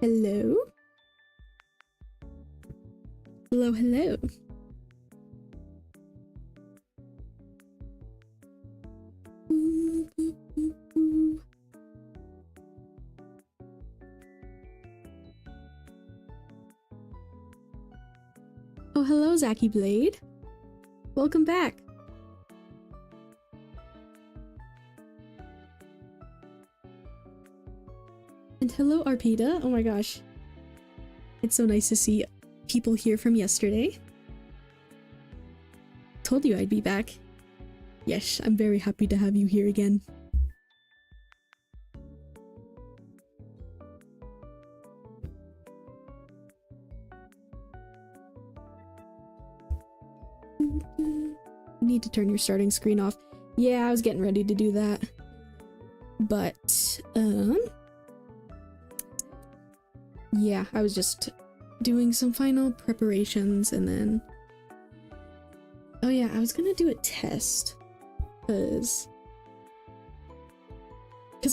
Hello? Hello, hello. Oh, hello, Zachy Blade. Welcome back. And hello, Arpita. Oh my gosh. It's so nice to see people here from yesterday. Told you I'd be back. Yes, I'm very happy to have you here again. You need to turn your starting screen off. Yeah, I was getting ready to do that. But, yeah, I was just doing some final preparations and then... Oh yeah, I was gonna do a test. Cause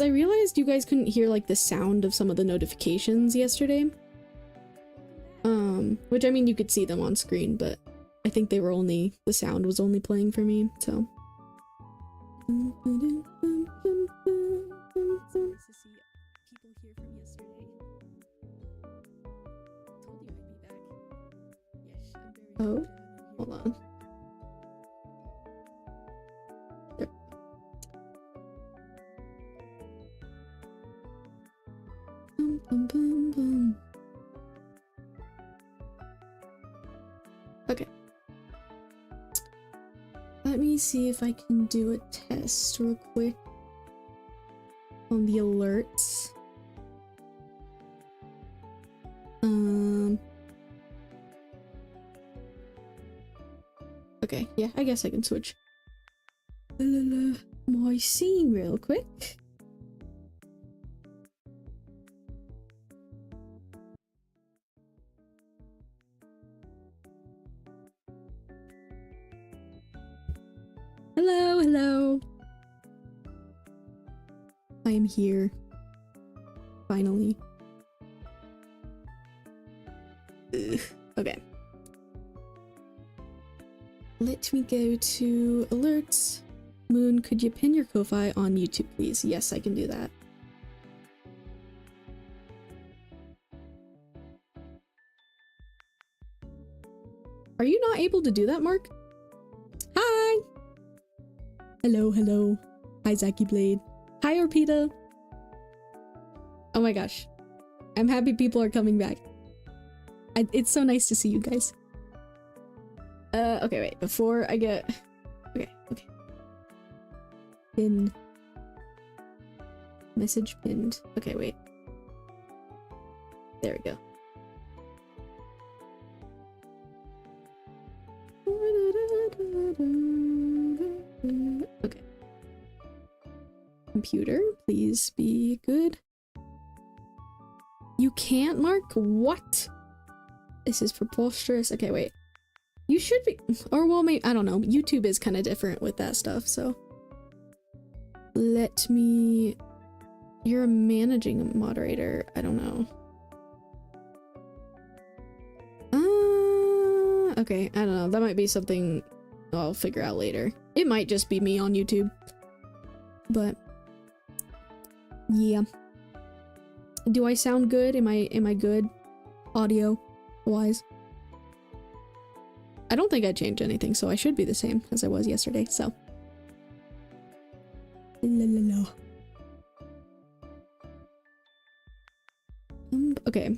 I realized you guys couldn't hear like the sound of some of the notifications yesterday. Which I mean you could see them on screen, but I think they were only, the sound was only playing for me, so. Oh, hold on. There. Bum, bum, bum, bum. Okay. Let me see if I can do a test real quick on the alerts. Okay, yeah, I guess I can switch my scene real quick. Hello, hello. I am here. Finally. Ugh. Okay. Let me go to alerts. Moon, could you pin your Kofi on YouTube, please? Yes, I can do that. Are you not able to do that, Mark? Hi! Hello, hello. Hi, Zachy Blade. Hi, Arpita. Oh my gosh. I'm happy people are coming back. It's so nice to see you guys. Okay, wait, before I get... Okay. Pin. Message pinned. Okay, wait. There we go. Okay. Computer, please be good. You can't, Mark? What? This is preposterous. Okay, wait. You should be, or well, maybe, I don't know. YouTube is kind of different with that stuff, so. Let me, you're a managing moderator. I don't know. Okay, I don't know. That might be something I'll figure out later. It might just be me on YouTube. But, yeah. Do I sound good? Am I good? Audio wise? I don't think I changed anything, so I should be the same as I was yesterday, so. Okay.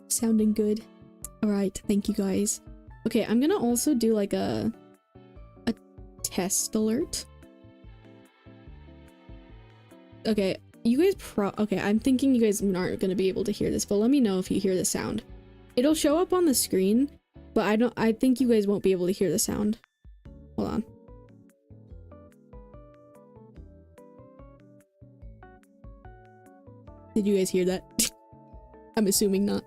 Sounding good. Alright, thank you guys. Okay, I'm gonna also do like a test alert. Okay, you guys okay, I'm thinking you guys aren't gonna be able to hear this, but let me know if you hear the sound. It'll show up on the screen, but I think you guys won't be able to hear the sound. Hold on. Did you guys hear that? I'm assuming not.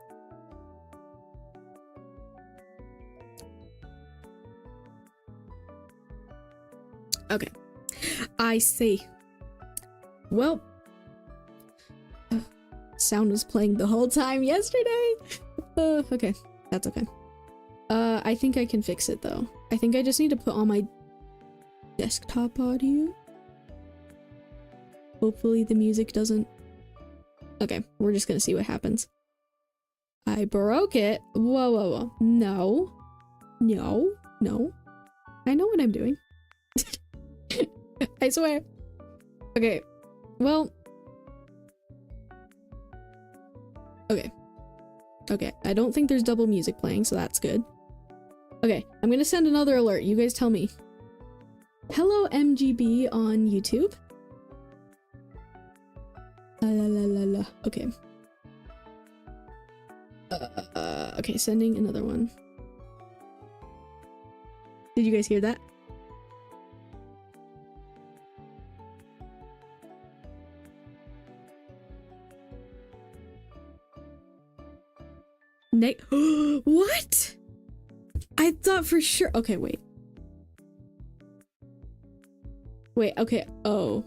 Okay. I see. Well, sound was playing the whole time yesterday. Okay, that's okay. I think I can fix it though. I think I just need to put on my desktop audio. Hopefully the music doesn't... Okay, we're just gonna see what happens. I broke it. Whoa, whoa, whoa. No. No. No. I know what I'm doing. I swear. Okay. Well. Okay. Okay. I don't think there's double music playing, so that's good. Okay. I'm gonna send another alert. You guys tell me. Hello, MGB on YouTube. La la la la. Okay. Okay, sending another one. Did you guys hear that? What? I thought for sure. Okay, wait. Wait, okay. Oh.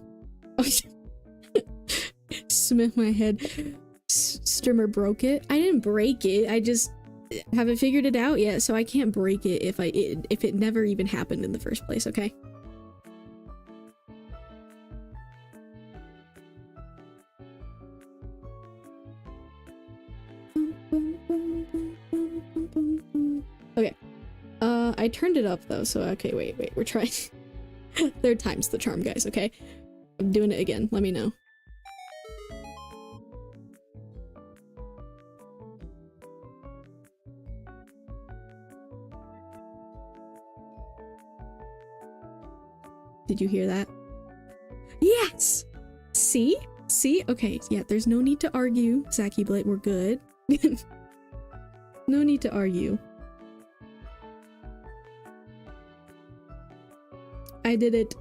Smith my head. Streamer broke it. I didn't break it. I just haven't figured it out yet, so I can't break it if it never even happened in the first place, okay? Okay. I turned it up though, so okay, wait, we're trying. Third time's the charm, guys, okay? I'm doing it again, let me know. Did you hear that? Yes! See? See? Okay, yeah, there's no need to argue, Zachy Blade, we're good. No need to argue. I did it.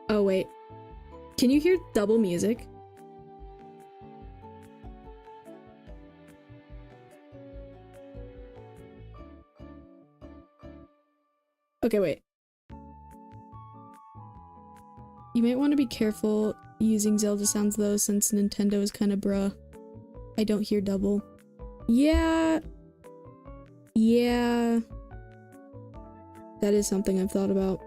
Oh, wait. Can you hear double music? Okay, wait. You might want to be careful using Zelda sounds though, since Nintendo is kind of bruh. I don't hear double. Yeah. Yeah. That is something I've thought about.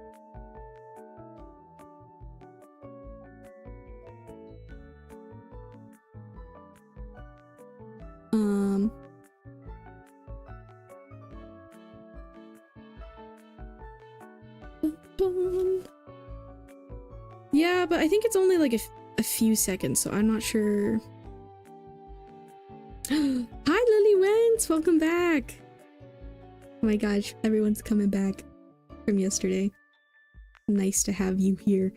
Yeah, but I think it's only like a few seconds, so I'm not sure. Hi, Lily Wentz! Welcome back! Oh my gosh, everyone's coming back from yesterday. Nice to have you here.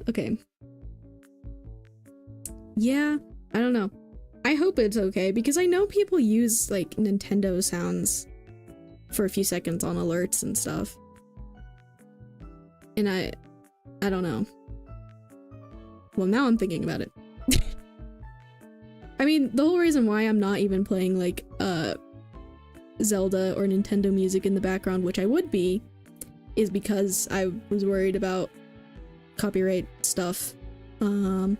Okay. Yeah, I don't know. I hope it's okay, because I know people use, like, Nintendo sounds for a few seconds on alerts and stuff. And I don't know. Well, now I'm thinking about it. I mean, the whole reason why I'm not even playing, like, Zelda or Nintendo music in the background, which I would be, is because I was worried about copyright stuff. I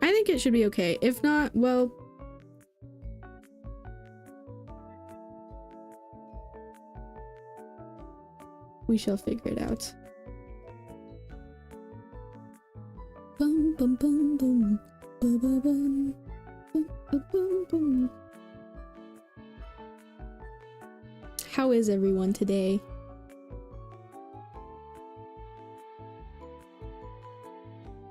think it should be okay. If not, well... we shall figure it out. Bum, bum, bum, bum. Bum, bum, bum. Bum, bum, bum, bum. How is everyone today?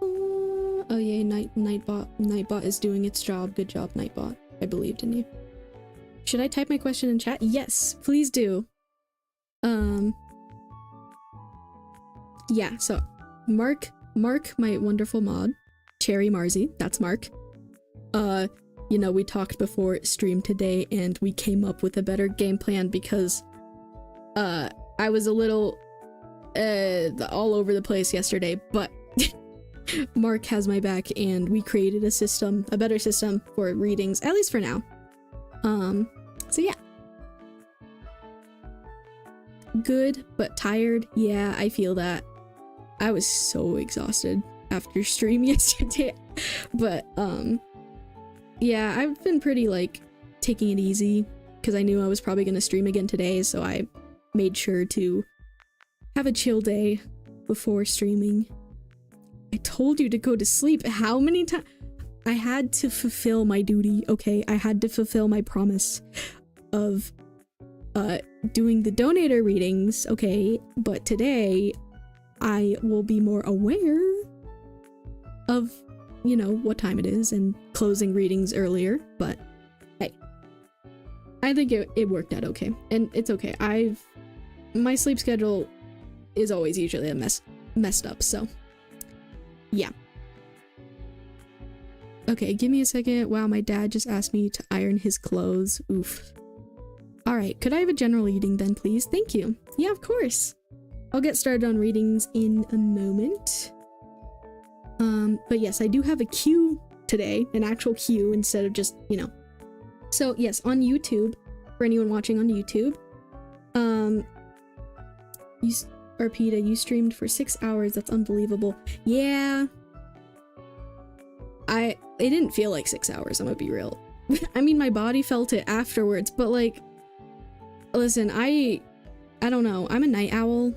Oh yay, Nightbot is doing its job. Good job, Nightbot. I believed in you. Should I type my question in chat? Yes, please do. Yeah, so Mark, my wonderful mod, Cherry Marzi, that's Mark. You know, we talked before stream today and we came up with a better game plan because, I was a little all over the place yesterday, but Mark has my back and we created a better system for readings, at least for now. So yeah. Good, but tired. Yeah, I feel that. I was so exhausted after stream yesterday, but yeah, I've been pretty like taking it easy because I knew I was probably gonna stream again today, so I made sure to have a chill day before streaming. I told you to go to sleep. How many times? I had to fulfill my duty, okay? I had to fulfill my promise of doing the donator readings, okay? But today, I will be more aware of, you know, what time it is and closing readings earlier, but hey. I think it worked out okay. And it's okay. My sleep schedule is always usually a messed up, so yeah. Okay, give me a second. Wow, my dad just asked me to iron his clothes. Oof. Alright, could I have a general reading then, please? Thank you. Yeah, of course. I'll get started on readings in a moment. But yes, I do have a queue today, an actual queue instead of just, you know. So yes, on YouTube, for anyone watching on YouTube, Arpita, you streamed for 6 hours. That's unbelievable. Yeah. It didn't feel like 6 hours, I'm gonna be real. I mean, my body felt it afterwards, but like, listen, I don't know. I'm a night owl,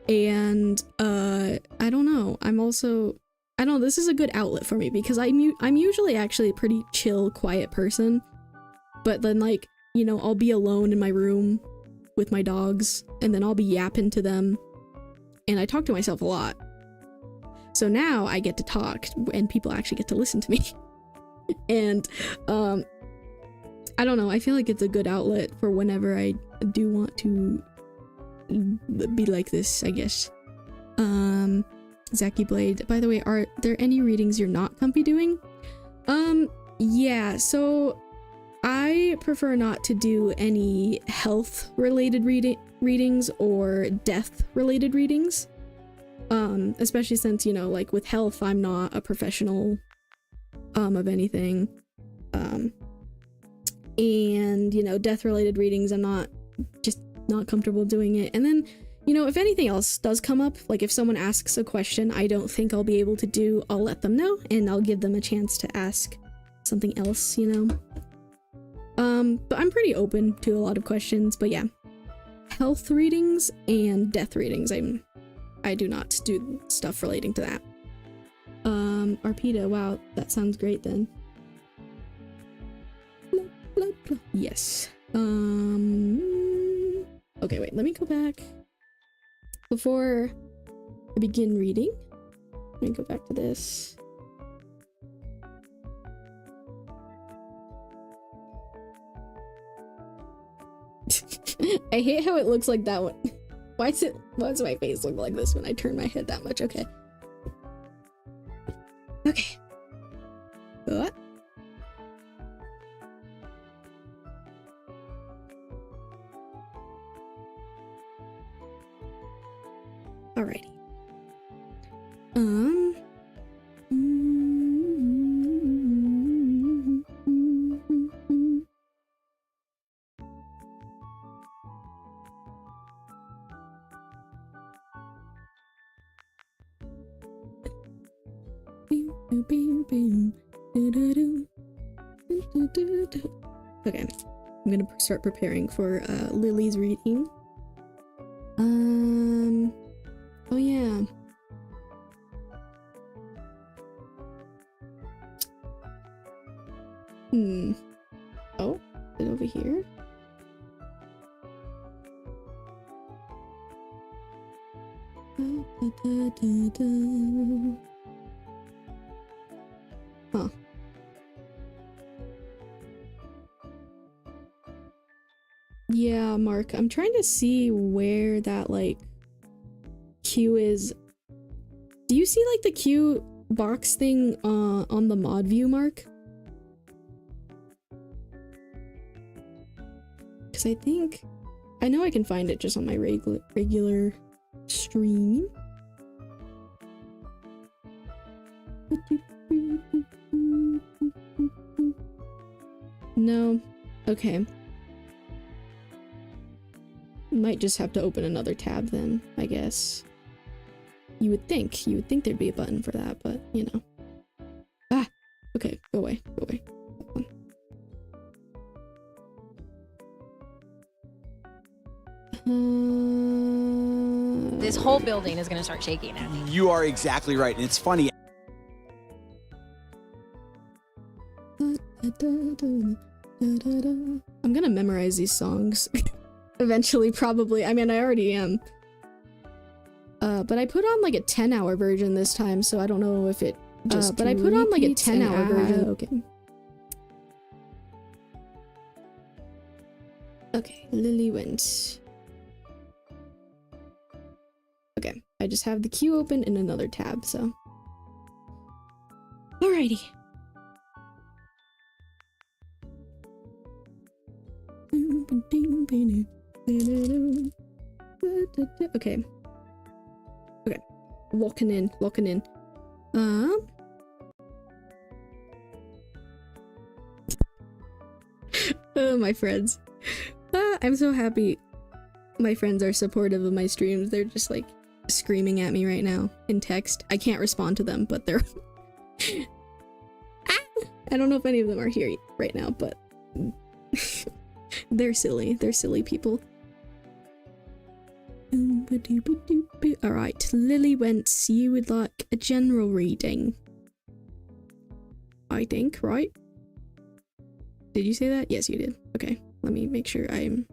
and I don't know. I'm also, I don't know, this is a good outlet for me because I'm usually actually a pretty chill, quiet person, but then like, you know, I'll be alone in my room with my dogs, and then I'll be yapping to them, and I talk to myself a lot. So now I get to talk, and people actually get to listen to me. And, I don't know, I feel like it's a good outlet for whenever I do want to be like this, I guess. Zacky Blade, by the way, are there any readings you're not comfy doing? Yeah, so I prefer not to do any health-related readings or death-related readings. Especially since, you know, like with health, I'm not a professional, of anything. And, you know, death-related readings, I'm not comfortable doing it. And then, you know, if anything else does come up, like if someone asks a question I don't think I'll be able to do, I'll let them know, and I'll give them a chance to ask something else, you know? But I'm pretty open to a lot of questions, but yeah. Health readings and death readings, I do not do stuff relating to that. Arpita, wow, that sounds great then. Blah, blah, blah. Yes. Okay, wait, let me go back. Before I begin reading, let me go back to this. I hate how it looks like that one. Why does my face look like this when I turn my head that much? Okay. Okay. What? Alrighty. Okay, I'm gonna start preparing for Lily's reading. Oh yeah. Oh, is it over here? Huh. Yeah, Mark, I'm trying to see where that, like, queue is. Do you see, like, the queue box thing on the mod view, Mark? Because I think I know I can find it just on my regular stream. No. Okay. Might just have to open another tab then, I guess. You would think there'd be a button for that, but you know. Ah! Okay, go away, go away. This whole building is gonna start shaking at me. You are exactly right, and it's funny. I'm gonna memorize these songs eventually, probably. I mean, I already am. But I put on like a 10-hour version this time, so I don't know if it just but I put on like a 10-hour version. Okay. Okay, Lily went. Okay, I just have the queue open in another tab, so. Alrighty. Okay. Okay. Locking in. Oh, my friends. I'm so happy my friends are supportive of my streams. They're just like screaming at me right now in text. I can't respond to them, but they're I don't know if any of them are here right now, but they're silly. They're silly people. Alright, Lily Wentz, you would like a general reading. I think, right? Did you say that? Yes, you did. Okay, let me make sure I'm...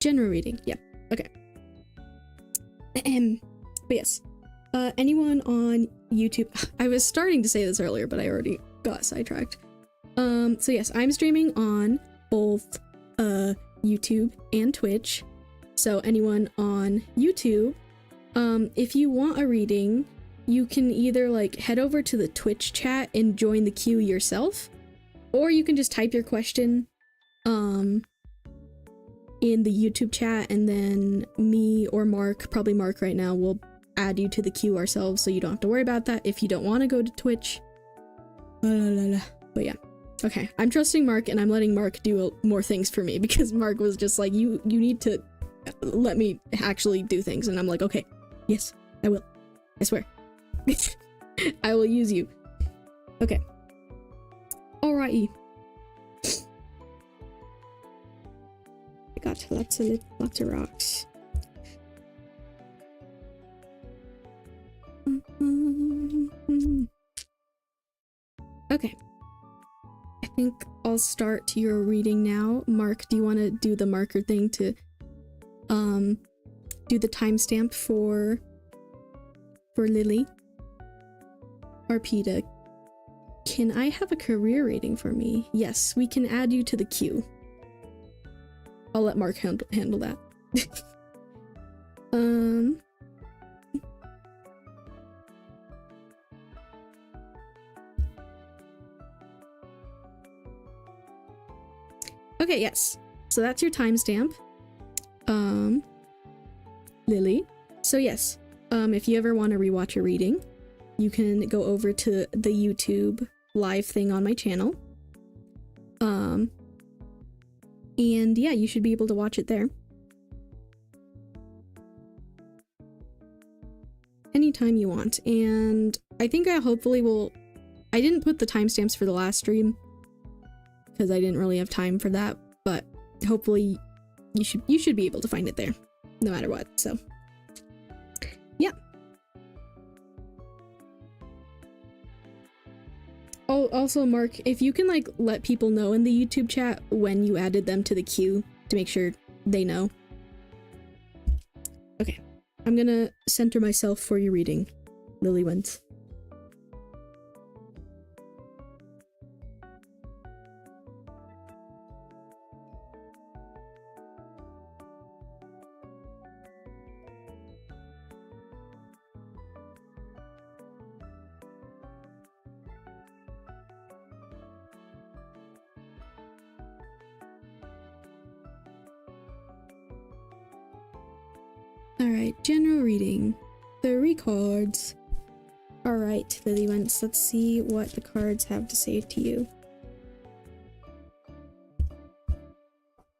General reading, yeah, okay. But yes, anyone on YouTube... I was starting to say this earlier, but I already got sidetracked. So yes, I'm streaming on both, YouTube and Twitch. So anyone on YouTube, if you want a reading, you can either like head over to the Twitch chat and join the queue yourself, or you can just type your question in the YouTube chat, and then me or Mark, probably Mark right now, will add you to the queue ourselves, so you don't have to worry about that if you don't want to go to Twitch. But yeah. Okay, I'm trusting Mark, and I'm letting Mark do more things for me, because Mark was just like, you need to let me actually do things, and I'm like, okay, yes, I will. I swear. I will use you. Okay. Alrighty. I got lots of rocks. Okay. I think I'll start your reading now. Mark, do you want to do the marker thing to do the timestamp for Lily? Arpita, can I have a career rating for me? Yes, we can add you to the queue. I'll let Mark handle that. Okay, yes. So that's your timestamp. Lily. So yes, if you ever want to rewatch a reading, you can go over to the YouTube live thing on my channel. And yeah, you should be able to watch it there. Anytime you want. And I think I hopefully will... I didn't put the timestamps for the last stream, because I didn't really have time for that, but hopefully you should be able to find it there, no matter what, so. Yeah. Oh, also, Mark, if you can, like, let people know in the YouTube chat when you added them to the queue to make sure they know. Okay. I'm gonna center myself for your reading, Lily Wentz. Alright, general reading. 3 cards. Alright, Lillywents, let's see what the cards have to say to you.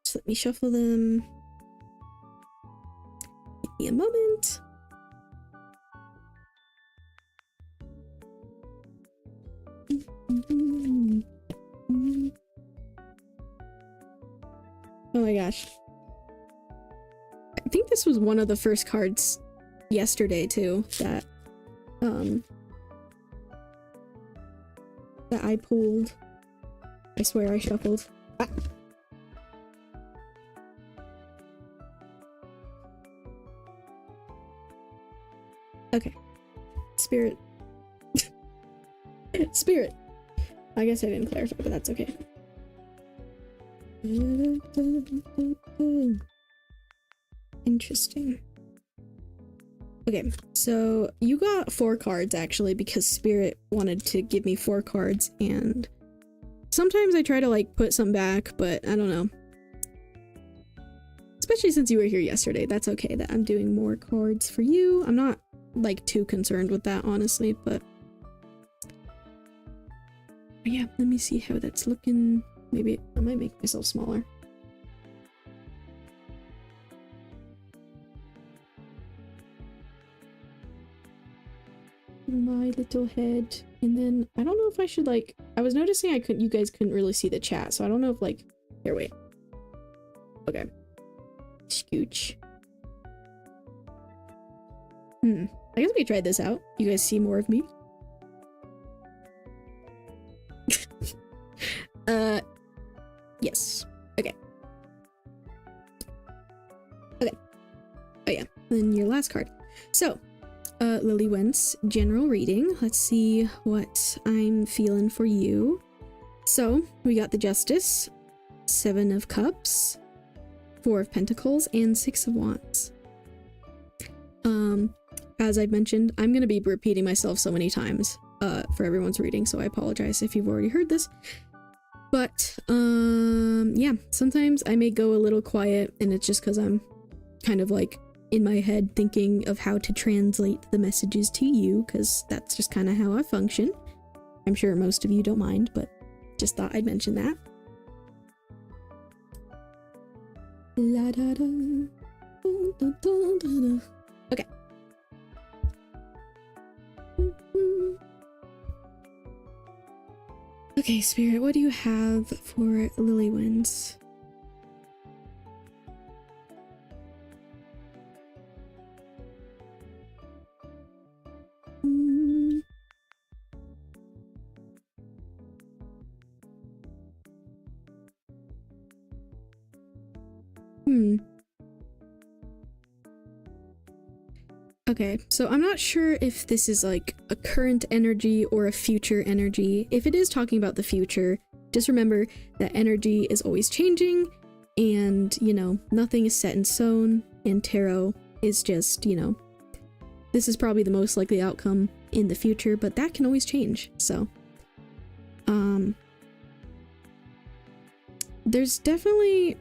Just let me shuffle them. Give me a moment. Oh my gosh. I think this was one of the first cards yesterday too that I pulled. I swear I shuffled. Ah. Okay. Spirit. Spirit. I guess I didn't clarify, but that's okay. Interesting. Okay, so you got 4 cards actually because Spirit wanted to give me 4 cards, and sometimes I try to like put some back, but I don't know. Especially since you were here yesterday, that's okay that I'm doing more cards for you. I'm not like too concerned with that honestly, but yeah, let me see how that's looking. Maybe I might make myself smaller. My little head. And then I don't know if I should like, I was noticing you guys couldn't really see the chat, so I don't know if like, here, wait. Okay. Scooch. I guess we could try this out. You guys see more of me? Yes. Okay. Okay. Oh yeah, then your last card. So, Lillywents, general reading. Let's see what I'm feeling for you. So, we got the Justice, 7 of Cups, 4 of Pentacles, and 6 of Wands. As I've mentioned, I'm gonna be repeating myself so many times for everyone's reading, so I apologize if you've already heard this. But, yeah, sometimes I may go a little quiet, and it's just because I'm kind of like in my head thinking of how to translate the messages to you, because that's just kind of how I function. I'm sure most of you don't mind, but just thought I'd mention that. La da da, da da da da. Okay. Okay, Spirit, what do you have for Lillywents? Okay, so I'm not sure if this is like a current energy or a future energy. If it is talking about the future, just remember that energy is always changing, and, you know, nothing is set in stone, and tarot is just, you know, this is probably the most likely outcome in the future, but that can always change, so. There's definitely,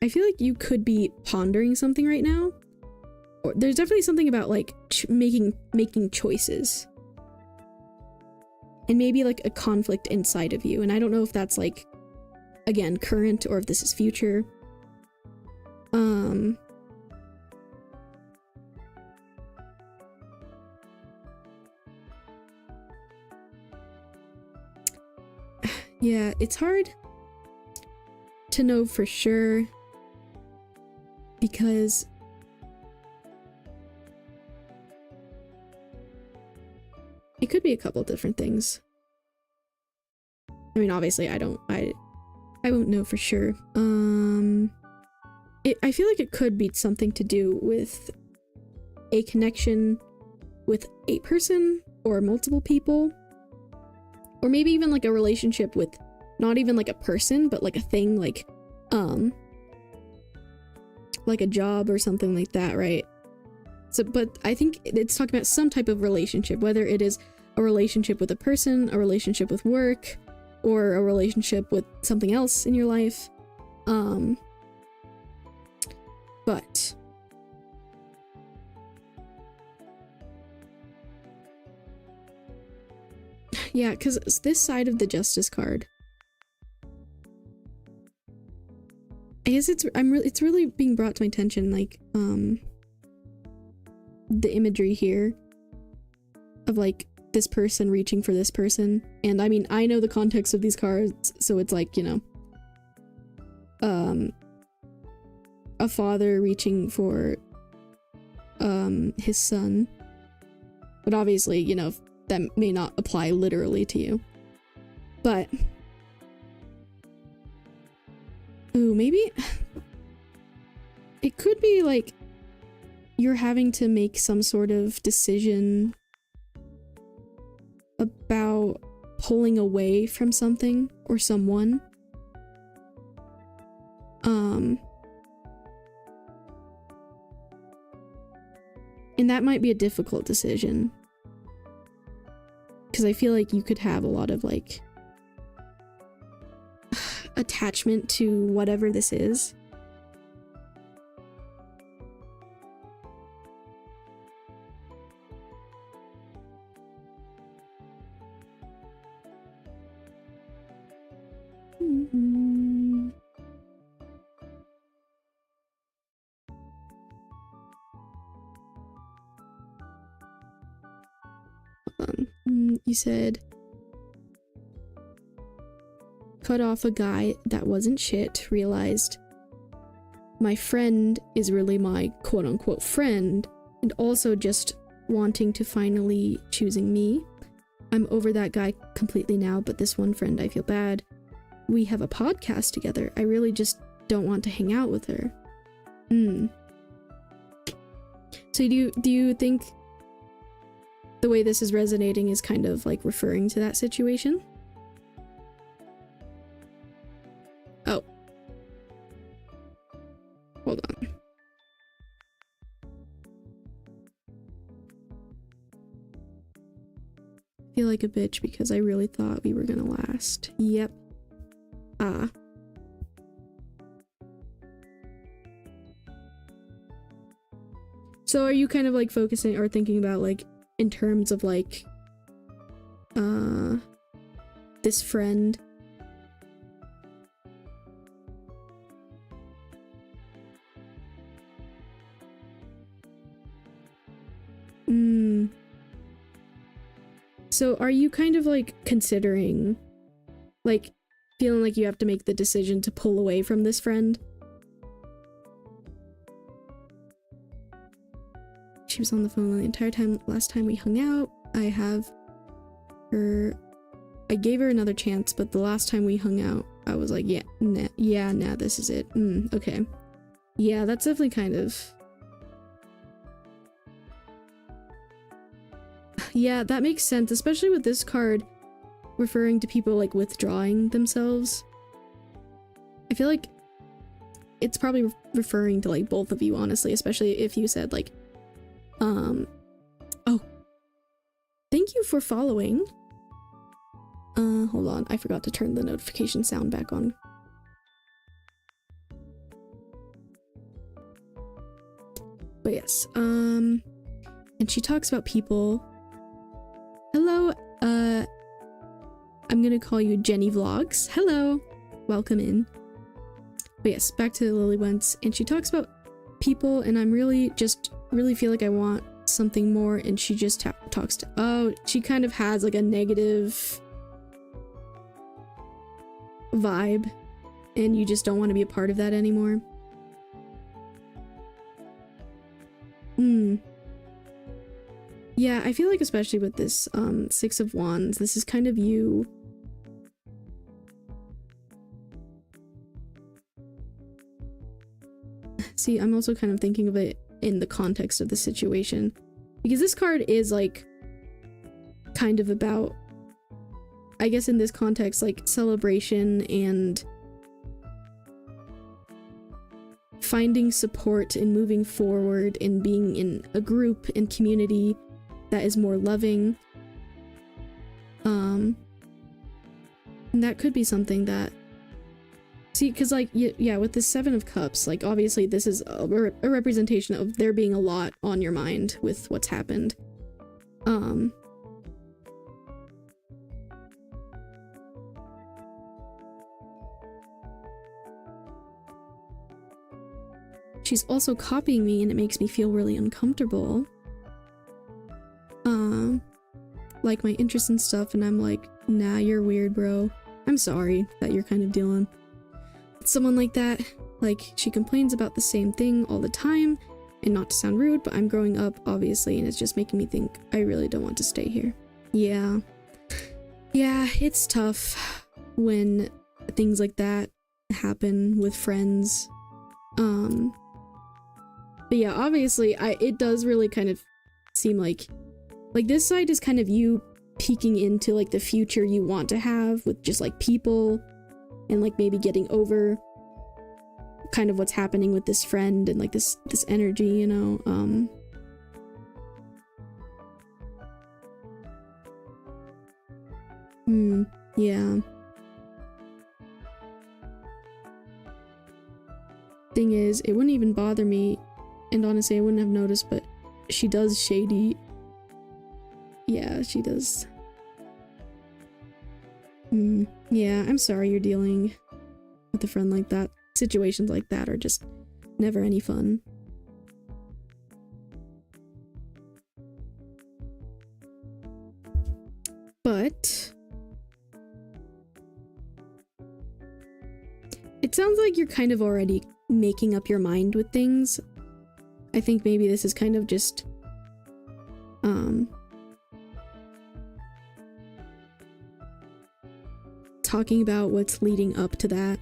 I feel like you could be pondering something right now. Or there's definitely something about like making choices. And maybe like a conflict inside of you. And I don't know if that's like, again, current or if this is future. Yeah, it's hard to know for sure. Because it could be a couple different things. I mean, obviously, I won't know for sure. I feel like it could be something to do with a connection with a person or multiple people, or maybe even like a relationship with not even like a person, but like a thing, like a job or something like that, right? So, but I think it's talking about some type of relationship, whether it is a relationship with a person, a relationship with work, or a relationship with something else in your life. Yeah, because this side of the Justice card, I guess it's really being brought to my attention, like, the imagery here of, like, this person reaching for this person. And I mean, I know the context of these cards, so it's like, you know, a father reaching for his son. But obviously, you know, that may not apply literally to you. But ooh, maybe it could be like you're having to make some sort of decision about pulling away from something or someone. And that might be a difficult decision. Because I feel like you could have a lot of, like, attachment to whatever this is. You said cut off a guy that wasn't shit, realized my friend is really my quote-unquote friend, and also just wanting to finally choosing me. I'm over that guy completely now, but this one friend, I feel bad. We have a podcast together. I really just don't want to hang out with her. So do you think the way this is resonating is kind of like referring to that situation? Oh. Hold on. I feel like a bitch because I really thought we were gonna last. Yep. Ah. So are you kind of like focusing or thinking about like in terms of like this friend? So are you kind of like considering, like, feeling like you have to make the decision to pull away from this friend? She was on the phone the entire time last time we hung out. I gave her another chance, but the last time we hung out, I was like, nah, this is it. Okay. Yeah, that's definitely kind of... Yeah, that makes sense, especially with this card referring to people like withdrawing themselves. I feel like it's probably referring to like both of you, honestly, especially if you said like, oh, thank you for following. Hold on, I forgot to turn the notification sound back on. But yes, and she talks about people. Hello, I'm gonna call you Jenny Vlogs. Hello, welcome in. But yes, back to Lily Wentz, and she talks about people, and I'm really feel like I want something more, and she just talks to, oh, she kind of has like a negative vibe, and you just don't want to be a part of that anymore. Yeah, I feel like especially with this Six of Wands, this is kind of you see, I'm also kind of thinking of it in the context of the situation, because this card is like kind of about, I guess in this context, like celebration and finding support and moving forward and being in a group and community that is more loving. And that could be something that, see, because like, yeah, with the Seven of Cups, like obviously this is a representation of there being a lot on your mind with what's happened. she's also copying me and it makes me feel really uncomfortable. Like my interests and stuff, and I'm like, nah, you're weird, bro. I'm sorry that you're kind of dealing with someone like that. Like, she complains about the same thing all the time, and not to sound rude, but I'm growing up, obviously, and it's just making me think I really don't want to stay here. Yeah. Yeah, it's tough when things like that happen with friends. But yeah, obviously, it does really kind of seem like this side is kind of you peeking into like the future you want to have with just like people, and like maybe getting over kind of what's happening with this friend and like this energy, you know. Yeah. Thing is, it wouldn't even bother me, and honestly I wouldn't have noticed, but she does shady. Yeah, she does. Yeah, I'm sorry you're dealing with a friend like that. Situations like that are just never any fun. But it sounds like you're kind of already making up your mind with things. I think maybe this is kind of just talking about what's leading up to that.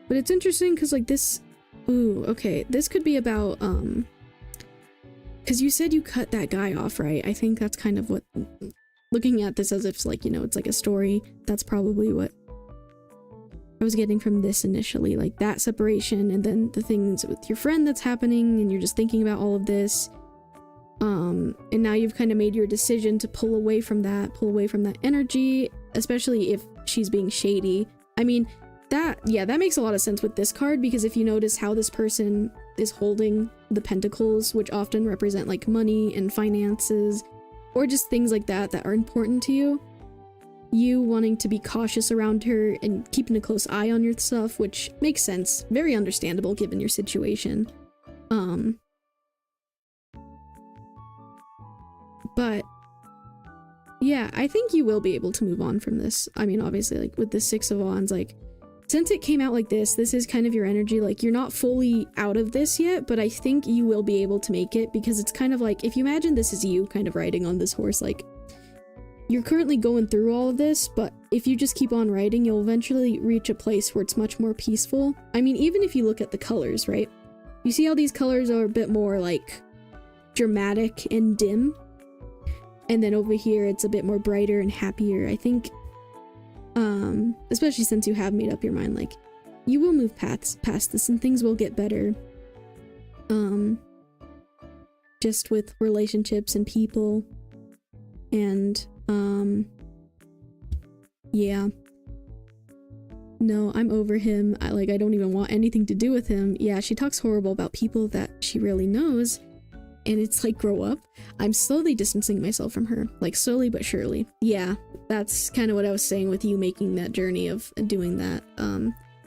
But it's interesting because like this, ooh, okay, this could be about because you said you cut that guy off, right? I think that's kind of what, looking at this as if like, you know, it's like a story, that's probably what I was getting from this initially, like that separation, and then the things with your friend that's happening, and you're just thinking about all of this. And now you've kind of made your decision to pull away from that energy, especially if she's being shady. I mean, that makes a lot of sense with this card, because if you notice how this person is holding the pentacles, which often represent like money and finances, or just things like that that are important to you, you wanting to be cautious around her and keeping a close eye on your stuff, which makes sense, very understandable given your situation. But yeah, I think you will be able to move on from this. I mean, obviously, like with the Six of Wands, like since it came out like this is kind of your energy. Like you're not fully out of this yet, but I think you will be able to make it, because it's kind of like, if you imagine this is you kind of riding on this horse, like you're currently going through all of this, but if you just keep on riding, you'll eventually reach a place where it's much more peaceful. I mean, even if you look at the colors, right? You see how these colors are a bit more like dramatic and dim? And then over here, it's a bit more brighter and happier. I think, especially since you have made up your mind, like, you will move past this and things will get better. Just with relationships and people. And, yeah. No, I'm over him. I don't even want anything to do with him. Yeah, she talks horrible about people that she really knows. And it's like, grow up. I'm slowly distancing myself from her, like slowly but surely. Yeah, that's kind of what I was saying with you making that journey of doing that.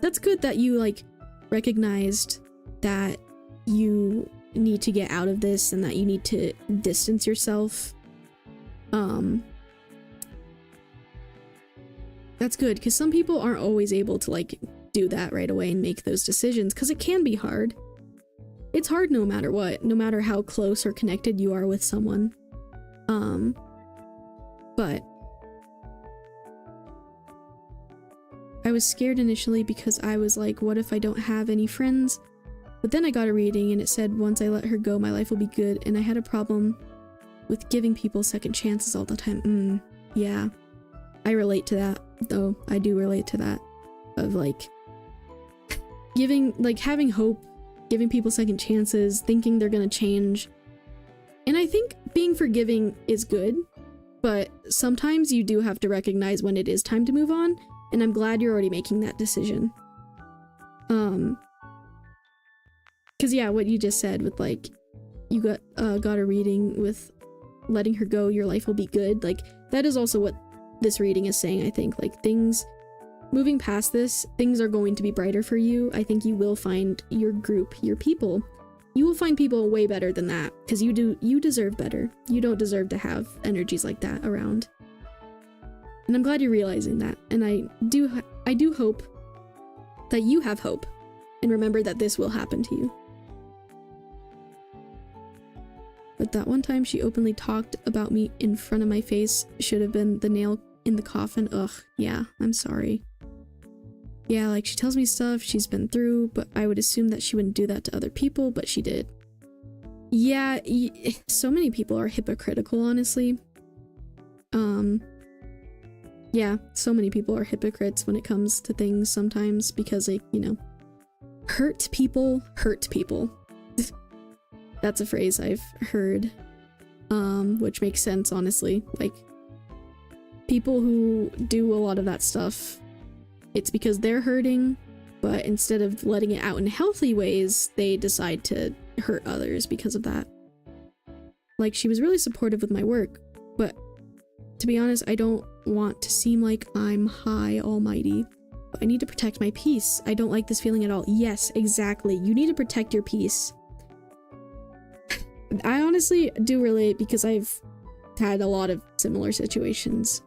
That's good that you like recognized that you need to get out of this and that you need to distance yourself. That's good, because some people aren't always able to like do that right away and make those decisions, because it can be hard. It's hard no matter what, no matter how close or connected you are with someone. But I was scared initially because I was like, what if I don't have any friends? But then I got a reading and it said, once I let her go, my life will be good. And I had a problem with giving people second chances all the time. Yeah. I relate to that, though. I do relate to that. Of like, having hope, giving people second chances, thinking they're gonna change. And I think being forgiving is good, but sometimes you do have to recognize when it is time to move on, and I'm glad you're already making that decision. Because yeah, what you just said with like, you got a reading with letting her go, your life will be good, like, that is also what this reading is saying, I think. Like, things moving past this, things are going to be brighter for you. I think you will find your group, your people. You will find people way better than that, because you deserve better. You don't deserve to have energies like that around. And I'm glad you're realizing that. And I do hope that you have hope and remember that this will happen to you. But that one time she openly talked about me in front of my face should have been the nail in the coffin. Ugh, yeah, I'm sorry. Yeah, like, she tells me stuff she's been through, but I would assume that she wouldn't do that to other people, but she did. Yeah, so many people are hypocritical, honestly. Yeah, so many people are hypocrites when it comes to things sometimes because, like, you know, hurt people hurt people. That's a phrase I've heard, which makes sense, honestly. Like, people who do a lot of that stuff, it's because they're hurting, but instead of letting it out in healthy ways, they decide to hurt others because of that. Like, she was really supportive with my work, but to be honest, I don't want to seem like I'm high almighty, but I need to protect my peace. I don't like this feeling at all. Yes, exactly. You need to protect your peace. I honestly do relate because I've had a lot of similar situations,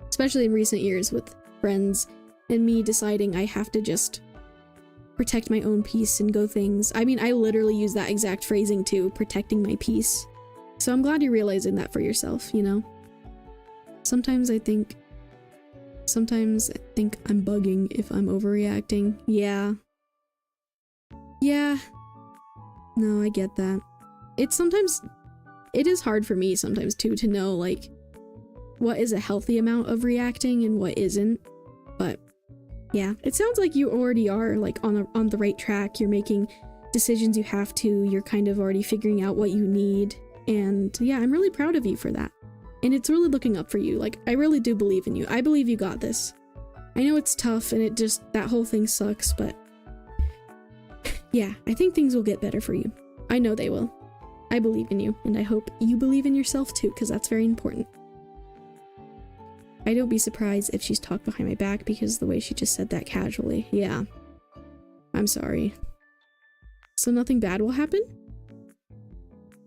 especially in recent years with friends and me deciding I have to just protect my own peace and go things. I mean, I literally use that exact phrasing too, protecting my peace. So I'm glad you're realizing that for yourself, you know? Sometimes I think I'm bugging if I'm overreacting. Yeah. Yeah. No, I get that. It is hard for me sometimes too to know, like, what is a healthy amount of reacting and what isn't. But yeah, it sounds like you already are, like, on the right track. You're making decisions you have to. You're kind of already figuring out what you need. And yeah, I'm really proud of you for that. And it's really looking up for you. Like, I really do believe in you. I believe you got this. I know it's tough and that whole thing sucks, but yeah, I think things will get better for you. I know they will. I believe in you, and I hope you believe in yourself too, because that's very important. I don't be surprised if she's talked behind my back because the way she just said that casually. Yeah. I'm sorry. So nothing bad will happen?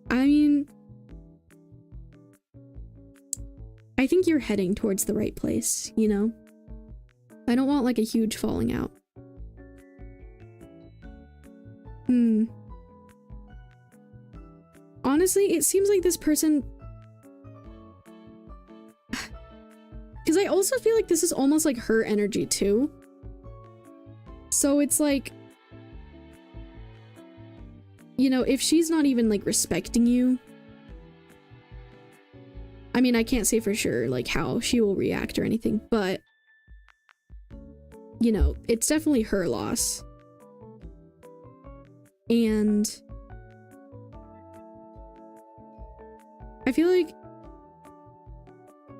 I mean, I think you're heading towards the right place, you know? I don't want, like, a huge falling out. Honestly, it seems like this person... Because I also feel like this is almost like her energy too. So it's like... You know, if she's not even, like, respecting you... I mean, I can't say for sure, like, how she will react or anything, but... You know, it's definitely her loss. And... I feel like...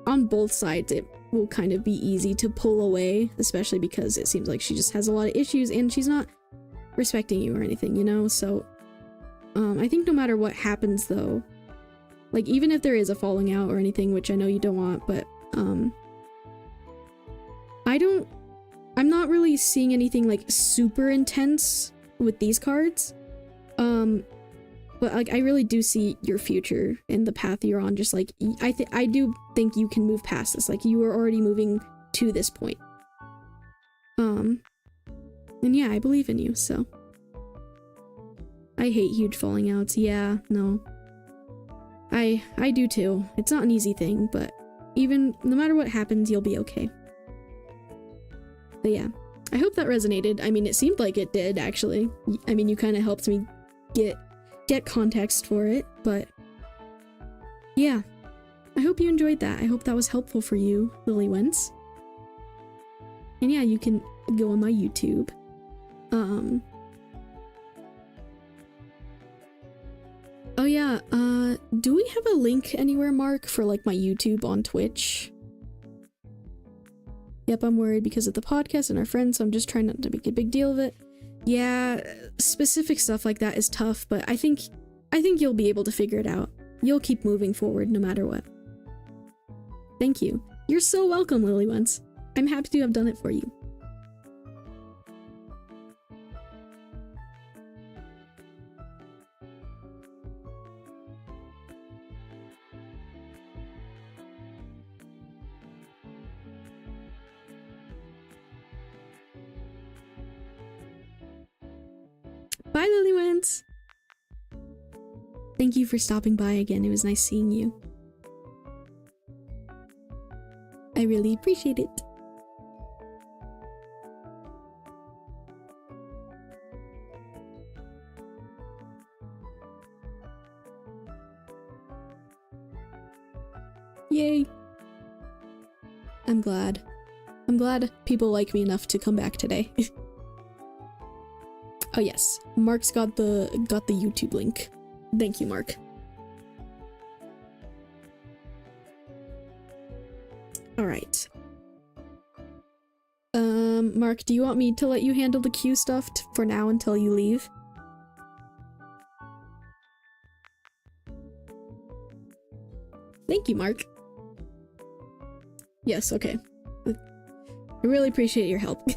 on both sides, it will kind of be easy to pull away, especially because it seems like she just has a lot of issues and she's not respecting you or anything, you know? So, I think no matter what happens though, like, even if there is a falling out or anything, which I know you don't want, but, I'm not really seeing anything, like, super intense with these cards, but, like, I really do see your future and the path you're on. Just, like, I do think you can move past this. Like, you are already moving to this point. And yeah, I believe in you, so. I hate huge falling outs. Yeah, no. I do too. It's not an easy thing, but no matter what happens, you'll be okay. But yeah, I hope that resonated. I mean, it seemed like it did, actually. I mean, you kind of helped me get context for it, but yeah, I hope you enjoyed that. I hope that was helpful for you, Lily Wentz. And yeah, you can go on my YouTube. Oh yeah, do we have a link anywhere, Mark, for, like, my YouTube on Twitch? Yep, I'm worried because of the podcast and our friends, so I'm just trying not to make a big deal of it. Yeah, specific stuff like that is tough, but I think you'll be able to figure it out. You'll keep moving forward no matter what. Thank you. You're so welcome, Lily Wentz. I'm happy to have done it for you. Bye, Lillywins! Thank you for stopping by again. It was nice seeing you. I really appreciate it. Yay! I'm glad. I'm glad people like me enough to come back today. Oh yes, Mark's got the YouTube link. Thank you, Mark. All right. Mark, do you want me to let you handle the queue stuff for now until you leave? Thank you, Mark. Yes, okay. I really appreciate your help.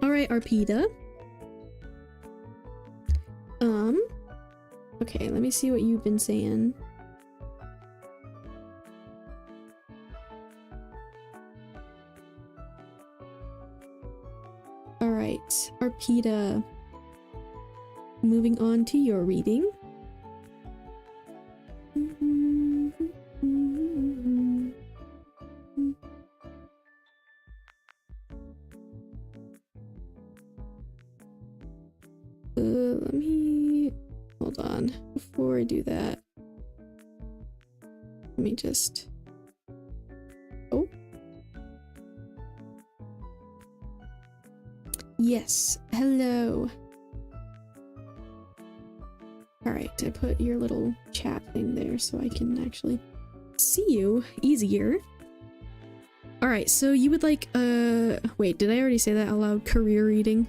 Alright, Arpita. Okay, let me see what you've been saying. Alright, Arpita. Moving on to your reading. Let me hold on before I do that. Let me just yes, hello. Alright, I put your little chat thing there so I can actually see you easier. Alright, so you would like, wait, did I already say that out loud? Career reading?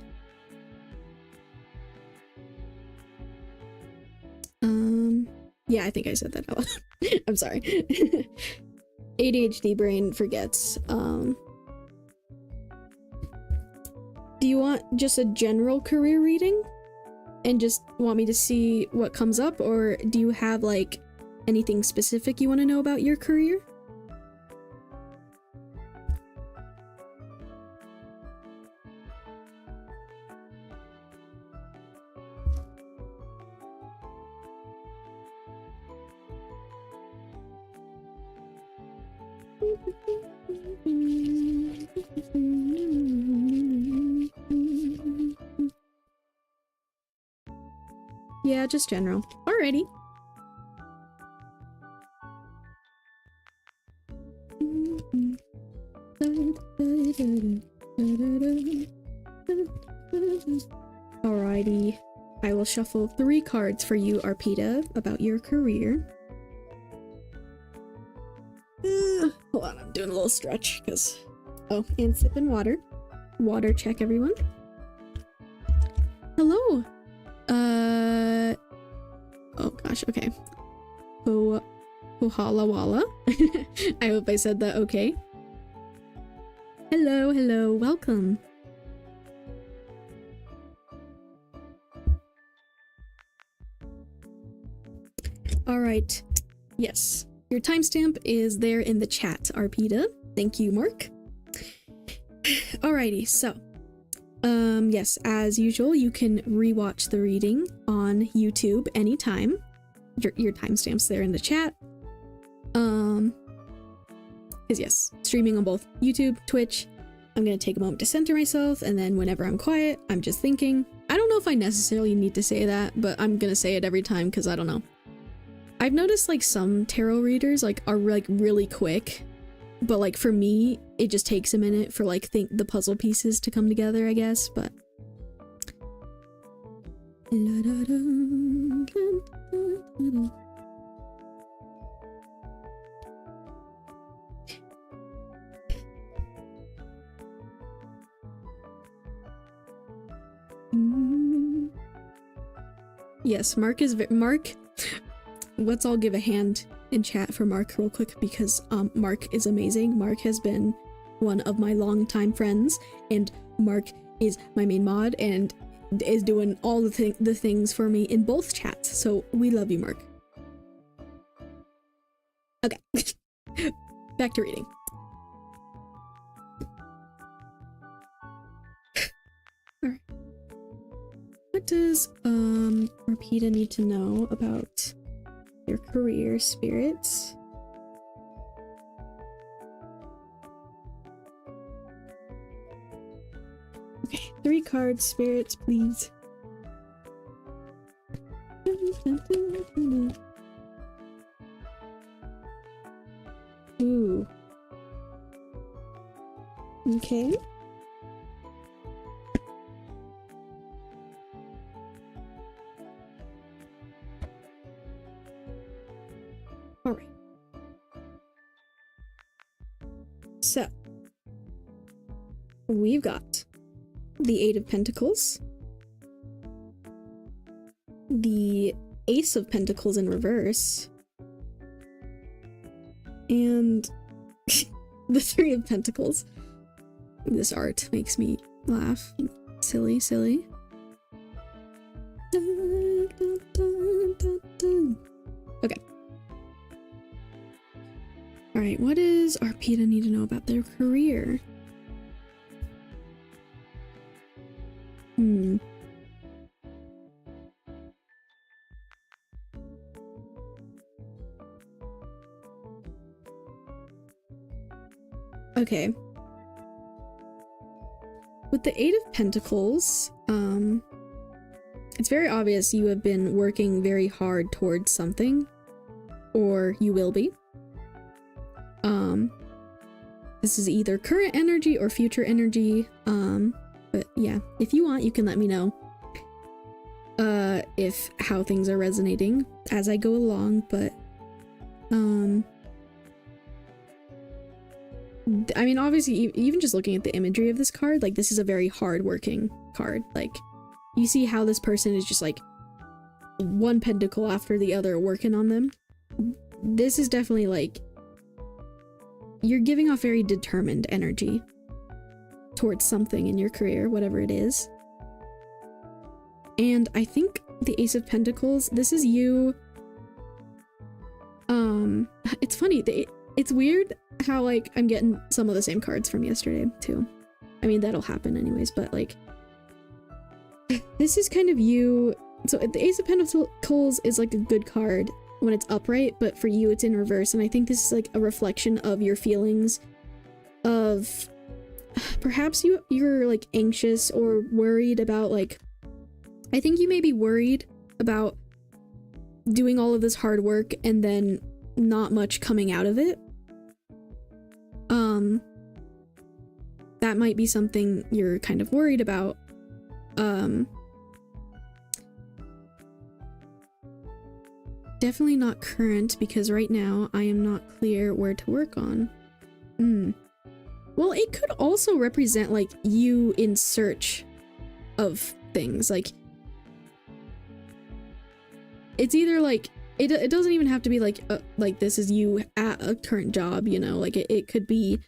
Yeah, I think I said that out loud. I'm sorry. ADHD brain forgets. Do you want just a general career reading? And just want me to see what comes up? Or do you have, like, anything specific you want to know about your career? Yeah, just general. Alrighty. Alrighty. I will shuffle 3 cards for you, Arpita, about your career. Hold on, I'm doing a little stretch, because... Oh, and sipping water. Water check, everyone. Hello! Oh gosh, okay. Hohala wala. I hope I said that okay. Hello, hello, welcome. Alright, yes. Your timestamp is there in the chat, Arpita. Thank you, Mark. Alrighty, so. Yes, as usual, you can rewatch the reading on YouTube anytime. Your timestamp's there in the chat. Because yes, streaming on both YouTube, Twitch. I'm gonna take a moment to center myself, and then whenever I'm quiet, I'm just thinking. I don't know if I necessarily need to say that, but I'm gonna say it every time because I don't know. I've noticed like some tarot readers are like really quick, but like for me, it just takes a minute for like the puzzle pieces to come together, I guess, but... Yes, Mark is Mark. Let's all give a hand in chat for Mark real quick because Mark is amazing. Mark has been one of my longtime friends, and Mark is my main mod and is doing all the things for me in both chats. So we love you, Mark. Okay, back to reading. All right. What does Rapida need to know about your career, spirits? Okay, 3 cards, spirits, please. Ooh. Okay. All right. So, we've got the 8 of Pentacles, the Ace of Pentacles in reverse, and the 3 of Pentacles. This art makes me laugh. Silly, silly. Okay. Alright, what does Arpita need to know about their career? Okay. With the 8 of Pentacles, it's very obvious you have been working very hard towards something, or you will be. This is either current energy or future energy, but yeah, if you want, you can let me know if how things are resonating as I go along, but I mean, obviously, even just looking at the imagery of this card, like, this is a very hard-working card. Like, you see how this person is just, like, one pentacle after the other working on them. This is definitely, like, you're giving off very determined energy towards something in your career, whatever it is. And I think the Ace of Pentacles, this is you. It's funny, it's weird how, like, I'm getting some of the same cards from yesterday, too. I mean, that'll happen anyways, but, like, this is kind of you. So the Ace of Pentacles is, like, a good card when it's upright, but for you, it's in reverse, and I think this is, like, a reflection of your feelings of perhaps you're, like, anxious or worried about, like, I think you may be worried about doing all of this hard work and then not much coming out of it. That might be something you're kind of worried about. Definitely not current, because right now I am not clear where to work on. Well, it could also represent, like, you in search of things. Like, it's either, like, it doesn't even have to be, like, this is you at a current job, you know? Like, it could be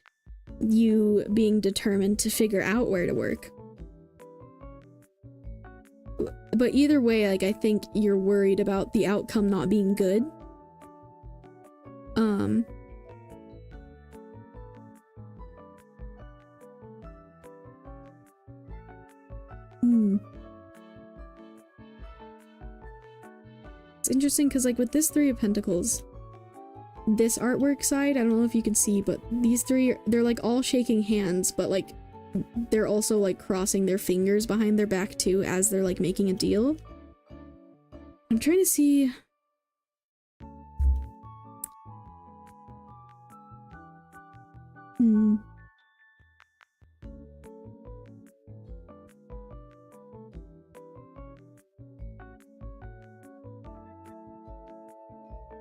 you being determined to figure out where to work. But either way, like, I think you're worried about the outcome not being good. It's interesting because, like, with this 3 of Pentacles, this artwork side, I don't know if you can see, but these 3, they're, like, all shaking hands, but, like, they're also, like, crossing their fingers behind their back too as they're, like, making a deal. I'm trying to see.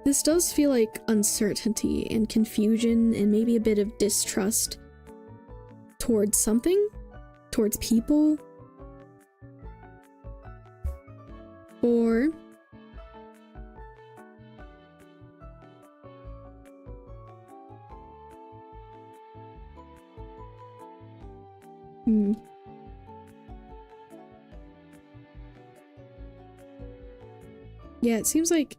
This does feel like uncertainty and confusion and maybe a bit of distrust towards something, towards people, or Hmm. Yeah, it seems like...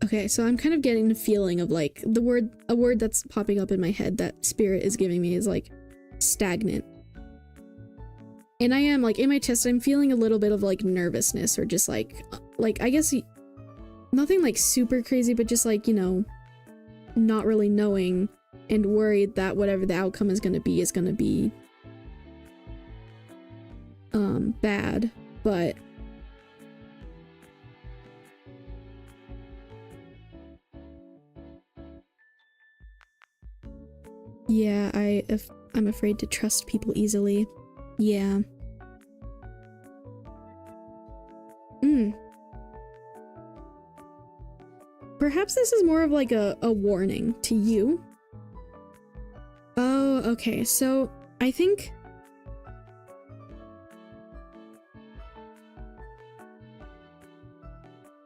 Okay, so I'm kind of getting the feeling of like a word that's popping up in my head that spirit is giving me is like stagnant. And I am like in my chest, I'm feeling a little bit of like nervousness or just like I guess nothing like super crazy, but just like, you know, not really knowing and worried that whatever the outcome is going to be bad, but yeah, I'm afraid to trust people easily. Yeah. Perhaps this is more of like a warning to you. Oh, okay. So I think...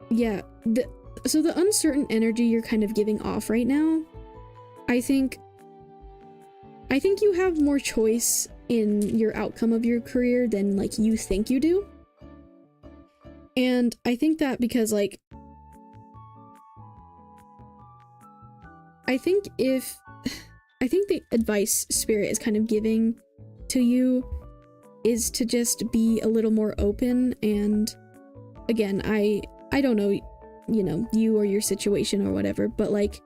Yeah, so the uncertain energy you're kind of giving off right now, I think you have more choice in your outcome of your career than like you think you do. And I think that because like I think the advice Spirit is kind of giving to you is to just be a little more open. And again, I don't know, you know, you or your situation or whatever, but like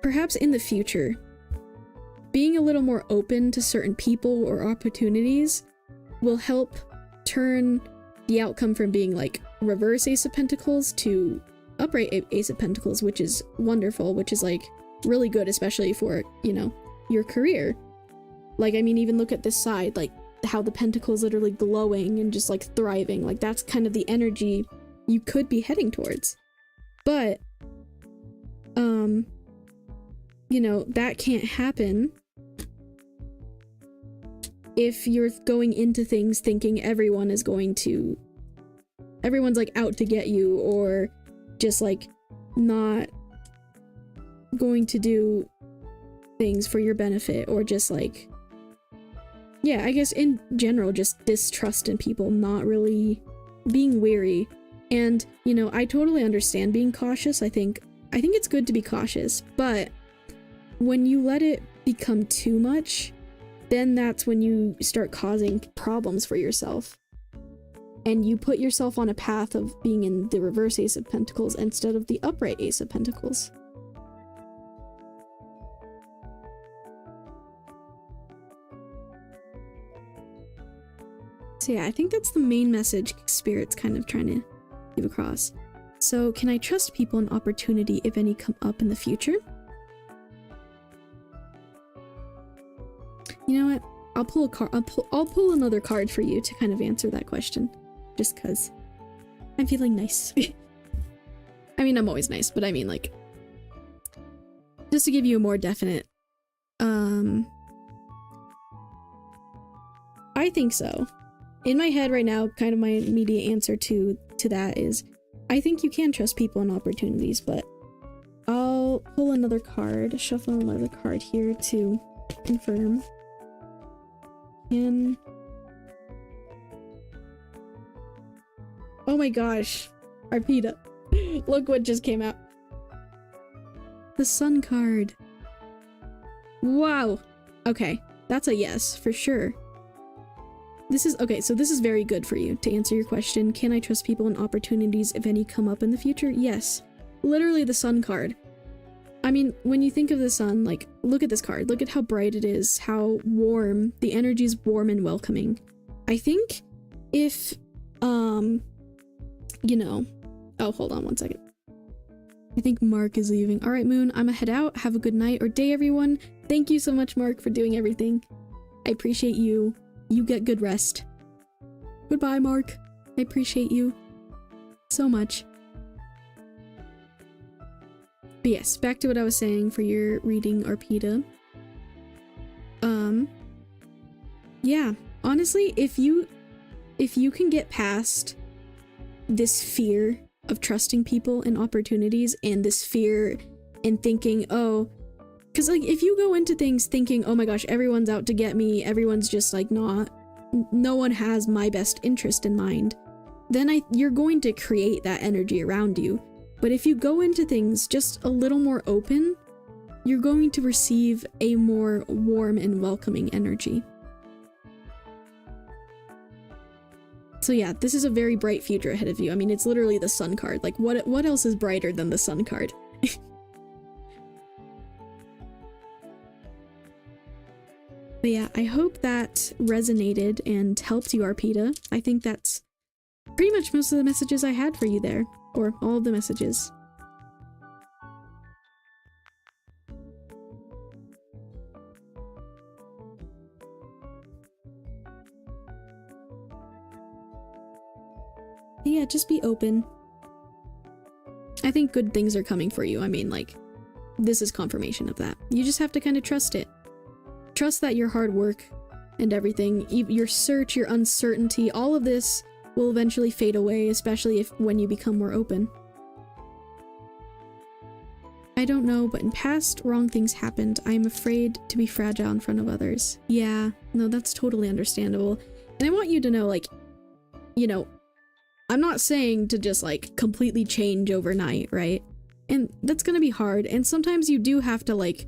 perhaps in the future, being a little more open to certain people or opportunities will help turn the outcome from being like reverse Ace of Pentacles to upright Ace of Pentacles, which is wonderful, which is like really good, especially for, you know, your career. Like, I mean, even look at this side, like how the pentacles literally glowing and just like thriving. Like that's kind of the energy you could be heading towards. But, you know, that can't happen if you're going into things thinking everyone's like out to get you, or just like not going to do things for your benefit, or just like, yeah, I guess in general, just distrust in people, not really being wary. And, you know, I totally understand being cautious. I think it's good to be cautious, but when you let it become too much, then that's when you start causing problems for yourself. And you put yourself on a path of being in the reverse Ace of Pentacles instead of the upright Ace of Pentacles. So yeah, I think that's the main message Spirit's kind of trying to give across. So, can I trust people and opportunity if any come up in the future? You know what? I'll pull a card. I'll pull another card for you to kind of answer that question, just because I'm feeling nice. I mean, I'm always nice, but I mean, like, just to give you a more definite. I think so. In my head right now, kind of my immediate answer to that is, I think you can trust people and opportunities, but I'll pull another card, shuffle another card here to confirm. And oh my gosh, Arpita, look what just came out. The Sun card. Wow. Okay, that's a yes for sure. This is okay, so this is very good for you to answer your question. Can I trust people and opportunities if any come up in the future? Yes. Literally the Sun card. I mean, when you think of the sun, like, look at this card. Look at how bright it is, how warm. The energy's warm and welcoming. I think if, you know... Oh, hold on one second. I think Mark is leaving. All right, Moon, I'm gonna head out. Have a good night or day, everyone. Thank you so much, Mark, for doing everything. I appreciate you. You get good rest. Goodbye, Mark. I appreciate you so much. But yes, back to what I was saying for your reading, Arpita. Yeah, honestly, if you can get past this fear of trusting people and opportunities, and this fear and thinking, oh, because like if you go into things thinking, oh my gosh, everyone's out to get me, everyone's just like no one has my best interest in mind, then you're going to create that energy around you. But if you go into things just a little more open, you're going to receive a more warm and welcoming energy. So yeah, this is a very bright future ahead of you. I mean, it's literally the sun card. Like what else is brighter than the sun card? But yeah, I hope that resonated and helped you, Arpita. I think that's pretty much most of the messages I had for you there, or all of the messages. Yeah, just be open. I think good things are coming for you. I mean, like, this is confirmation of that. You just have to kind of trust it. Trust that your hard work and everything, your search, your uncertainty, all of this will eventually fade away, especially when you become more open. I don't know, but in past, wrong things happened. I am afraid to be fragile in front of others. Yeah, no, that's totally understandable. And I want you to know, like, you know, I'm not saying to just, like, completely change overnight, right? And that's gonna be hard, and sometimes you do have to, like,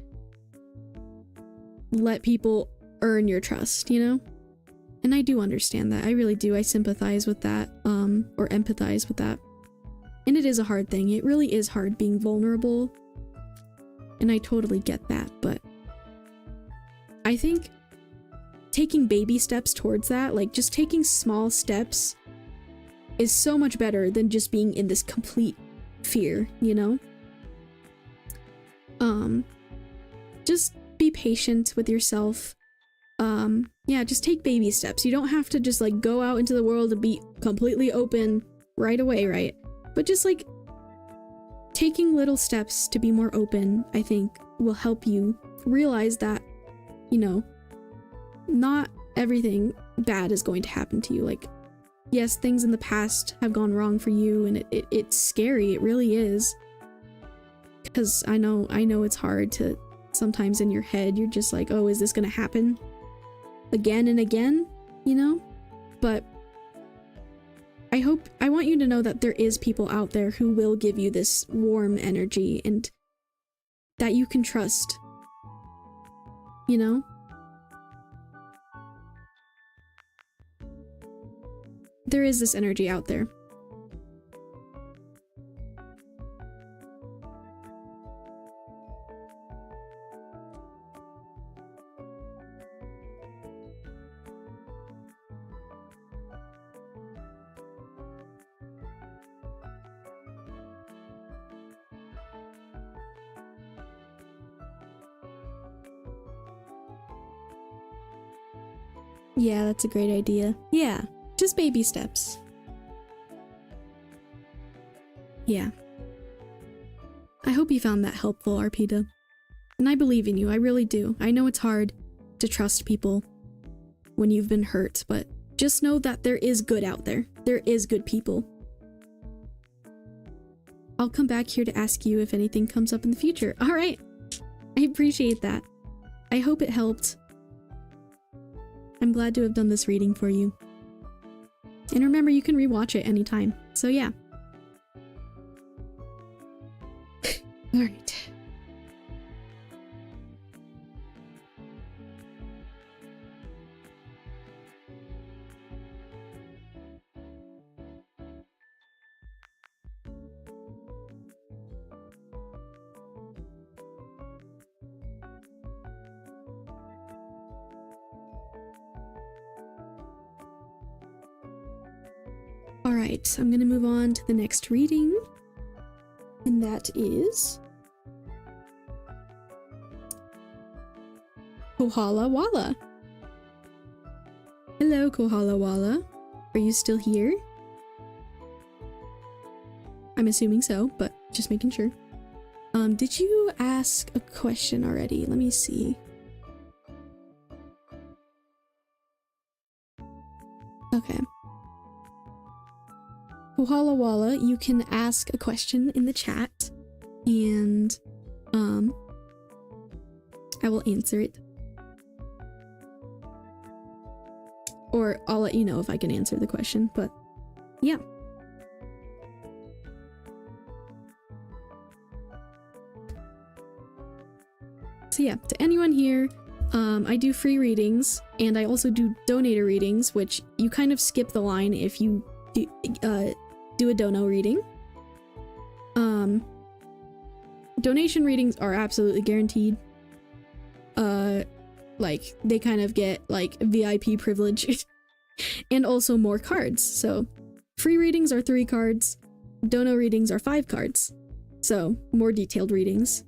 let people earn your trust, you know? And I do understand that. I really do. I sympathize with that, or empathize with that. And it is a hard thing. It really is hard being vulnerable. And I totally get that, but I think taking baby steps towards that, like just taking small steps, is so much better than just being in this complete fear, you know? Just be patient with yourself. Yeah, just take baby steps. You don't have to just like go out into the world and be completely open right away, right? But just like taking little steps to be more open, I think will help you realize that, you know, not everything bad is going to happen to you. Like, yes, things in the past have gone wrong for you, and it's scary. It really is. Because I know it's hard to sometimes in your head, you're just like, oh, is this gonna happen again and again, you know? But I want you to know that there is people out there who will give you this warm energy and that you can trust, you know? There is this energy out there. Yeah, that's a great idea. Yeah, just baby steps. Yeah. I hope you found that helpful, Arpita. And I believe in you, I really do. I know it's hard to trust people when you've been hurt, but just know that there is good out there. There is good people. I'll come back here to ask you if anything comes up in the future. All right. I appreciate that. I hope it helped. I'm glad to have done this reading for you. And remember, you can rewatch it anytime. So yeah. All right. Alright, I'm gonna move on to the next reading. And that is Kohala Walla. Hello, Kohala Walla. Are you still here? I'm assuming so, but just making sure. Did you ask a question already? Let me see. Okay. Kohala Walla, you can ask a question in the chat, and I will answer it. Or I'll let you know if I can answer the question, but yeah. So yeah, to anyone here, I do free readings, and I also do donator readings, which you kind of skip the line if you do a dono reading. Donation readings are absolutely guaranteed. Like, they kind of get, like, VIP privilege. And also more cards. So, free readings are 3 cards. Dono readings are 5 cards. So, more detailed readings.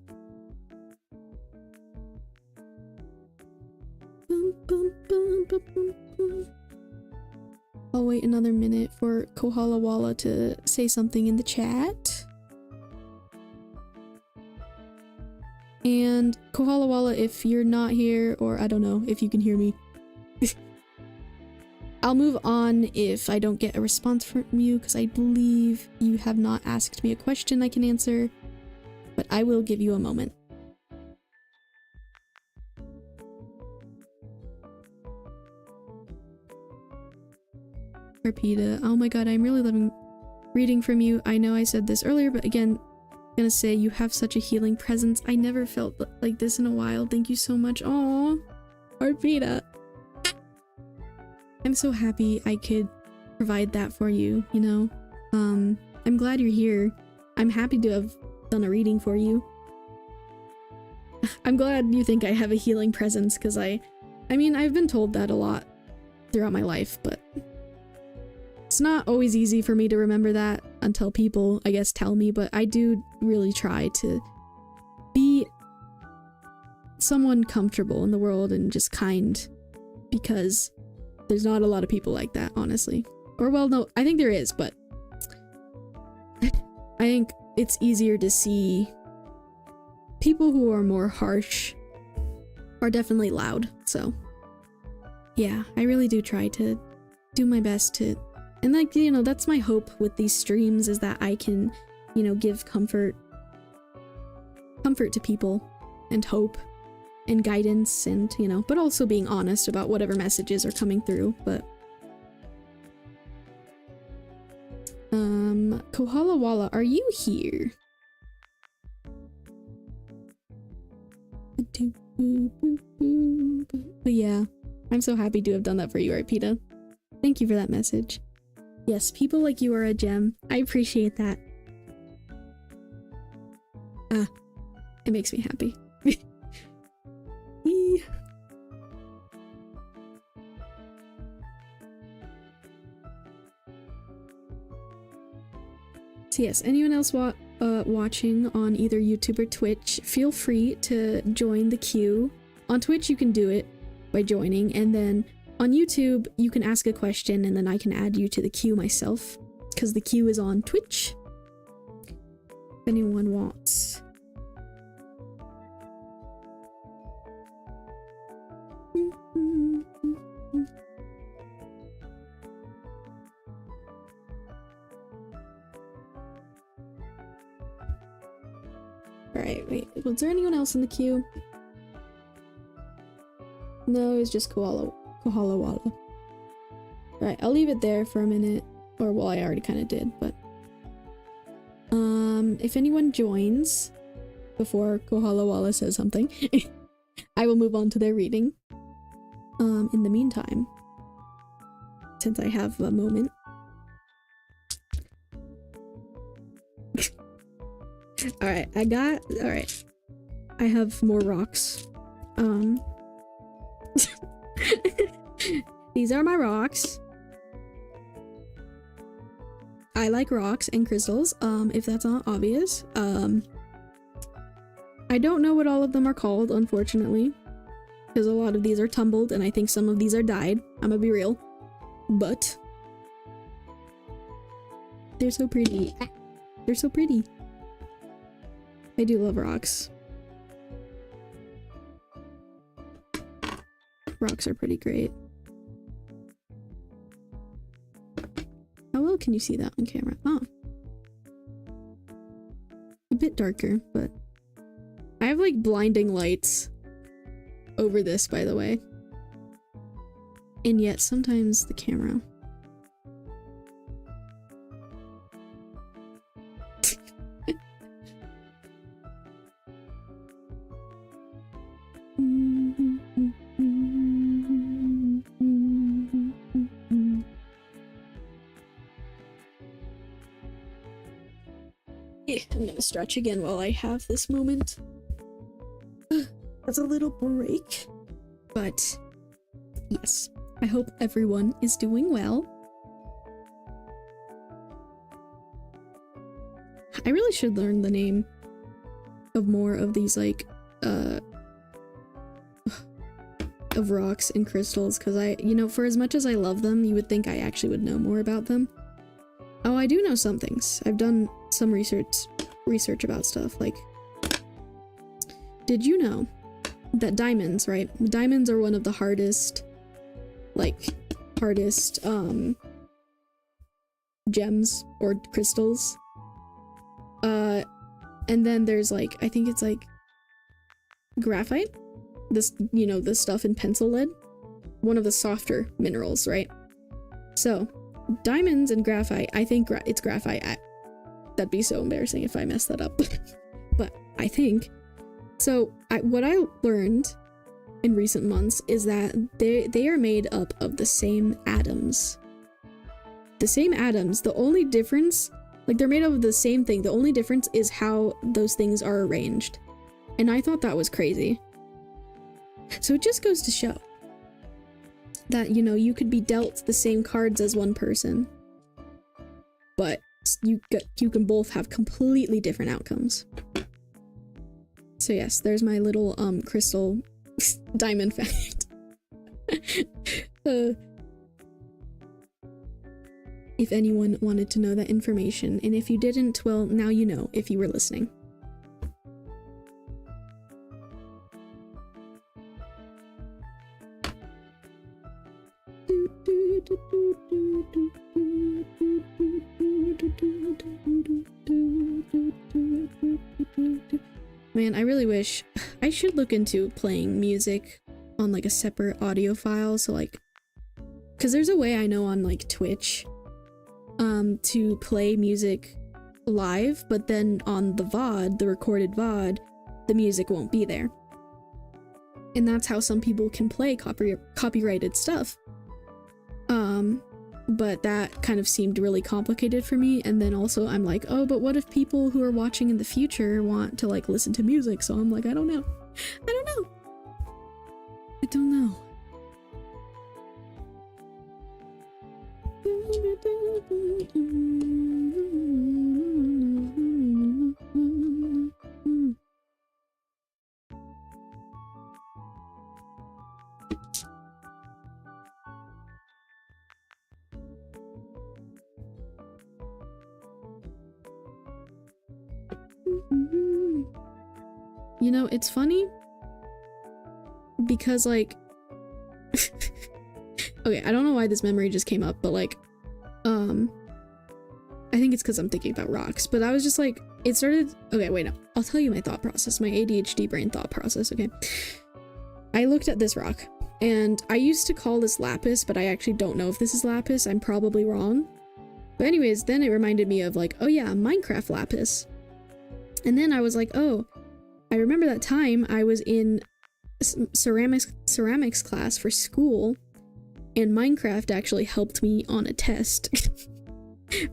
I'll wait another minute for Kohala Walla to say something in the chat. And Kohala Walla, if you're not here, or I don't know if you can hear me, I'll move on if I don't get a response from you, because I believe you have not asked me a question I can answer, but I will give you a moment. Rapida, oh my god, I'm really loving reading from you. I know I said this earlier, but again, I'm gonna say you have such a healing presence. I never felt like this in a while. Thank you so much. Aww, Rapida. I'm so happy I could provide that for you, you know? I'm glad you're here. I'm happy to have done a reading for you. I'm glad you think I have a healing presence, because I mean, I've been told that a lot throughout my life, but it's not always easy for me to remember that until people, I guess, tell me, but I do really try to be someone comfortable in the world and just kind, because there's not a lot of people like that, honestly. Or, well, no, I think there is, but I think it's easier to see people who are more harsh are definitely loud, so yeah, I really do try to do my best to, and like, you know, that's my hope with these streams, is that I can, you know, give comfort to people, and hope, and guidance, and, you know, but also being honest about whatever messages are coming through. But Kohala Walla, are you here? But yeah, I'm so happy to have done that for you, Arpita. Thank you for that message. Yes, people like you are a gem. I appreciate that. It makes me happy. So yes, anyone else watching on either YouTube or Twitch, feel free to join the queue. On Twitch, you can do it by joining, and then on YouTube, you can ask a question, and then I can add you to the queue myself, because the queue is on Twitch. If anyone wants. Alright, wait, was there anyone else in the queue? No, it was just Kohala Walla. Alright, I'll leave it there for a minute. Or, well, I already kind of did, but if anyone joins before Kohala Walla says something, I will move on to their reading. In the meantime, since I have a moment. Alright, alright. I have more rocks. These are my rocks. I like rocks and crystals, if that's not obvious. I don't know what all of them are called, unfortunately, because a lot of these are tumbled, and I think some of these are dyed. I'm gonna be real. But they're so pretty. They're so pretty. I do love rocks. Rocks are pretty great. Hello, well can you see that on camera? Oh. A bit darker, but I have like blinding lights over this, by the way. And yet sometimes the camera. I'm gonna stretch again while I have this moment. That's a little break. But yes, I hope everyone is doing well. I really should learn the name of more of these, like, of rocks and crystals, because you know, for as much as I love them, you would think I actually would know more about them. Oh, I do know some things. I've done some research about stuff. Like, did you know that diamonds, right? Diamonds are one of the hardest gems or crystals. And then there's like, I think it's like graphite. This, you know, the stuff in pencil lead. One of the softer minerals, right? So, diamonds and graphite, I think it's graphite. That'd be so embarrassing if I messed that up. But I think. So, what I learned in recent months is that they are made up of the same atoms. The same atoms. The only difference, like, they're made up of the same thing. The only difference is how those things are arranged. And I thought that was crazy. So it just goes to show that, you know, you could be dealt the same cards as one person, but you can both have completely different outcomes. So yes, there's my little crystal diamond fact. If anyone wanted to know that information, and if you didn't, well, now you know if you were listening. Man, I really wish I should look into playing music on like a separate audio file, so like, because there's a way I know on like Twitch to play music live, but then on the VOD, the recorded VOD, the music won't be there. And that's how some people can play copyrighted stuff. But that kind of seemed really complicated for me, and then also I'm like, oh, but what if people who are watching in the future want to like listen to music? So I'm like, I don't know. You know, it's funny because like okay, I don't know why this memory just came up, but like I think it's because I'm thinking about rocks, but I was just like, it started, okay, wait, no, I'll tell you my thought process, my ADHD brain thought process, okay? I looked at this rock, and I used to call this lapis, but I actually don't know if this is lapis, I'm probably wrong. But anyways, then it reminded me of like, oh yeah, Minecraft lapis. And then I was like, oh, I remember that time I was in ceramics class for school, and Minecraft actually helped me on a test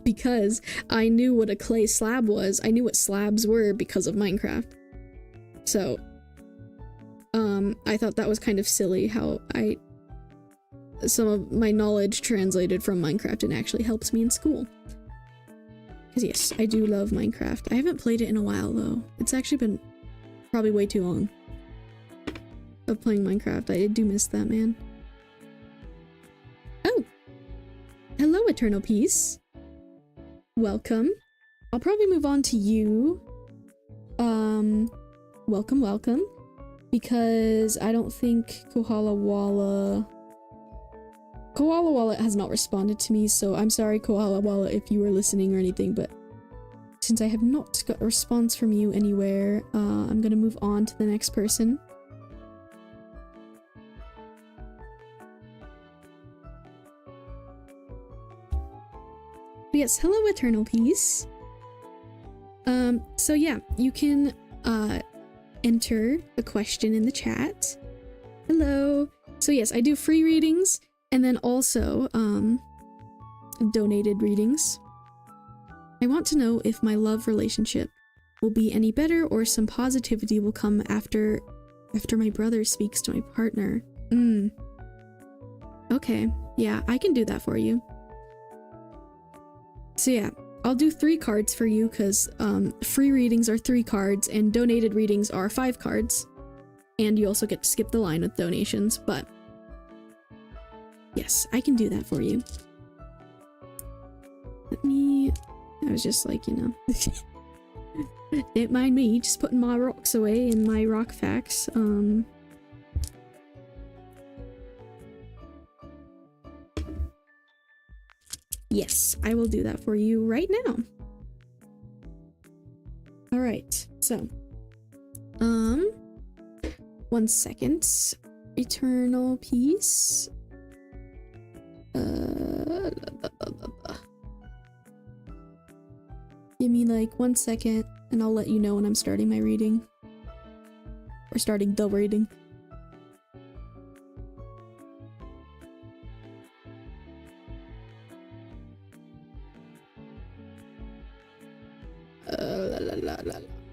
because I knew what a clay slab was. I knew what slabs were because of Minecraft. So, I thought that was kind of silly how some of my knowledge translated from Minecraft and actually helps me in school. Because yes, I do love Minecraft. I haven't played it in a while though. It's actually been probably way too long of playing Minecraft. I do miss that, man. Oh! Hello, Eternal Peace. Welcome. I'll probably move on to you. Welcome. Because I don't think Kohala Walla Koala Wallet has not responded to me, so I'm sorry, Koala Wallet, if you were listening or anything, but since I have not got a response from you anywhere, I'm gonna move on to the next person. But yes, hello Eternal Peace. So yeah, you can enter the question in the chat. Hello. So yes, I do free readings and then also donated readings. I want to know if my love relationship will be any better or some positivity will come after my brother speaks to my partner. Okay, yeah, I can do that for you. So yeah, I'll do 3 cards for you because free readings are 3 cards and donated readings are 5 cards. And you also get to skip the line with donations, but yes, I can do that for you. I was just like, you know, don't mind me, just putting my rocks away in my rock facts. Yes, I will do that for you right now. All right, so, 1 second. Eternal Peace. Give me like 1 second and I'll let you know when I'm starting my reading. Or starting the reading.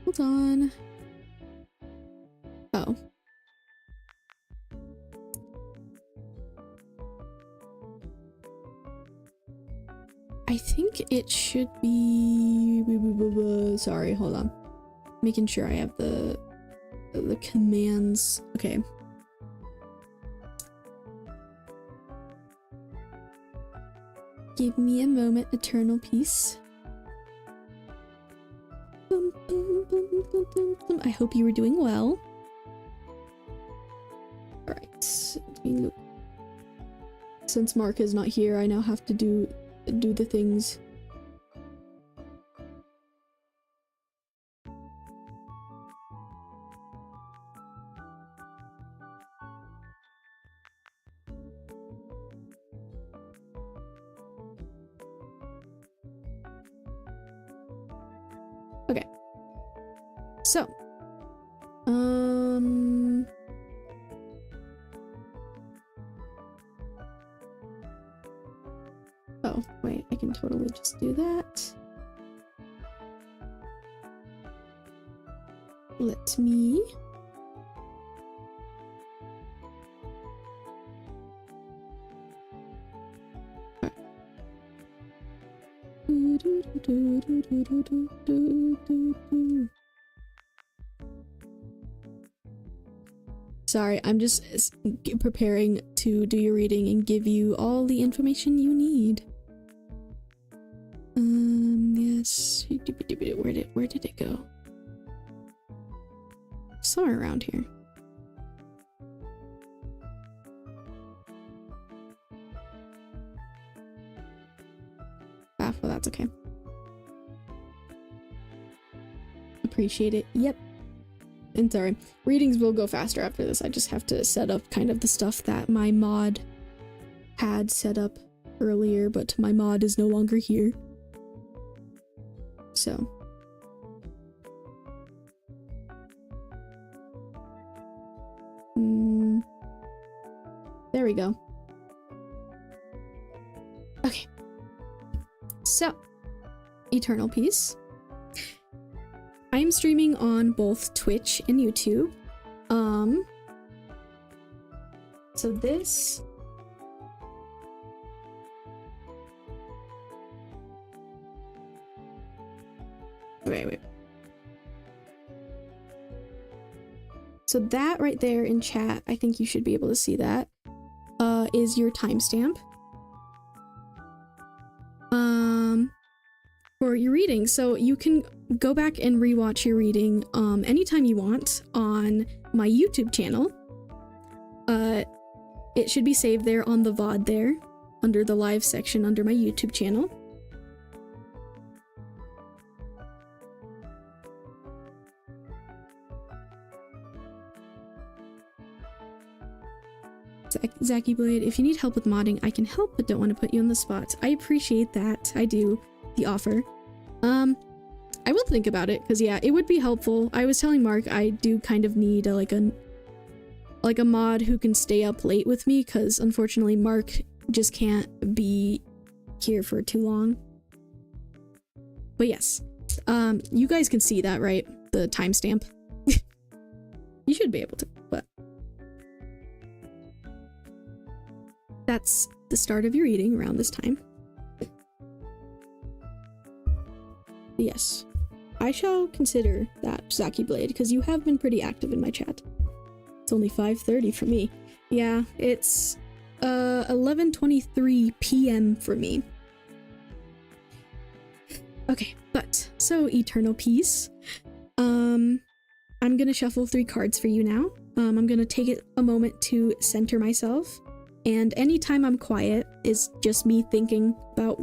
Hold on. Oh. I think it should be... Sorry, hold on. Making sure I have the commands. Okay. Give me a moment, Eternal Peace. I hope you were doing well. Alright. Since Mark is not here, I now have to do the things. Okay. So, oh, wait, I can totally just do that. Let me... Sorry, I'm just preparing to do your reading and give you all the information you need. Yes. Where did it go? Somewhere around here. Ah, well, that's okay. Appreciate it. Yep. And sorry, readings will go faster after this. I just have to set up kind of the stuff that my mod had set up earlier, but my mod is no longer here. So. There we go. Okay. So, Eternal Peace. I am streaming on both Twitch and YouTube. So this... Wait. So that right there in chat, I think you should be able to see that, is your timestamp. For your reading. So you can go back and rewatch your reading anytime you want on my YouTube channel. It should be saved there on the VOD there. under the live section under my YouTube channel. Zacky Blade, if you need help with modding, I can help, but don't want to put you on the spot. I appreciate that. I do. The offer. I will think about it, because yeah, it would be helpful. I was telling Mark I do kind of need like a mod who can stay up late with me, because unfortunately Mark just can't be here for too long. But yes, you guys can see that, right? The timestamp. You should be able to, but that's the start of your eating around this time. Yes, I shall consider that, Zacky Blade, because you have been pretty active in my chat. It's only 5:30 for me. Yeah, it's 11:23 p.m. for me. Okay, but so Eternal Peace. I'm gonna shuffle 3 cards for you now. I'm gonna take a moment to center myself, and anytime I'm quiet is just me thinking about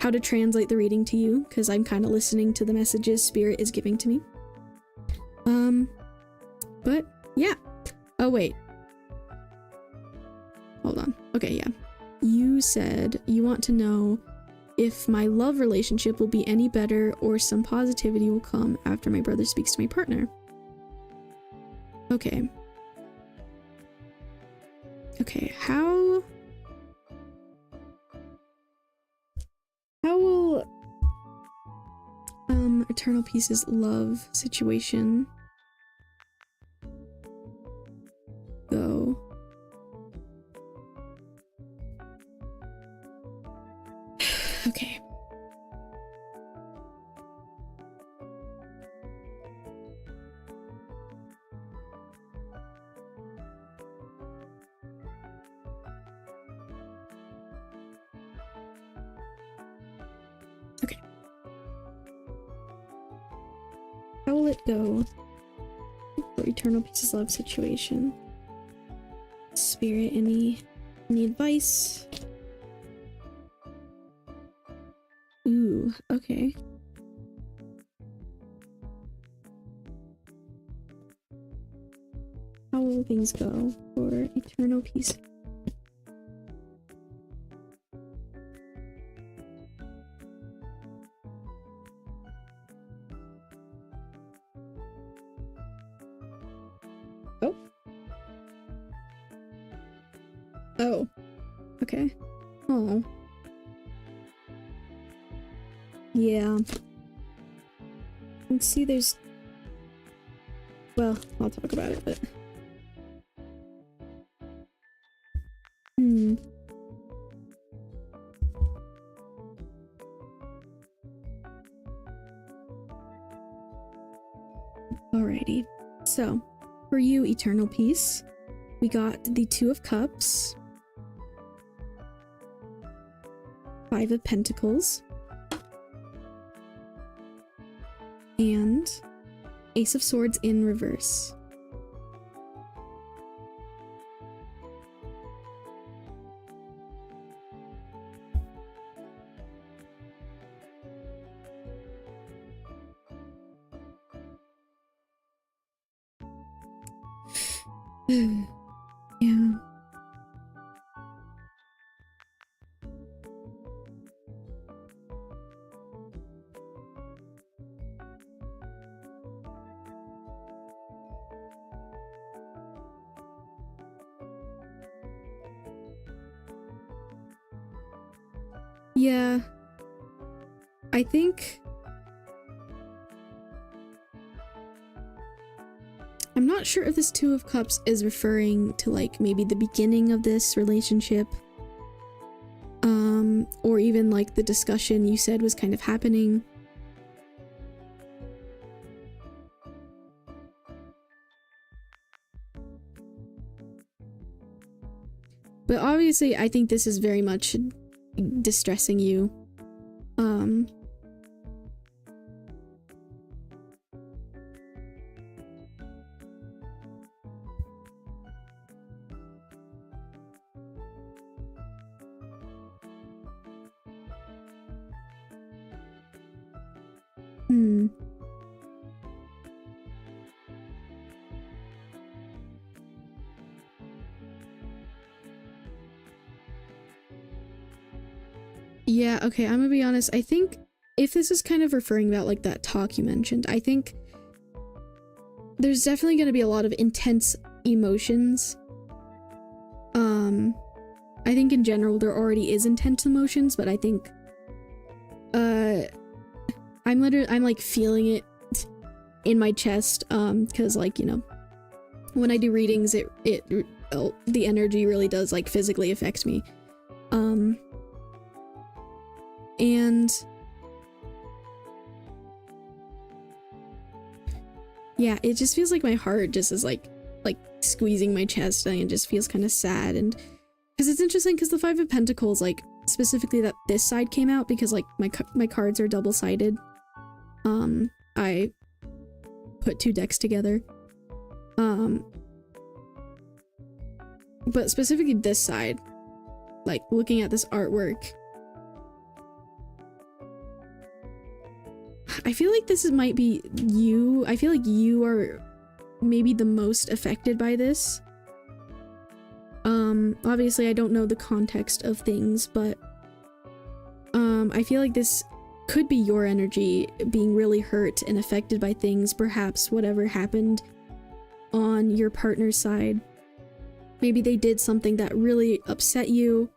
how to translate the reading to you, because I'm kind of listening to the messages Spirit is giving to me. But yeah. Oh wait. Hold on. Okay, yeah. You said you want to know if my love relationship will be any better or some positivity will come after my brother speaks to my partner. Okay. Okay, how will Eternal Peace's love situation go? Okay. Okay. How will it go for Eternal Peace's love situation? Spirit, any advice? Ooh, okay. How will things go for Eternal Peace? Oh. Oh. Okay. Oh. Yeah. Let's see, there's... Well, I'll talk about it, but... Alrighty. So, for you, Eternal Peace, we got the 2 of Cups, 5 of Pentacles, and Ace of Swords in reverse. Yeah. Yeah. I think... I'm not sure if this 2 of Cups is referring to, like, maybe the beginning of this relationship. Or even, like, the discussion you said was kind of happening. But obviously, I think this is very much distressing you. Hmm. Yeah, okay, I'm gonna be honest. I think if this is kind of referring about like that talk you mentioned, I think there's definitely gonna be a lot of intense emotions. I think in general there already is intense emotions, but I think I'm like feeling it in my chest, because like, you know, when I do readings, the energy really does like physically affect me. And yeah, it just feels like my heart just is like squeezing my chest, and it just feels kind of sad. And because it's interesting, because the Five of Pentacles, like specifically that this side came out because like my cards are double-sided. I put 2 decks together. But specifically this side, like looking at this artwork, I feel like this might be you. I feel like you are maybe the most affected by this. Obviously I don't know the context of things, but I feel like this could be your energy being really hurt and affected by things, perhaps whatever happened on your partner's side. Maybe they did something that really upset you.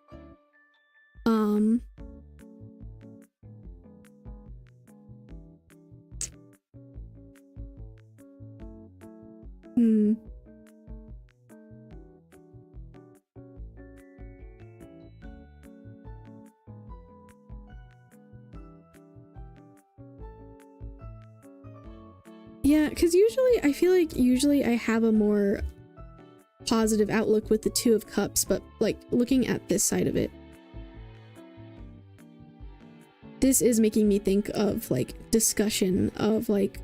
Yeah, because I feel like usually I have a more positive outlook with the Two of Cups, but like looking at this side of it, this is making me think of like discussion of like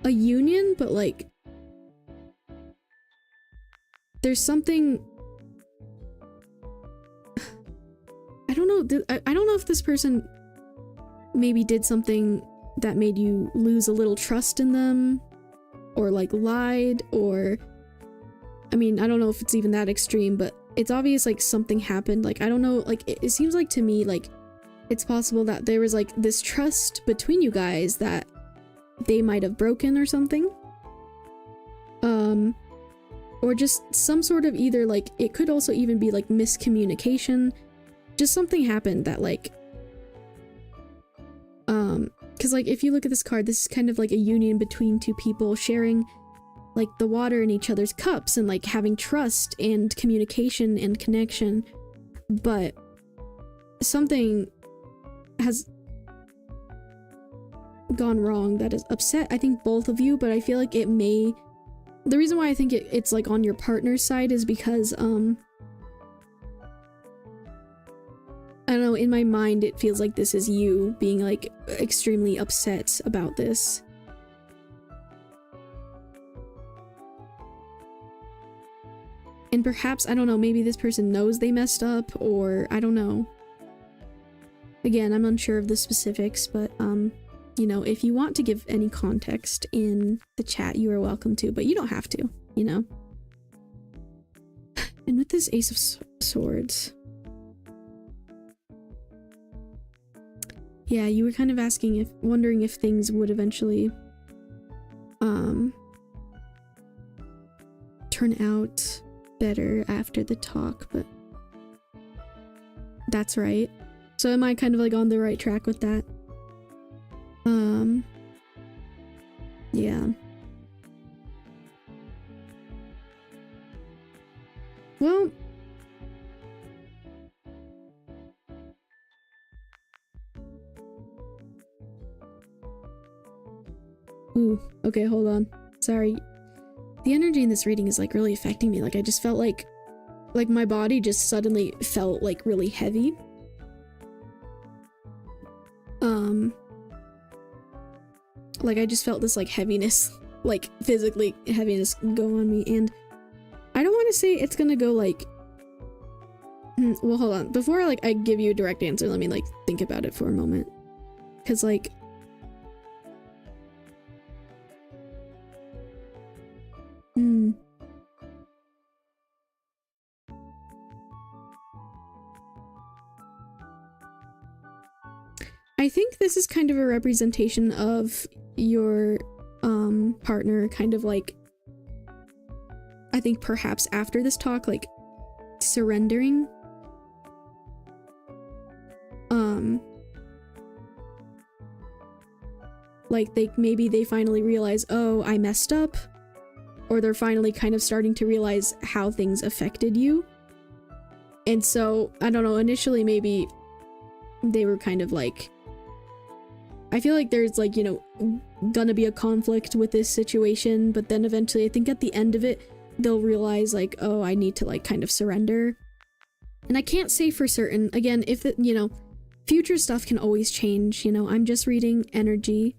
a union, but like there's something, I don't know, I don't know if this person maybe did something that made you lose a little trust in them, or like lied, or I mean, I don't know if it's even that extreme, but it's obvious like something happened. Like, I don't know, like it seems like to me like it's possible that there was like this trust between you guys that they might have broken or something. Or just some sort of either like, it could also even be like miscommunication. Just something happened that like, because like if you look at this card, this is kind of like a union between two people sharing like the water in each other's cups and like having trust and communication and connection. But something has gone wrong that has upset, I think, both of you, but I feel like it may, the reason why I think it's like on your partner's side is because I don't know, in my mind it feels like this is you being like extremely upset about this. And perhaps, I don't know, maybe this person knows they messed up, or I don't know. Again, I'm unsure of the specifics, but you know, if you want to give any context in the chat, you are welcome to, but you don't have to, you know? And with this Ace of Swords, yeah, you were kind of asking wondering if things would eventually turn out better after the talk, but that's right. So am I kind of like on the right track with that? Yeah. Well, ooh, okay, hold on. Sorry. The energy in this reading is like really affecting me. Like I just felt like my body just suddenly felt like really heavy. Like I just felt this like heaviness, like physically heaviness go on me, and I don't want to say it's gonna go like, well, hold on. Before I give you a direct answer, let me like think about it for a moment. Cause like, Hmm. I think this is kind of a representation of your partner kind of like, I think perhaps after this talk, like surrendering. Like maybe they finally realize, oh, I messed up, or they're finally kind of starting to realize how things affected you. And so, I don't know, initially maybe they were kind of like, I feel like there's like, you know, gonna be a conflict with this situation, but then eventually I think at the end of it, they'll realize like, oh, I need to like kind of surrender. And I can't say for certain, again, if it, you know, future stuff can always change, you know, I'm just reading energy.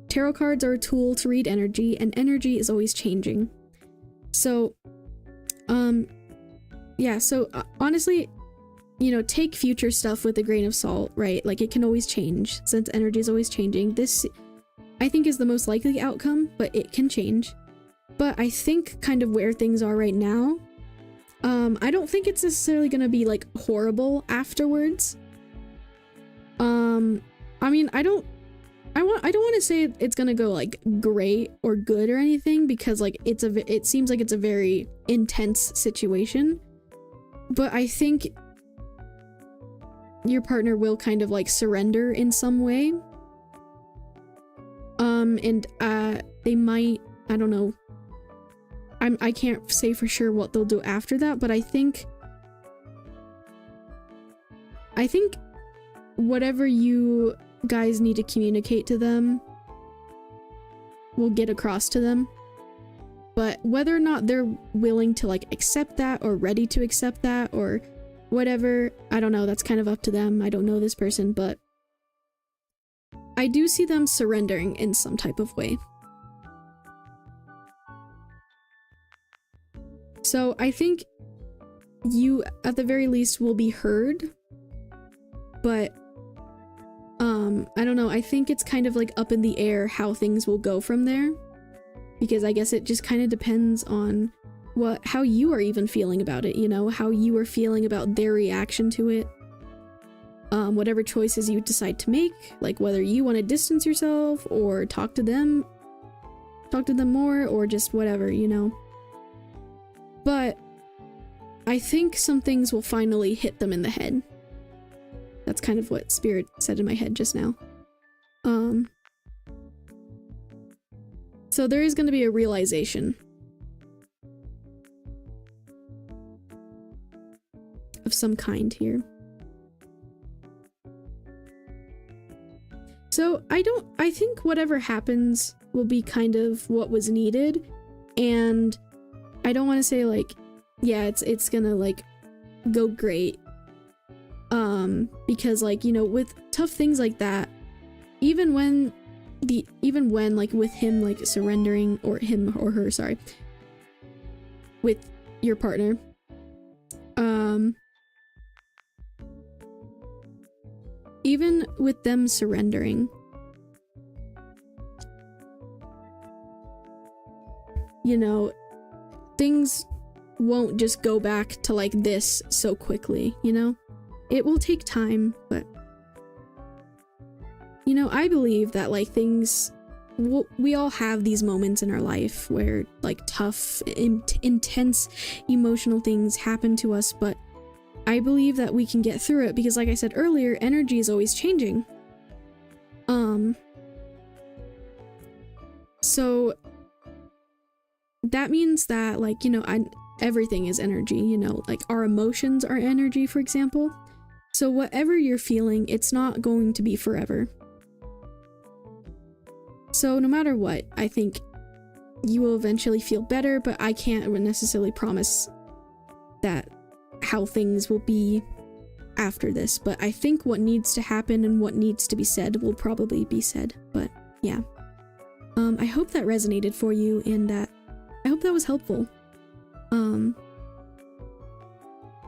Tarot cards are a tool to read energy, and energy is always changing. So, yeah, so honestly, you know, take future stuff with a grain of salt, right? Like it can always change since energy is always changing. This, I think, is the most likely outcome, but it can change. But I think kind of where things are right now, I don't think it's necessarily gonna be like horrible afterwards. I mean, I don't want to say it's gonna go like great or good or anything, because like it seems like it's a very intense situation. But I think your partner will kind of like surrender in some way. And they might, I don't know. I can't say for sure what they'll do after that, but I think whatever you guys need to communicate to them will get across to them. But whether or not they're willing to like accept that or ready to accept that or whatever, I don't know, that's kind of up to them. I don't know this person, but I do see them surrendering in some type of way. So I think you, at the very least, will be heard, but I don't know, I think it's kind of like up in the air how things will go from there, because I guess it just kind of depends on how you are even feeling about it, you know, how you are feeling about their reaction to it, whatever choices you decide to make, like whether you want to distance yourself or talk to them more, or just whatever, you know. But I think some things will finally hit them in the head. That's kind of what Spirit said in my head just now. So there is going to be a realization of some kind here. So I think whatever happens will be kind of what was needed, and I don't want to say like, yeah, it's gonna like go great, because like, you know, with tough things like that, even when like with him like surrendering, or him or her, sorry, with your partner, even with them surrendering, you know, things won't just go back to like this so quickly, you know? It will take time, but you know, I believe that like things, we all have these moments in our life where like tough, intense emotional things happen to us, but I believe that we can get through it because, like I said earlier, energy is always changing. So that means that, like, you know, everything is energy, you know, like our emotions are energy, for example. So whatever you're feeling, it's not going to be forever. So no matter what, I think you will eventually feel better, but I can't necessarily promise that how things will be after this. But I think what needs to happen and what needs to be said will probably be said. But yeah, I hope that resonated for you, and that I hope that was helpful.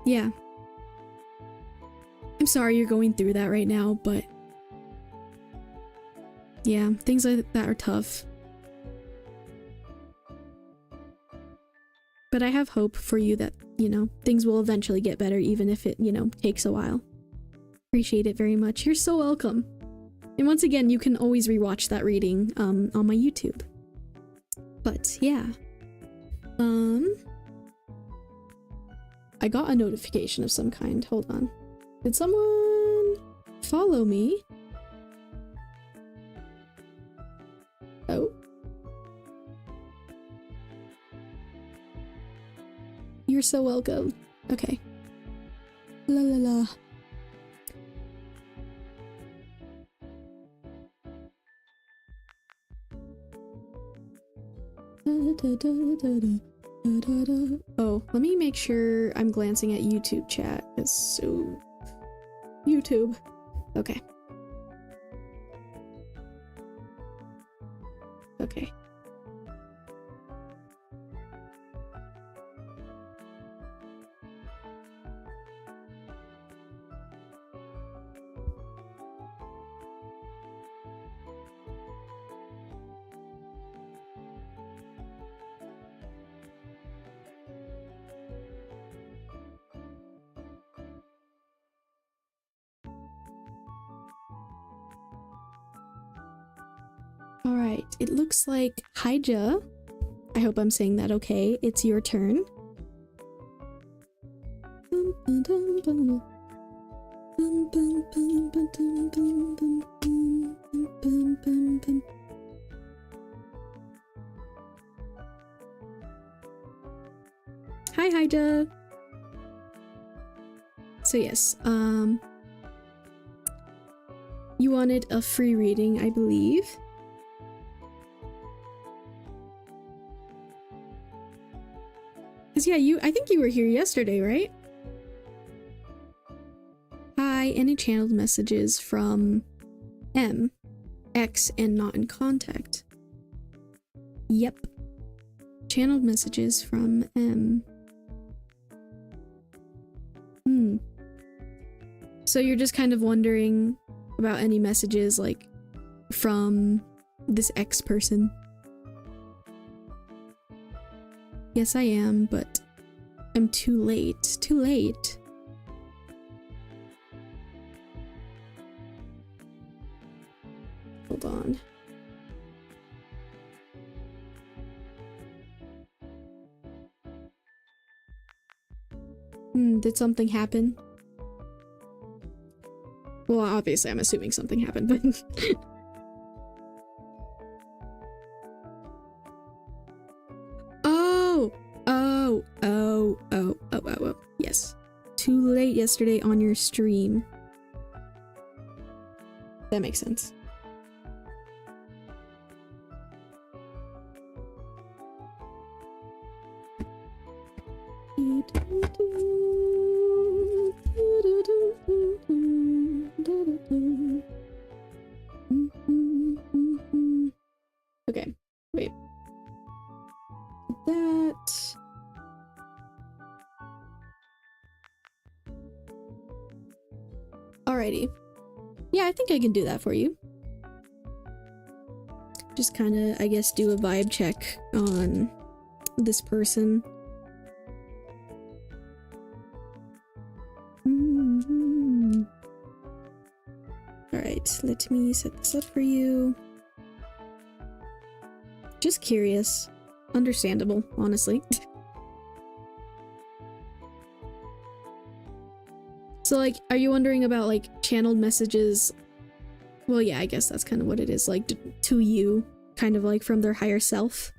Yeah. I'm sorry you're going through that right now, but yeah, things like that are tough. But I have hope for you that, you know, things will eventually get better, even if it, you know, takes a while. Appreciate it very much. You're so welcome. And once again, you can always rewatch that reading on my YouTube. But yeah. I got a notification of some kind. Hold on. Did someone follow me? Oh. You're so welcome. Okay. La la la. Oh, let me make sure I'm glancing at YouTube chat. So YouTube. Okay. Okay. Alright, it looks like Haija. I hope I'm saying that okay. It's your turn. Hi, Haija. So yes, you wanted a free reading, I believe. Cause yeah, I think you were here yesterday, right? Hi, any channeled messages from M, X, and not in contact. Yep. Channeled messages from M. So you're just kind of wondering about any messages, like, from this X person. Yes, I am, but I'm too late. Too late. Hold on. Did something happen? Well, obviously I'm assuming something happened, but... Oh. Yes. Too late yesterday on your stream. That makes sense. Okay, wait. That... Alrighty. Yeah, I think I can do that for you. Just kind of, I guess, do a vibe check on this person. Alright, let me set this up for you. Just curious. Understandable, honestly. So, like, are you wondering about, like, channeled messages? Well, yeah, I guess that's kind of what it is, like, to you, kind of like from their higher self.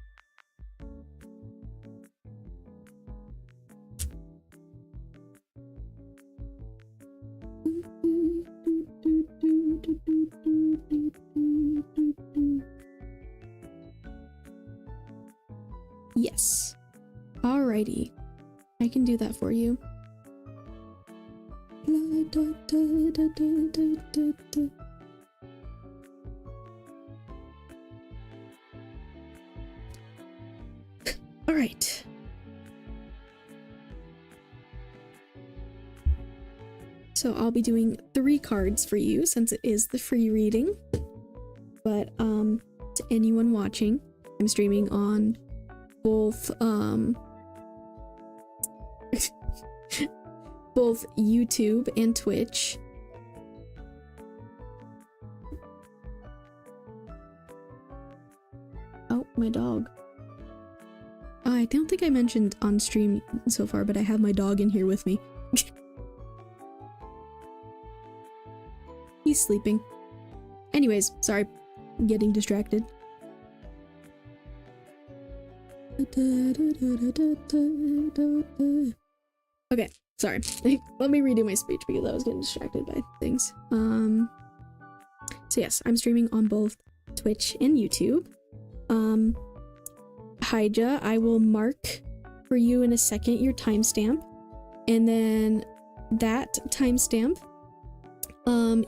Yes. Alrighty. I can do that for you. Alright. So I'll be doing 3 cards for you since it is the free reading. But to anyone watching, I'm streaming on both both YouTube and Twitch. Oh, my dog. I don't think I mentioned on stream so far, but I have my dog in here with me. He's sleeping. Anyways, sorry, getting distracted. Okay, sorry. Let me redo my speech because I was getting distracted by things. So yes, I'm streaming on both Twitch and YouTube. Hija, I will mark for you in a second your timestamp, and then that timestamp,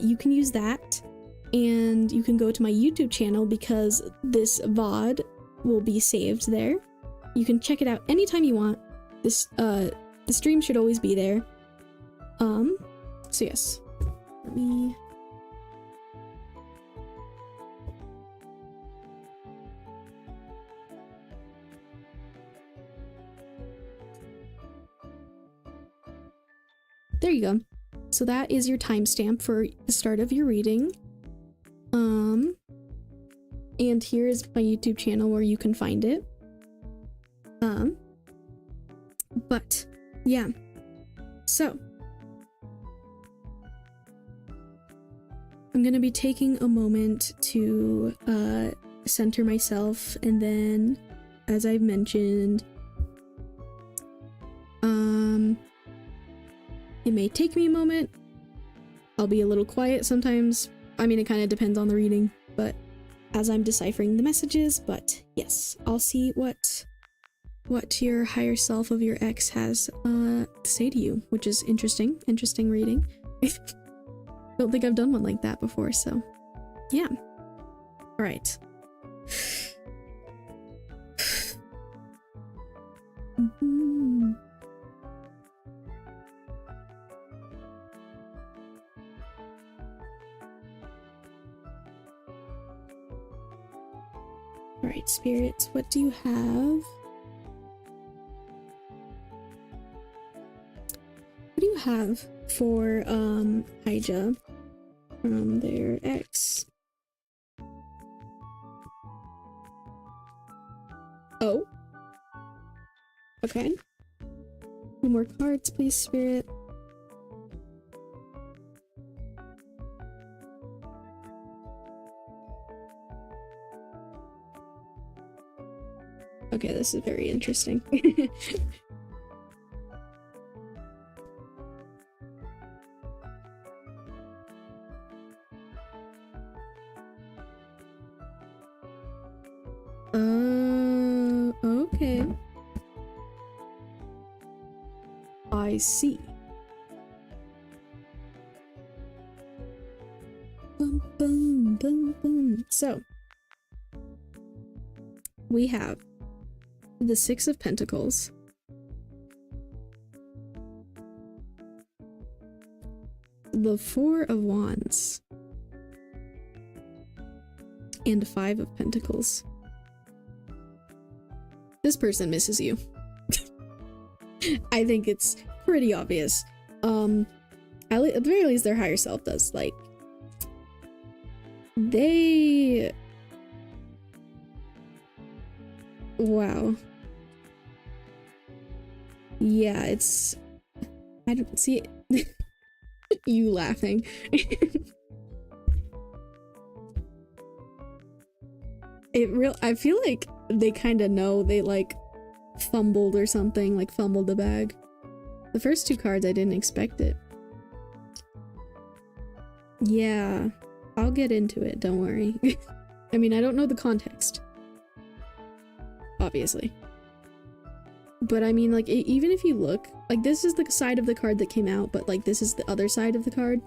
you can use that, and you can go to my YouTube channel because this VOD will be saved there. You can check it out anytime you want. This the stream should always be there. So yes, let me. There you go. So that is your timestamp for the start of your reading. And here is my YouTube channel where you can find it. But yeah. So I'm gonna be taking a moment to center myself, and then, as I've mentioned, it may take me a moment. I'll be a little quiet sometimes. I mean, it kind of depends on the reading, but as I'm deciphering the messages, but yes, I'll see what your higher self of your ex has to say to you, which is interesting reading. Don't think I've done one like that before, so yeah. All right. All right, spirits, what do you have? What do you have for Hija from their ex? Oh. Okay. 2 more cards, please, spirit. Okay, this is very interesting. Okay. I see. Bum, bum, bum, bum. So, we have the 6 of Pentacles, the 4 of Wands, and 5 of Pentacles. This person misses you. I think it's pretty obvious. At the very least, their higher self does. Like, they... Wow. Yeah, it's... I don't see it. You laughing. I feel like they kind of know. They like fumbled or something, like fumbled the bag. The first 2 cards, I didn't expect it. Yeah, I'll get into it, don't worry. I mean, I don't know the context, obviously. But I mean, like, even if you look, like, this is the side of the card that came out, but like, this is the other side of the card.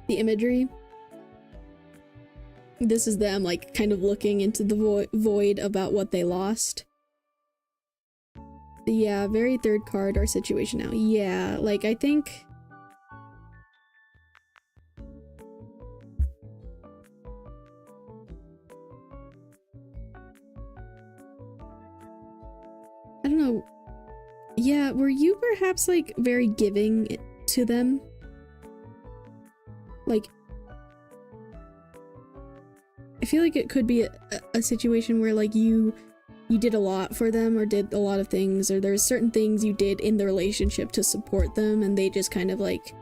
The imagery. This is them, like, kind of looking into the void about what they lost. Yeah, very 3rd card, our situation now. Yeah, like, I think... I don't know. Yeah, were you perhaps like very giving to them? Like, I feel like it could be a situation where like you did a lot for them or did a lot of things, or there's certain things you did in the relationship to support them and they just kind of like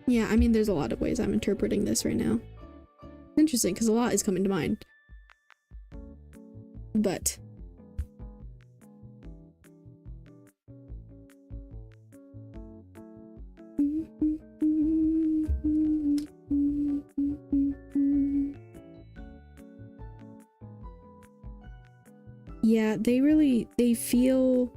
yeah, I mean there's a lot of ways I'm interpreting this right now. Interesting, because a lot is coming to mind. But yeah, they feel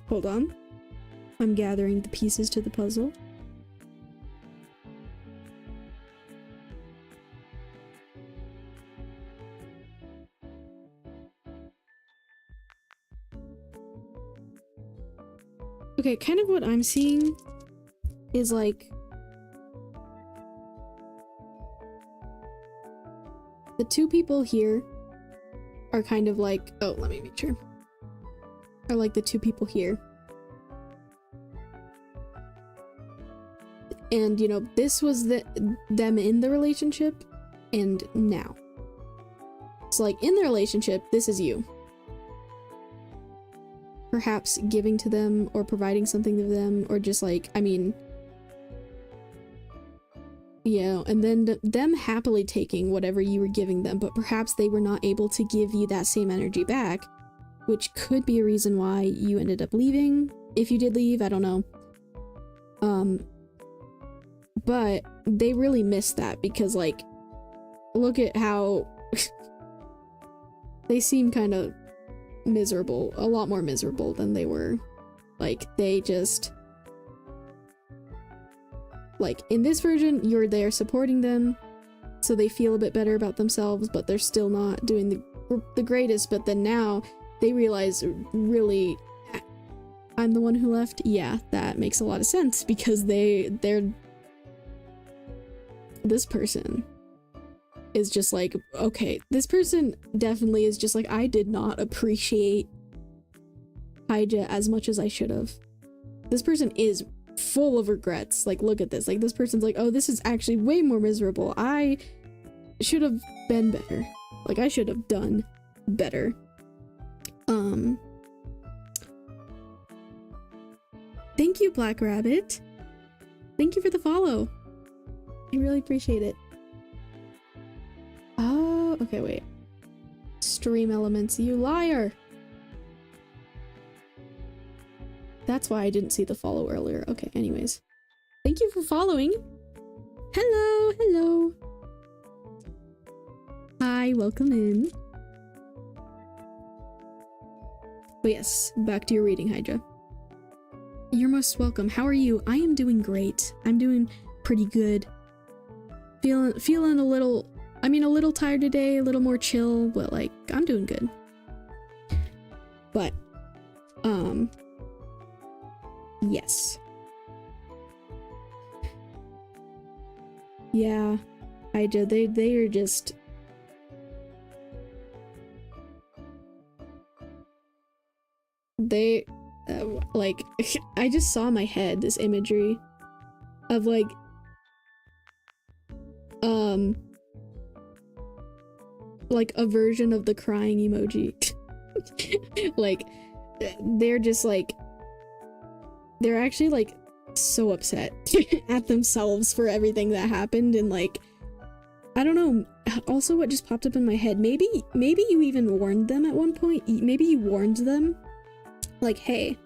hold on. I'm gathering the pieces to the puzzle. Okay, kind of what I'm seeing is like the two people here are kind of like, oh, let me make sure. Are like the two people here. And, you know, this was them in the relationship, and now. So, like, in the relationship, this is you. Perhaps giving to them, or providing something to them, or just, like, I mean... Yeah, and then them happily taking whatever you were giving them, but perhaps they were not able to give you that same energy back, which could be a reason why you ended up leaving. If you did leave, I don't know. But they really missed that because, like, look at how they seem kind of miserable, a lot more miserable than they were. Like, they just, like, in this version, you're there supporting them, so they feel a bit better about themselves, but they're still not doing the greatest. But then now they realize, really, I'm the one who left. Yeah, that makes a lot of sense because they're this person is just like, okay, this person definitely is just like, I did not appreciate Hyja as much as I should have. This person is full of regrets. Like, look at this. Like, this person's like, oh, this is actually way more miserable. I should have been better. Like, I should have done better. Thank you, Black Rabbit. Thank you for the follow. I really appreciate it. Oh, okay, wait. Stream elements, you liar! That's why I didn't see the follow earlier. Okay, anyways. Thank you for following. Hello, hello. Hi, welcome in. But yes, back to your reading, Hydra. You're most welcome. How are you? I am doing great. I'm doing pretty good. Feeling a little, I mean, a little tired today, a little more chill, but like, I'm doing good. But, yes. Yeah, they are just... They, like, I just saw in my head this imagery of, like, like a version of the crying emoji. Like, they're just like, they're actually like so upset at themselves for everything that happened, and like, I don't know. Also, what just popped up in my head, maybe you even warned them at one point. Maybe you warned them like, hey,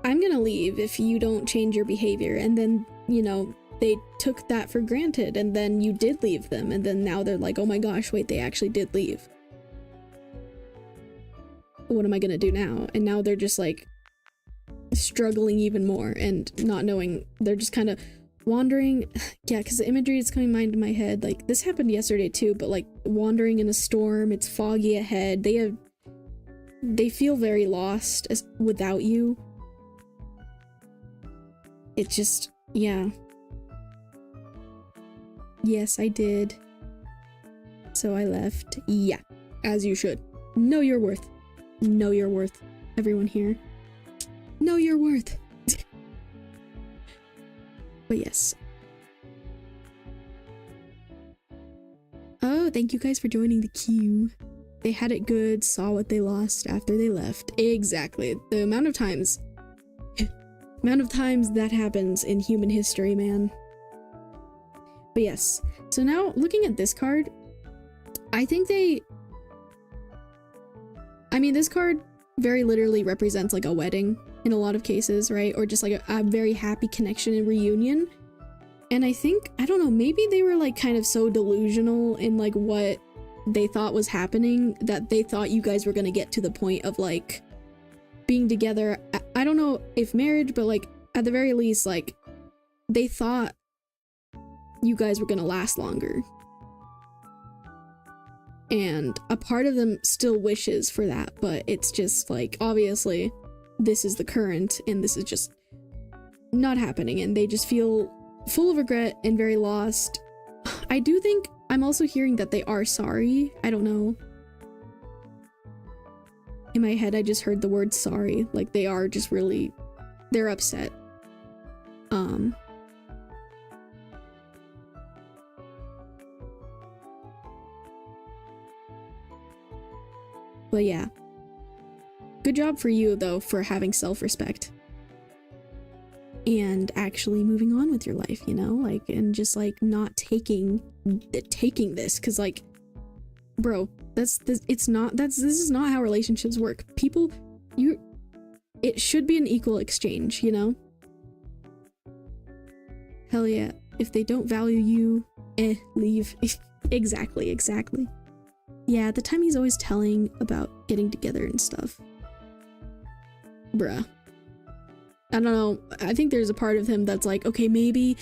I'm gonna leave if you don't change your behavior, and then, you know, they took that for granted, and then you did leave them, and then now they're like, oh my gosh, wait, they actually did leave. What am I gonna do now? And now they're just like struggling even more and not knowing. They're just kind of wandering. Yeah, because the imagery is coming into my head. Like, this happened yesterday too, but like wandering in a storm, it's foggy ahead. They feel very lost without you. It just, yeah. Yes, I did. So I left. Yeah, as you should. Know your worth. Know your worth. Everyone here. Know your worth. But yes. Oh, thank you guys for joining the queue. They had it good, saw what they lost after they left. Exactly. The amount of times that happens in human history, man. But yes. So now, looking at this card, I think this card very literally represents like a wedding in a lot of cases, right? Or just like a very happy connection and reunion. And I think, I don't know, maybe they were like kind of so delusional in like what they thought was happening that they thought you guys were gonna get to the point of like being together. I don't know if marriage, but like at the very least, like they thought you guys were gonna last longer. And a part of them still wishes for that, but it's just like, obviously, this is the current, and this is just not happening, and they just feel full of regret and very lost. I do think I'm also hearing that they are sorry. I don't know. In my head, I just heard the word sorry. Like, they are just really, they're upset. But yeah. Good job for you, though, for having self-respect. And actually moving on with your life, you know? Like, and just, like, not taking this. Because, like, bro, this is not how relationships work. People, it should be an equal exchange, you know? Hell yeah. If they don't value you, leave. Exactly. Yeah, at the time he's always telling about getting together and stuff. Bruh. I don't know. I think there's a part of him that's like, okay, maybe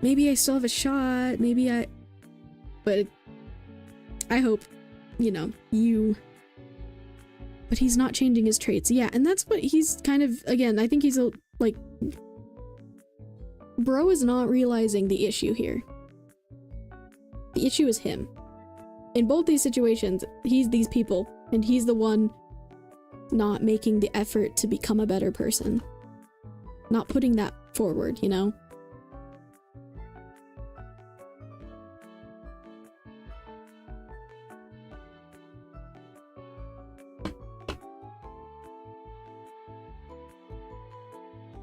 I still have a shot. But I hope, you know, but he's not changing his traits. Yeah, and that's what he's kind of, again, I think he's like, bro is not realizing the issue here. The issue is him. In both these situations, he's these people, and he's the one not making the effort to become a better person. Not putting that forward, you know?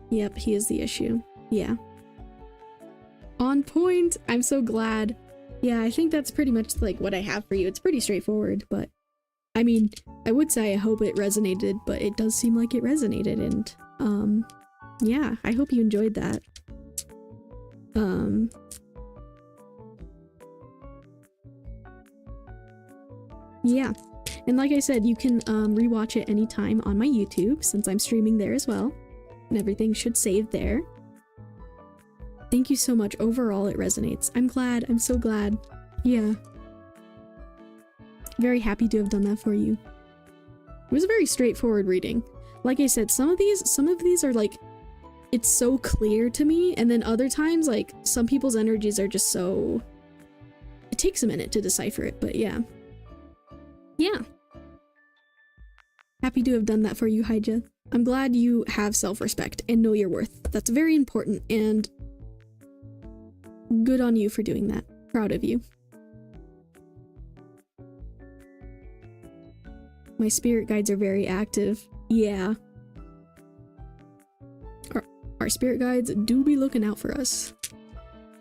Yep, he is the issue. Yeah. On point! I'm so glad. Yeah, I think that's pretty much like what I have for you. It's pretty straightforward, but I mean, I would say I hope it resonated, but it does seem like it resonated, and yeah, I hope you enjoyed that. Yeah, and like I said, you can rewatch it anytime on my YouTube, since I'm streaming there as well, and everything should save there. Thank you so much. Overall, it resonates. I'm glad. I'm so glad. Yeah. Very happy to have done that for you. It was a very straightforward reading. Like I said, some of these are like, it's so clear to me, and then other times, like, some people's energies are just so... It takes a minute to decipher it, but yeah. Yeah. Happy to have done that for you, Hyja. I'm glad you have self-respect and know your worth. That's very important, and good on you for doing that. Proud of you. My spirit guides are very active. Yeah. Our spirit guides do be looking out for us.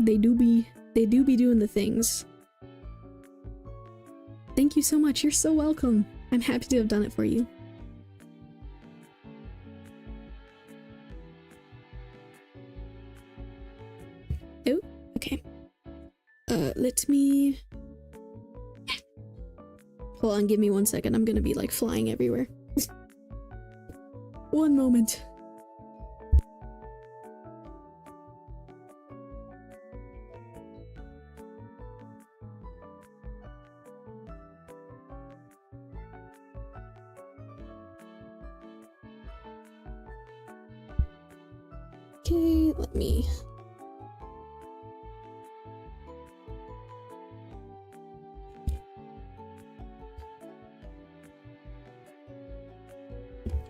They do be doing the things. Thank you so much. You're so welcome. I'm happy to have done it for you. Oh, okay. Let me... Hold on, give me 1 second. I'm gonna be like flying everywhere. One moment. Okay, let me...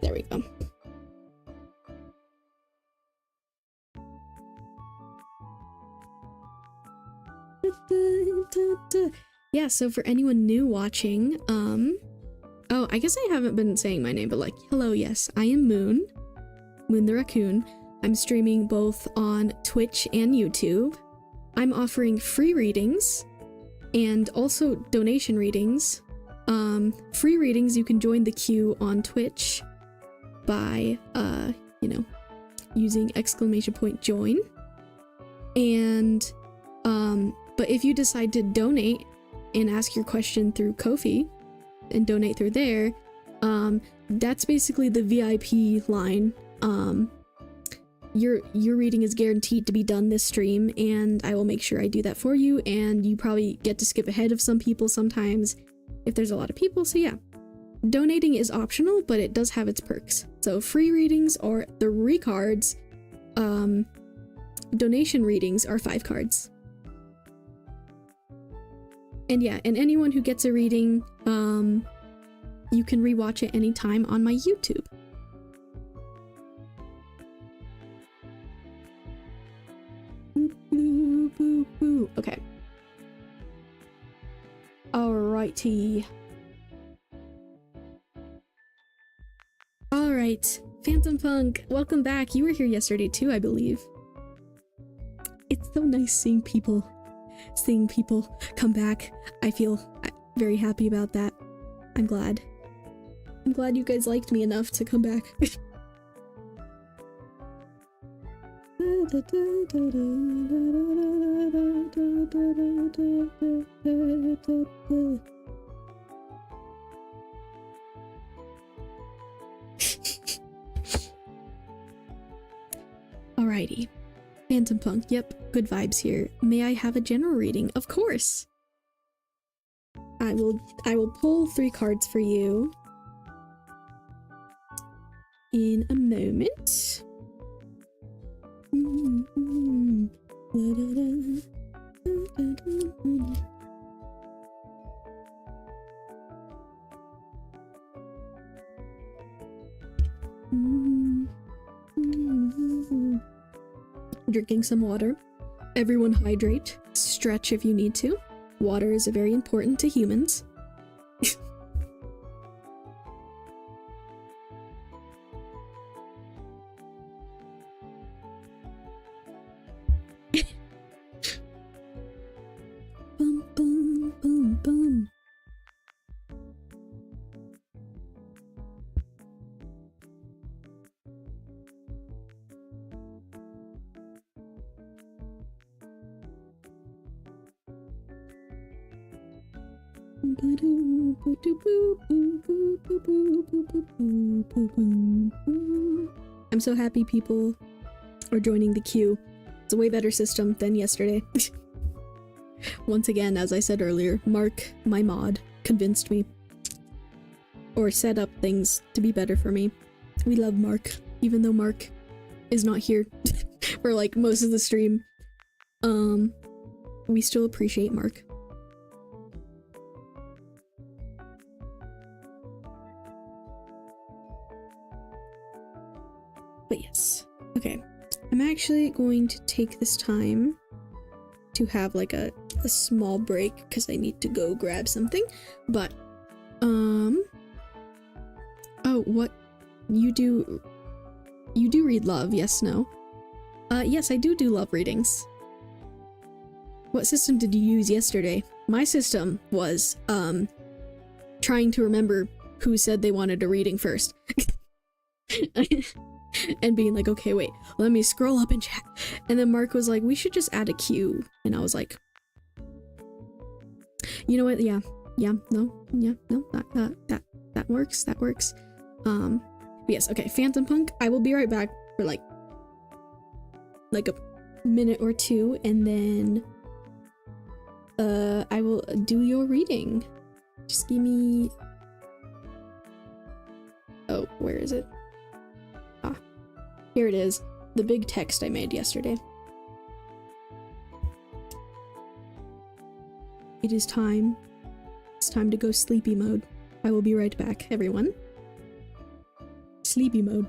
There we go. Yeah, so for anyone new watching, oh, I guess I haven't been saying my name, but like, hello, yes, I am Moon the Raccoon. I'm streaming both on Twitch and YouTube. I'm offering free readings and also donation readings. Free readings, you can join the queue on Twitch by, you know, using !join. And, but if you decide to donate and ask your question through Kofi and donate through there, that's basically the VIP line. Your reading is guaranteed to be done this stream, and I will make sure I do that for you, and you probably get to skip ahead of some people sometimes if there's a lot of people, so yeah. Donating is optional, but it does have its perks. So free readings are 3 cards, donation readings are 5 cards. And yeah, and anyone who gets a reading, you can rewatch it anytime on my YouTube. Okay. Alrighty. Alright, Phantom Punk, welcome back. You were here yesterday too, I believe. It's so nice seeing people come back. I feel very happy about that. I'm glad. I'm glad you guys liked me enough to come back. Alrighty. Phantom Punk, yep, good vibes here. May I have a general reading? Of course! I will pull 3 cards for you in a moment. Drinking some water. Everyone hydrate. Stretch if you need to. Water is very important to humans. Boom, boom, boom, boom. I'm so happy people are joining the queue. It's a way better system than yesterday. Once again, as I said earlier, Mark, my mod, convinced me. Or set up things to be better for me. We love Mark, even though Mark is not here for like most of the stream. We still appreciate Mark. But yes, okay. I'm actually going to take this time to have like a small break because I need to go grab something. But, oh, what? You do read love, yes, no? Yes, I do love readings. What system did you use yesterday? My system was, trying to remember who said they wanted a reading first. And being like, okay, wait, let me scroll up in chat. And then Mark was like, we should just add a queue. And I was like, you know what? Yeah, no, that works. But yes, okay, Phantom Punk, I will be right back for like a minute or two, and then I will do your reading. Just give me... Oh, where is it? Ah, here it is. the big text I made yesterday. It is time. It's time to go sleepy mode. I will be right back, everyone. Sleepy mode.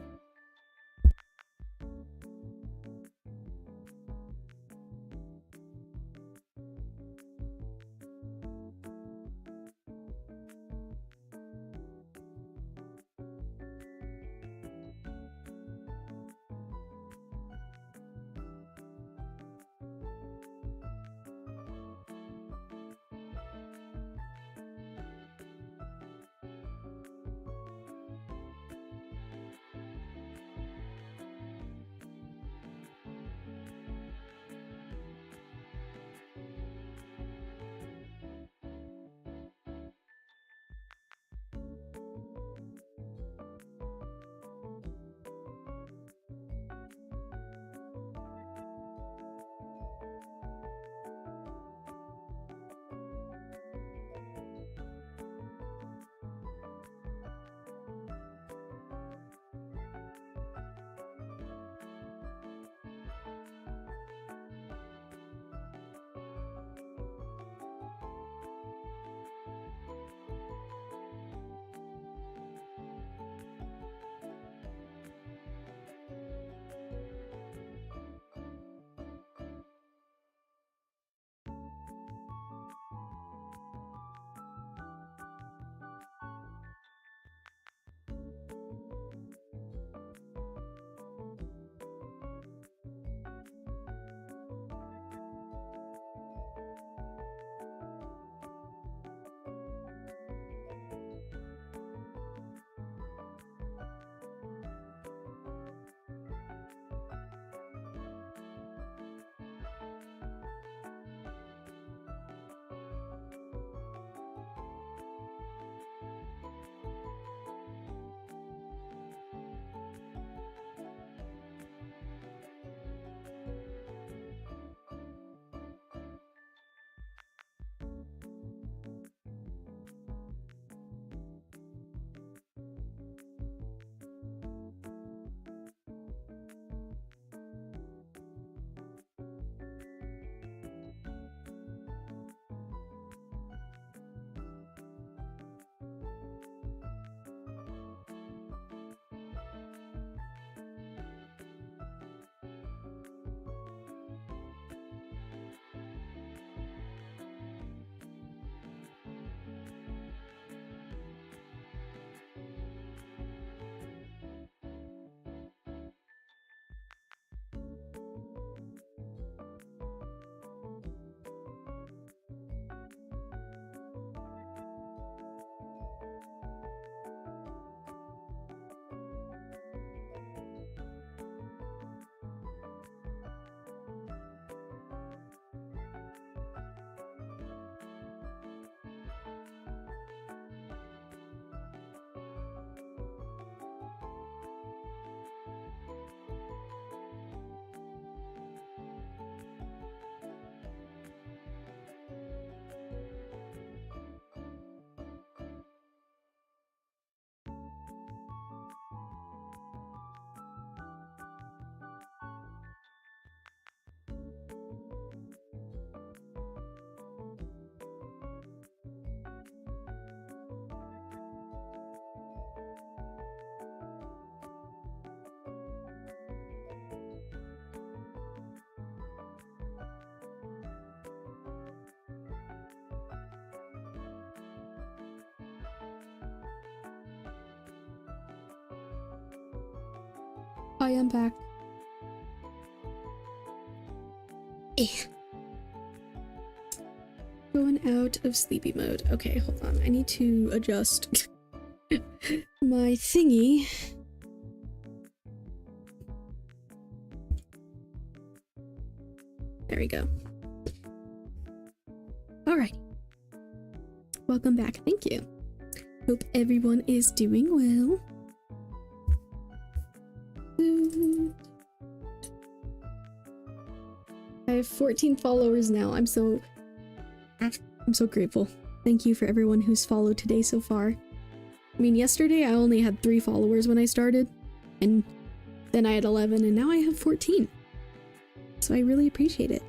I am back. Going out of sleepy mode. Okay, hold on. I need to adjust my thingy. There we go. Alright. Welcome back. Thank you. Hope everyone is doing well. I have 14 followers now. I'm so grateful. Thank you for everyone who's followed today so far. I mean, yesterday I only had 3 followers when I started, and then I had 11, and now I have 14. So I really appreciate it.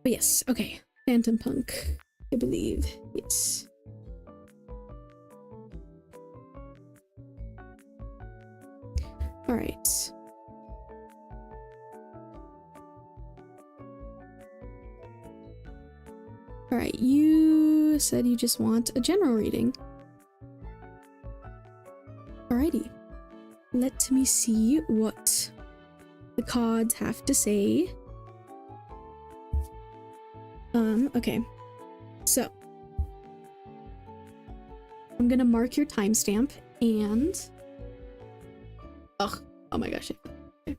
But yes, okay. Phantom Punk, I believe. Yes. Alright. Alright, you said you just want a general reading. Alrighty. Let me see what the cards have to say. Okay. So, I'm gonna mark your timestamp and... Oh my gosh. Okay.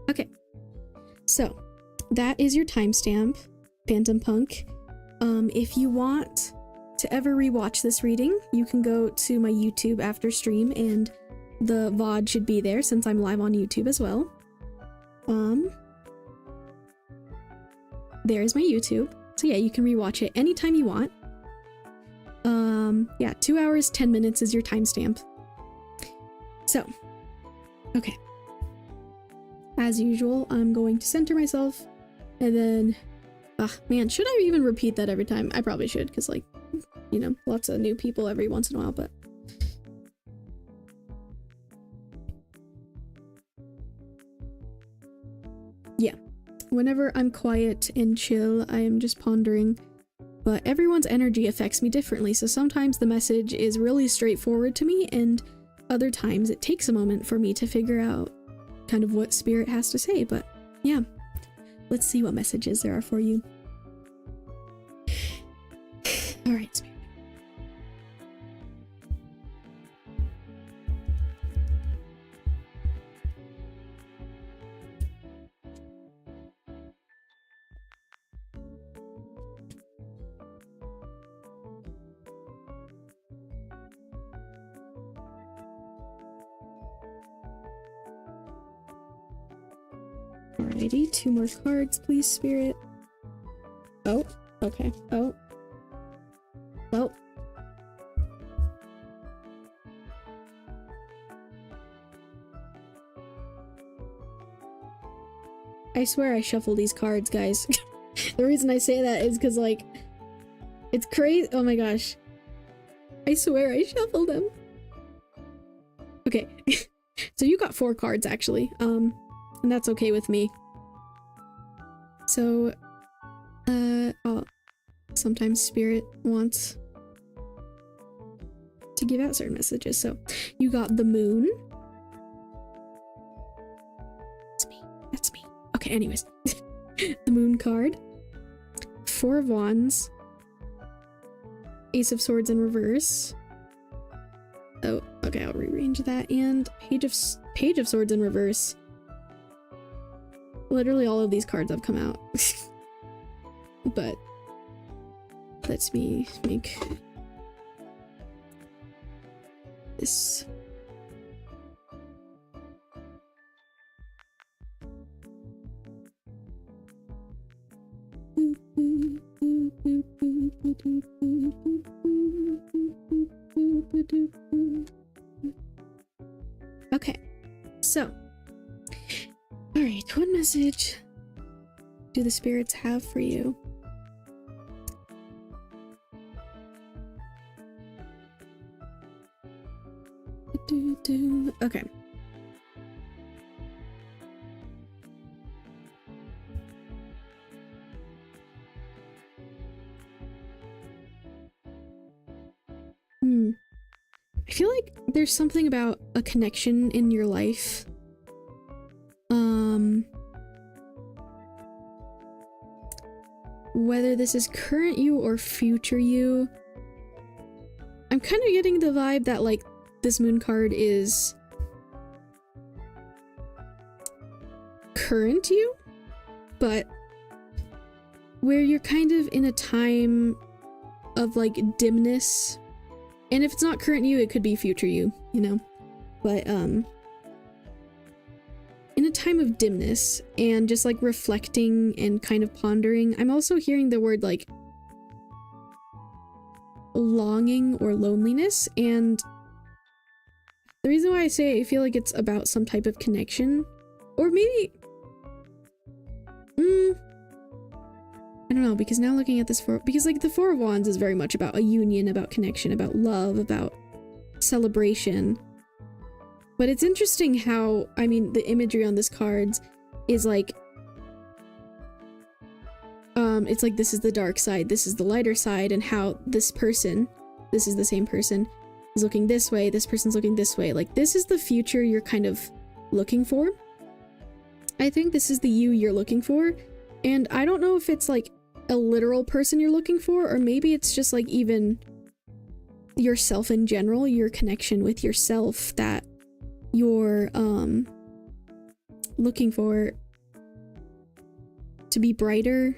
Okay. So, that is your timestamp, Phantom Punk. If you want to ever rewatch this reading, you can go to my YouTube after stream, and the VOD should be there since I'm live on YouTube as well. There's my YouTube. So yeah, you can rewatch it anytime you want. Yeah, 2 hours, 10 minutes is your timestamp. So, okay. As usual, I'm going to center myself, and then, man, should I even repeat that every time? I probably should, because, like, you know, lots of new people every once in a while, but... Yeah. Whenever I'm quiet and chill, I am just pondering, but everyone's energy affects me differently, so sometimes the message is really straightforward to me, and other times it takes a moment for me to figure out kind of what spirit has to say, but yeah. Let's see what messages there are for you. Alright, spirit. Alrighty, 2 more cards, please, spirit. Oh, okay. Oh. Well. I swear I shuffle these cards, guys. The reason I say that is because, like, it's crazy. Oh my gosh. I swear I shuffled them. Okay. So you got 4 cards, actually. And that's okay with me. So, sometimes spirit wants to give out certain messages. So, you got the moon. That's me. That's me. Okay, anyways. The moon card. 4 of Wands. Ace of Swords in reverse. Oh, okay, I'll rearrange that. And Page of Swords in reverse. Literally all of these cards have come out. But let me make this. Okay, so all right, what message do the spirits have for you? Okay. I feel like there's something about a connection in your life. Whether this is current you or future you, I'm kind of getting the vibe that, like, this moon card is current you, but where you're kind of in a time of, like, dimness. And if it's not current you, it could be future you, you know? But, in a time of dimness and just, like, reflecting and kind of pondering, I'm also hearing the word, like, longing or loneliness, and the reason why I say I feel like it's about some type of connection, or maybe I don't know, because now looking at this because like the Four of Wands is very much about a union, about connection, about love, about celebration. But it's interesting how, I mean, the imagery on this cards is like, it's like this is the dark side, this is the lighter side, and how this person, this is the same person, is looking this way, this person's looking this way. Like, this is the future you're kind of looking for. I think this is the you you're looking for, and I don't know if it's like a literal person you're looking for, or maybe it's just like even yourself in general, your connection with yourself that you're looking for to be brighter.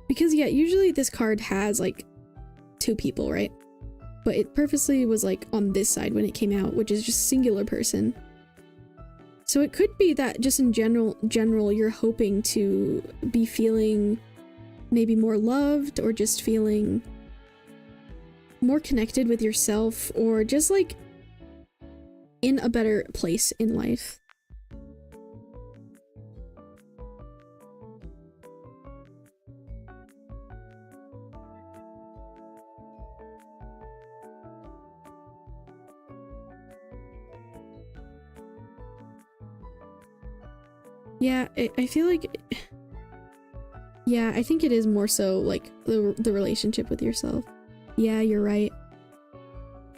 Because yeah, usually this card has like two people, right? But it purposely was like on this side when it came out, which is just singular person. So it could be that just in general you're hoping to be feeling maybe more loved, or just feeling more connected with yourself, or just like in a better place in life. Yeah, I feel like, yeah, I think it is more so like the relationship with yourself. Yeah, you're right.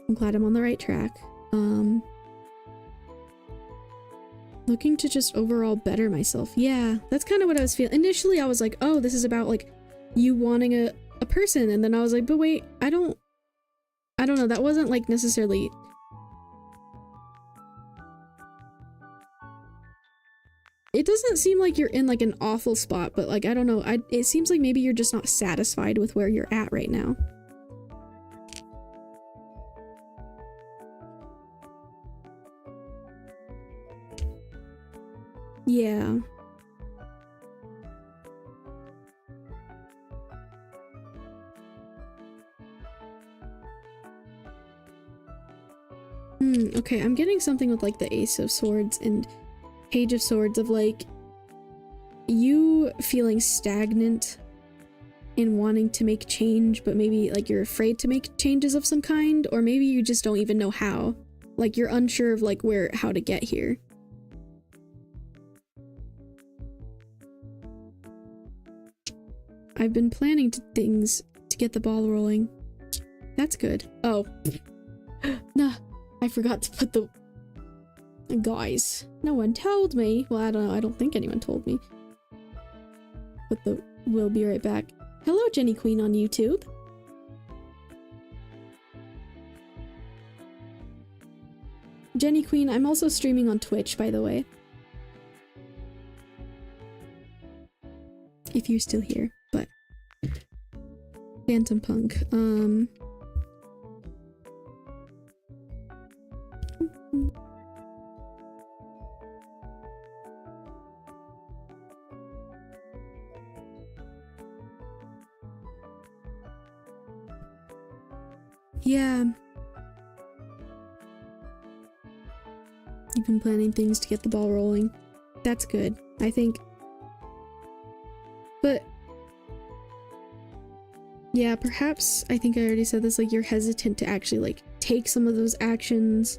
I'm glad I'm on the right track. Looking to just overall better myself. Yeah, that's kind of what I was feeling. Initially, I was like, oh, this is about like you wanting a person, and then I was like, but wait, I don't know, that wasn't like necessarily. It doesn't seem like you're in like an awful spot, but like, I don't know, it seems like maybe you're just not satisfied with where you're at right now. Yeah. Okay, I'm getting something with like the Ace of Swords and Page of Swords of like you feeling stagnant in wanting to make change, but maybe like you're afraid to make changes of some kind, or maybe you just don't even know how. Like you're unsure of like how to get here. I've been planning things to get the ball rolling. That's good. Oh. Nah, I forgot to put the... Guys, no one told me. Well, I don't know. I don't think anyone told me. But we'll be right back. Hello, Jenny Queen on YouTube. Jenny Queen, I'm also streaming on Twitch, by the way. If you're still here, but... Phantom Punk, yeah. You've been planning things to get the ball rolling. That's good, I think. But yeah, perhaps, I think I already said this, like you're hesitant to actually like take some of those actions.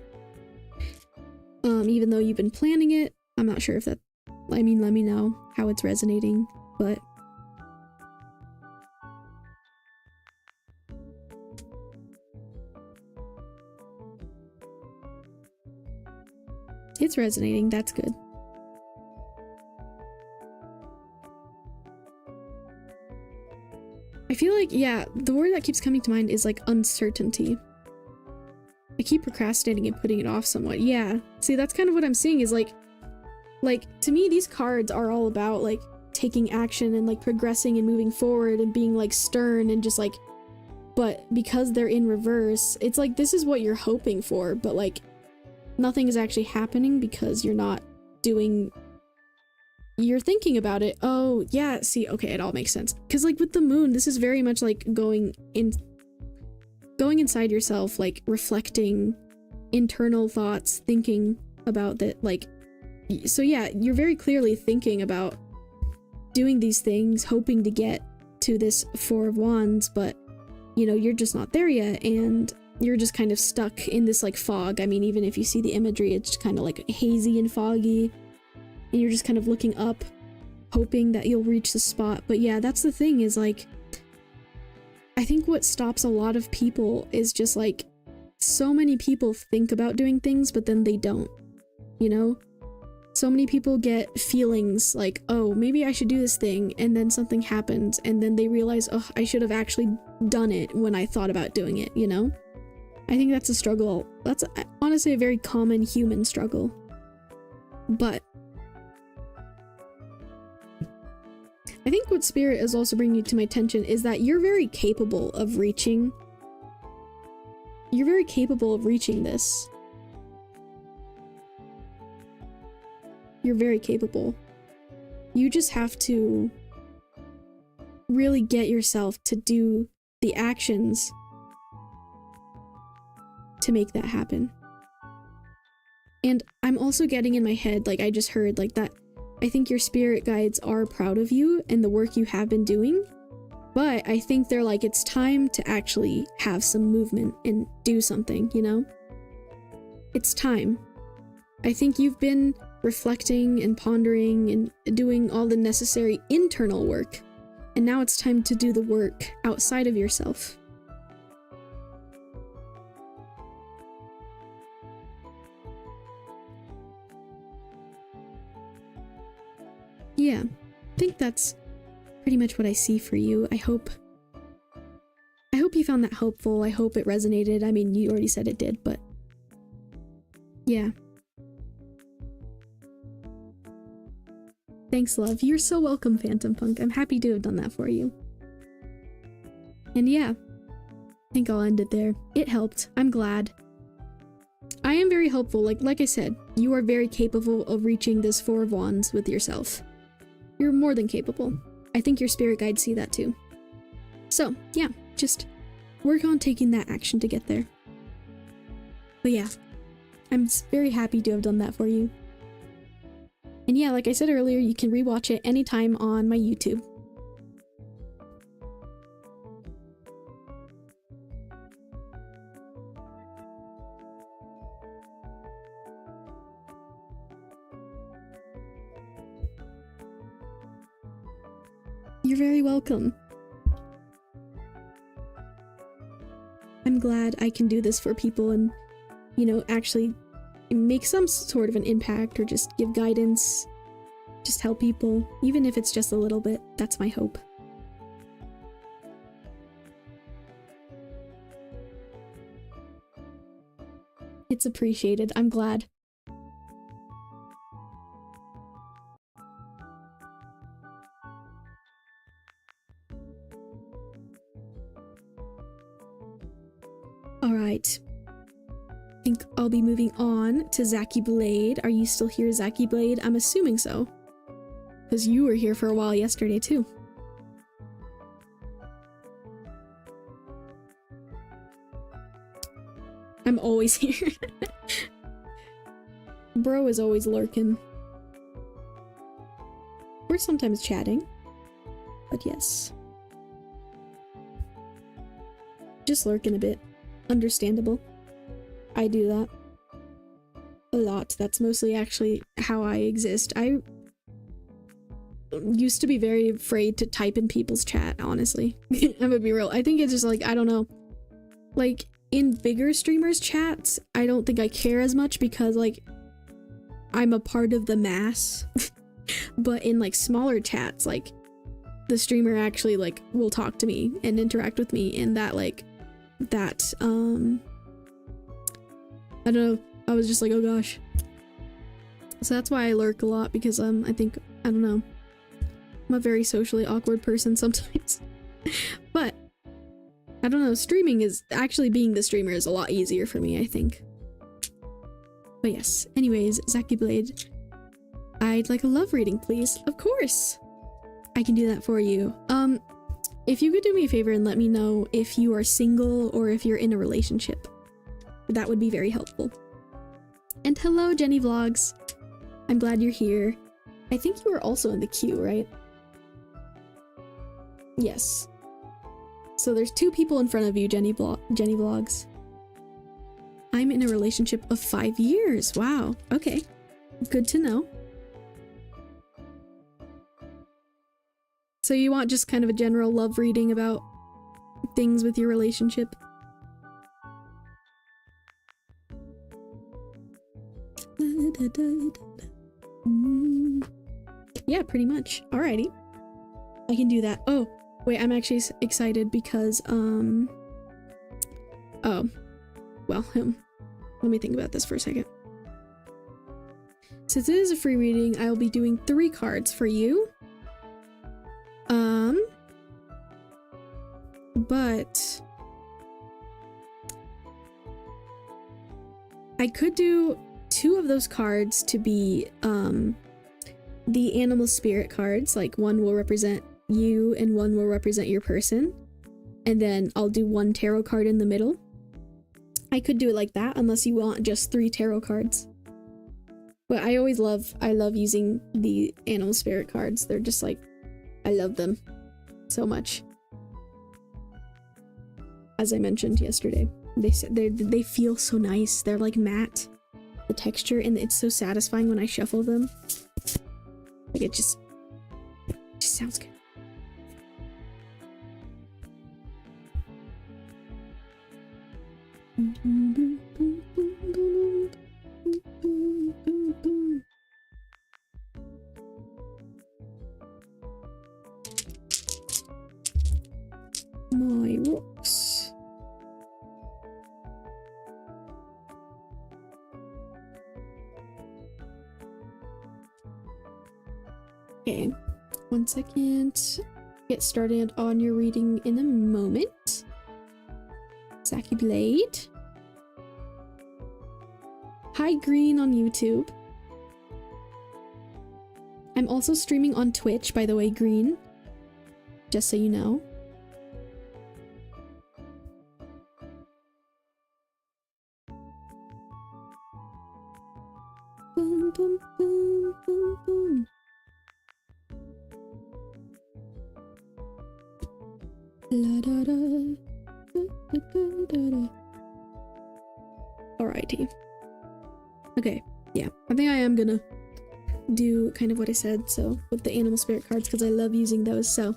Even though you've been planning it. I'm not sure if that, I mean, let me know how it's resonating, but it's resonating, that's good. I feel like, yeah, the word that keeps coming to mind is like uncertainty. I keep procrastinating and putting it off somewhat. Yeah, see, that's kind of what I'm seeing is like to me these cards are all about like taking action and like progressing and moving forward and being like stern and just like, but because they're in reverse, it's like this is what you're hoping for, but like nothing is actually happening because you're not doing you're thinking about it. Oh, yeah, see, okay, it all makes sense. Because, like, with the moon, this is very much like going inside yourself, like, reflecting internal thoughts, thinking about that, like, so yeah, you're very clearly thinking about doing these things, hoping to get to this Four of Wands, but, you know, you're just not there yet, and you're just kind of stuck in this, like, fog. I mean, even if you see the imagery, it's kind of, like, hazy and foggy, and you're just kind of looking up, hoping that you'll reach the spot. But yeah, that's the thing, is, like, I think what stops a lot of people is just, like, so many people think about doing things, but then they don't, you know? So many people get feelings like, oh, maybe I should do this thing, and then something happens, and then they realize, oh, I should have actually done it when I thought about doing it, you know? I think that's a struggle. That's honestly a very common human struggle. But I think what Spirit is also bringing to my attention is that you're very capable of reaching. You're very capable of reaching this. You're very capable. You just have to really get yourself to do the actions to make that happen. And I'm also getting in my head, like I just heard, like that I think your spirit guides are proud of you and the work you have been doing, but I think they're like, it's time to actually have some movement and do something, you know? It's time. I think you've been reflecting and pondering and doing all the necessary internal work, and now it's time to do the work outside of yourself. Yeah, I think that's pretty much what I see for you. I hope you found that helpful. I hope it resonated. I mean, you already said it did, but yeah. Thanks, love. You're so welcome, Phantom Punk. I'm happy to have done that for you. And yeah, I think I'll end it there. It helped. I'm glad. I am very helpful. Like I said, you are very capable of reaching this Four of Wands with yourself. You're more than capable. I think your spirit guides see that too. So, yeah, just work on taking that action to get there. But yeah, I'm very happy to have done that for you. And yeah, like I said earlier, you can rewatch it anytime on my YouTube. You're very welcome. I'm glad I can do this for people and, you know, actually make some sort of an impact or just give guidance, just help people, even if it's just a little bit. That's my hope. It's appreciated. I'm glad. Alright. I think I'll be moving on to Zachy Blade. Are you still here, Zachy Blade? I'm assuming so. Because you were here for a while yesterday, too. I'm always here. Bro is always lurking. We're sometimes chatting. But yes. Just lurking a bit. Understandable. I do that a lot. That's mostly actually how I exist. I used to be very afraid to type in people's chat, honestly. I'm gonna be real. I think it's just like, I don't know. Like, in bigger streamers' chats, I don't think I care as much because, like, I'm a part of the mass. But in, like, smaller chats, like, the streamer actually, like, will talk to me and interact with me, and that, like, that, I don't know, I was just like, oh gosh. So that's why I lurk a lot, because, I think, I don't know, I'm a very socially awkward person sometimes. But, I don't know, streaming is, actually being the streamer is a lot easier for me, I think. But yes, anyways, Zachy Blade, I'd like a love reading, please. Of course. I can do that for you. If you could do me a favor and let me know if you are single or if you're in a relationship, that would be very helpful. And hello, Jenny Vlogs. I'm glad you're here. I think you were also in the queue, right? Yes. So there's 2 people in front of you, Jenny Vlogs. I'm in a relationship of 5 years. Wow. Okay. Good to know. So you want just kind of a general love reading about things with your relationship? Yeah, pretty much. Alrighty. I can do that. Oh, wait, I'm actually excited because, oh, well, let me think about this for a second. Since it is a free reading, I will be doing 3 cards for you. But I could do 2 of those cards to be, the animal spirit cards. Like, one will represent you and one will represent your person. And then I'll do 1 tarot card in the middle. I could do it like that, unless you want just 3 tarot cards. But I love using the animal spirit cards. They're just like, I love them so much. As I mentioned yesterday, they said they feel so nice. They're like matte, the texture, and it's so satisfying when I shuffle them. Like it just sounds good. My rocks. Okay, 1 second. Get started on your reading in a moment. Zaki Blade. Hi Green on YouTube. I'm also streaming on Twitch, by the way, Green. Just so you know. Boom, boom, boom, boom, boom. La, da, da. Da, da, da, da, da. Alrighty. Okay, yeah. I think I am gonna do kind of what I said, so with the animal spirit cards, because I love using those. So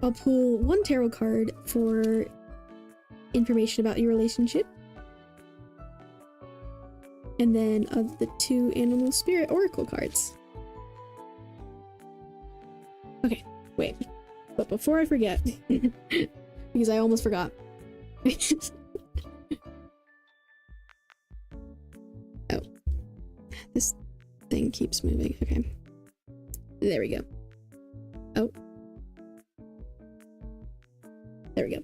I'll pull 1 tarot card for information about your relationship. And then of the 2 animal spirit oracle cards. Okay, wait. But before I forget, because I almost forgot. Oh. This thing keeps moving. Okay. There we go. Oh. There we go.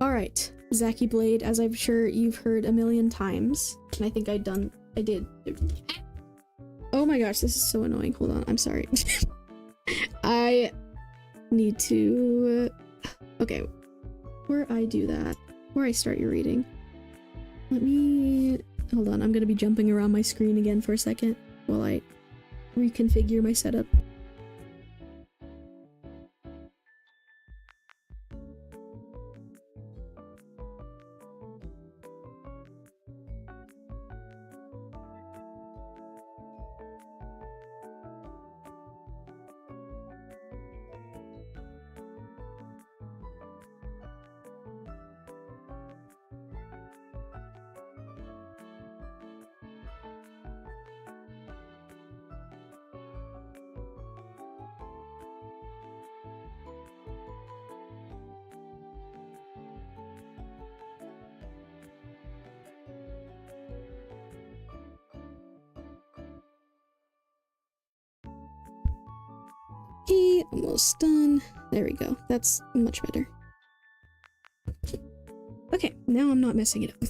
Alright. Zaki Blade, as I'm sure you've heard a million times. And I think I did. Oh my gosh, this is so annoying. Hold on, I'm sorry. I need to... Okay. Before I do that, before I start your reading, let me... Hold on, I'm gonna be jumping around my screen again for a second while I reconfigure my setup. Okay, almost done. There we go. That's much better. Okay, now I'm not messing it up.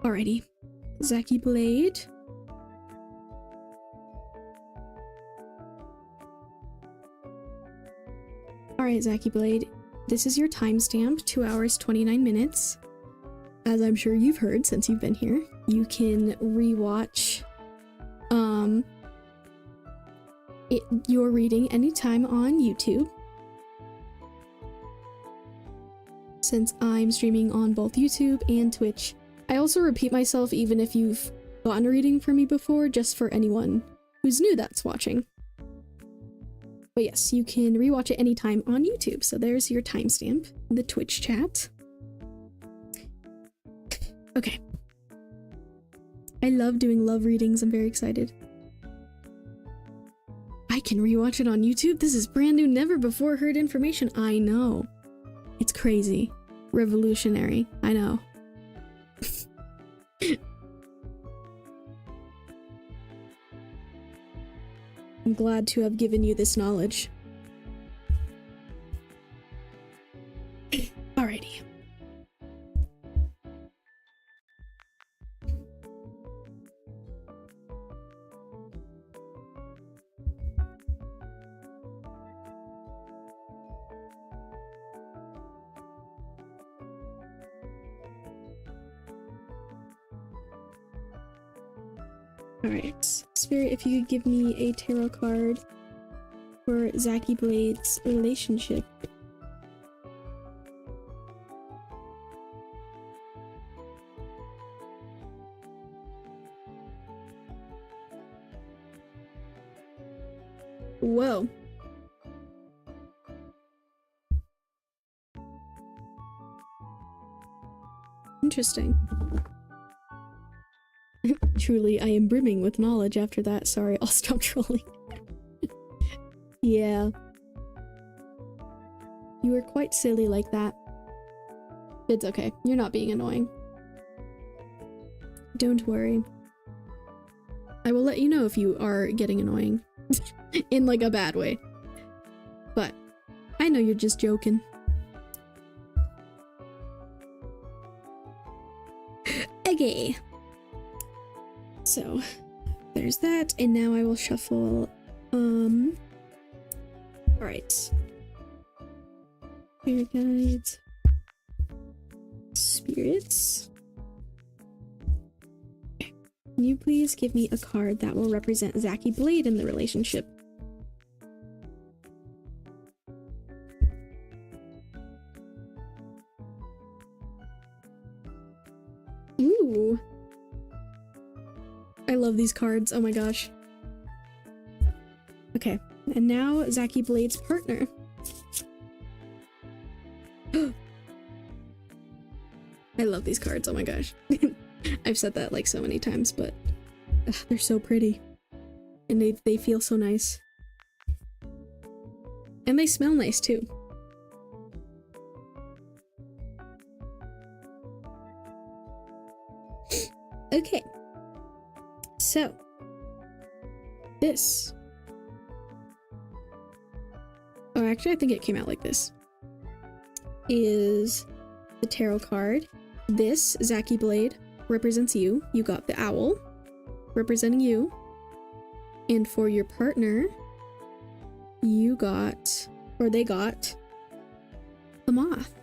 Alrighty. Zaki Blade. Alright, Zachy Blade. This is your timestamp, 2 hours, 29 minutes. As I'm sure you've heard since you've been here, you can rewatch your reading anytime on YouTube. Since I'm streaming on both YouTube and Twitch. I also repeat myself even if you've gotten a reading from me before, just for anyone who's new that's watching. But yes, you can rewatch it anytime on YouTube. So there's your timestamp in the Twitch chat. Okay. I love doing love readings. I'm very excited. I can rewatch it on YouTube? This is brand new, never before heard information. I know. It's crazy. Revolutionary. I know. I'm glad to have given you this knowledge. Alrighty. Alright, Spirit, if you could give me a tarot card for Zachy Blade's relationship. Whoa. Interesting. Truly, I am brimming with knowledge after that. Sorry, I'll stop trolling. Yeah. You were quite silly like that. It's okay. You're not being annoying. Don't worry. I will let you know if you are getting annoying. In like a bad way. But I know you're just joking. Okay. So, there's that, and now I will shuffle, alright. Spirit guides. Spirits. Okay. Can you please give me a card that will represent Zachy Blade in the relationship? Ooh. I love these cards, oh my gosh. Okay, and now Zachy Blade's partner. I love these cards, oh my gosh. I've said that like so many times, but they're so pretty. And they feel so nice. And they smell nice too. Okay. So, this. Oh, actually, I think it came out like this. Is the tarot card. This, Zachy Blade, represents you. You got the owl, representing you. And for your partner, you got, or they got, the moth.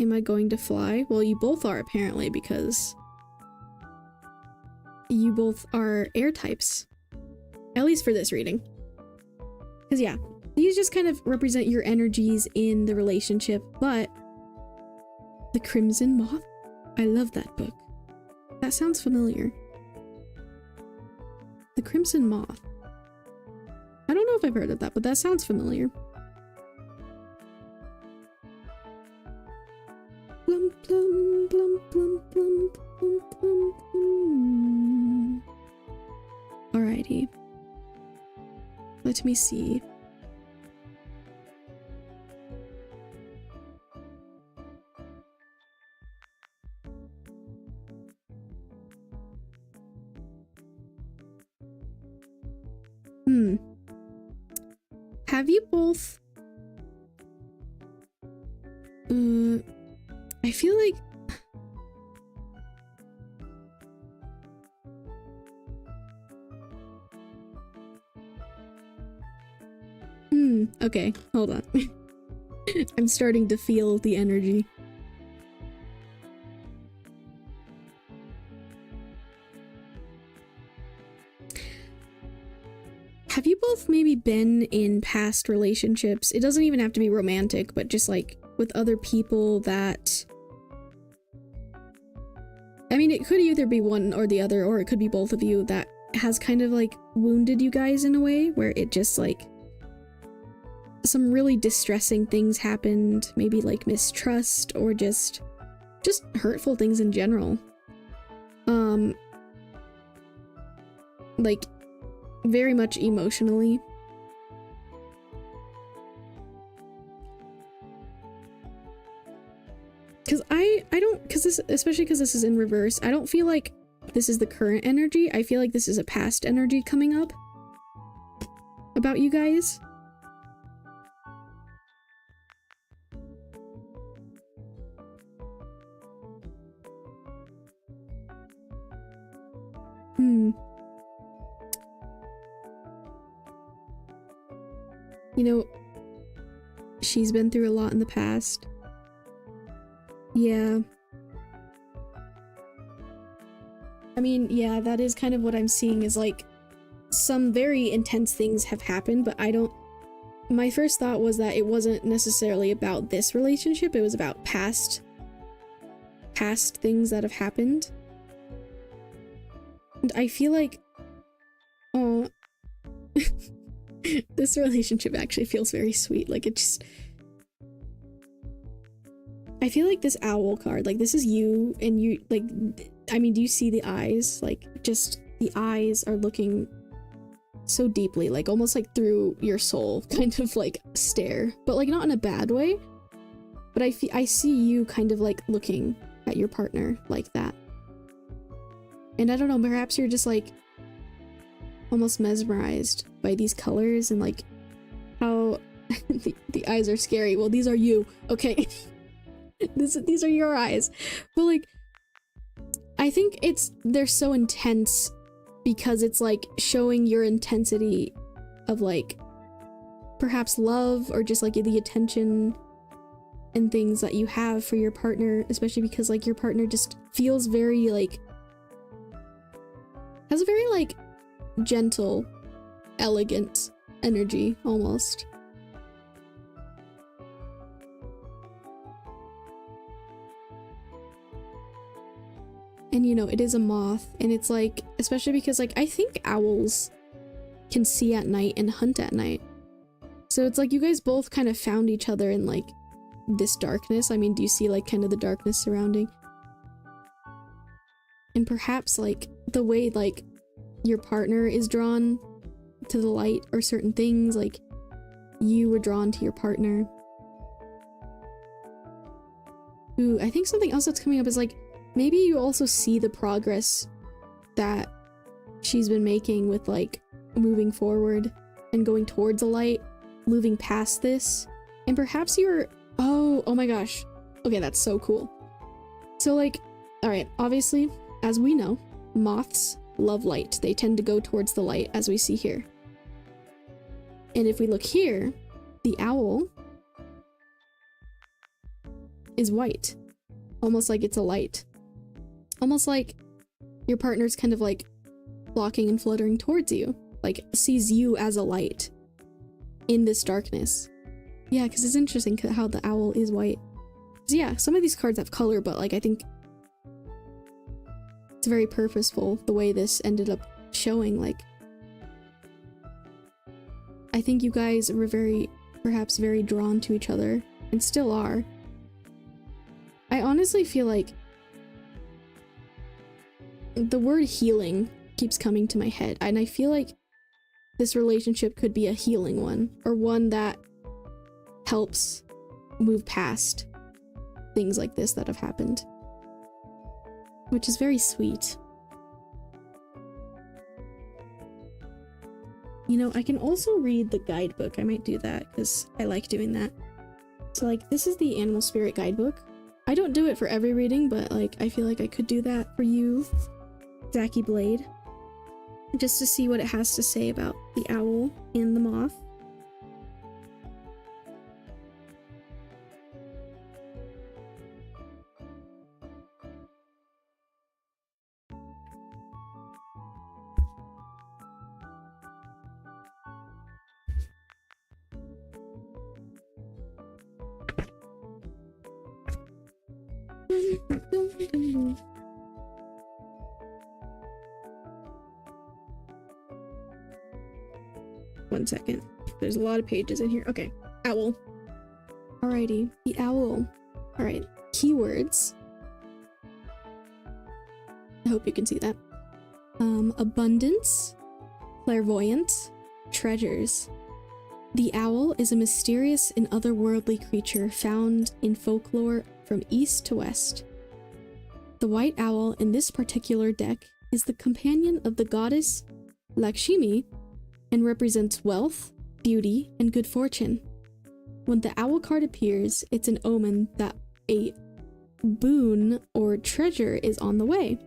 Am I going to fly? Well, you both are apparently, because you both are air types. At least for this reading. Because yeah, these just kind of represent your energies in the relationship, but the Crimson Moth? I love that book. That sounds familiar. The Crimson Moth. I don't know if I've heard of that, but that sounds familiar. Plum, plum, plum, plum, plum, plum, plum, plum. Alrighty. Let me see. Have you both... I feel like... Okay, hold on. I'm starting to feel the energy. Have you both maybe been in past relationships? It doesn't even have to be romantic, but just like with other people that... I mean, it could either be one or the other, or it could be both of you, that has kind of like wounded you guys in a way where it just like... some really distressing things happened, maybe like mistrust or just hurtful things in general. Like very much emotionally. Cause I don't, cause this, especially cause this is in reverse, I don't feel like this is the current energy. I feel like this is a past energy coming up about you guys. You know, she's been through a lot in the past. Yeah. I mean, yeah, that is kind of what I'm seeing, is like some very intense things have happened, but my first thought was that it wasn't necessarily about this relationship, it was about past things that have happened. And I feel like, oh, this relationship actually feels very sweet. Like, it just, I feel like this owl card, like, this is you, and you, like, I mean, do you see the eyes? Like, just, the eyes are looking so deeply, like, almost like through your soul, kind of like stare, but like not in a bad way. But I see you kind of like looking at your partner like that. And I don't know, perhaps you're just like almost mesmerized by these colors and like how the eyes are scary. Well, these are you. Okay. These are your eyes. But like, I think they're so intense because it's like showing your intensity of like perhaps love or just like the attention and things that you have for your partner, especially because like your partner just feels very like, has a very like gentle, elegant energy almost. And you know, it is a moth, and it's like, especially because like I think owls can see at night and hunt at night. So it's like you guys both kind of found each other in like this darkness. I mean, do you see like kind of the darkness surrounding? And perhaps like the way like your partner is drawn to the light or certain things, like you were drawn to your partner. Ooh, I think something else that's coming up is like, maybe you also see the progress that she's been making with like moving forward and going towards the light, moving past this, and perhaps you're, oh my gosh. Okay, that's so cool. So like, all right, obviously, as we know, moths love light. They tend to go towards the light, as we see here. And if we look here, the owl is white, almost like it's a light. Almost like your partner's kind of like flocking and fluttering towards you, like sees you as a light in this darkness. Yeah, because it's interesting how the owl is white. So yeah, some of these cards have color, but like I think it's very purposeful the way this ended up showing. Like, I think you guys were perhaps very drawn to each other, and still are. I honestly feel like the word healing keeps coming to my head, and I feel like this relationship could be a healing one, or one that helps move past things like this that have happened, which is very sweet. You know, I can also read the guidebook. I might do that because I like doing that. So like, this is the Animal Spirit guidebook. I don't do it for every reading, but like, I feel like I could do that for you, Zachy Blade, just to see what it has to say about the owl and the moth. One second. There's a lot of pages in here. Okay. Owl. Alrighty. The owl. Alright. Keywords. I hope you can see that. Abundance. Clairvoyant. Treasures. The owl is a mysterious and otherworldly creature found in folklore from east to west. The white owl in this particular deck is the companion of the goddess Lakshmi and represents wealth, beauty, and good fortune. When the owl card appears, it's an omen that a boon or treasure is on the way,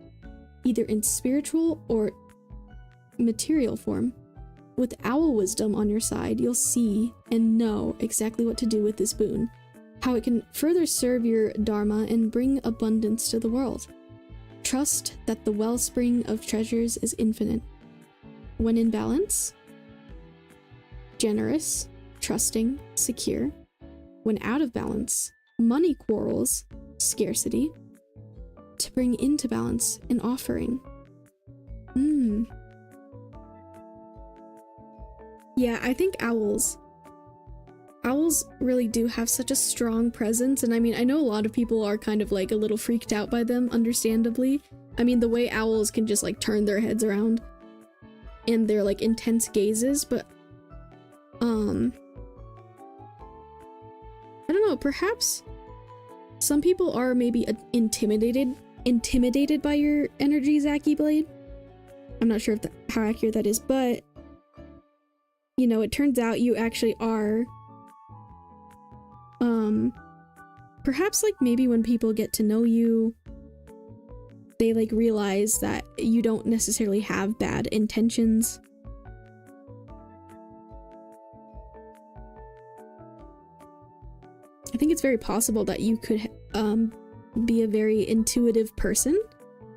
either in spiritual or material form. With owl wisdom on your side, you'll see and know exactly what to do with this boon, how it can further serve your dharma and bring abundance to the world. Trust that the wellspring of treasures is infinite. When in balance, generous, trusting, secure. When out of balance, money quarrels, scarcity. To bring into balance, an offering. Yeah, I think owls really do have such a strong presence, and I mean, I know a lot of people are kind of like a little freaked out by them, understandably. I mean, the way owls can just like turn their heads around and their like intense gazes, but I don't know, perhaps some people are maybe intimidated by your energy, Zachy Blade. I'm not sure if how accurate that is, but you know, it turns out you actually are. Perhaps like maybe when people get to know you, they like realize that you don't necessarily have bad intentions. I think it's very possible that you could be a very intuitive person,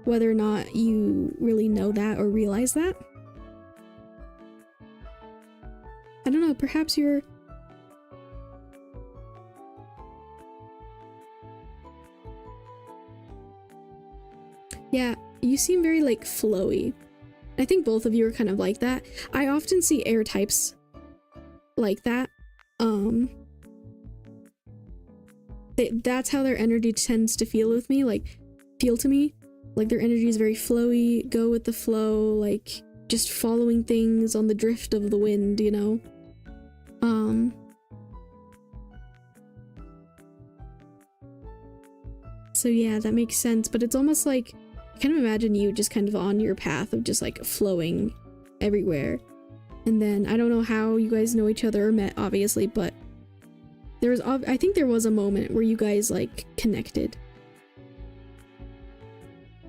whether or not you really know that or realize that. I don't know, perhaps you're... Yeah, you seem very like flowy. I think both of you are kind of like that. I often see air types like that. That's how their energy tends to feel with me, like feel to me. Like their energy is very flowy, go with the flow, like just following things on the drift of the wind, you know? So yeah, that makes sense, but it's almost like I kind of imagine you just kind of on your path of just like flowing everywhere. And then I don't know how you guys know each other or met, obviously, but I think there was a moment where you guys like connected.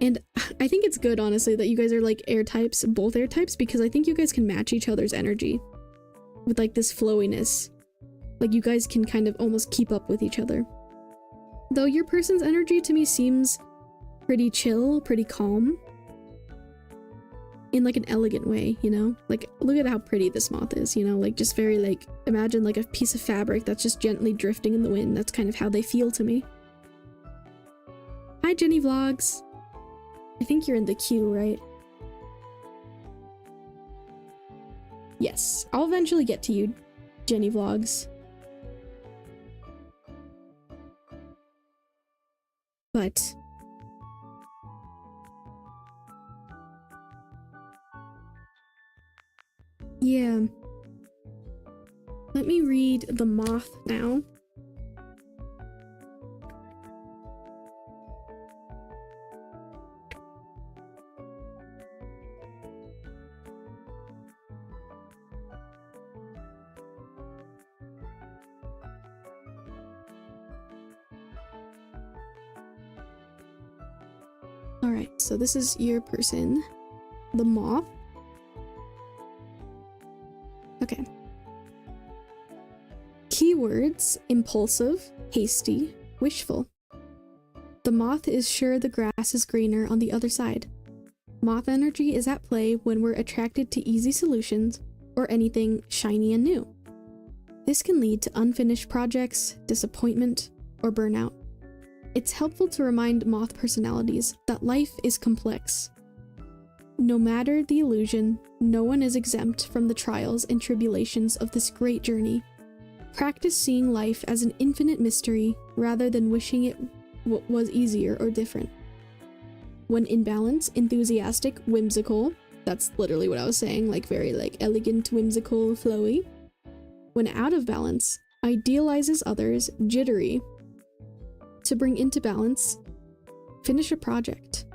And I think it's good, honestly, that you guys are like air types, both air types, because I think you guys can match each other's energy with like this flowiness. Like you guys can kind of almost keep up with each other. Though your person's energy to me seems pretty chill, pretty calm. In like an elegant way, you know? Like, look at how pretty this moth is, you know? Like, just very like, imagine like a piece of fabric that's just gently drifting in the wind. That's kind of how they feel to me. Hi, Jenny Vlogs. I think you're in the queue, right? Yes, I'll eventually get to you, Jenny Vlogs. But yeah, let me read the moth now. Alright, so this is your person, the moth. Okay. Keywords: impulsive, hasty, wishful. The moth is sure the grass is greener on the other side. Moth energy is at play when we're attracted to easy solutions or anything shiny and new. This can lead to unfinished projects, disappointment, or burnout. It's helpful to remind moth personalities that life is complex. No matter the illusion, no one is exempt from the trials and tribulations of this great journey. Practice seeing life as an infinite mystery rather than wishing it was easier or different. When in balance, enthusiastic, whimsical, that's literally what I was saying, like very like elegant, whimsical, flowy. When out of balance, idealizes others, jittery. To bring into balance, finish a project.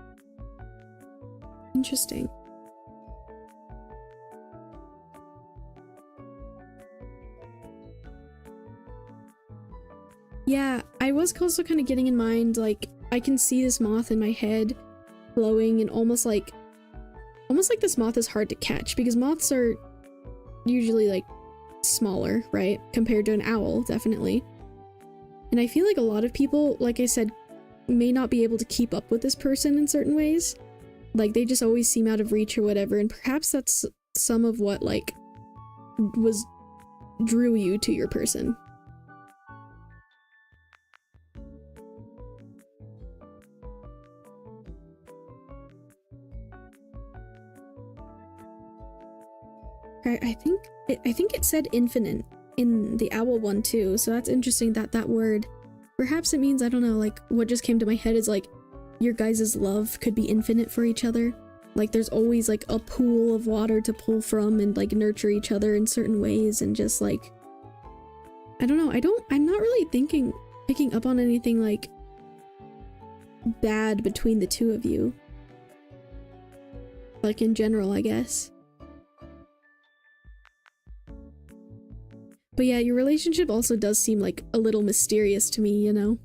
Interesting. Yeah, I was also kind of getting in mind, like, I can see this moth in my head glowing and almost like this moth is hard to catch because moths are usually like smaller, right? Compared to an owl, definitely. And I feel like a lot of people, like I said, may not be able to keep up with this person in certain ways. Like, they just always seem out of reach or whatever, and perhaps that's some of what, like, drew you to your person. I think it said infinite in the owl one too, so that's interesting that word. Perhaps it means, I don't know, like, what just came to my head is like, your guys' love could be infinite for each other. Like, there's always like a pool of water to pull from and like nurture each other in certain ways, and just like, I don't know, I'm not really picking up on anything like bad between the two of you. Like, in general, I guess. But yeah, your relationship also does seem like a little mysterious to me, you know?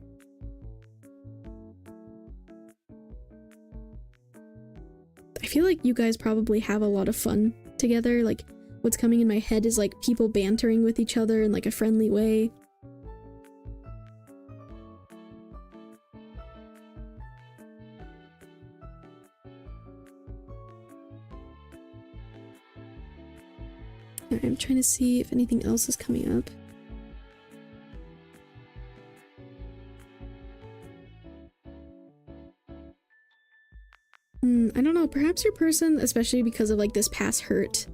I feel like you guys probably have a lot of fun together. Like, what's coming in my head is like people bantering with each other in like a friendly way. I'm trying to see if anything else is coming up. I don't know, perhaps your person, especially because of like this past hurt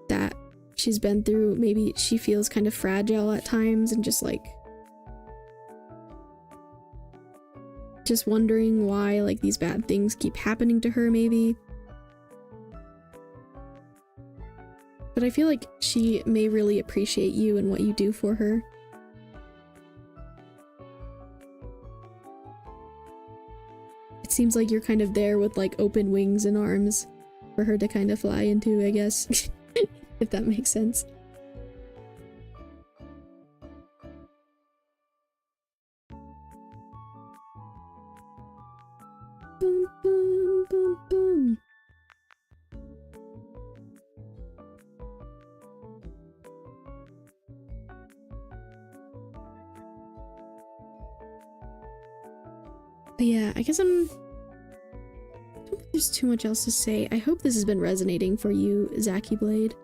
that she's been through, maybe she feels kind of fragile at times and just like just wondering why like these bad things keep happening to her, maybe. But I feel like she may really appreciate you and what you do for her. It seems like you're kind of there with like open wings and arms for her to kind of fly into, I guess. If that makes sense. Boom, boom, boom, boom. But yeah, I guess I don't think there's too much else to say. I hope this has been resonating for you, Zacky Blade.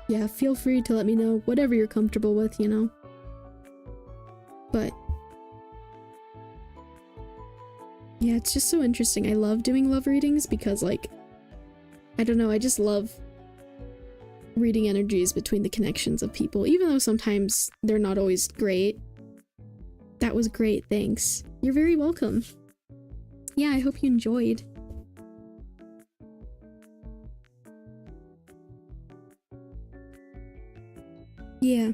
Yeah, feel free to let me know whatever you're comfortable with, you know? But yeah, it's just so interesting. I love doing love readings because, like, I don't know, I just love reading energies between the connections of people, even though sometimes they're not always great. That was great, thanks. You're very welcome. Yeah, I hope you enjoyed. Yeah.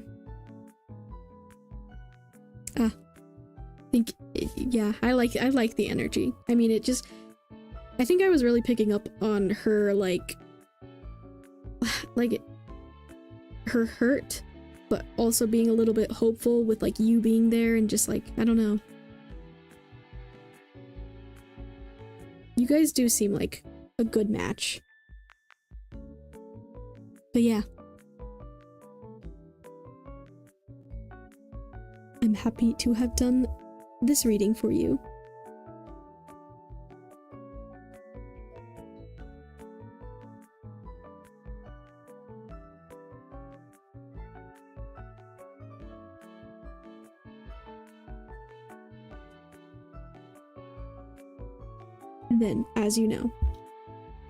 Yeah, I like the energy. I mean, I think I was really picking up on her, like her hurt, but also being a little bit hopeful with like you being there and just like, I don't know. You guys do seem like a good match. But yeah. I'm happy to have done this reading for you. then, as you know,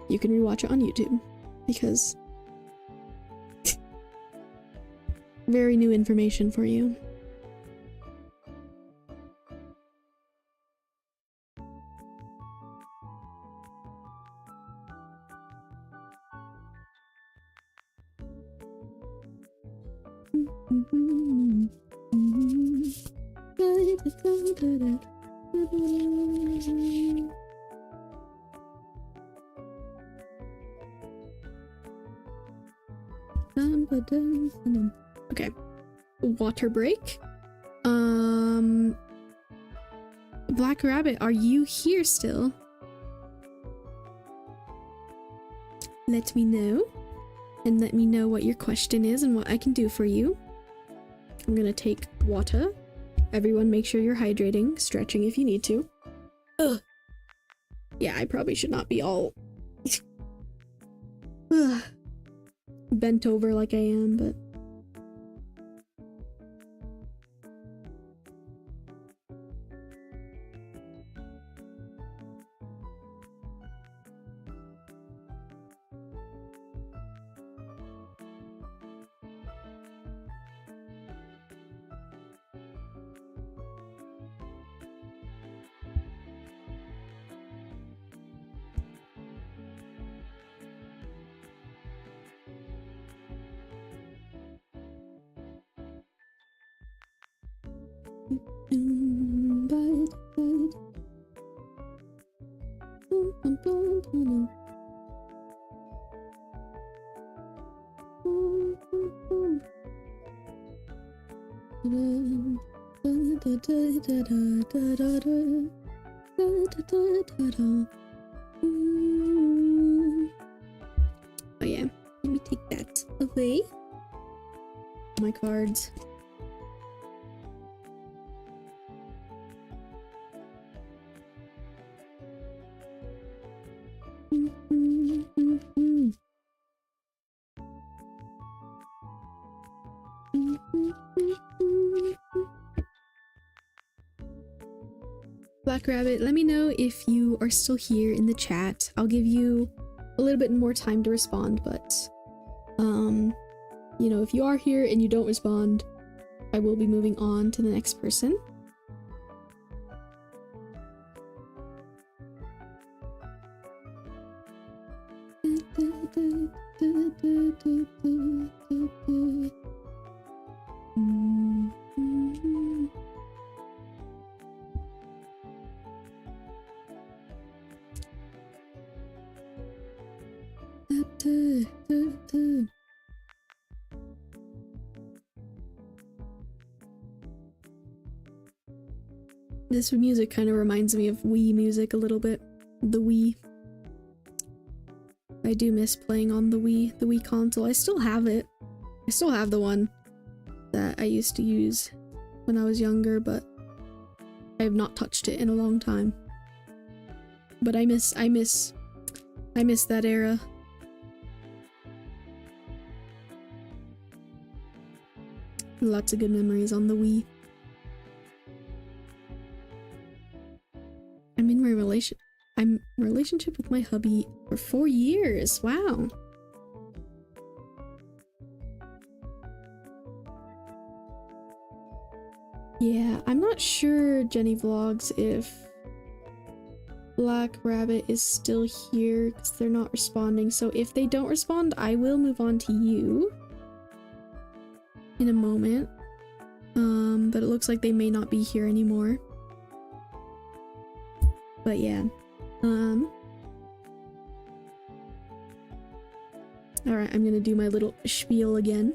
you can rewatch it on YouTube, because very new information for you. Okay. Water break. Black Rabbit, are you here still? Let me know. And let me know what your question is and what I can do for you. I'm gonna take water. Everyone make sure you're hydrating, stretching if you need to. Ugh. Yeah, I probably should not be all bent over like I am, but oh yeah, let me take that away. My cards. Black Rabbit, let me know if you are still here in the chat. I'll give you a little bit more time to respond, but you know, if you are here and you don't respond, I will be moving on to the next person. This music kind of reminds me of Wii music a little bit. The Wii. I do miss playing on the Wii console. I still have it. I still have the one that I used to use when I was younger, but I have not touched it in a long time. But I miss that era. Lots of good memories on the Wii. I'm in relationship with my hubby for 4 years. Wow. Yeah, I'm not sure, Jenny Vlogs, if Black Rabbit is still here because they're not responding. So if they don't respond, I will move on to you in a moment. But it looks like they may not be here anymore. But yeah. Alright, I'm gonna do my little spiel again.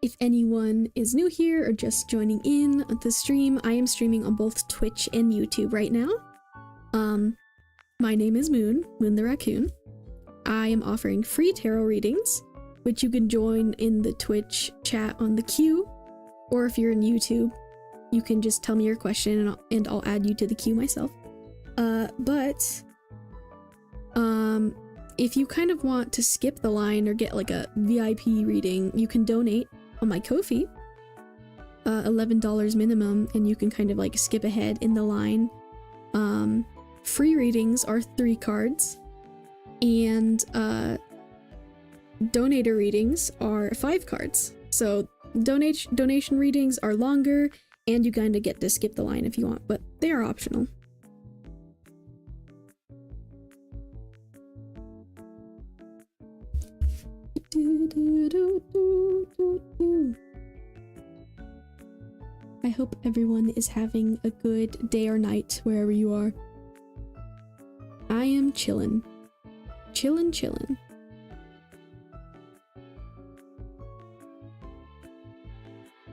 If anyone is new here or just joining in on the stream, I am streaming on both Twitch and YouTube right now. My name is Moon the Raccoon. I am offering free tarot readings, which you can join in the Twitch chat on the queue, or if you're in YouTube, you can just tell me your question and I'll add you to the queue myself. If you kind of want to skip the line or get like a VIP reading, you can donate on my Kofi, $11 minimum, and you can kind of like skip ahead in the line. Free readings are 3 cards, and donator readings are 5 cards. So donation readings are longer, and you kind of get to skip the line if you want, but they are optional. I hope everyone is having a good day or night wherever you are. I am chillin'. Chillin'.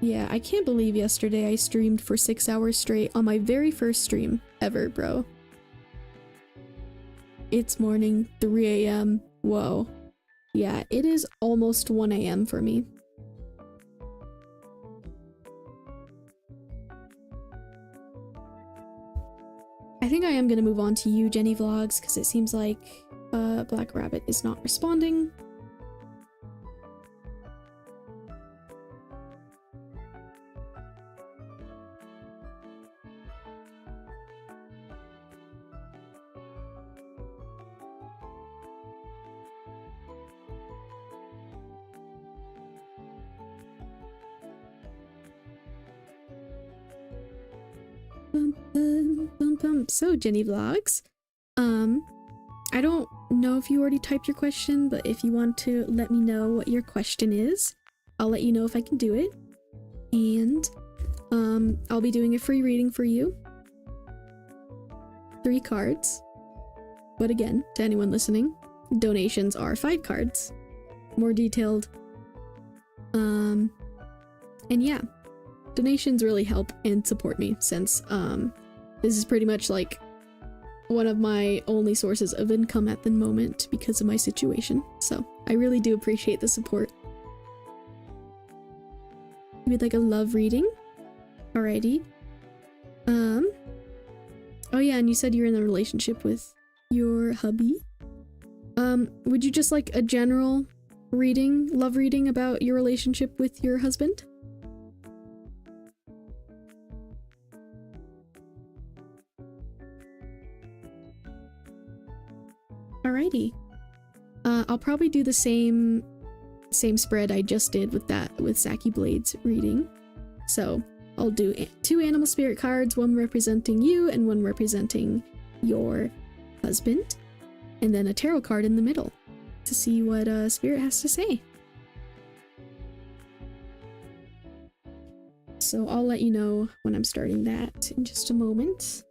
Yeah, I can't believe yesterday I streamed for 6 hours straight on my very first stream ever, bro. It's morning, 3 a.m. Whoa. Yeah, it is almost 1 a.m. for me. I think I am gonna move on to you, Jenny Vlogs, because it seems like Black Rabbit is not responding. So, Jenny Vlogs, I don't know if you already typed your question, but if you want to let me know what your question is, I'll let you know if I can do it. And I'll be doing a free reading for you. 3 cards. But again, to anyone listening, donations are 5 cards. More detailed. And yeah, donations really help and support me, since this is pretty much like one of my only sources of income at the moment because of my situation. So I really do appreciate the support. You would like a love reading? Alrighty. Oh yeah, and you said you're in a relationship with your hubby. Would you just like a general reading, love reading about your relationship with your husband? Alrighty. I'll probably do the same spread I just did with Saki Blade's reading. So I'll do 2 animal spirit cards, 1 representing you and 1 representing your husband, and then a tarot card in the middle to see what spirit has to say. So I'll let you know when I'm starting that in just a moment.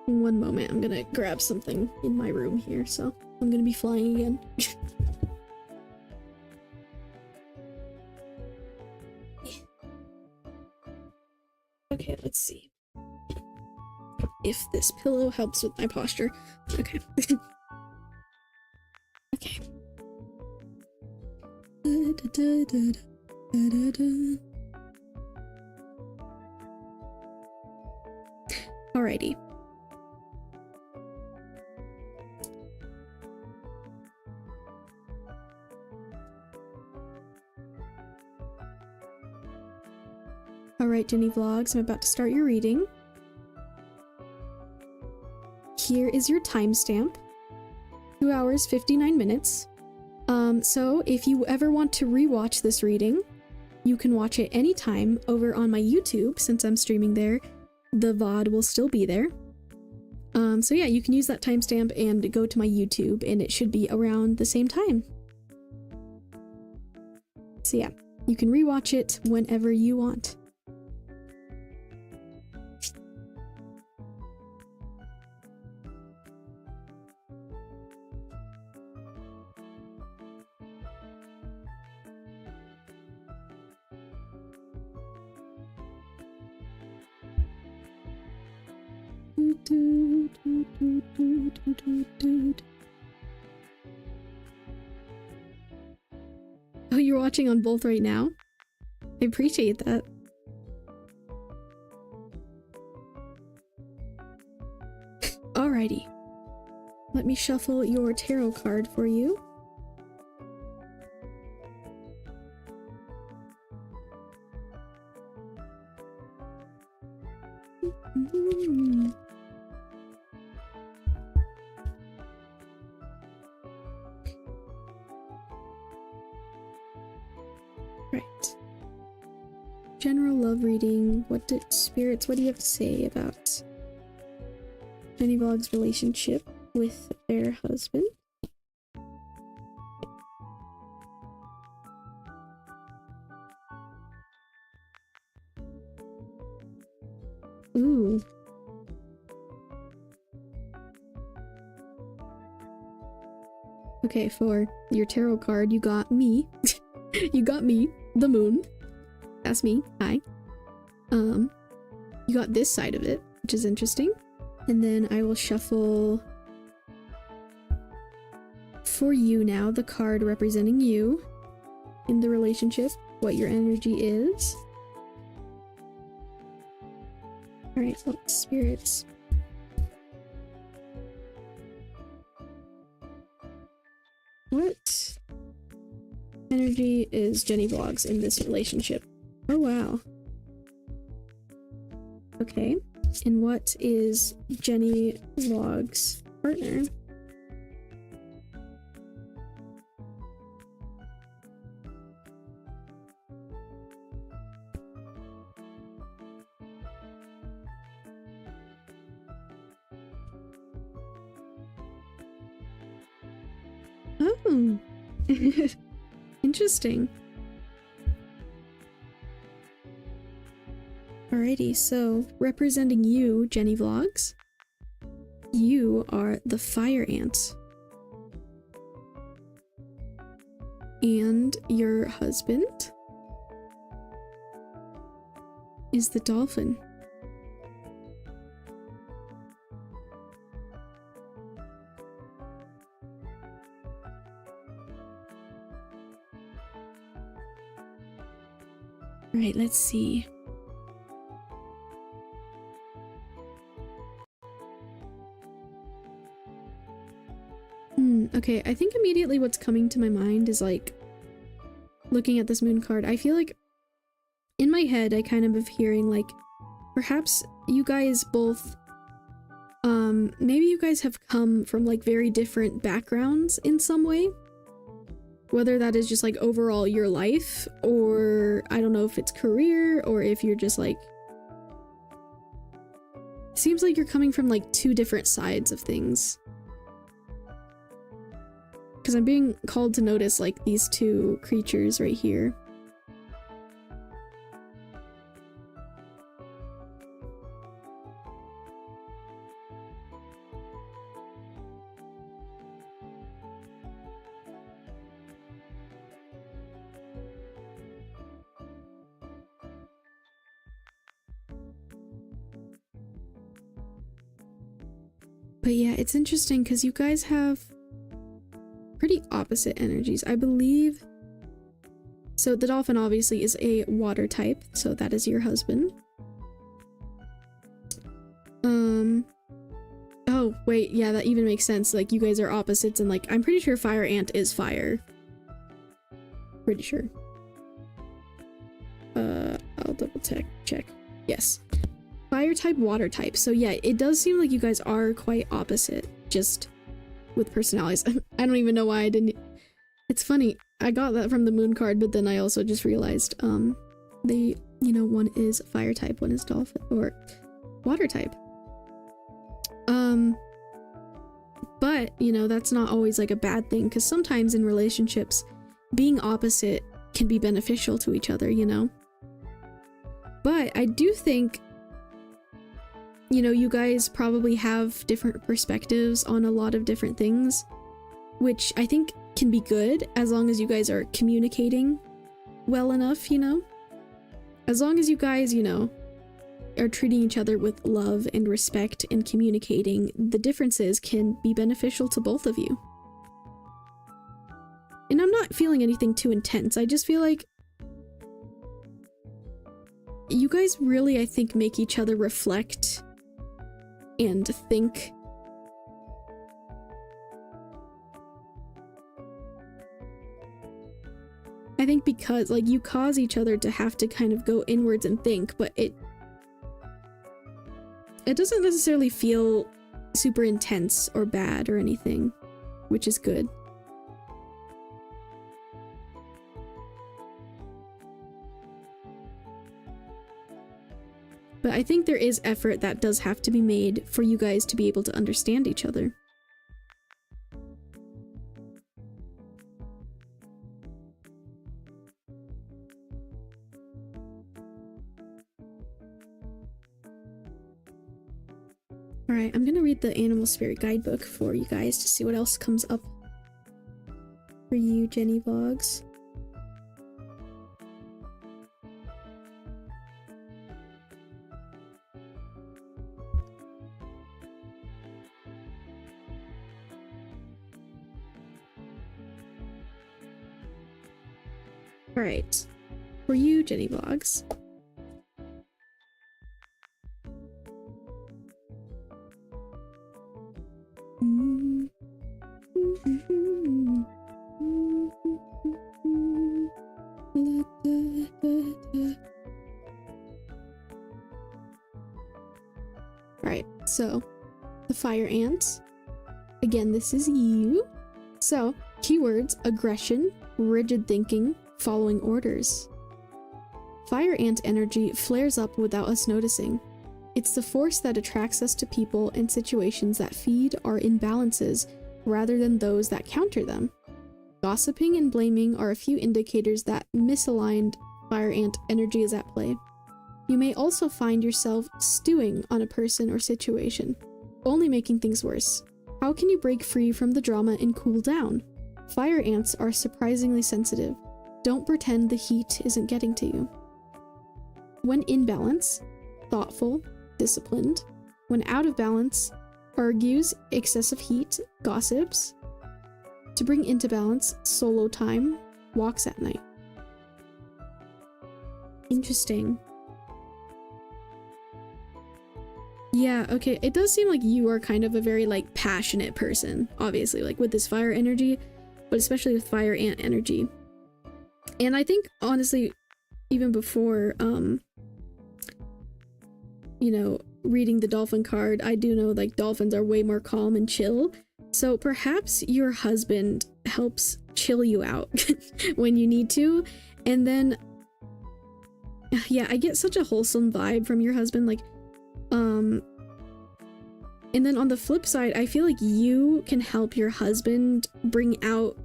One moment, I'm gonna grab something in my room here, so I'm gonna be flying again. Okay, let's see if this pillow helps with my posture. Okay. Okay. Alrighty. Alright, Jenny Vlogs, I'm about to start your reading. Here is your timestamp. 2 hours, 59 minutes. So if you ever want to rewatch this reading, you can watch it anytime over on my YouTube, since I'm streaming there. The VOD will still be there. So yeah, you can use that timestamp and go to my YouTube, and it should be around the same time. So yeah, you can rewatch it whenever you want. Oh, you're watching on both right now? I appreciate that. Alrighty. Let me shuffle your tarot card for you. Right. General love reading. What do you have to say about Jenny Vlog's relationship with their husband? Ooh. Okay, for your tarot card, you got me. You got me, the moon. That's me. Hi. You got this side of it, which is interesting. And then I will shuffle for you now the card representing you in the relationship, what your energy is. Alright, so spirits. What energy is Jenny Vlogs in this relationship? Oh wow. Okay. And what is Jenny Vlogs' partner? Oh. Interesting. Alrighty, so representing you, Jenny Vlogs, you are the fire ant. And your husband is the dolphin. Alright, let's see. Okay, I think immediately what's coming to my mind is like looking at this moon card. I feel like in my head I kind of am hearing like perhaps you guys both maybe you guys have come from like very different backgrounds in some way. Whether that is just like overall your life, or I don't know if it's career, or if you're just like seems like you're coming from like two different sides of things. Because I'm being called to notice like these two creatures right here. But yeah, it's interesting because you guys have pretty opposite energies, I believe. So the dolphin obviously is a water type, so that is your husband. Oh, wait, yeah, that even makes sense. Like, you guys are opposites, and like, I'm pretty sure fire ant is fire. Pretty sure. I'll double check. Yes. Fire type, water type. So yeah, it does seem like you guys are quite opposite, just with personalities. I don't even know why I didn't. It's funny, I got that from the moon card, but then I also just realized, they, you know, one is fire type, one is dolphin, or water type. But, you know, that's not always like a bad thing, because sometimes in relationships, being opposite can be beneficial to each other, you know? But I do think, you know, you guys probably have different perspectives on a lot of different things, which I think can be good as long as you guys are communicating well enough, you know? As long as you guys, you know, are treating each other with love and respect and communicating, the differences can be beneficial to both of you. And I'm not feeling anything too intense. I just feel like you guys really, I think, make each other reflect and think. I think because, like, you cause each other to have to kind of go inwards and think, but it doesn't necessarily feel super intense or bad or anything, which is good. But I think there is effort that does have to be made for you guys to be able to understand each other. Alright, I'm gonna read the Animal Spirit Guidebook for you guys to see what else comes up for you, Jenny Vlogs. Alright, for you, Jenny Vlogs. Alright, so the fire ants. Again, this is you. So, keywords: aggression, rigid thinking, following orders. Fire ant energy flares up without us noticing. It's the force that attracts us to people and situations that feed our imbalances rather than those that counter them. Gossiping and blaming are a few indicators that misaligned fire ant energy is at play. You may also find yourself stewing on a person or situation, only making things worse. How can you break free from the drama and cool down? Fire ants are surprisingly sensitive. Don't pretend the heat isn't getting to you. When in balance, thoughtful, disciplined. When out of balance, argues, excessive heat, gossips. To bring into balance, solo time, walks at night. Interesting. Yeah, okay, it does seem like you are kind of a very, like, passionate person, obviously, like, with this fire energy, but especially with fire ant energy. And I think, honestly, even before, you know, reading the dolphin card, I do know, like, dolphins are way more calm and chill, so perhaps your husband helps chill you out when you need to, and then, yeah, I get such a wholesome vibe from your husband, like, and then on the flip side, I feel like you can help your husband bring out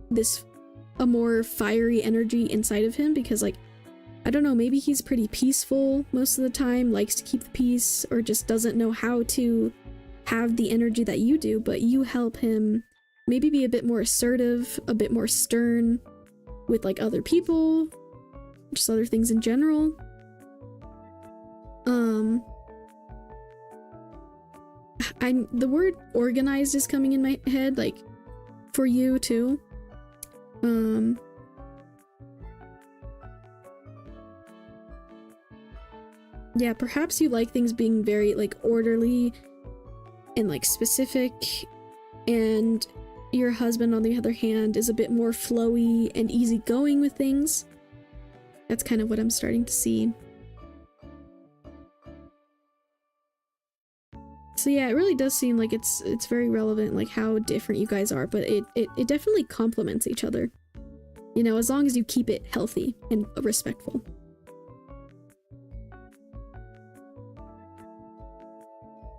a more fiery energy inside of him, because, like, I don't know, maybe he's pretty peaceful most of the time, likes to keep the peace, or just doesn't know how to have the energy that you do, but you help him maybe be a bit more assertive, a bit more stern with, like, other people, just other things in general. The word organized is coming in my head, like, for you too. Yeah, perhaps you like things being very, like, orderly and, like, specific, and your husband, on the other hand, is a bit more flowy and easygoing with things. That's kind of what I'm starting to see. So yeah, it really does seem like it's very relevant, like, how different you guys are, but it definitely complements each other. You know, as long as you keep it healthy and respectful.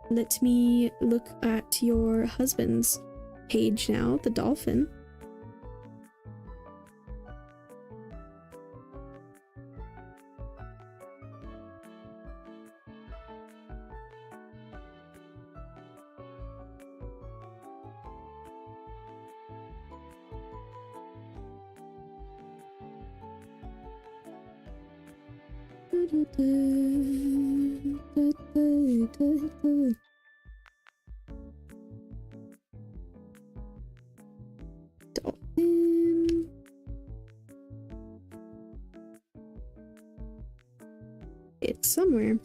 Let me look at your husband's page now, the dolphin. Dolphin. It's somewhere.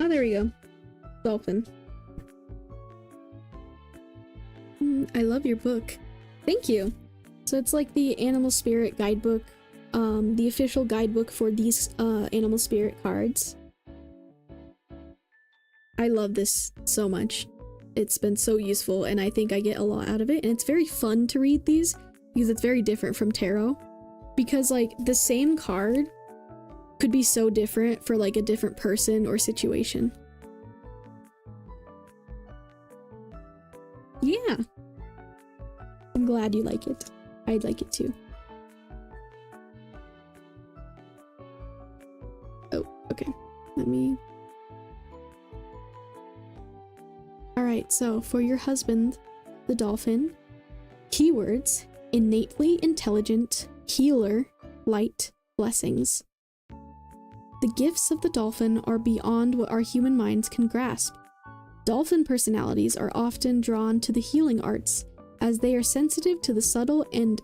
Oh, there we go. Dolphin. I love your book. Thank you. So it's like the animal spirit guidebook, the official guidebook for these animal spirit cards. I love this so much. It's been so useful and I think I get a lot out of it, and it's very fun to read these because it's very different from tarot, because like the same card could be so different for like a different person or situation. Yeah. I'm glad you like it. I'd like it too. Oh, okay. Let me... Alright, so for your husband, the dolphin, keywords: innately intelligent, healer, light, blessings. The gifts of the dolphin are beyond what our human minds can grasp. Dolphin personalities are often drawn to the healing arts, as they are sensitive to the subtle and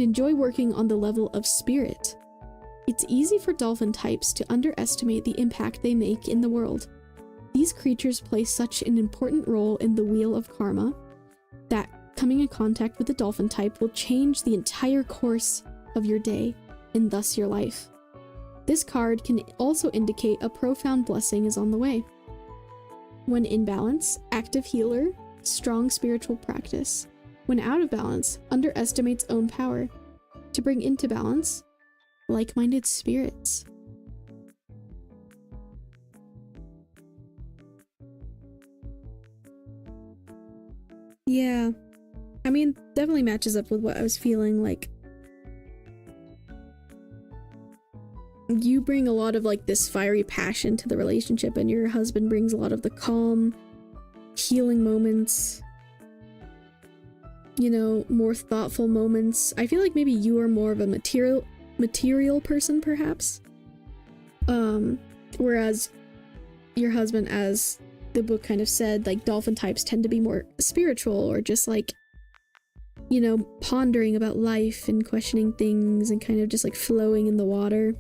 enjoy working on the level of spirit. It's easy for dolphin types to underestimate the impact they make in the world. These creatures play such an important role in the wheel of karma that coming in contact with the dolphin type will change the entire course of your day and thus your life. This card can also indicate a profound blessing is on the way. When in balance, active healer, strong spiritual practice. When out of balance, underestimates own power. To bring into balance, like-minded spirits. Yeah, I mean, definitely matches up with what I was feeling. Like, you bring a lot of like this fiery passion to the relationship, and your husband brings a lot of the calm, healing moments, you know, more thoughtful moments. I feel like maybe you are more of a material person, perhaps, whereas your husband, as the book kind of said, like dolphin types tend to be more spiritual, or just like, you know, pondering about life and questioning things and kind of just like flowing in the water.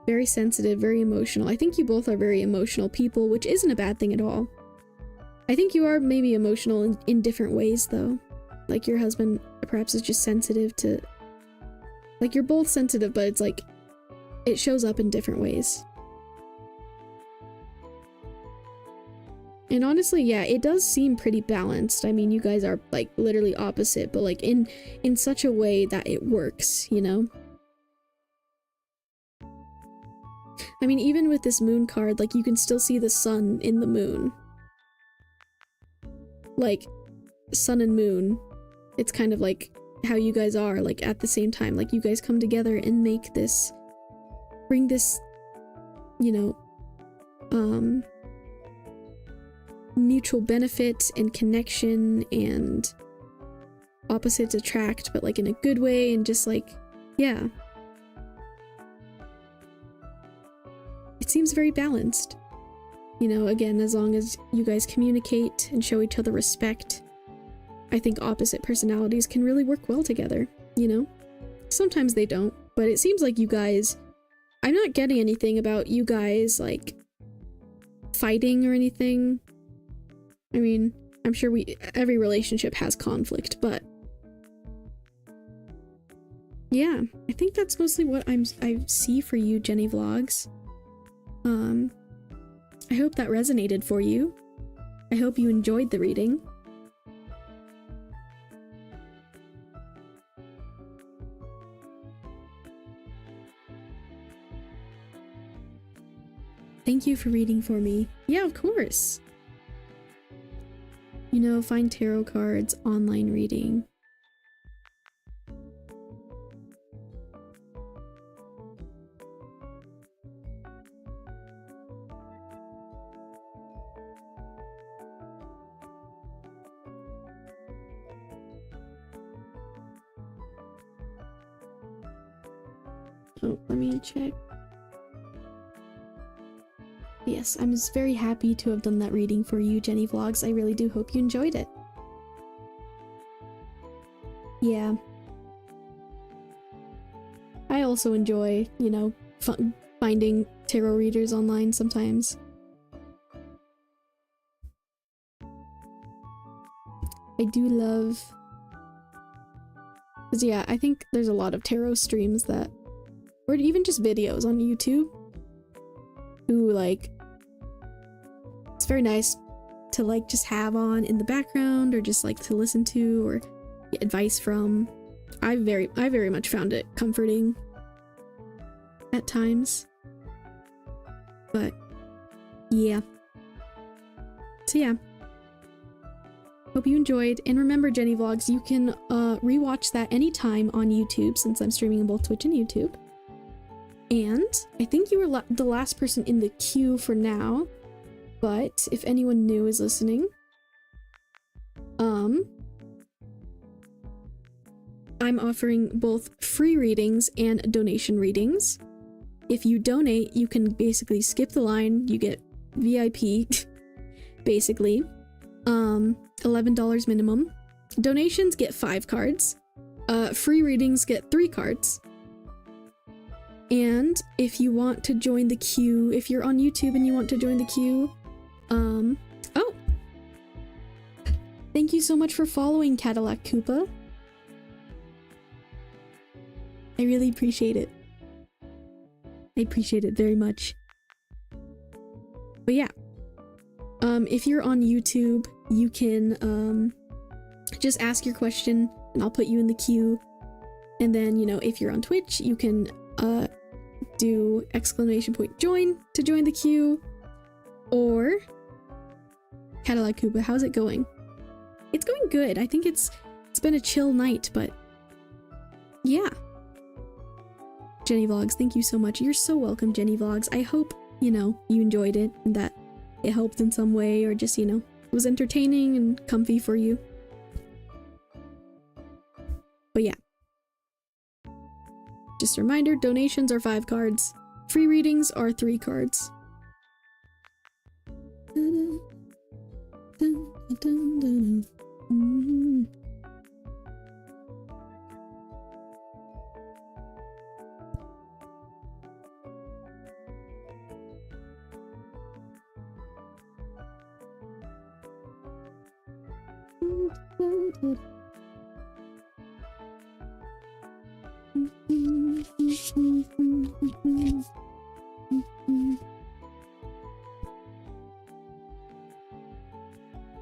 Very sensitive, very emotional. I think you both are very emotional people, which isn't a bad thing at all. I think you are maybe emotional in different ways though. Like your husband perhaps is just sensitive to, like you're both sensitive, but it's like it shows up in different ways. And honestly, yeah, it does seem pretty balanced. I mean, you guys are like literally opposite, but like in such a way that it works, you know? I mean, even with this moon card, like you can still see the sun in the moon. Like sun and moon, it's kind of like how you guys are, like at the same time. Like you guys come together and make this, bring this, you know, mutual benefit and connection, and opposites attract, but like in a good way, and just like, yeah. It seems very balanced. You know, again, as long as you guys communicate and show each other respect, I think opposite personalities can really work well together, you know? Sometimes they don't, but it seems like you guys, I'm not getting anything about you guys, like, fighting or anything. I mean, I'm sure every relationship has conflict, but yeah, I think that's mostly what I see for you, Jenny Vlogs. I hope that resonated for you. I hope you enjoyed the reading. Thank you for reading for me. Yeah, of course. You know, find tarot cards, online reading. Oh, let me check. Yes, I'm just very happy to have done that reading for you, Jenny Vlogs. I really do hope you enjoyed it. Yeah. I also enjoy, you know, finding tarot readers online sometimes. I do love... Because yeah, I think there's a lot of tarot streams that... Or even just videos on YouTube. Who, like... It's very nice to, like, just have on in the background, or just, like, to listen to, or get advice from. I very much found it comforting at times. But, yeah. So yeah. Hope you enjoyed, and remember, Jenny Vlogs, you can rewatch that anytime on YouTube, since I'm streaming on both Twitch and YouTube. And I think you were the last person in the queue for now, but if anyone new is listening, I'm offering both free readings and donation readings. If you donate, you can basically skip the line, you get VIP, basically. $11 minimum. Donations get 5 cards. Free readings get 3 cards. And if you want to join the queue, if you're on YouTube and you want to join the queue, oh! Thank you so much for following Cadillac Koopa. I really appreciate it. I appreciate it very much. But yeah. If you're on YouTube, you can, just ask your question and I'll put you in the queue. And then, you know, if you're on Twitch, you can, do !join to join the queue. Or Cadillac Koopa, how's it going? It's going good. I think it's been a chill night, but yeah. Jenny Vlogs, thank you so much. You're so welcome, Jenny Vlogs. I hope, you know, you enjoyed it and that it helped in some way, or just, you know, was entertaining and comfy for you. But yeah. Just a reminder, donations are 5 cards. Free readings are 3 cards.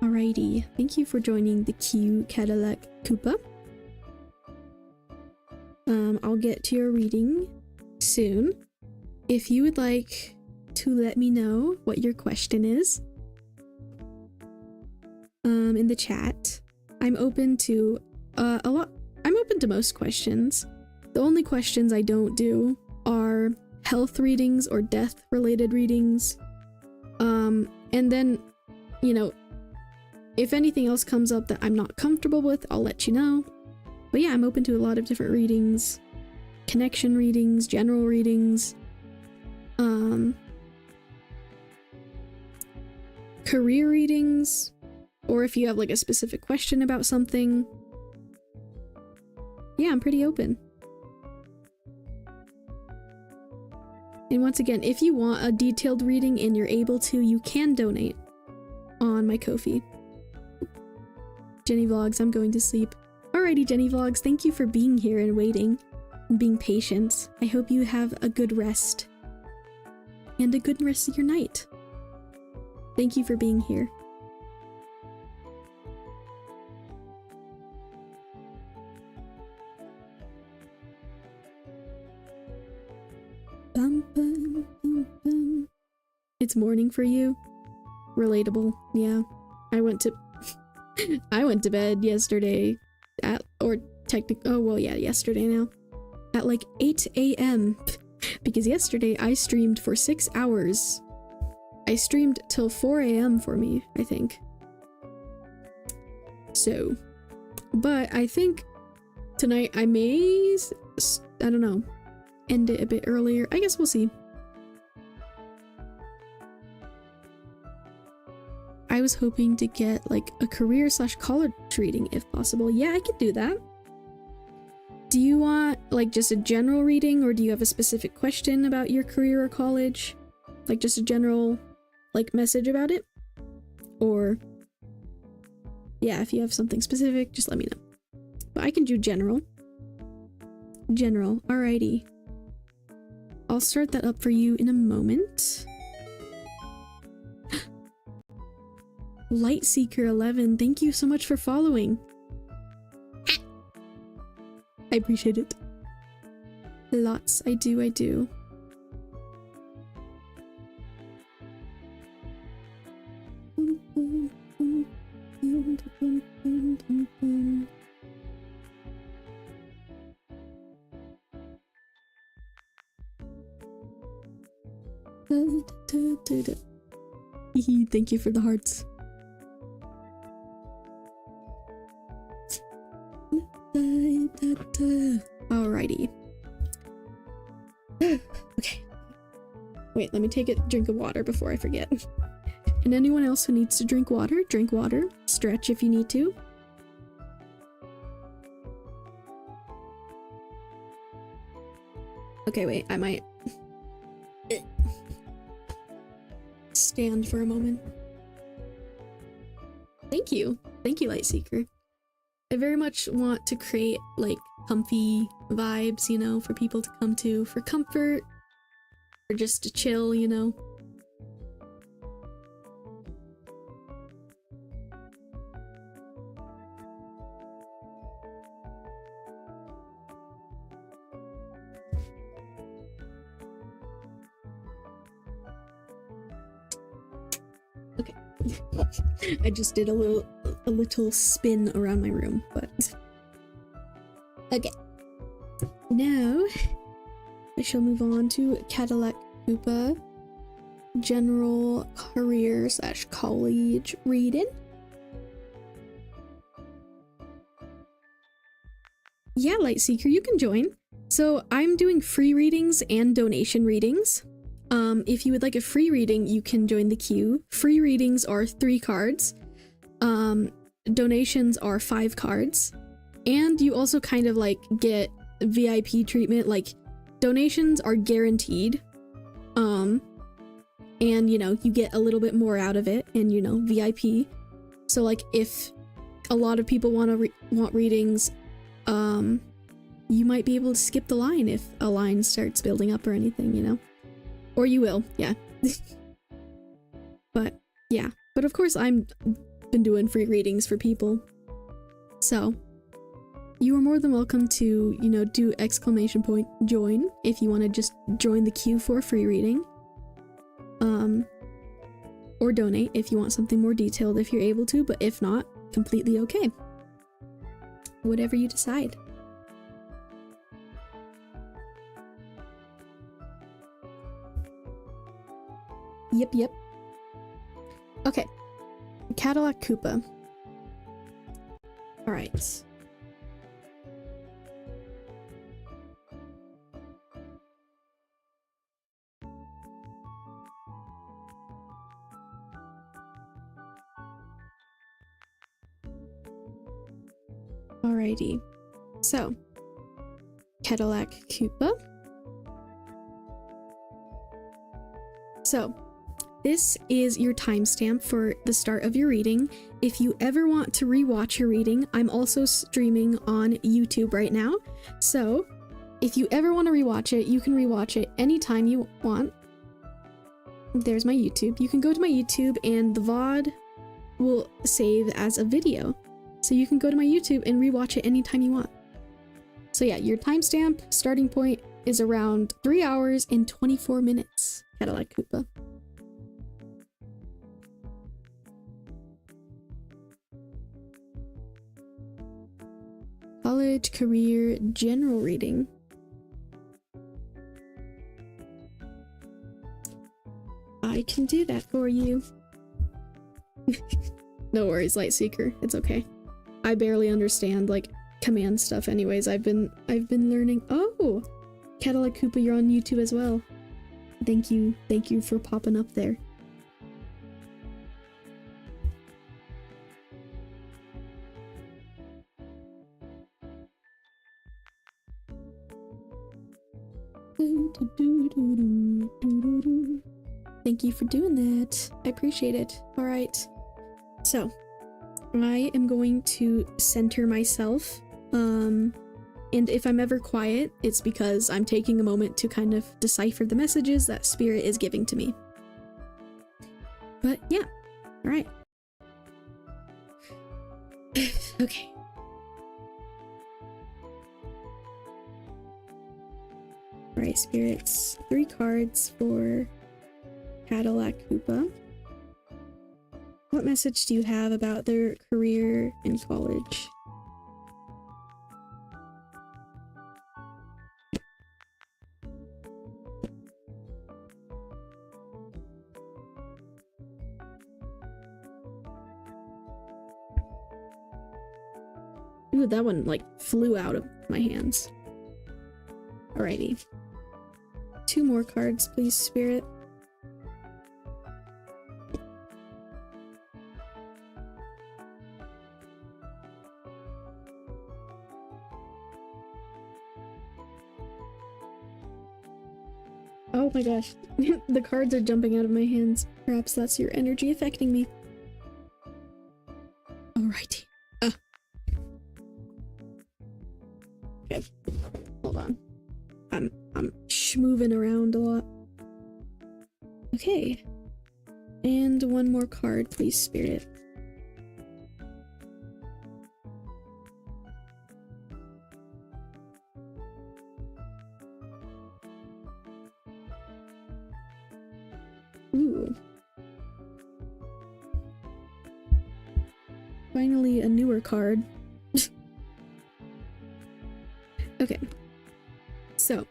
Alrighty, thank you for joining the queue, Cadillac Koopa. I'll get to your reading soon. If you would like to let me know what your question is, in the chat, I'm open to I'm open to most questions. The only questions I don't do are health readings or death related readings. And then, you know, if anything else comes up that I'm not comfortable with, I'll let you know. But yeah, I'm open to a lot of different readings. Connection readings, general readings, career readings, or if you have like a specific question about something. Yeah, I'm pretty open. And once again, if you want a detailed reading and you're able to, you can donate on my Kofi. Jenny Vlogs, I'm going to sleep. Alrighty, Jenny Vlogs, thank you for being here and waiting and being patient. I hope you have a good rest and a good rest of your night. Thank you for being here. Bum, bum, bum, bum. It's morning for you. Relatable, yeah. I went to bed yesterday yesterday now, at like 8 AM, because yesterday I streamed for 6 hours. I streamed till 4 AM for me, I think. So, but I think tonight I may, I don't know. end it a bit earlier. I guess we'll see. I was hoping to get like a career/college reading if possible. Yeah, I could do that. Do you want like just a general reading, or do you have a specific question about your career or college? Like just a general like message about it? Or yeah, if you have something specific, just let me know. But I can do general. General, alrighty. I'll start that up for you in a moment. Lightseeker11, thank you so much for following. I appreciate it. Lots, I do. Thank you for the hearts. Alrighty. Okay. Wait, let me take a drink of water before I forget. And anyone else who needs to drink water, drink water. Stretch if you need to. Okay, wait, I might stand for a moment. Thank you, Lightseeker. I very much want to create like comfy vibes, you know, for people to come to for comfort or just to chill, you know. Okay. I just did a little spin around my room, but okay. Now I shall move on to Cadillac Koopa general career/college reading. Yeah, Lightseeker, you can join. So I'm doing free readings and donation readings. If you would like a free reading, you can join the queue. Free readings are 3 cards. Donations are 5 cards. And you also kind of like get VIP treatment, like donations are guaranteed. And you know, you get a little bit more out of it, and you know, VIP. So like if a lot of people want readings, you might be able to skip the line if a line starts building up or anything, you know? Or you will, yeah. But yeah, but of course I'm been doing free readings for people. So you are more than welcome to, you know, do ! join if you want to just join the queue for a free reading. Or donate if you want something more detailed if you're able to, but if not, completely okay. Whatever you decide. Yep. Okay. Cadillac Koopa. Alright. Alrighty. So, Cadillac Koopa. So, this is your timestamp for the start of your reading. If you ever want to rewatch your reading, I'm also streaming on YouTube right now. So, if you ever want to rewatch it, you can rewatch it anytime you want. There's my YouTube. You can go to my YouTube and the VOD will save as a video. So you can go to my YouTube and rewatch it anytime you want. So yeah, your timestamp starting point is around 3 hours and 24 minutes. Cadillac Koopa. College, career, general reading. I can do that for you. No worries, Lightseeker. It's okay. I barely understand like command stuff anyways. I've been learning. Oh, Cadillac Koopa, you're on YouTube as well. Thank you for popping up there. Thank you for doing that. I appreciate it. All right. So, I am going to center myself. And if I'm ever quiet, it's because I'm taking a moment to kind of decipher the messages that Spirit is giving to me. But yeah, all right. Okay. All right, Spirits. 3 cards for Cadillac Koopa. What message do you have about their career in college? Ooh, that one like flew out of my hands. Alrighty. 2 more cards, please, Spirit. Oh my gosh, the cards are jumping out of my hands. Perhaps that's your energy affecting me. Alrighty. Okay, hold on. I'm schmoving around a lot. Okay. And 1 more card, please, Spirit. Ooh. Finally, a newer card. Okay. So,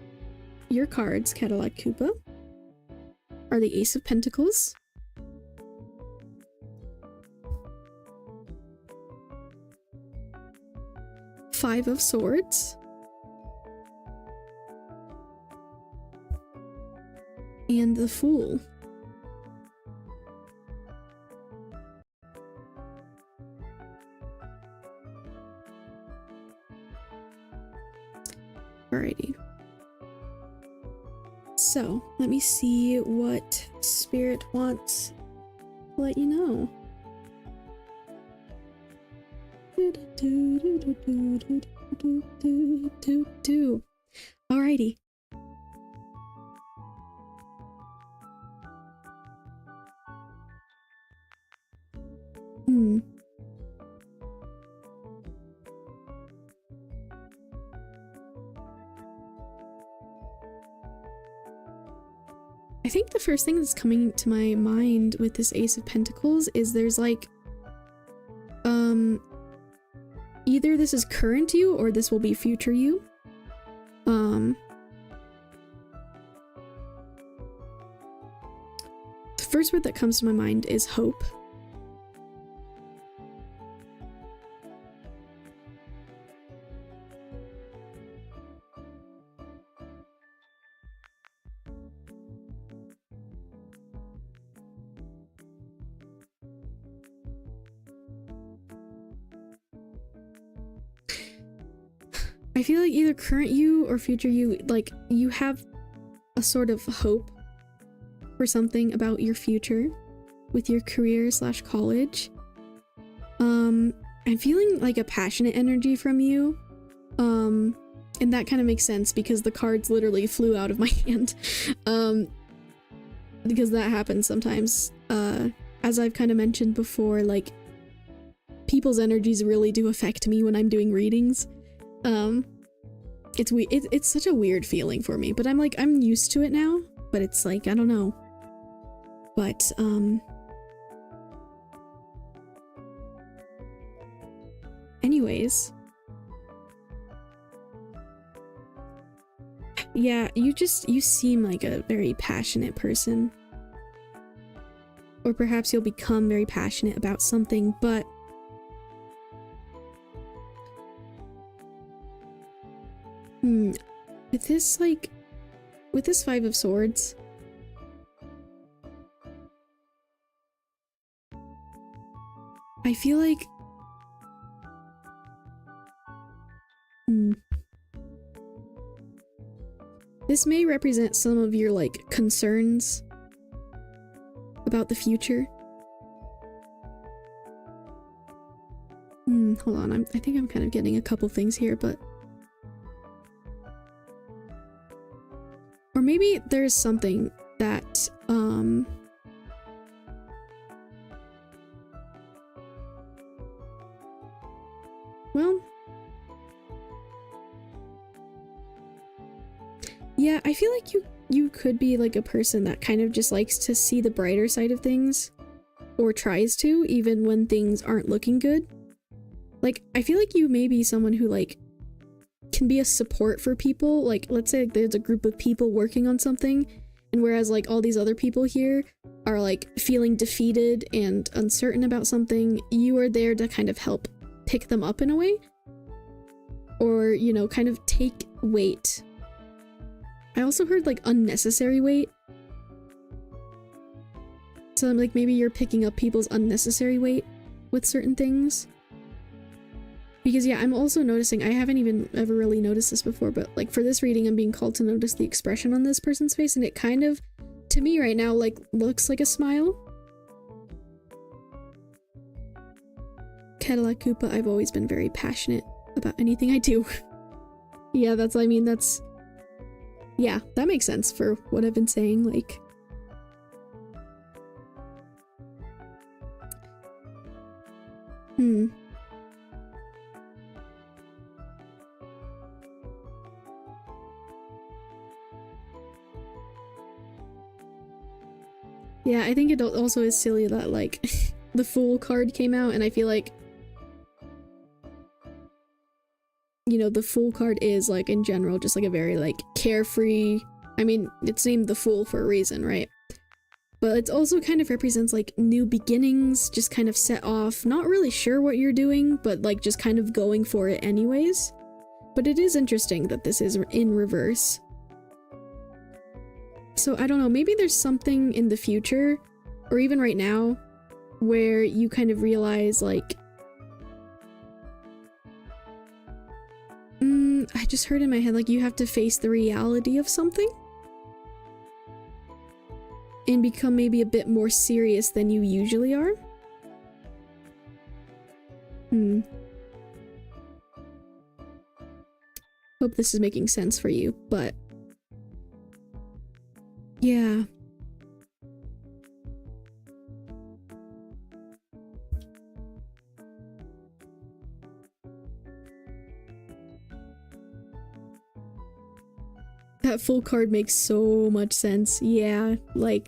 your cards, Cadillac Koopa, are the Ace of Pentacles, Five of Swords, and the Fool. Alrighty. So, let me see what Spirit wants to let you know. Alrighty. I think the first thing that's coming to my mind with this Ace of Pentacles is there's like, either this is current you or this will be future you. The first word that comes to my mind is hope. I feel like either current you or future you, like, you have a sort of hope for something about your future with your career / college. I'm feeling like a passionate energy from you. And that kind of makes sense because the cards literally flew out of my hand. Because that happens sometimes. As I've kind of mentioned before, like, people's energies really do affect me when I'm doing readings. It's such a weird feeling for me, but I'm used to it now, but it's like, I don't know. But, anyways. Yeah, you seem like a very passionate person. Or perhaps you'll become very passionate about something, but with this, like, with this Five of Swords, I feel like this may represent some of your like concerns about the future. Hold on, I think I'm kind of getting a couple things here, but or maybe there's something that well, yeah, I feel like you could be like a person that kind of just likes to see the brighter side of things, or tries to, even when things aren't looking good. Like, I feel like you may be someone who like can be a support for people. Like, let's say there's a group of people working on something, and whereas like all these other people here are like feeling defeated and uncertain about something, you are there to kind of help pick them up in a way, or, you know, kind of take weight. I also heard like unnecessary weight, so like maybe you're picking up people's unnecessary weight with certain things. Because yeah, I'm also noticing, I haven't even ever really noticed this before, but like for this reading I'm being called to notice the expression on this person's face, and it kind of, to me right now, like looks like a smile. Cadillac Koopa, I've always been very passionate about anything I do. Yeah, yeah, that makes sense for what I've been saying, like. Yeah, I think it also is silly that, like, the Fool card came out, and I feel like, you know, the Fool card is, like, in general, just, like, a very, like, carefree... I mean, it's named the Fool for a reason, right? But it also kind of represents, like, new beginnings, just kind of set off, not really sure what you're doing, but, like, just kind of going for it anyways. But it is interesting that this is in reverse. So, I don't know, maybe there's something in the future, or even right now, where you kind of realize, like... I just heard in my head, like, you have to face the reality of something? And become maybe a bit more serious than you usually are? Hope this is making sense for you, but... yeah. That Full card makes so much sense. Yeah, like...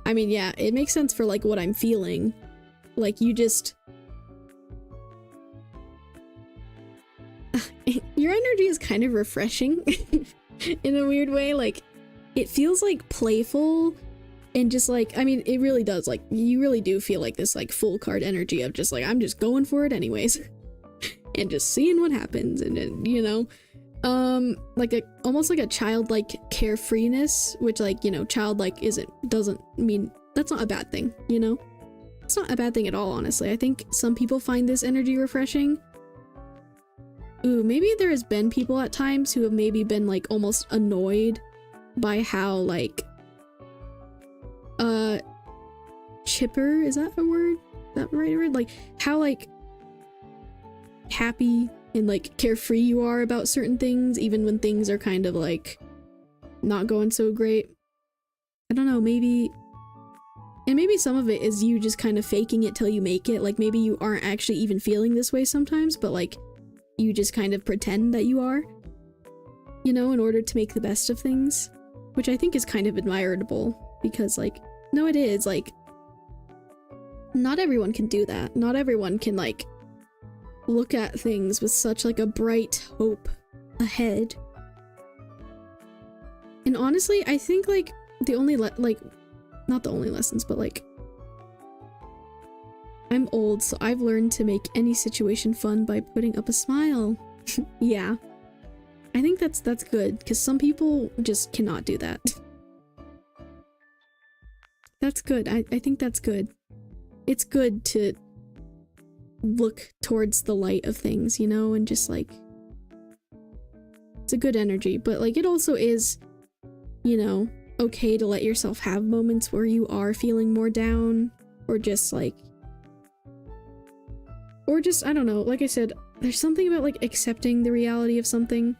I mean, yeah, it makes sense for, like, what I'm feeling. Like, you just... Your energy is kind of refreshing. In a weird way, like... It feels, like, playful, and just, like, I mean, it really does, like, you really do feel like this, like, Full card energy of just, like, I'm just going for it anyways. And just seeing what happens, and then, you know... like almost like a childlike carefreeness, which, like, you know, childlike doesn't mean, that's not a bad thing, you know? It's not a bad thing at all, honestly. I think some people find this energy refreshing. Ooh, maybe there has been people at times who have maybe been, like, almost annoyed by how, like, chipper, is that a word? Is that the right word? Like, how, like, happy and, like, carefree you are about certain things, even when things are kind of, like, not going so great. I don't know, maybe... And maybe some of it is you just kind of faking it till you make it. Like, maybe you aren't actually even feeling this way sometimes, but, like, you just kind of pretend that you are. You know, in order to make the best of things. Which I think is kind of admirable, because, like, no, it is, like... Not everyone can do that. Not everyone can, like... look at things with such, like, a bright hope ahead. And honestly, I think, like, the only not the only lessons, but, like, I'm old, so I've learned to make any situation fun by putting up a smile. Yeah. I think that's good, because some people just cannot do that. That's good. I think that's good. It's good to look towards the light of things, you know, and just like, it's a good energy, but like it also is, you know, okay to let yourself have moments where you are feeling more down, or just like, or just, I don't know, like I said, there's something about like accepting the reality of something.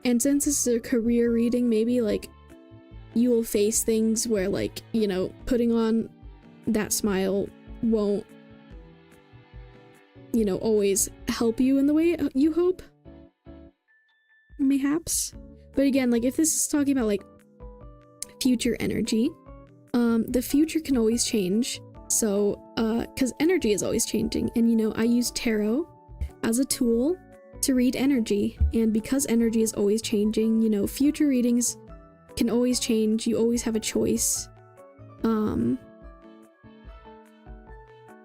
And since this is a career reading, maybe like you will face things where like, you know, putting on that smile won't, you know, always help you in the way you hope. Mayhaps. But again, like if this is talking about like future energy, the future can always change. So, because energy is always changing, and you know, I use tarot as a tool to read energy, and because energy is always changing, you know, future readings can always change. You always have a choice.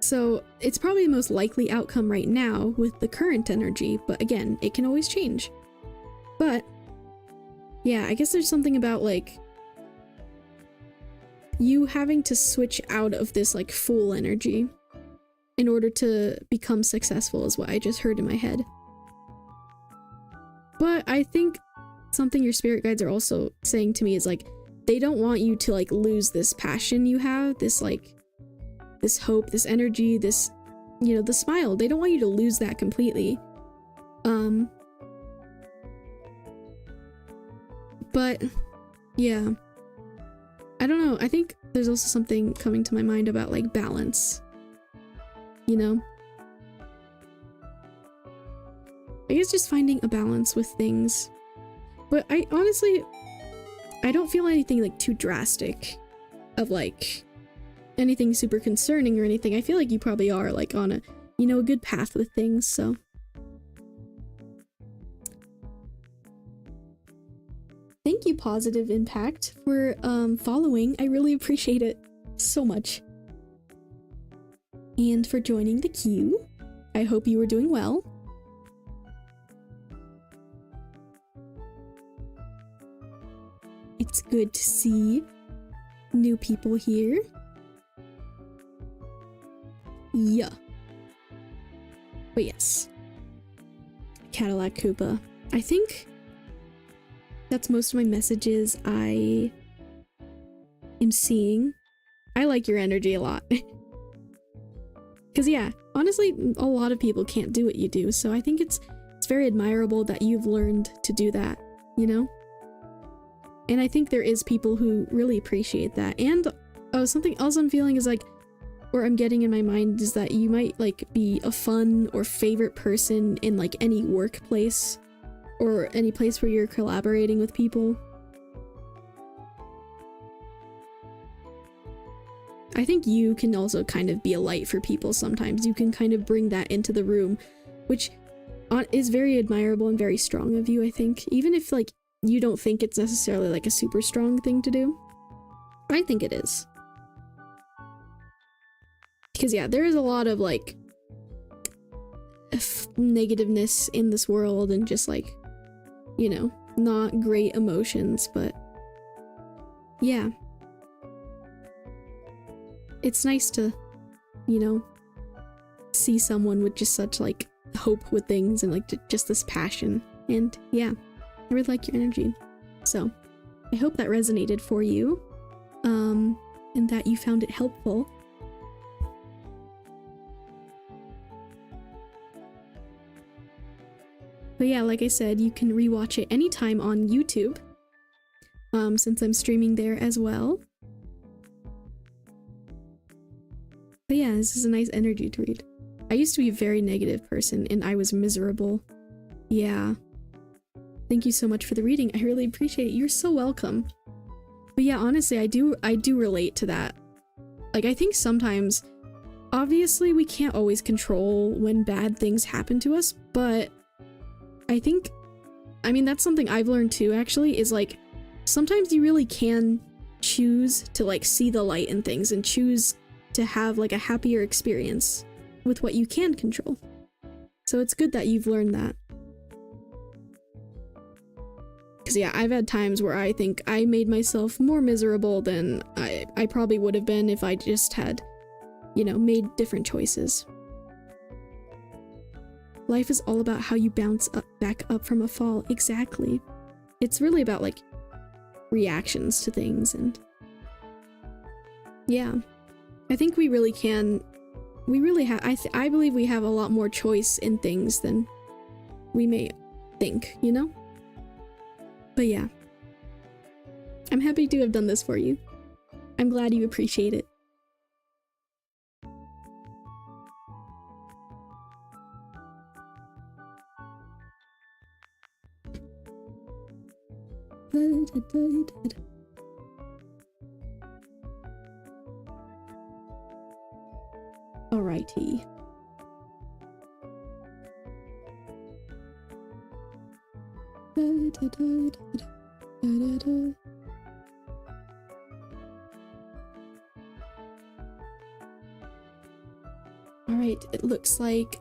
So it's probably the most likely outcome right now with the current energy, but again, it can always change. But yeah, I guess there's something about like you having to switch out of this like fool energy in order to become successful is what I just heard in my head. But I think something your spirit guides are also saying to me is like, they don't want you to like lose this passion you have, this like, this hope, this energy, this, you know, the smile. They don't want you to lose that completely. But yeah, I don't know. I think there's also something coming to my mind about like balance, you know? I guess just finding a balance with things. But I honestly, I don't feel anything like too drastic of like anything super concerning or anything. I feel like you probably are like on a, you know, a good path with things, so. Thank you, Positive Impact, for following. I really appreciate it so much. And for joining the queue. I hope you are doing well. It's good to see new people here. Yeah. But yes. Cadillac Koopa. I think that's most of my messages I am seeing. I like your energy a lot. Because yeah, honestly, a lot of people can't do what you do, so I think it's very admirable that you've learned to do that, you know? And I think there is people who really appreciate that. And something else I'm feeling is like, or I'm getting in my mind, is that you might like be a fun or favorite person in like any workplace or any place where you're collaborating with people. I think you can also kind of be a light for people sometimes. You can kind of bring that into the room, which is very admirable and very strong of you, I think. Even if like you don't think it's necessarily like a super strong thing to do, I think it is. Because yeah, there is a lot of like negativeness in this world and just like, you know, not great emotions, but yeah. It's nice to, you know, see someone with just such like hope with things and like just this passion. And yeah, I really like your energy. So I hope that resonated for you, and that you found it helpful. But yeah, like I said, you can rewatch it anytime on YouTube, since I'm streaming there as well. But yeah, this is a nice energy to read. I used to be a very negative person and I was miserable. Yeah. Thank you so much for the reading. I really appreciate it. You're so welcome. But yeah, honestly, I do relate to that. Like, I think sometimes, obviously we can't always control when bad things happen to us, but I think, I mean, that's something I've learned too, actually, is like, sometimes you really can choose to like see the light in things and choose to have like a happier experience with what you can control. So it's good that you've learned that. because yeah, I've had times where I think I made myself more miserable than I probably would have been if I just had, you know, made different choices. Life is all about how you bounce back up from a fall. Exactly. It's really about like reactions to things, and yeah, I think we really can. We really have. I believe we have a lot more choice in things than we may think, you know? But yeah, I'm happy to have done this for you. I'm glad you appreciate it. Alrighty. Alright, it looks like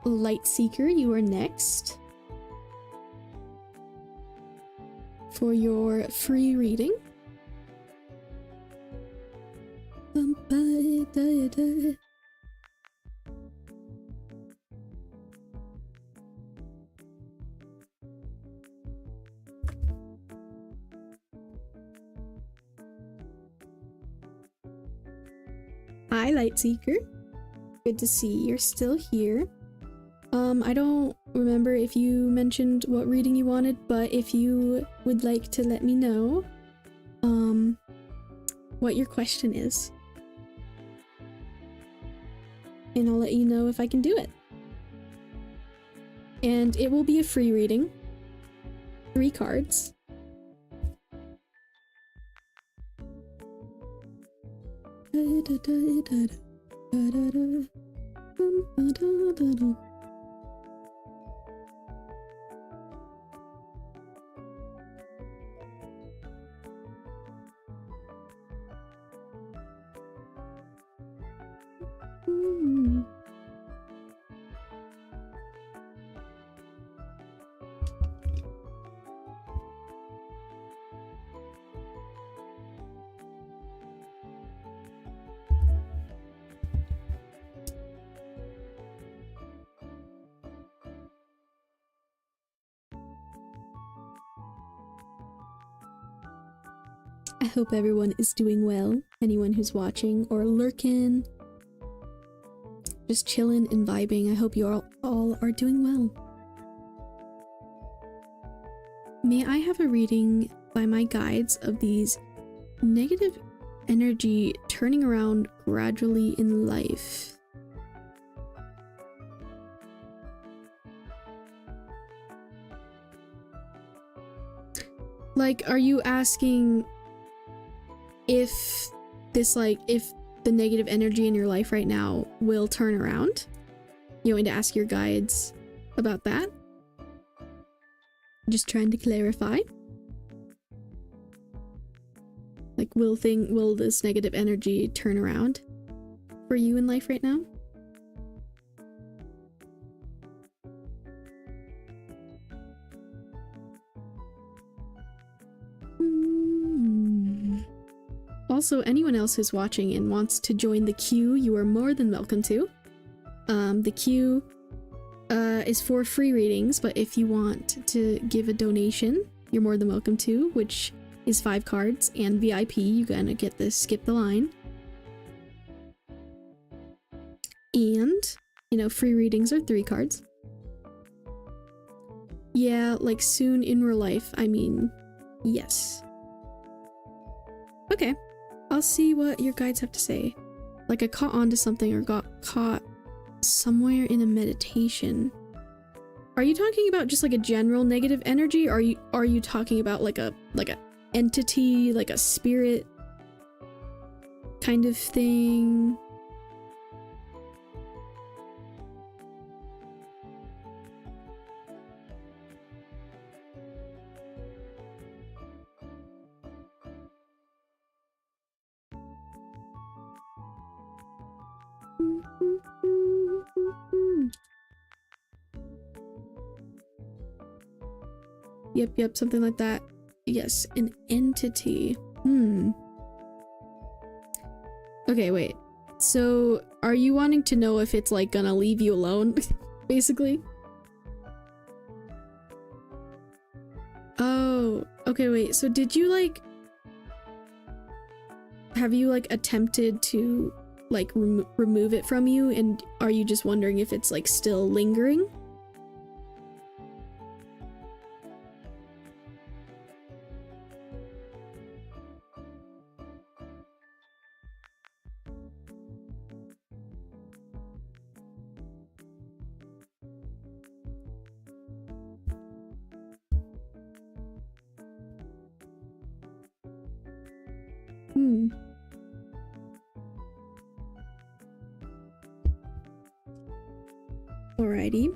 Lightseeker, you are next for your free reading. Hi, Lightseeker. Good to see you're still here. I don't remember if you mentioned what reading you wanted, but if you would like to let me know, what your question is, and I'll let you know if I can do it. And it will be a free reading. 3 cards. I hope everyone is doing well. Anyone who's watching or lurking, just chilling and vibing, I hope you all are doing well. May I have a reading by my guides of these negative energy turning around gradually in life? Like, are you asking if this, like, if the negative energy in your life right now will turn around? You want me to ask your guides about that? Just trying to clarify. Like, will this negative energy turn around for you in life right now? Also, anyone else who's watching and wants to join the queue, you are more than welcome to. The queue is for free readings, but if you want to give a donation, you're more than welcome to, which is 5 cards, and VIP, you're gonna get this skip the line. And, you know, free readings are 3 cards. Yeah, like soon in real life, I mean, yes. Okay. I'll see what your guides have to say. Like, I caught on to something or got caught somewhere in a meditation. Are you talking about just like a general negative energy, or are you talking about like a entity, like a spirit kind of thing? Yep, something like that. Yes, an entity. Okay, wait. So, are you wanting to know if it's like gonna leave you alone, basically? Oh, okay, wait. So did you like... Have you like attempted to like remove it from you, and are you just wondering if it's like still lingering? Alrighty.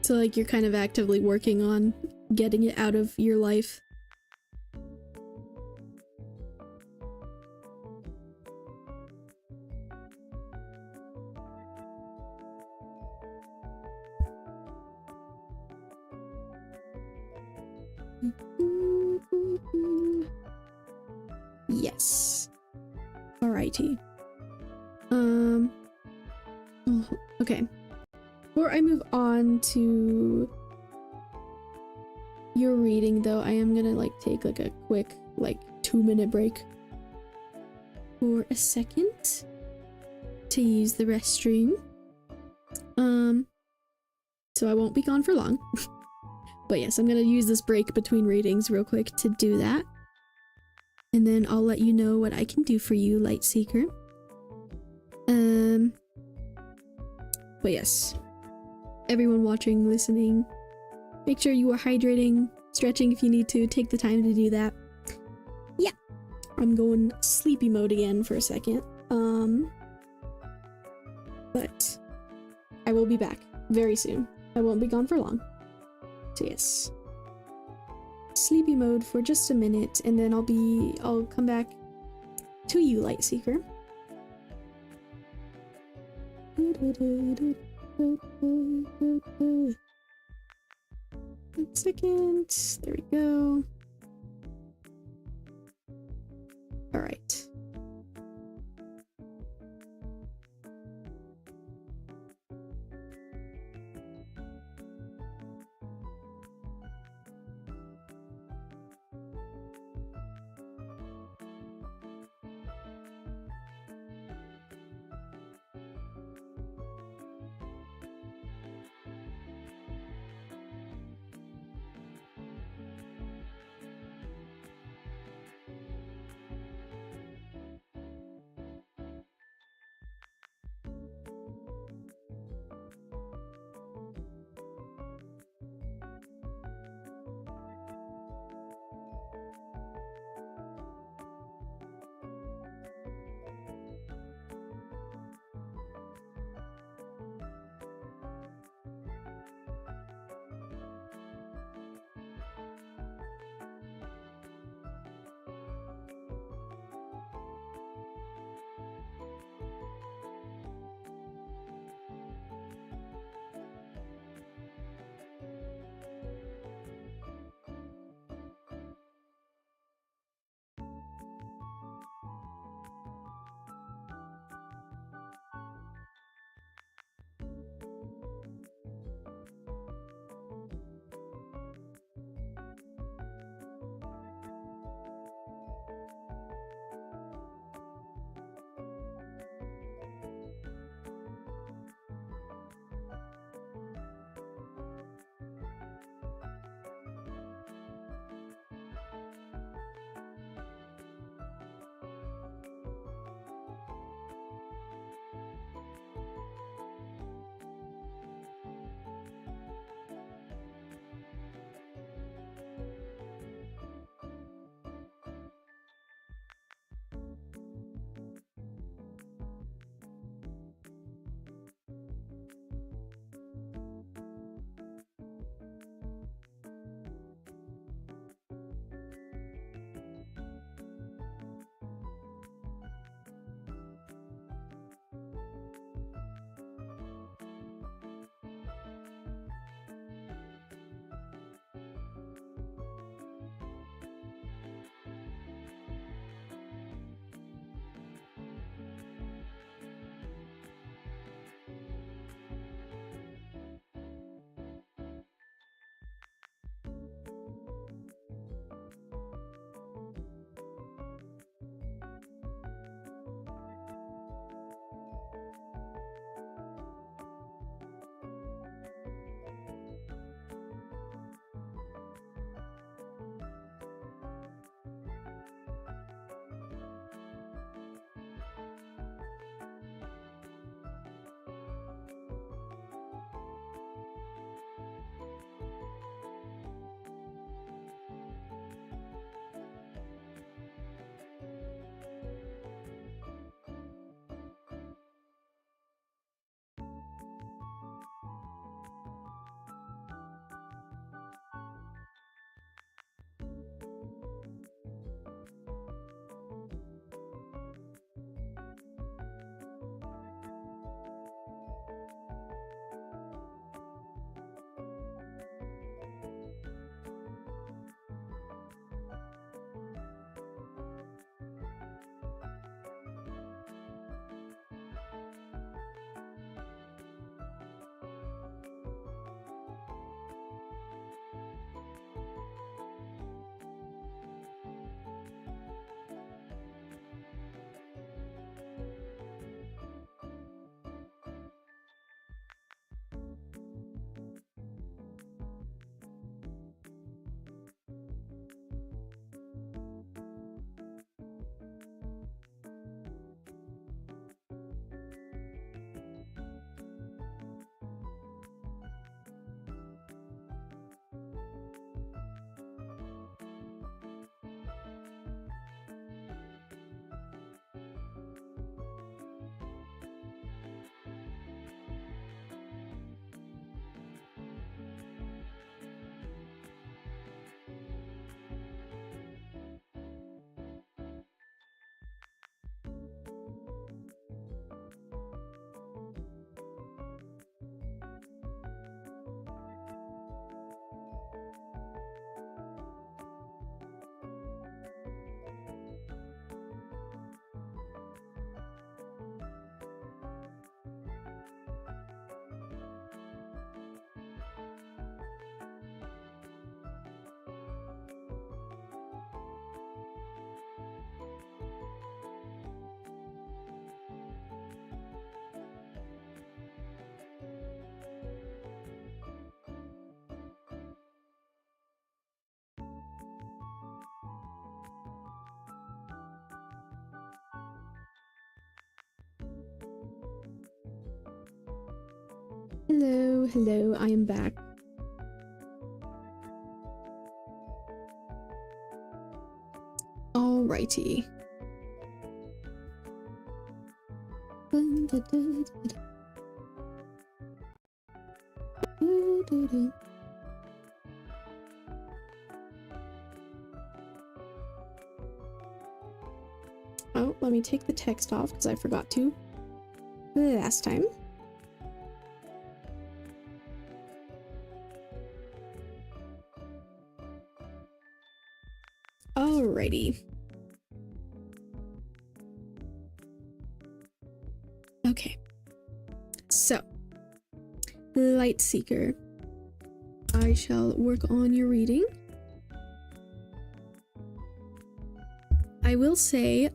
So like you're kind of actively working on getting it out of your life. Yes. Alrighty. Okay. Before I move on to your reading though, I am gonna like take like a quick like 2-minute break for a second to use the restroom. So I won't be gone for long. But yes, I'm gonna use this break between readings real quick to do that. And then I'll let you know what I can do for you, Lightseeker. But yes, everyone watching, listening, make sure you are hydrating, stretching if you need to, take the time to do that. Yeah, I'm going sleepy mode again for a second. But I will be back very soon. I won't be gone for long. So yes, sleepy mode for just a minute, and then I'll come back to you, Lightseeker. 1 second. There we go. All right. Hello, hello, I am back. Alrighty. Oh, let me take the text off because I forgot to last time. Alrighty. Okay. So, Light Seeker. I shall work on your reading. I will say, I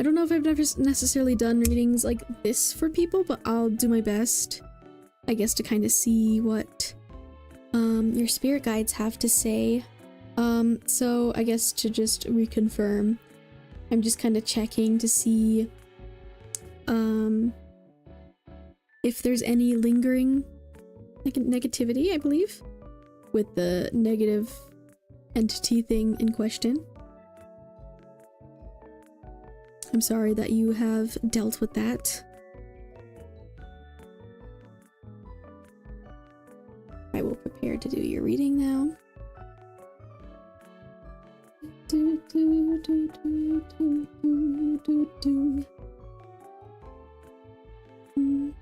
don't know if I've never necessarily done readings like this for people, but I'll do my best, I guess, to kind of see what your spirit guides have to say. So I guess to just reconfirm, I'm just kind of checking to see if there's any lingering negativity, I believe, with the negative entity thing in question. I'm sorry that you have dealt with that. I will prepare to do your reading now. Do, do, do, do, do, do, do, do. Mm.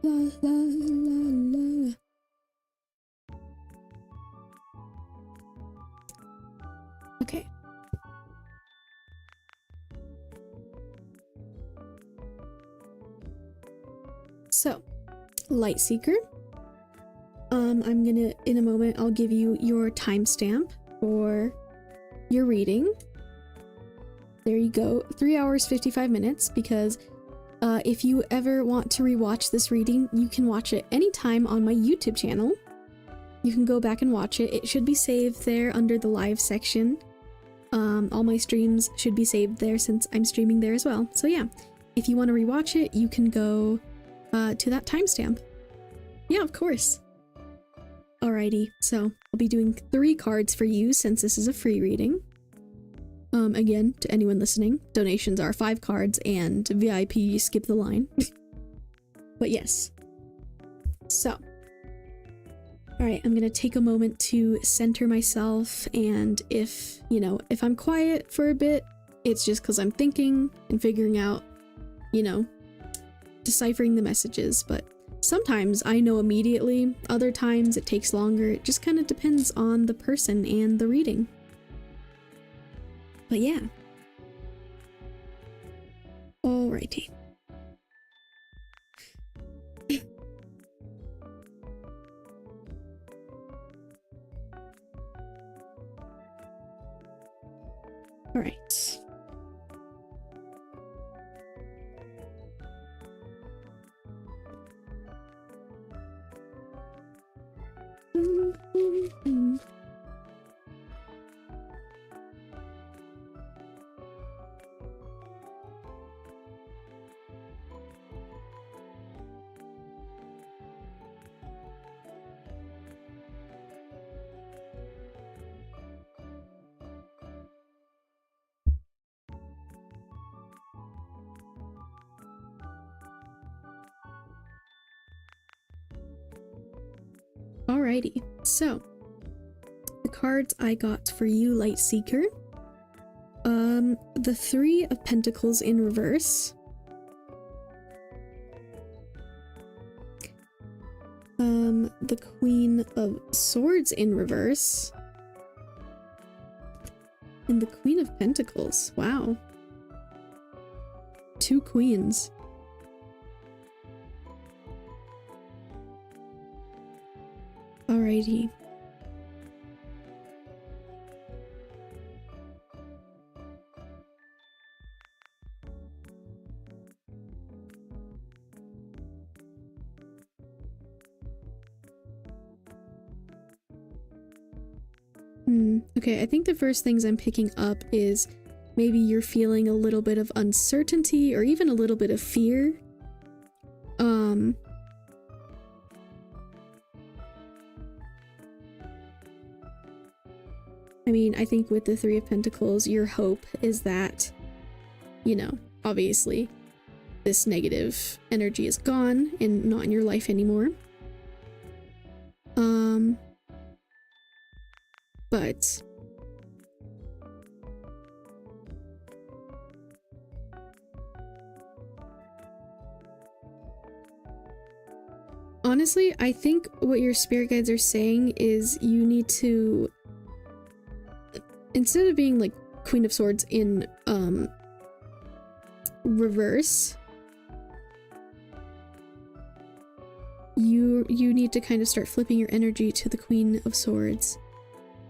La la la la. Okay. So, Light Seeker. I'm gonna, in a moment, I'll give you your timestamp for your reading. There you go, 3 hours, 55 minutes, because if you ever want to rewatch this reading, you can watch it anytime on my YouTube channel. You can go back and watch it. It should be saved there under the live section. All my streams should be saved there since I'm streaming there as well. So yeah, if you want to rewatch it, you can go to that timestamp. Yeah, of course. Alrighty, so I'll be doing 3 cards for you since this is a free reading. Again, to anyone listening, donations are 5 cards and VIP skip the line. But yes. So. Alright, I'm gonna take a moment to center myself, and if, you know, if I'm quiet for a bit, it's just because I'm thinking and figuring out, you know, deciphering the messages, but sometimes I know immediately, other times it takes longer. It just kind of depends on the person and the reading. But yeah. Alrighty. Alright. Alrighty, so the cards I got for you, Light Seeker. The 3 of Pentacles in reverse. The Queen of Swords in reverse. And the Queen of Pentacles. Wow. 2 queens. Alrighty. Okay, I think the first things I'm picking up is maybe you're feeling a little bit of uncertainty or even a little bit of fear. I mean, I think with the Three of Pentacles, your hope is that, you know, obviously this negative energy is gone and not in your life anymore. But honestly, I think what your spirit guides are saying is you need to, instead of being like Queen of Swords in reverse, you need to kind of start flipping your energy to the Queen of Swords,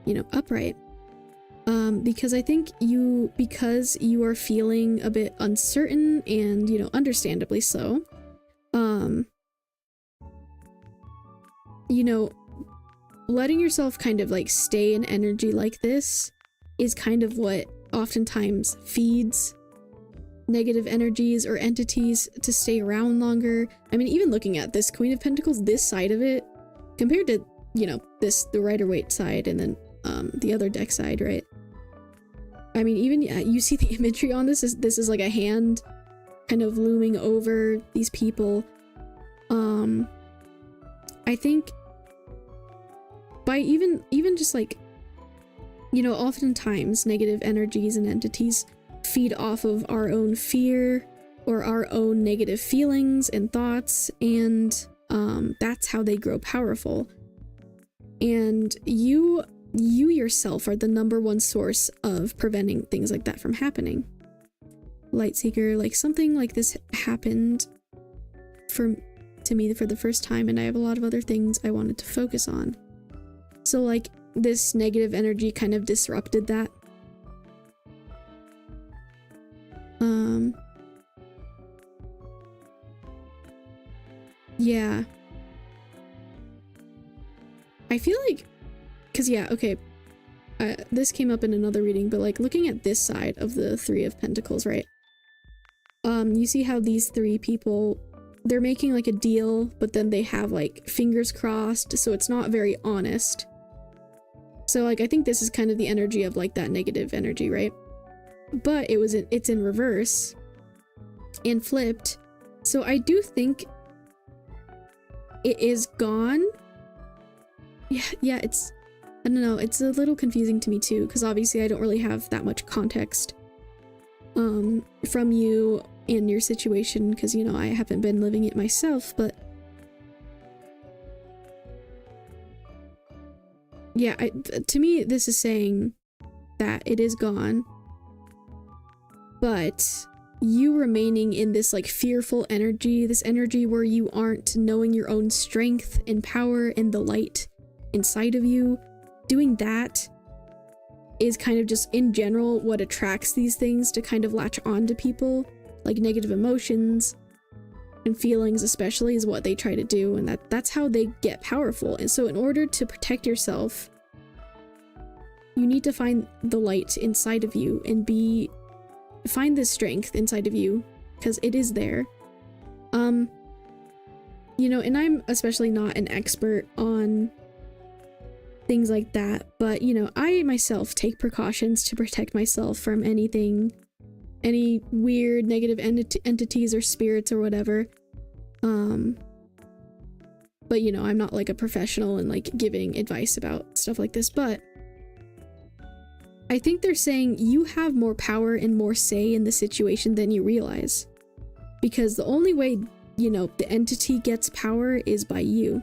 you know, upright. Because I think because you are feeling a bit uncertain and, you know, understandably so, you know, letting yourself kind of like stay in energy like this is kind of what oftentimes feeds negative energies or entities to stay around longer. I mean, even looking at this Queen of Pentacles, this side of it, compared to, you know, the Rider-Waite side and then the other deck side, right? I mean, even, yeah, you see the imagery on this is like a hand kind of looming over these people. I think by even just like, you know, oftentimes negative energies and entities feed off of our own fear or our own negative feelings and thoughts, and that's how they grow powerful. And you yourself are the #1 source of preventing things like that from happening. Lightseeker, like something like this happened to me for the first time, and I have a lot of other things I wanted to focus on. So like this negative energy kind of disrupted that. Yeah. I feel like, cause yeah, okay, this came up in another reading, but like looking at this side of the Three of Pentacles, right? You see how these three people, they're making like a deal, but then they have like fingers crossed, so it's not very honest. So like I think this is kind of the energy of like that negative energy, right? But it's in reverse and flipped. So I do think it is gone. Yeah, it's, I don't know, it's a little confusing to me too, because obviously I don't really have that much context from you in your situation, because, you know, I haven't been living it myself, but yeah, to me this is saying that it is gone, but you remaining in this like fearful energy, this energy where you aren't knowing your own strength and power and the light inside of you, doing that is kind of just in general what attracts these things to kind of latch on to people. Like negative emotions and feelings especially is what they try to do, and that's how they get powerful. And so in order to protect yourself, you need to find the light inside of you and find the strength inside of you, because it is there. You know, and I'm especially not an expert on things like that, but you know, I myself take precautions to protect myself from any weird negative entities or spirits or whatever. But you know, I'm not like a professional and like giving advice about stuff like this, but I think they're saying you have more power and more say in the situation than you realize, because the only way, you know, the entity gets power is by you.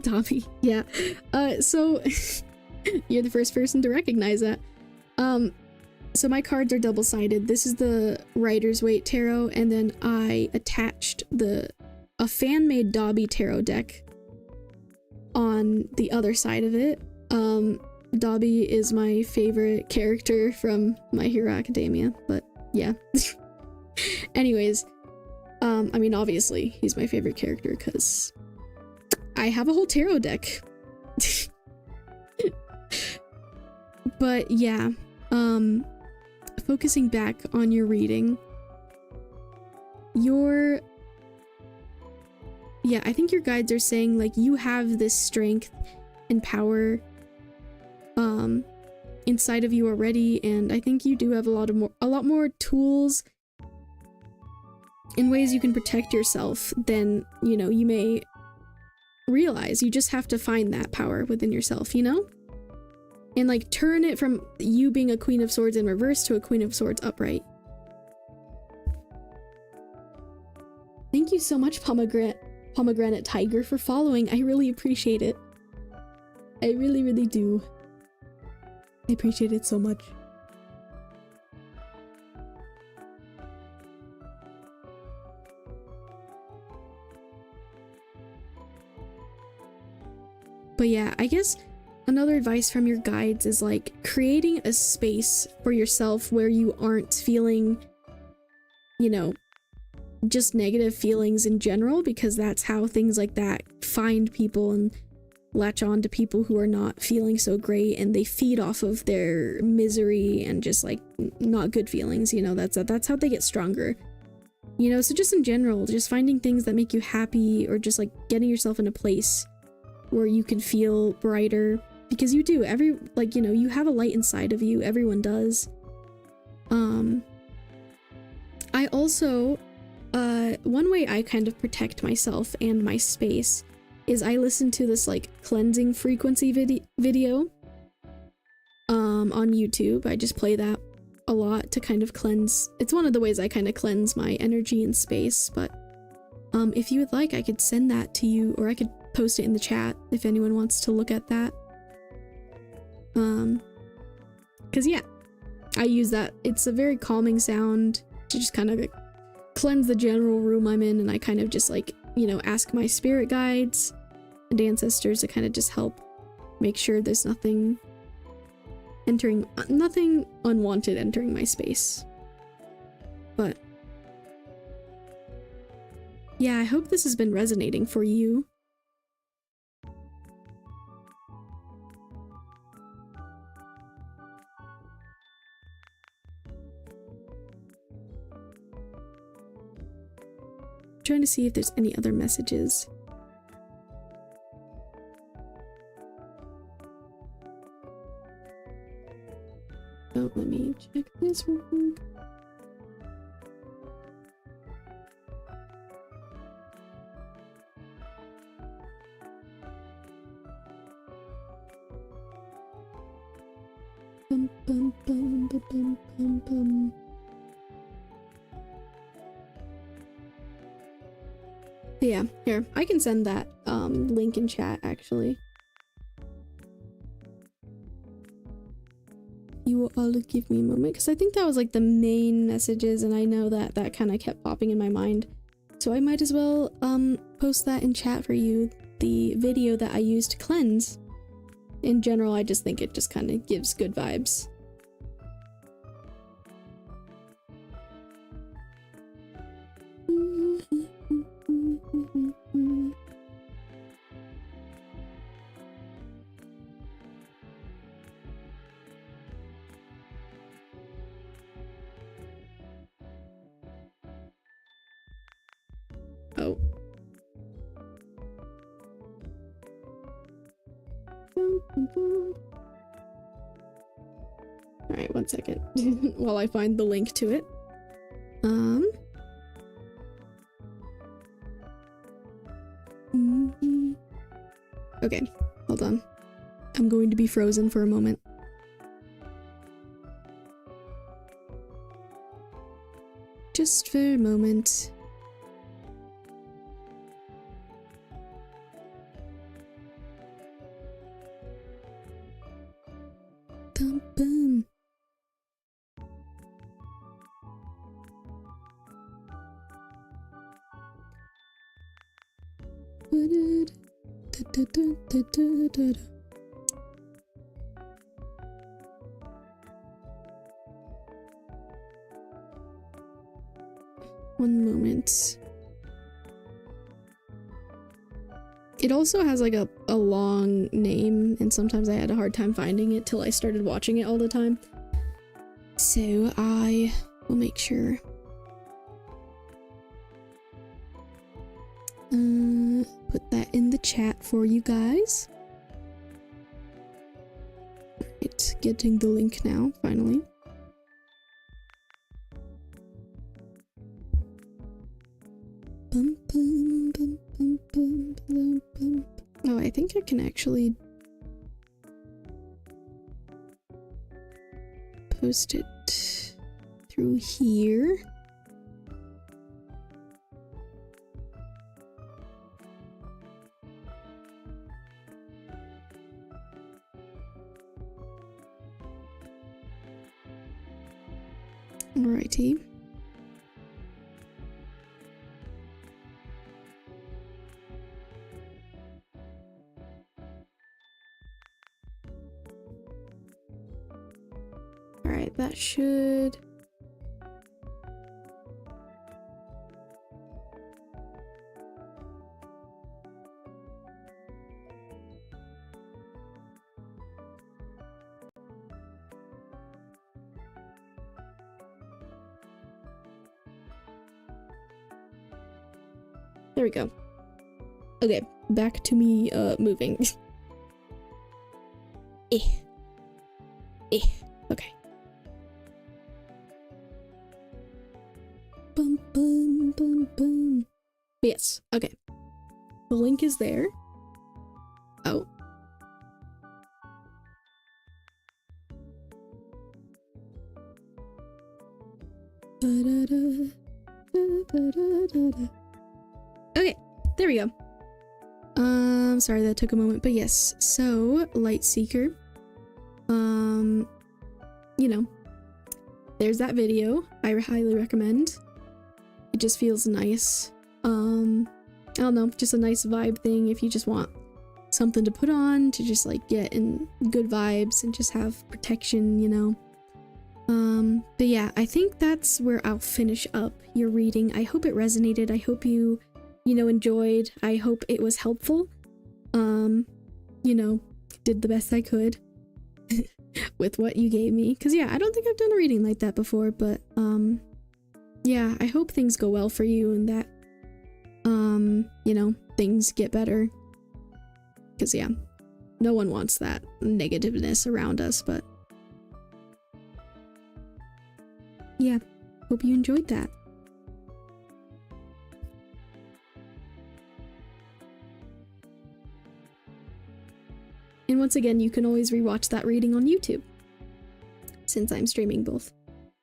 Dobby, yeah. So you're the first person to recognize that. So my cards are double-sided. This is the Rider-Waite Tarot, and then I attached a fan-made Dobby Tarot deck on the other side of it. Dobby is my favorite character from My Hero Academia, but yeah. Anyways, I mean, obviously, he's my favorite character because I have a whole tarot deck. But yeah, focusing back on your reading, I think your guides are saying like you have this strength and power inside of you already, and I think you do have a lot more tools and ways you can protect yourself than, you know, you may realize. You just have to find that power within yourself, you know? And like turn it from you being a Queen of Swords in reverse to a Queen of Swords upright. Thank you so much, Pomegranate Tiger, for following. I really appreciate it. I really, really do. I appreciate it so much. But yeah, I guess another advice from your guides is like creating a space for yourself where you aren't feeling, you know, just negative feelings in general, because that's how things like that find people and latch on to people who are not feeling so great, and they feed off of their misery and just like not good feelings, you know. That's how they get stronger, you know. So just in general, just finding things that make you happy, or just like getting yourself in a place where you can feel brighter, because you do. You know, you have a light inside of you. Everyone does. I also one way I kind of protect myself and my space is I listen to this like cleansing frequency video on YouTube. I just play that a lot to kind of cleanse. It's one of the ways I kind of cleanse my energy and space. But if you would like, I could send that to you, or I could post it in the chat if anyone wants to look at that. Because yeah, I use that. It's a very calming sound to just kind of like cleanse the general room I'm in, and I kind of just like, you know, ask my spirit guides and ancestors to kind of just help make sure there's nothing unwanted entering my space. But yeah, I hope this has been resonating for you. Trying to see if there's any other messages. Oh, let me check this real quick. Bum, bum, bum, bum, bum, bum, bum. Yeah, here, I can send that link in chat actually. You will all give me a moment, because I think that was like the main messages, and I know that that kind of kept popping in my mind, so I might as well post that in chat for you, the video that I used to cleanse. In general, I just think it just kind of gives good vibes. Oh. Alright, 1 second while I find the link to it. Okay, hold on. I'm going to be frozen for a moment. Just for a moment. Bum, bum. One moment. It also has like a long name, and sometimes I had a hard time finding it till I started watching it all the time. So I will make sure. Put that in the chat for you guys. It's getting the link now, finally. Oh, I think I can actually post it through here. Alrighty. Alright, that should... There we go. Okay, back to me moving. Okay. Bum bum bum bum. Yes, okay. The link is there. Oh. Okay, there we go. Sorry that took a moment, but yes. So, Lightseeker. You know, there's that video. I highly recommend. It just feels nice. I don't know, just a nice vibe thing if you just want something to put on to just like get in good vibes and just have protection, you know. But yeah, I think that's where I'll finish up your reading. I hope it resonated. I hope you know, enjoyed. I hope it was helpful. You know, did the best I could with what you gave me. Cause yeah, I don't think I've done a reading like that before, but yeah, I hope things go well for you and that you know, things get better. Cause yeah, no one wants that negativeness around us, but yeah, hope you enjoyed that. And once again, you can always rewatch that reading on YouTube, since I'm streaming both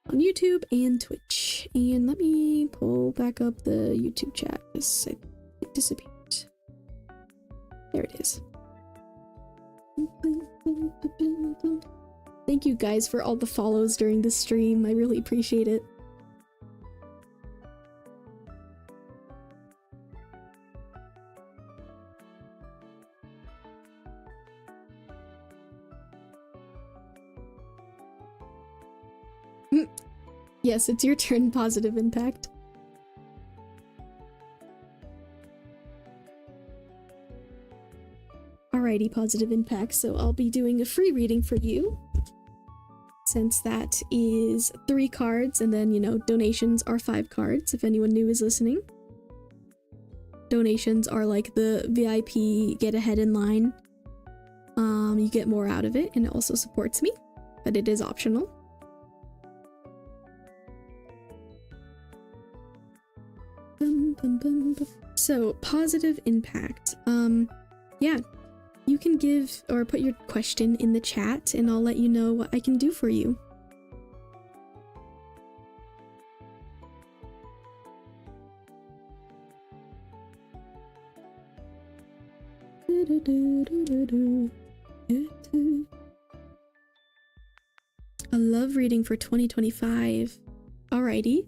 on YouTube and Twitch. And let me pull back up the YouTube chat because it disappeared. There it is. Thank you guys for all the follows during the stream. I really appreciate it. Yes, it's your turn, Positive Impact. Alrighty, Positive Impact, so I'll be doing a free reading for you. Since that is 3 cards, and then, you know, donations are 5 cards, if anyone new is listening. Donations are like the VIP get ahead in line. You get more out of it, and it also supports me, but it is optional. So, Positive Impact. Yeah, you can give or put your question in the chat and I'll let you know what I can do for you. A love reading for 2025. Alrighty.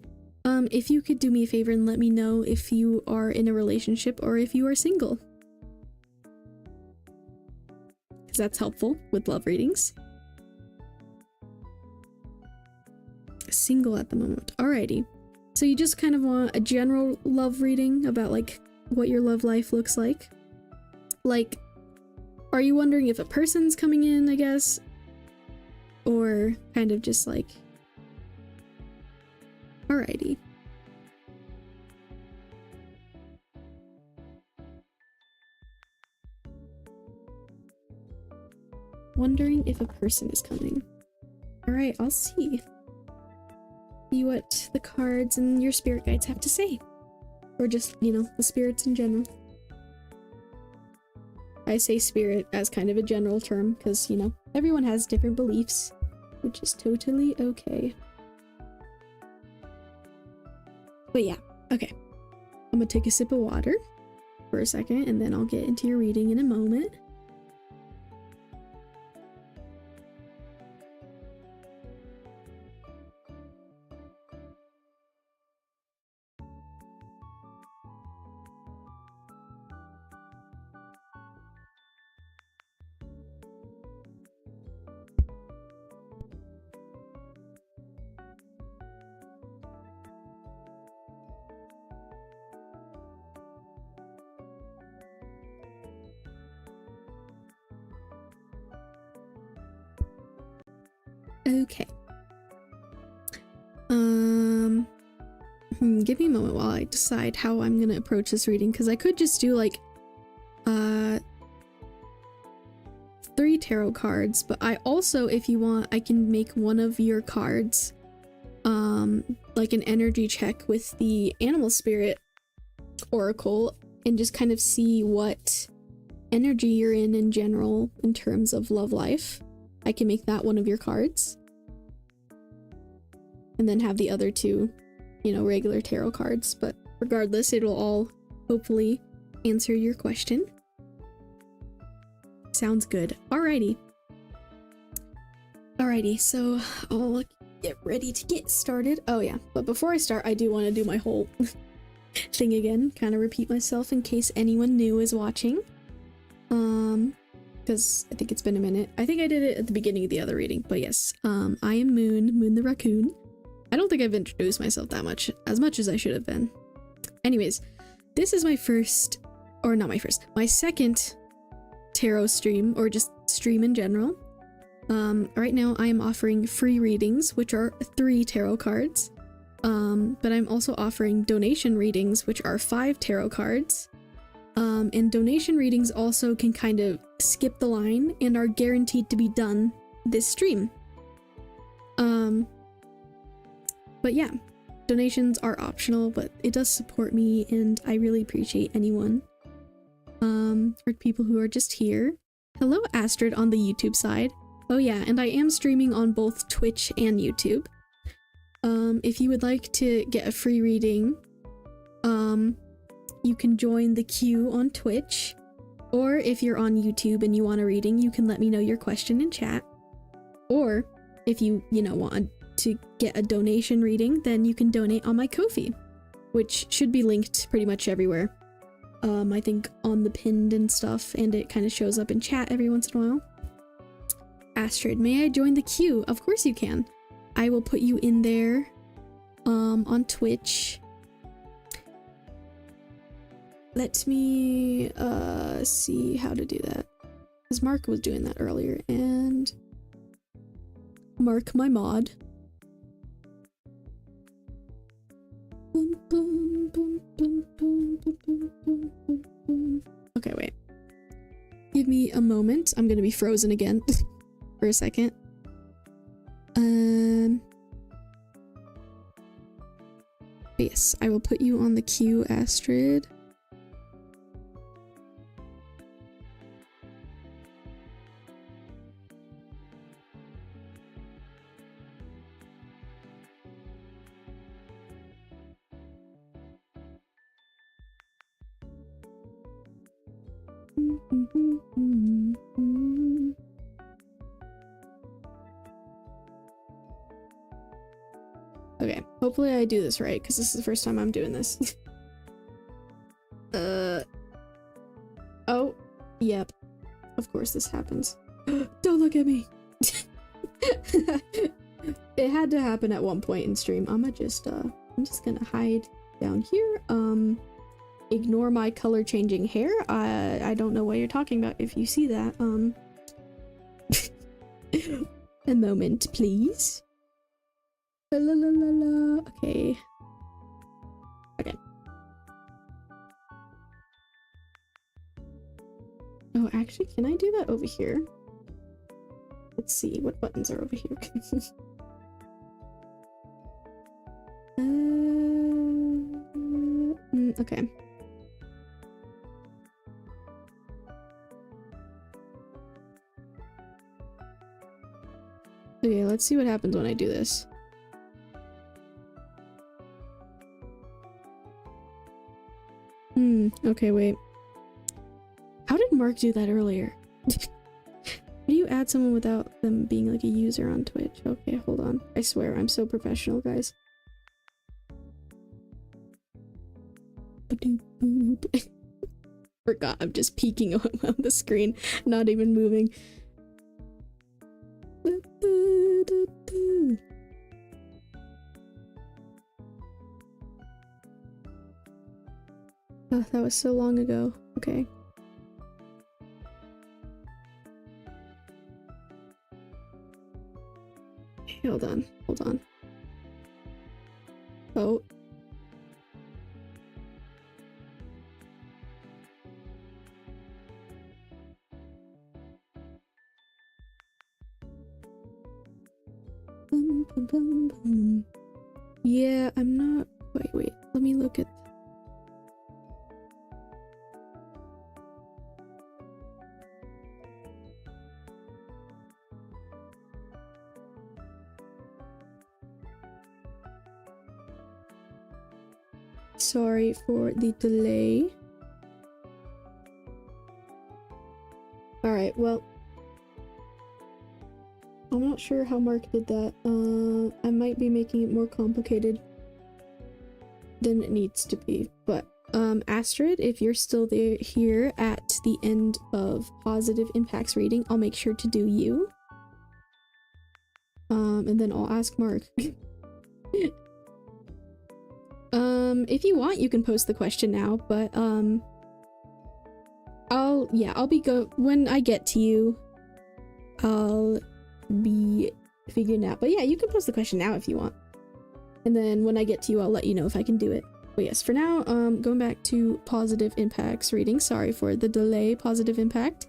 If you could do me a favor and let me know if you are in a relationship or if you are single. Because that's helpful with love readings. Single at the moment. Alrighty. So you just kind of want a general love reading about like what your love life looks like. Like, are you wondering if a person's coming in, I guess? Or kind of just like... Alrighty. Wondering if a person is coming. Alright, I'll see. See what the cards and your spirit guides have to say. Or just, you know, the spirits in general. I say spirit as kind of a general term because, you know, everyone has different beliefs, which is totally okay. But yeah, okay. I'm gonna take a sip of water for a second and then I'll get into your reading in a moment. Okay. Give me a moment while I decide how I'm gonna approach this reading, because I could just do like 3 tarot cards, but I also, if you want, I can make one of your cards like an energy check with the animal spirit oracle and just kind of see what energy you're in general in terms of love life. I can make that one of your cards. And then have the other 2, you know, regular tarot cards. But regardless, it'll all hopefully answer your question. Sounds good. Alrighty. Alrighty, so I'll get ready to get started. Oh yeah, but before I start, I do want to do my whole thing again. Kind of repeat myself in case anyone new is watching. Because I think it's been a minute. I think I did it at the beginning of the other reading, but yes. I am Moon the raccoon. I don't think I've introduced myself that much as I should have been. Anyways, this is my first, or not my first, my second tarot stream, or just stream in general. Right now I am offering free readings, which are 3 tarot cards. But I'm also offering donation readings, which are 5 tarot cards. And donation readings also can kind of skip the line and are guaranteed to be done this stream. But yeah, donations are optional, but it does support me and I really appreciate anyone. For people who are just here. Hello Astrid on the YouTube side. Oh yeah, and I am streaming on both Twitch and YouTube. If you would like to get a free reading, you can join the queue on Twitch, or if you're on YouTube and you want a reading, you can let me know your question in chat. Or if you want to get a donation reading, then you can donate on my Kofi, which should be linked pretty much everywhere. I think on the pinned and stuff, and it kind of shows up in chat every once in a while. Astrid, may I join the queue? Of course you can. I will put you in there on Twitch. Let me see how to do that, because Mark was doing that earlier, and Mark my mod. Okay, wait. Give me a moment. I'm gonna be frozen again for a second. Yes, I will put you on the queue, Astrid. Okay, hopefully I do this right, because this is the first time I'm doing this. Oh, yep. Of course this happens. Don't look at me! It had to happen at one point in stream. I'm just gonna hide down here. ignore my color changing hair. I don't know what you're talking about if you see that. A moment, please. La la la la la. Okay. Okay. Oh, actually, can I do that over here? Let's see, what buttons are over here? Okay. Okay, let's see what happens when I do this. Okay, wait. How did Mark do that earlier? How do you add someone without them being like a user on Twitch? Okay, hold on. I swear, I'm so professional, guys. Forgot, I'm just peeking on the screen, not even moving. Oh, that was so long ago. Okay. Hold on, hold on. Oh. Boom, boom, boom, boom. Yeah, I'm not. Wait. Let me look at. Sorry for the delay. Alright, well. I'm not sure how Mark did that. I might be making it more complicated than it needs to be. But, Astrid, if you're still here at the end of Positive Impacts reading, I'll make sure to do you. And then I'll ask Mark. If you want, you can post the question now, but, I'll be when I get to you, I'll be figuring out. But yeah, you can post the question now if you want. And then when I get to you, I'll let you know if I can do it. But yes, for now, going back to Positive Impacts reading. Sorry for the delay, Positive Impact.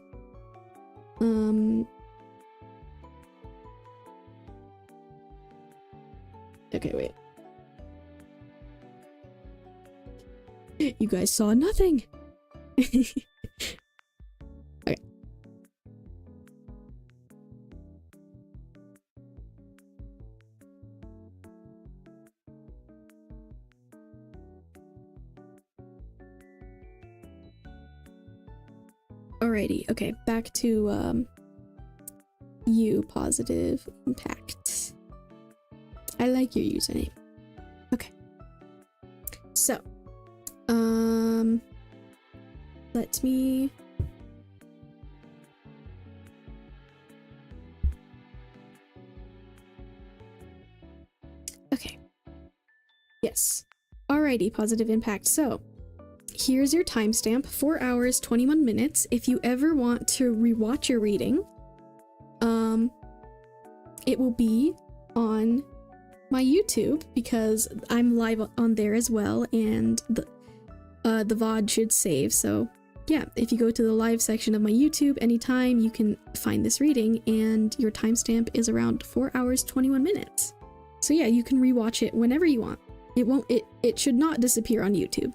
Okay, wait. You guys saw nothing! Okay. Alrighty, okay, back to, you, Positive Impact. I like your username. Okay. So, let me... Okay. Yes. Alrighty, Positive Impact. So, here's your timestamp, 4 hours, 21 minutes. If you ever want to rewatch your reading, it will be on my YouTube because I'm live on there as well, and the VOD should save. So yeah, if you go to the live section of my YouTube anytime, you can find this reading, and your timestamp is around 4 hours, 21 minutes. So yeah, you can rewatch it whenever you want. It should not disappear on YouTube.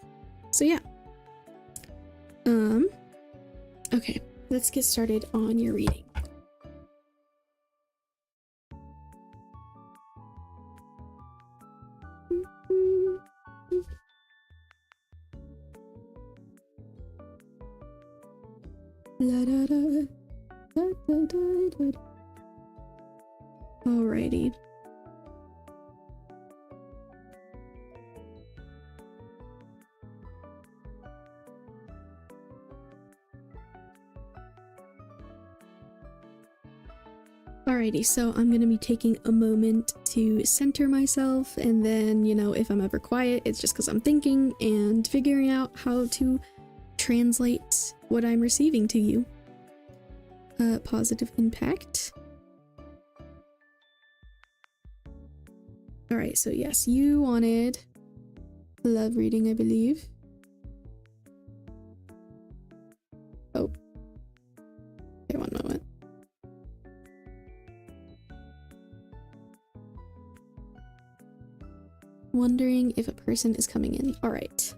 So yeah. Okay, let's get started on your reading. La, da, da, da, da, da, da. Alrighty. Alrighty, so I'm gonna be taking a moment to center myself, and then, you know, if I'm ever quiet, it's just because I'm thinking and figuring out how to translate what I'm receiving to you. Positive impact. Alright, so yes, you wanted love reading, I believe. Oh. Okay, one moment. Wondering if a person is coming in. Alright.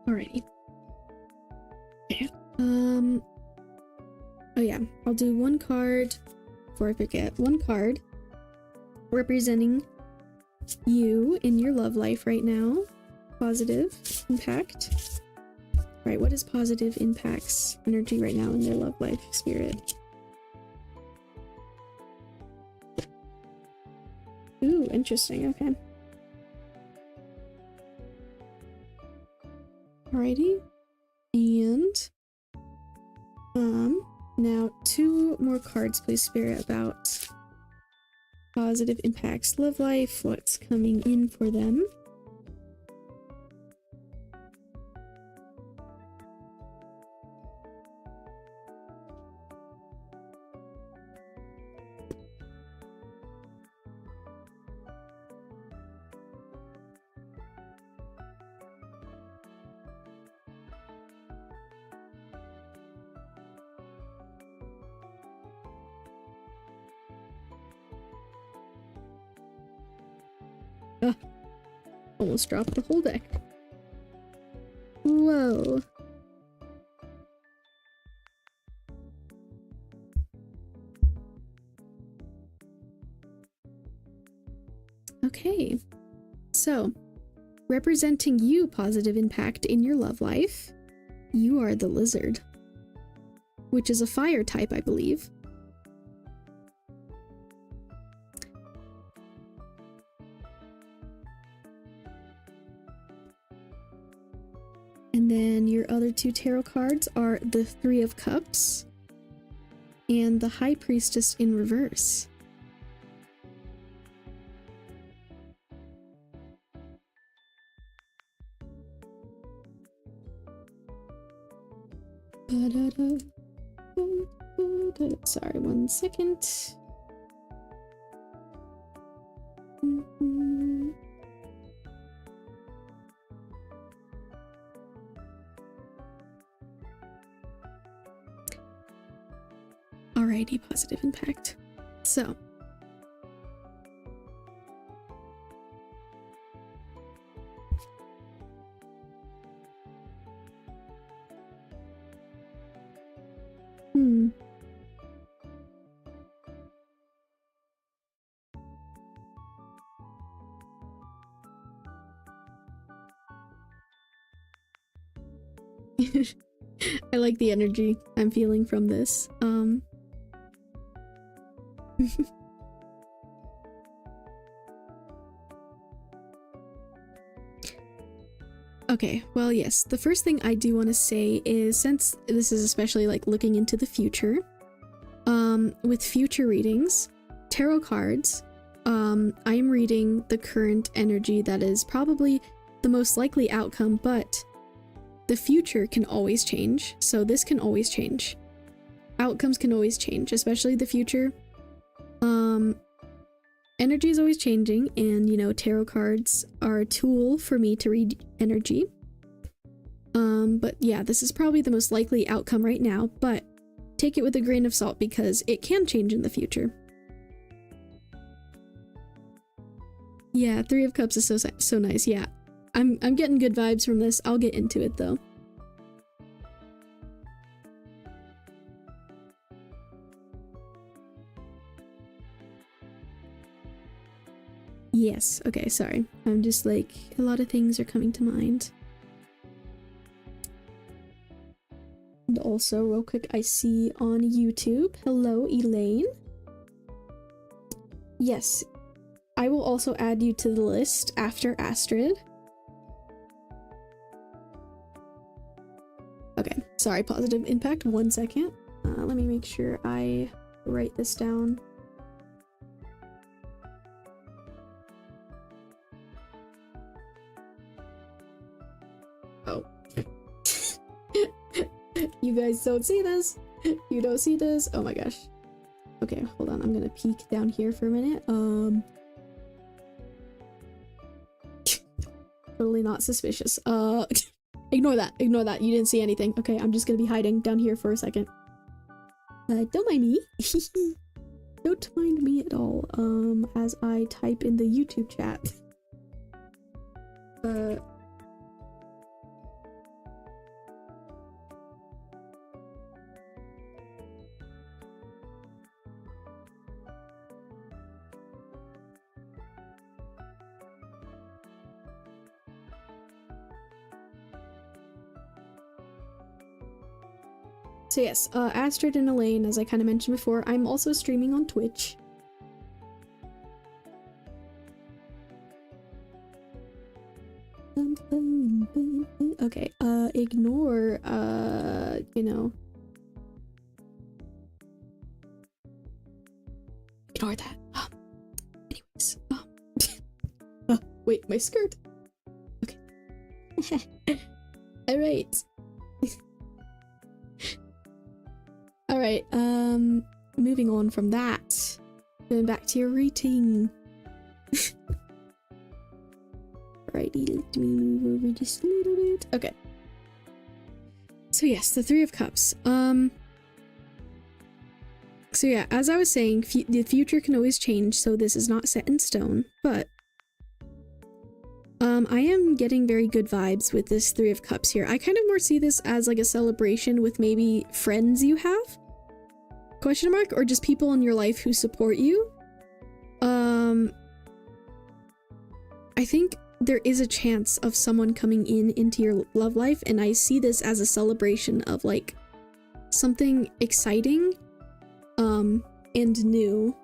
Alrighty. Okay. Oh yeah, I'll do one card before I forget. One card representing you in your love life right now. Positive impact. Right, what is positive impacts energy right now in their love life, spirit? Ooh, interesting, okay. Alrighty, and now 2 more cards, please, Spirit, about positive impacts, love life, what's coming in for them. Almost dropped the whole deck. Whoa. Okay. So, representing you, positive impact in your love life, you are the lizard, which is a fire type, I believe. And then your other 2 tarot cards are the 3 of Cups and the High Priestess in reverse. Sorry, 1 second. Alrighty, positive impact. So, I like the energy I'm feeling from this. Okay, well, yes, the first thing I do want to say is, since this is especially like looking into the future, with future readings, tarot cards, I am reading the current energy that is probably the most likely outcome, but the future can always change, so this can always change. Outcomes can always change, especially the future. Energy is always changing, and, you know, tarot cards are a tool for me to read energy. But yeah, this is probably the most likely outcome right now, but take it with a grain of salt because it can change in the future. Yeah, 3 of Cups is so nice. Yeah, I'm getting good vibes from this. I'll get into it though. Yes, okay, sorry. I'm just like, a lot of things are coming to mind. And also, real quick, I see on YouTube, hello, Elaine. Yes, I will also add you to the list after Astrid. Okay, sorry, positive impact, 1 second. Let me make sure I write this down. Oh. You guys don't see this. You don't see this. Oh my gosh. Okay, hold on. I'm gonna peek down here for a minute. Totally not suspicious. Ignore that. Ignore that. You didn't see anything. Okay, I'm just gonna be hiding down here for a second. Don't mind me. Don't mind me at all. As I type in the YouTube chat. So yes, Astrid and Elaine, as I kind of mentioned before, I'm also streaming on Twitch. Okay, ignore, you know. Ignore that. Anyways. Wait, my skirt. Okay. Alright. Alright, moving on from that. Going back to your reading. Alrighty, let me move over just a little bit. Okay. So yes, the Three of Cups. So yeah, as I was saying, the future can always change, so this is not set in stone, but I am getting very good vibes with this Three of Cups here. I kind of more see this as like a celebration with maybe friends you have? Question mark? Or just people in your life who support you? I think there is a chance of someone coming into your love life, and I see this as a celebration of like something exciting and new,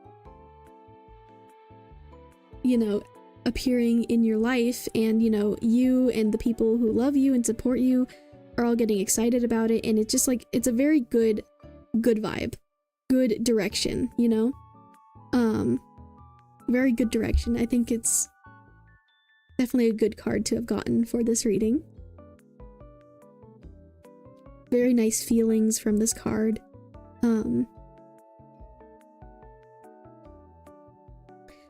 you know, appearing in your life, and you know, you and the people who love you and support you are all getting excited about it, and it's just like, it's a very good vibe, good direction, you know. Very good direction. I think it's definitely a good card to have gotten for this reading. Very nice feelings from this card.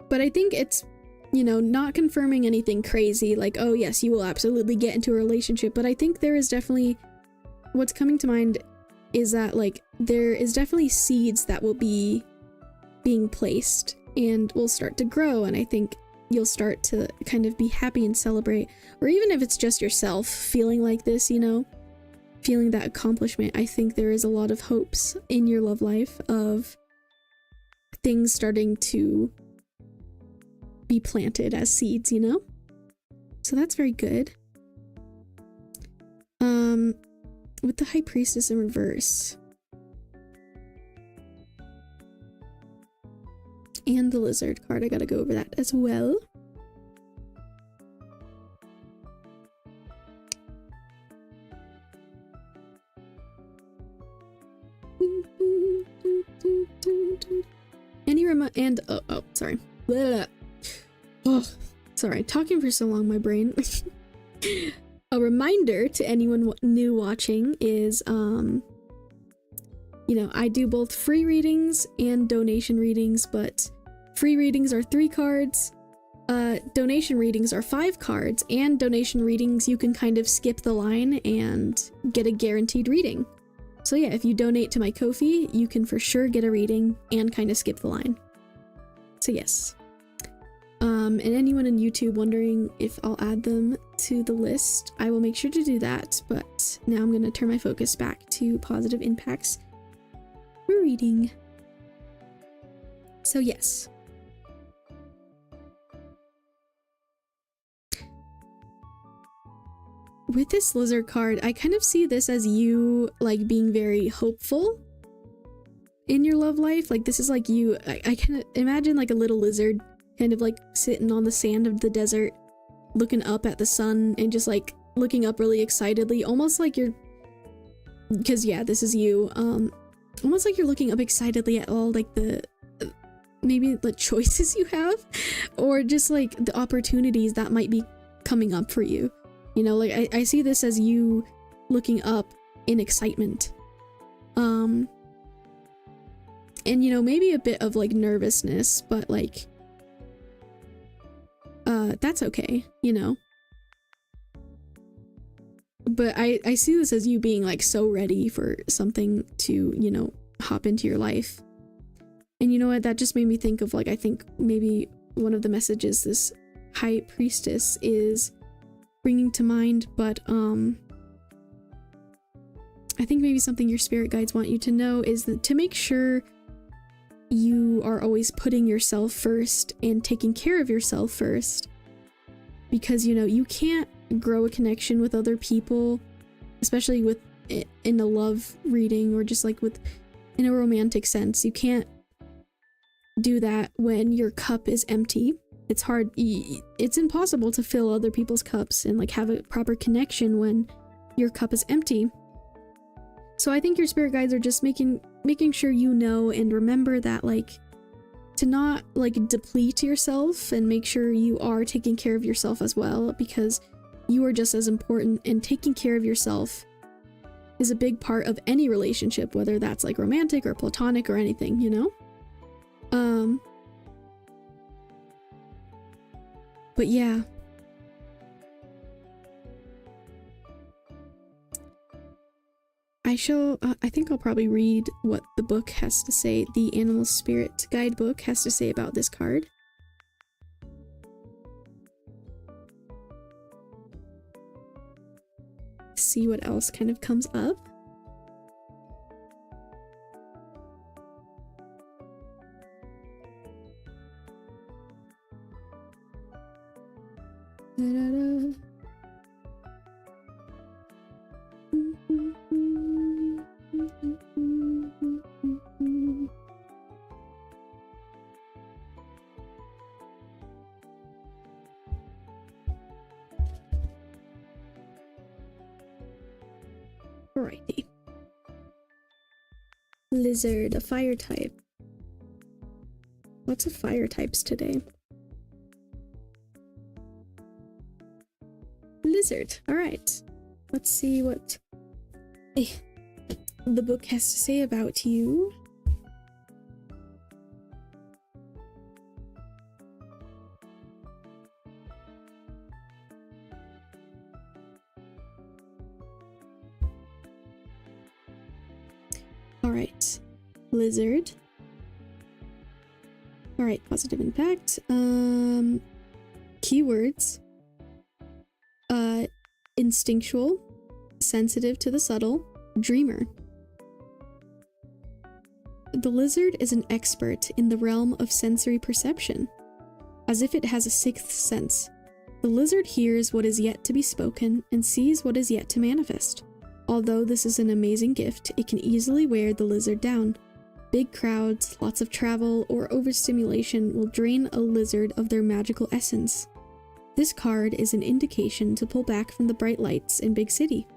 But I think it's, you know, not confirming anything crazy like, oh yes, you will absolutely get into a relationship, but I think there is definitely, what's coming to mind is that like there is definitely seeds that will be being placed and will start to grow, and I think you'll start to kind of be happy and celebrate, or even if it's just yourself feeling like this, you know, feeling that accomplishment. I think there is a lot of hopes in your love life of things starting to be planted as seeds, you know? So that's very good. With the High Priestess in reverse. And the Lizard card, I gotta go over that as well. Oh, sorry. Blah. Oh, sorry, talking for so long, my brain. A reminder to anyone new watching is, you know, I do both free readings and donation readings, but free readings are 3 cards, donation readings are 5 cards, and donation readings you can kind of skip the line and get a guaranteed reading. So yeah, if you donate to my Kofi, you can for sure get a reading and kind of skip the line. So yes. And anyone on YouTube wondering if I'll add them to the list, I will make sure to do that, but now I'm going to turn my focus back to positive impacts for reading. So yes. with this lizard card, I kind of see this as you like being very hopeful in your love life. Like this is like you, I can imagine like a little lizard kind of like sitting on the sand of the desert, looking up at the sun and just like looking up really excitedly, almost like you're, because yeah, this is you, almost like you're looking up excitedly at all like the maybe the choices you have, or just like the opportunities that might be coming up for you. You know, like I see this as you looking up in excitement. And you know, maybe a bit of like nervousness, but like that's okay, you know. But I see this as you being like so ready for something to, you know, hop into your life. And you know what, that just made me think of like, I think maybe one of the messages this high priestess is bringing to mind, but I think maybe something your spirit guides want you to know is that to make sure you are always putting yourself first and taking care of yourself first, because you know, you can't grow a connection with other people, especially with in a love reading or just like with in a romantic sense. You can't do that when your cup is empty. It's hard, it's impossible to fill other people's cups and like have a proper connection when your cup is empty. So I think your spirit guides are just making sure you know and remember that, like, to not like deplete yourself, and make sure you are taking care of yourself as well, because you are just as important, and taking care of yourself is a big part of any relationship, whether that's like romantic or platonic or anything, you know? But yeah. I think I'll probably read what the book has to say, the Animal Spirit Guidebook has to say about this card. See what else kind of comes up. Da-da-da. Alrighty. Lizard, a fire type. Lots of fire types today. Lizard, alright. Let's see what the book has to say about you. Alright, lizard. Alright, positive impact. Keywords. Instinctual, sensitive to the subtle, dreamer. The lizard is an expert in the realm of sensory perception, as if it has a sixth sense. The lizard hears what is yet to be spoken and sees what is yet to manifest. Although this is an amazing gift, it can easily wear the lizard down. Big crowds, lots of travel, or overstimulation will drain a lizard of their magical essence. This card is an indication to pull back from the bright lights in big city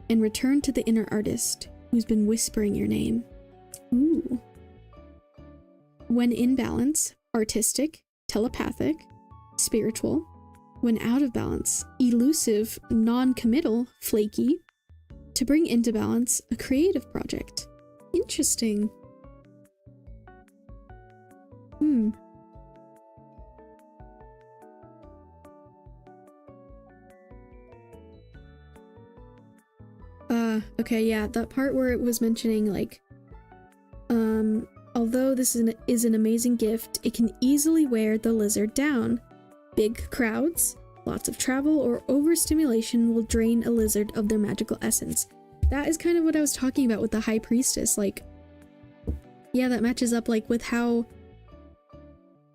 and return to the inner artist who's been whispering your name. Ooh. When in balance, artistic, telepathic, spiritual. When out of balance, elusive, non-committal, flaky. To bring into balance, a creative project. Interesting. Okay, yeah, that part where it was mentioning, like, although this is an amazing gift, it can easily wear the lizard down. Big crowds, lots of travel, or overstimulation will drain a lizard of their magical essence. That is kind of what I was talking about with the High Priestess, like, yeah, that matches up, like, with how,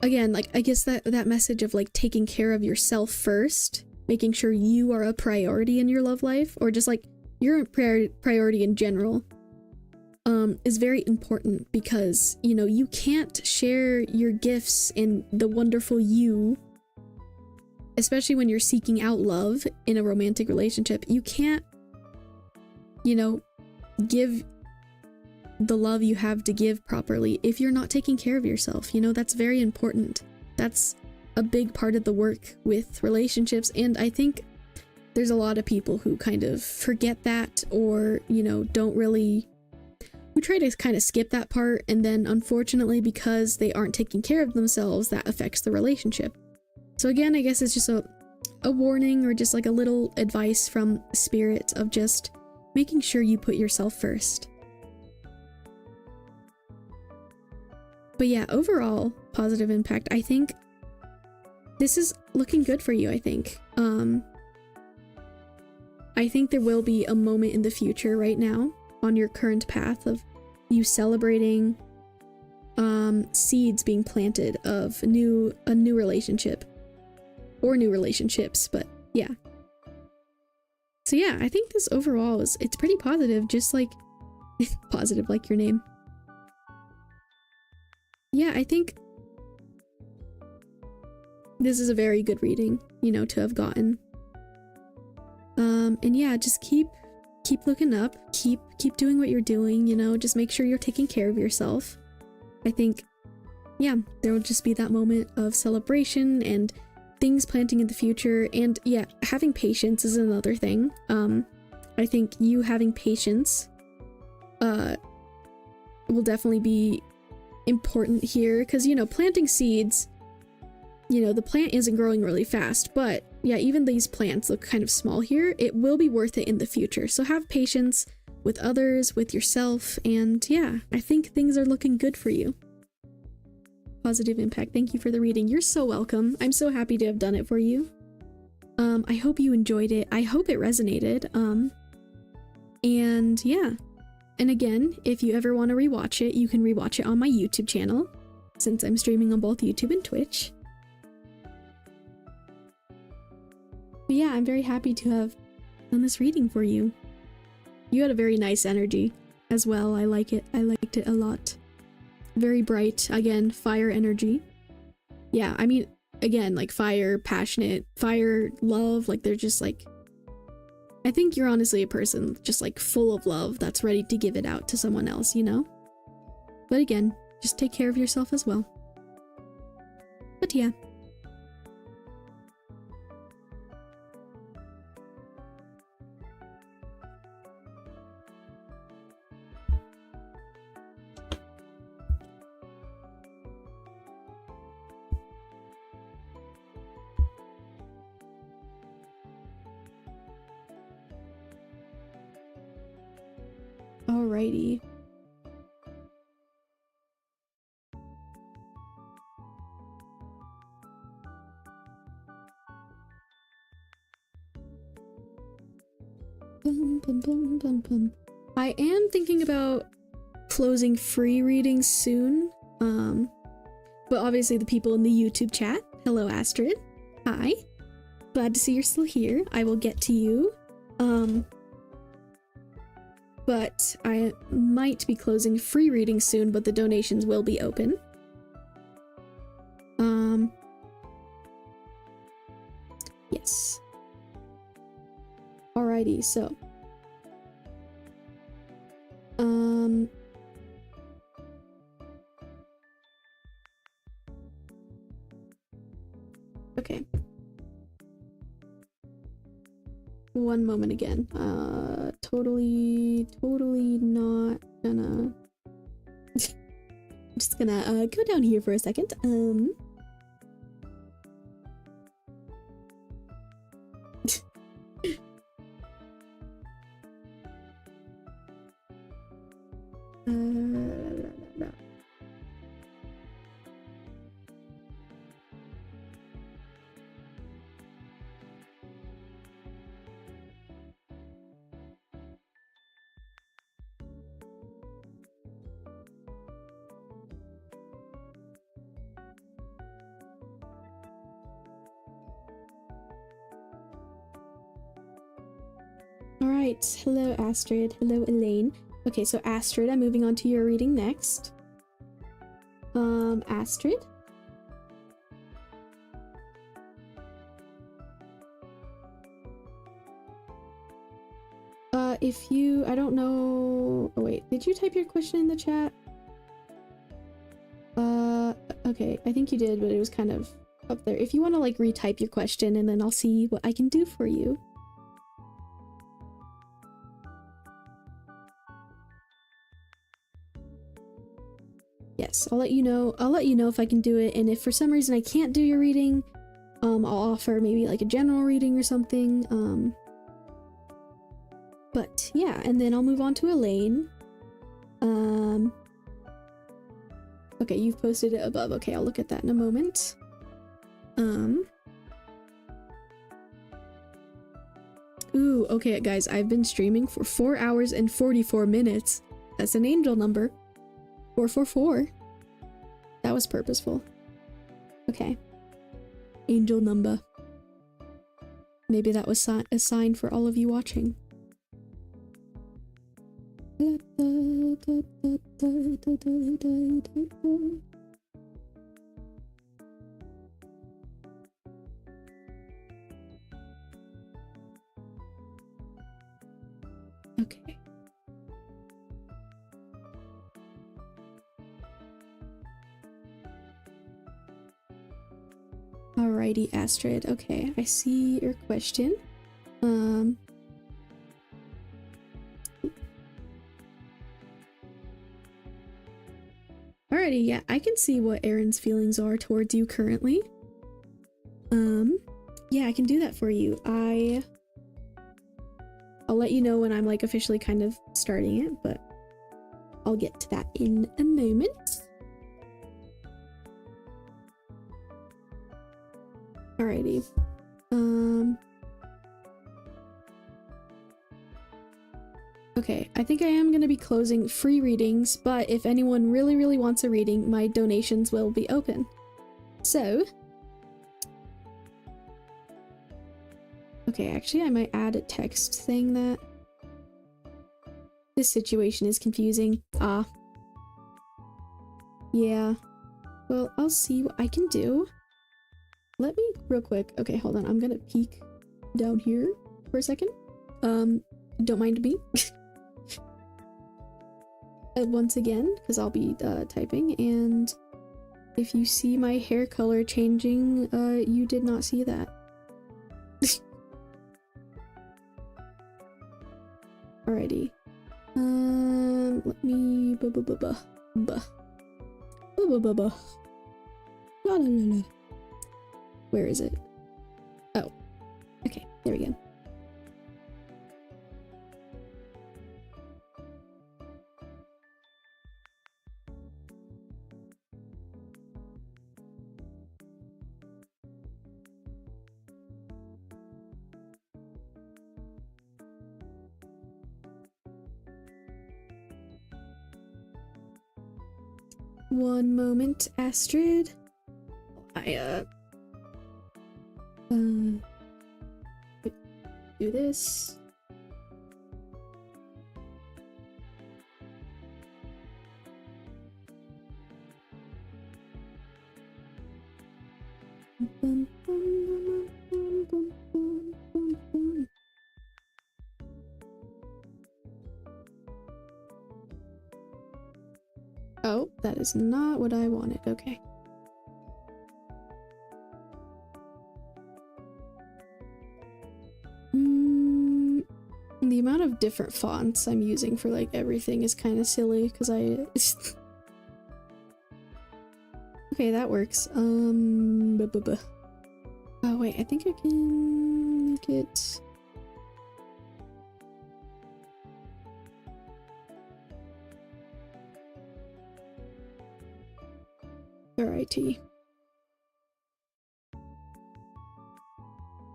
again, like, I guess that message of, like, taking care of yourself first making sure you are a priority in your love life, or just like you're a priority in general, is very important, because, you know, you can't share your gifts and the wonderful you, especially when you're seeking out love in a romantic relationship. You can't, you know, give the love you have to give properly if you're not taking care of yourself. You know, that's very important. That's a big part of the work with relationships, and I think there's a lot of people who kind of forget that, or, you know, don't really, who try to kind of skip that part, and then unfortunately, because they aren't taking care of themselves, that affects the relationship. So again, I guess it's just a warning, or just like a little advice from Spirit of just making sure you put yourself first. But yeah, overall, positive impact. I think this is looking good for you, I think. I think there will be a moment in the future right now on your current path of you celebrating seeds being planted of a new relationship, or new relationships, but yeah. So yeah, I think this overall it's pretty positive, just like positive like your name. Yeah, I think this is a very good reading, you know, to have gotten. And yeah, just keep looking up, keep doing what you're doing, you know, just make sure you're taking care of yourself. I think, yeah, there will just be that moment of celebration and things planting in the future. And yeah, having patience is another thing. I think you having patience will definitely be important here, because, you know, planting seeds, you know, the plant isn't growing really fast, but yeah, even these plants look kind of small here. It will be worth it in the future. So have patience with others, with yourself, and yeah, I think things are looking good for you. Positive impact. Thank you for the reading. You're so welcome. I'm so happy to have done it for you. I hope you enjoyed it. I hope it resonated. And yeah. And again, if you ever want to rewatch it, you can rewatch it on my YouTube channel, since I'm streaming on both YouTube and Twitch. But yeah, I'm very happy to have done this reading for you. You had a very nice energy as well. I like it. I liked it a lot. Very bright. Again, fire energy. Yeah, I mean, again, like fire, passionate, fire, love, like they're just like, I think you're honestly a person just like full of love that's ready to give it out to someone else, you know? But again, just take care of yourself as well. But yeah. Alrighty. I am thinking about closing free readings soon. But obviously the people in the YouTube chat. Hello, Astrid. Hi. Glad to see you're still here. I will get to you. But I might be closing free readings soon, but the donations will be open. Yes. Alrighty, so. Okay. One moment again. Totally not gonna... I'm just gonna go down here for a second. right. Hello, Astrid. Hello, Elaine. Okay, so Astrid, I'm moving on to your reading next. Astrid? If you, I don't know, oh wait, did you type your question in the chat? Okay, I think you did, but it was kind of up there. If you want to like retype your question and then I'll see what I can do for you. Yes, I'll let you know. I'll let you know if I can do it, and if for some reason I can't do your reading, I'll offer maybe like a general reading or something. But yeah, and then I'll move on to Elaine. Okay, you've posted it above. Okay, I'll look at that in a moment. Ooh, okay, guys, I've been streaming for 4 hours and 44 minutes. That's an angel number. 444. That was purposeful. Okay. Angel number. Maybe that was a sign for all of you watching. Okay. Alrighty, Astrid. Okay, I see your question. Alrighty, yeah, I can see what Aaron's feelings are towards you currently. Yeah, I can do that for you. I'll let you know when I'm like officially kind of starting it, but I'll get to that in a moment. Alrighty. Okay, I think I am going to be closing free readings, but if anyone really wants a reading, my donations will be open. So... Okay, actually I might add a text saying that. This situation is confusing. Ah. Yeah. Well, I'll see what I can do. Let me, real quick. Okay, hold on. I'm gonna peek down here for a second. Don't mind me. Once again, because I'll be typing, and if you see my hair color changing, you did not see that. Alrighty. Let me La la la la. Where is it? Oh. Okay, there we go. One moment, Astrid. Do this. Oh, that is not what I wanted. Okay. The amount of different fonts I'm using for like everything is kind of silly because I... Okay, that works. Oh wait, I think I can make it... Alrighty.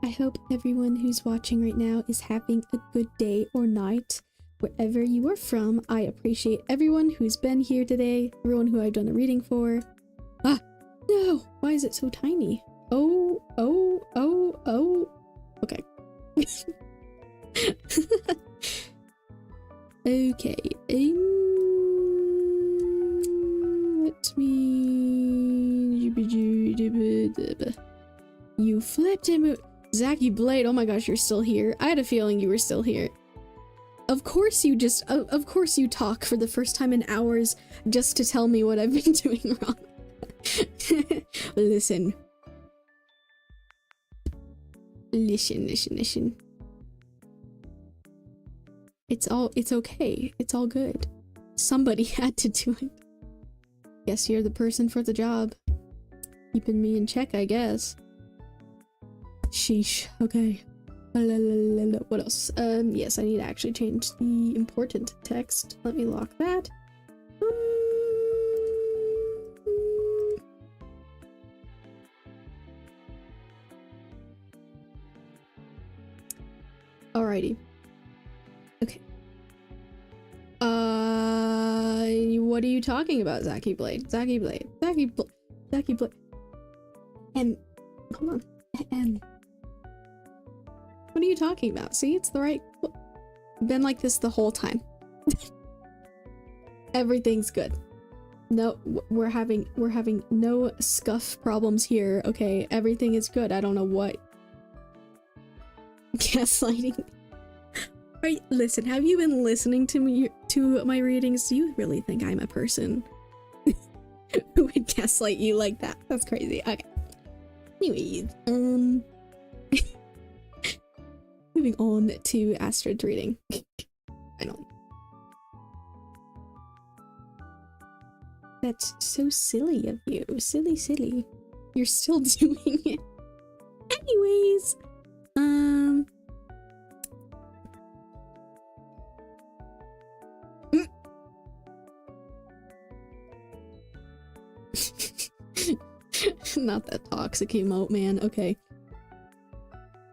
I hope everyone who's watching right now is having a good day or night, wherever you are from. I appreciate everyone who's been here today, everyone who I've done a reading for. Ah, no! Why is it so tiny? Oh. Okay. Okay. Let me. You flipped him. Zachy Blade. Oh my gosh, you're still here. I had a feeling you were still here. Of course you just. Of course you talk for the first time in hours just to tell me what I've been doing wrong. Listen. Listen. It's okay. It's all good. Somebody had to do it. Guess you're the person for the job. Keeping me in check, I guess. Sheesh. Okay. What else? Yes, I need to actually change the important text. Let me lock that. Alrighty. Okay. What are you talking about, Zachy Blade? Zachy Blade. And hold on. And what are you talking about? See, it's the right. Been like this the whole time. Everything's good. No, we're having no scuff problems here. Okay, everything is good. I don't know what. Gaslighting. Right, listen, have you been listening to my readings? Do you really think I'm a person who would gaslight you like that? That's crazy. Okay. Anyways, moving on to Astrid's reading. Finally. That's so silly of you. Silly. You're still doing it. Anyways, not that toxic emote, man. Okay.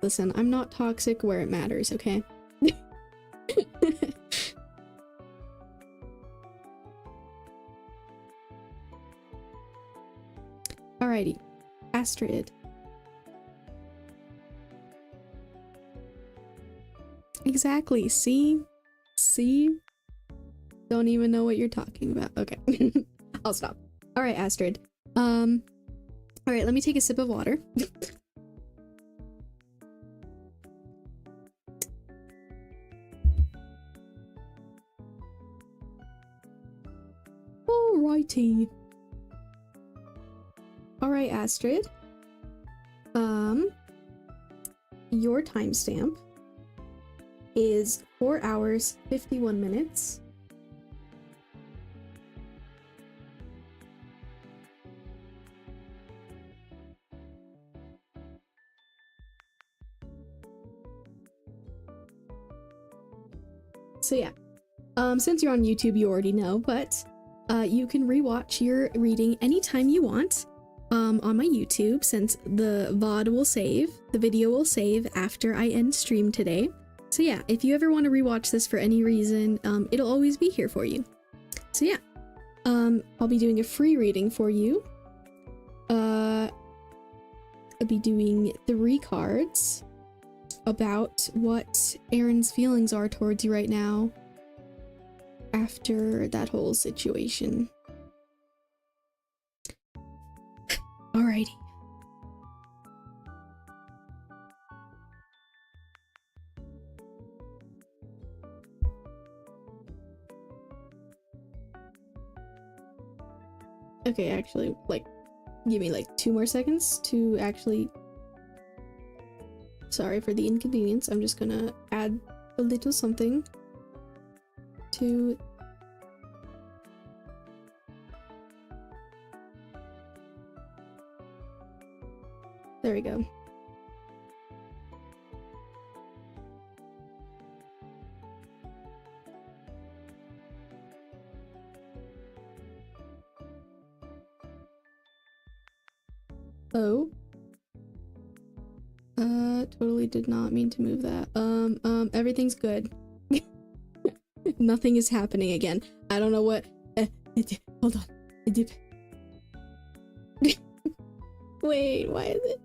Listen, I'm not toxic where it matters, okay? Alrighty. Astrid. Exactly. See? Don't even know what you're talking about. Okay. I'll stop. Alright, Astrid. Alright, let me take a sip of water. Alrighty. Alright, Astrid. Your timestamp is 4 hours, 51 minutes. So yeah, since you're on YouTube, you already know, but you can rewatch your reading anytime you want on my YouTube, since the VOD will save, the video will save after I end stream today. So yeah, if you ever want to rewatch this for any reason, it'll always be here for you. So yeah, I'll be doing a free reading for you. I'll be doing 3 cards about what Aaron's feelings are towards you right now after that whole situation. Alrighty. Okay, actually, like, give me like 2 more seconds to actually... Sorry for the inconvenience. I'm just gonna add a little something to... There we go. Oh. Totally did not mean to move that. Everything's good. Nothing is happening again. I don't know what. Hold on. Wait, why is it?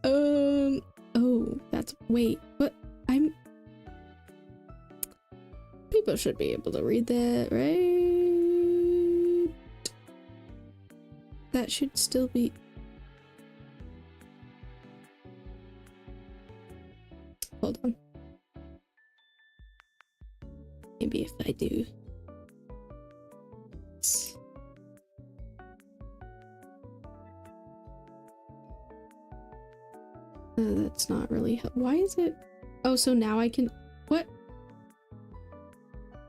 Oh, that's. Wait, what? people should be able to read that, right? That should still be... Hold on. Maybe if I do... that's not really... Why is it... Oh, so now I can... What?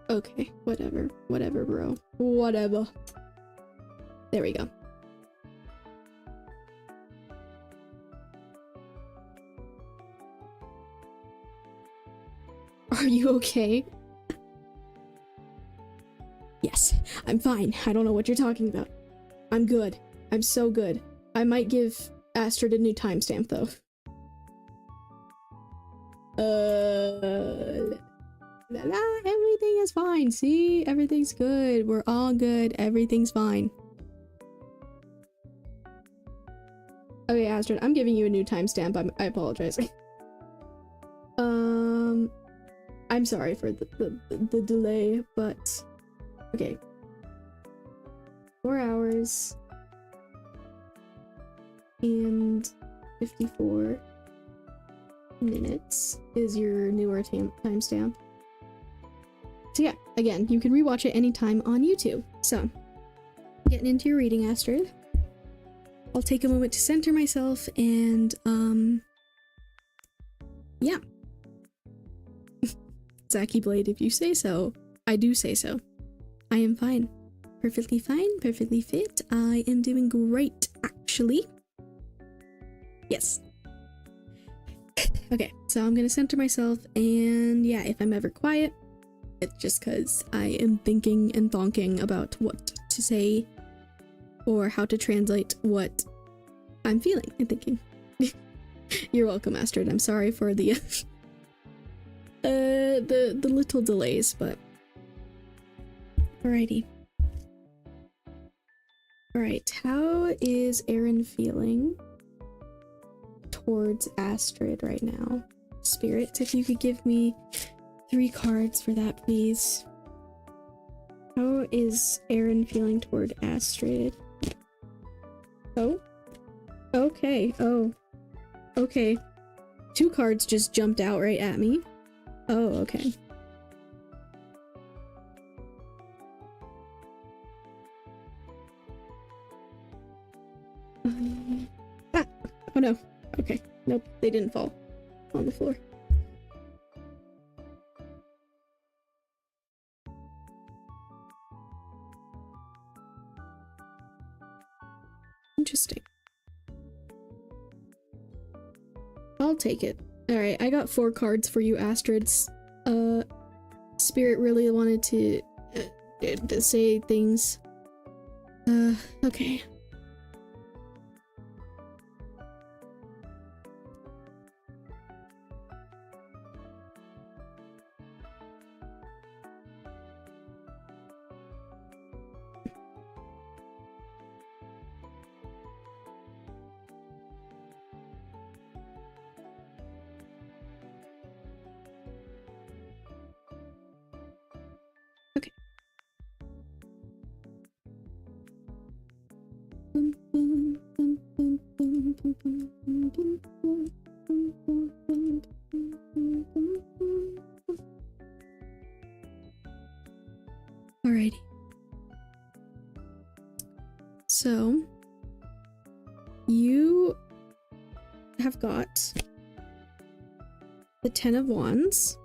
Okay, whatever. Whatever, bro. Whatever. There we go. Are you okay? Yes, I'm fine. I don't know what you're talking about. I'm good. I'm so good. I might give Astrid a new timestamp, though. Everything is fine. See? Everything's good. We're all good. Everything's fine. Okay, Astrid, I'm giving you a new timestamp. I apologize. I'm sorry for the delay, but okay. 4 hours and 54 minutes is your newer timestamp. So yeah, again, you can rewatch it anytime on YouTube. So, getting into your reading, Astrid. I'll take a moment to center myself and, yeah. Zacky Blade, if you say so, I do say so. I am fine. Perfectly fine, perfectly fit. I am doing great, actually. Yes. Okay, so I'm gonna center myself, and yeah, if I'm ever quiet, it's just because I am thinking and thonking about what to say or how to translate what I'm feeling and thinking. You're welcome, Astrid. I'm sorry for the the little delays, but alrighty. Alright, how is Aaron feeling towards Astrid right now? Spirit, if you could give me 3 cards for that, please. How is Aaron feeling toward Astrid? Oh? Okay. Oh. Okay. 2 cards just jumped out right at me. Oh, okay. Ah! Oh no. Okay. Nope, they didn't fall on the floor. Interesting. I'll take it. Alright, I got 4 cards for you, Astrids. Spirit really wanted to say things. Okay. Alrighty. So, you have got the 10 of Wands,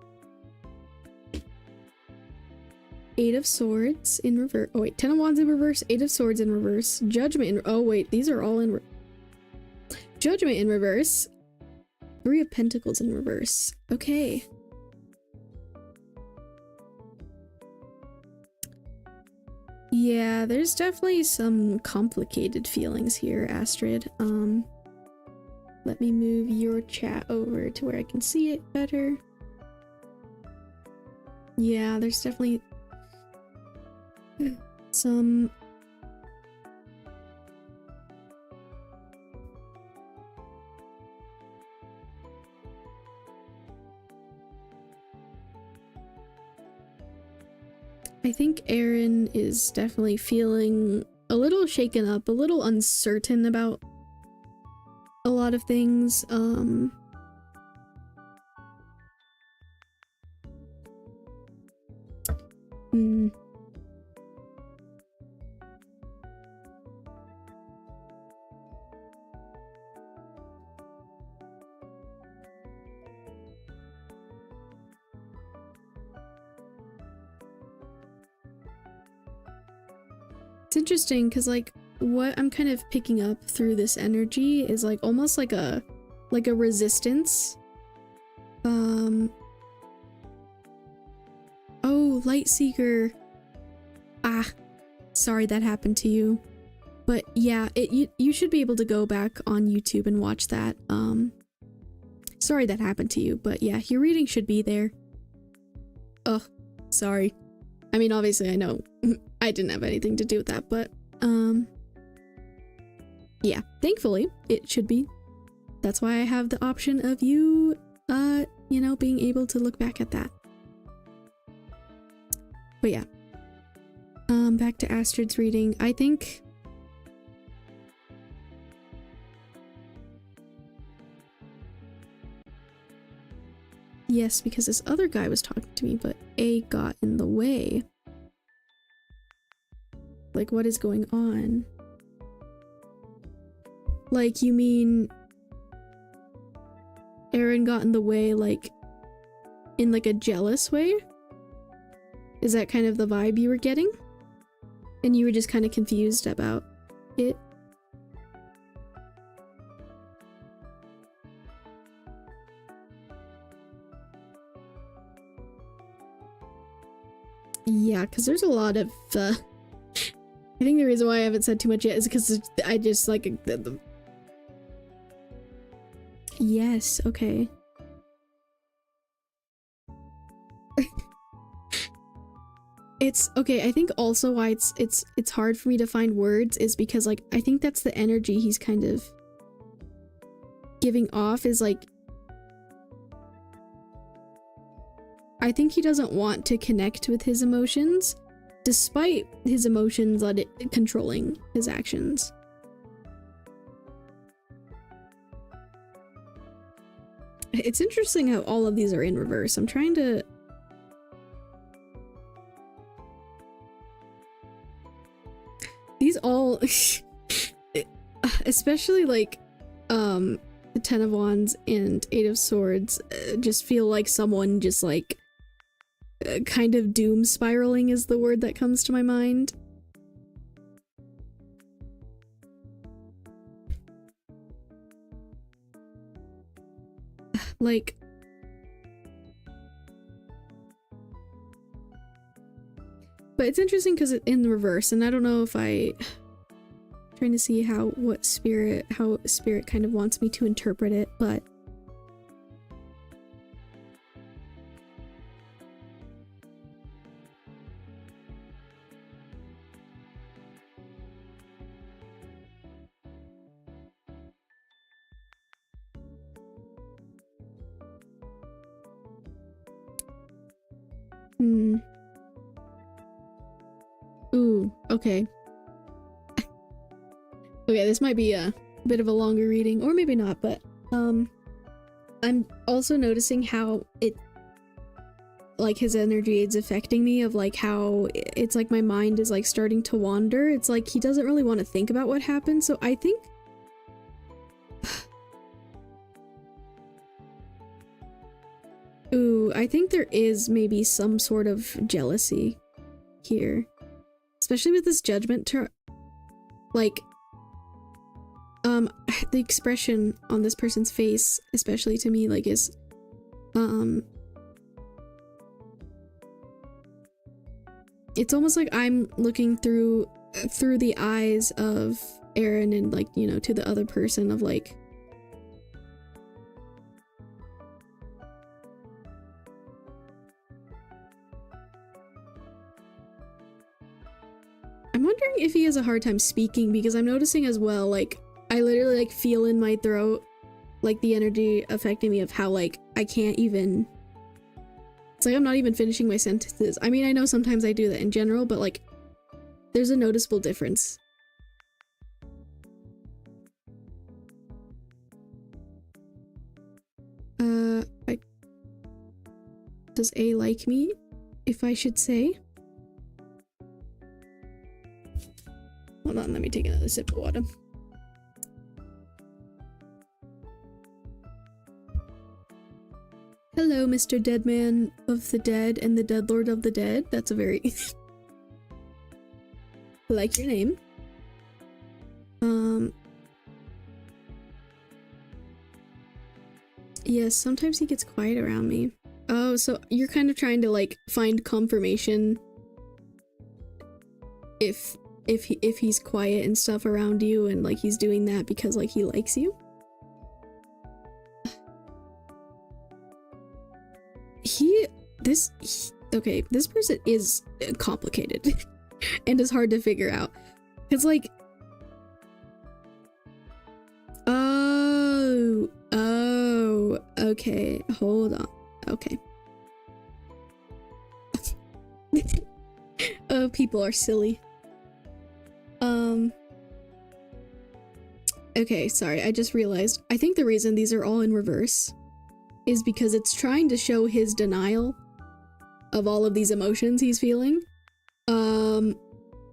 8 of Swords in reverse. Oh wait, 10 of Wands in reverse, 8 of Swords in reverse, Judgment in... Oh wait, these are all in... Judgment in reverse, 3 of Pentacles in reverse. Okay. Yeah, there's definitely some complicated feelings here, Astrid. Let me move your chat over to where I can see it better. Yeah, there's definitely some... I think Aaron is definitely feeling a little shaken up, a little uncertain about a lot of things. It's interesting because like what I'm kind of picking up through this energy is like almost like a resistance. Oh, Lightseeker. Ah, sorry that happened to you. But yeah, you should be able to go back on YouTube and watch that. Sorry that happened to you, but yeah, your reading should be there. Oh, sorry. I mean, obviously I know I didn't have anything to do with that, but yeah, thankfully it should be. That's why I have the option of you, you know, being able to look back at that. But yeah, back to Astrid's reading. I think yes, because this other guy was talking to me, but A got in the way. Like, what is going on? Like, you mean Aaron got in the way, like, in like a jealous way? Is that kind of the vibe you were getting? And you were just kind of confused about it? Yeah, because there's a lot of, I think the reason why I haven't said too much yet is because I just, like, yes, okay. It's, okay, I think also why it's hard for me to find words is because, like, I think that's the energy he's kind of giving off is, like, I think he doesn't want to connect with his emotions, despite his emotions controlling his actions. It's interesting how all of these are in reverse. I'm trying to... These all... especially, like, the Ten of Wands and Eight of Swords just feel like someone just, like, kind of doom spiraling is the word that comes to my mind. Like, but it's interesting because it's in the reverse, and I don't know if trying to see how spirit kind of wants me to interpret it, but ooh, okay. Okay, this might be a bit of a longer reading, or maybe not, but I'm also noticing how it, like, his energy is affecting me, of like how it's like my mind is like starting to wander. It's like he doesn't really want to think about what happened, so I think ooh, I think there is maybe some sort of jealousy here. Especially with this judgment term. Like, the expression on this person's face, especially to me, like, is, it's almost like I'm looking through the eyes of Aaron and, like, you know, to the other person of, like, I'm wondering if he has a hard time speaking, because I'm noticing as well, like, I literally, like, feel in my throat, like, the energy affecting me of how, like, I can't even It's like I'm not even finishing my sentences. I mean, I know sometimes I do that in general, but like there's a noticeable difference. Does A like me, if I should say? Hold on, let me take another sip of water. Hello, Mr. Deadman of the Dead and the Dead Lord of the Dead. That's a very... I like your name. Yes, sometimes he gets quiet around me. Oh, so you're kind of trying to like find confirmation if he's quiet and stuff around you, and like he's doing that because like he likes you? Okay, this person is complicated and is hard to figure out. It's like, oh, okay, hold on, okay. Oh, people are silly. Okay, sorry, I just realized. I think the reason these are all in reverse is because it's trying to show his denial of all of these emotions he's feeling.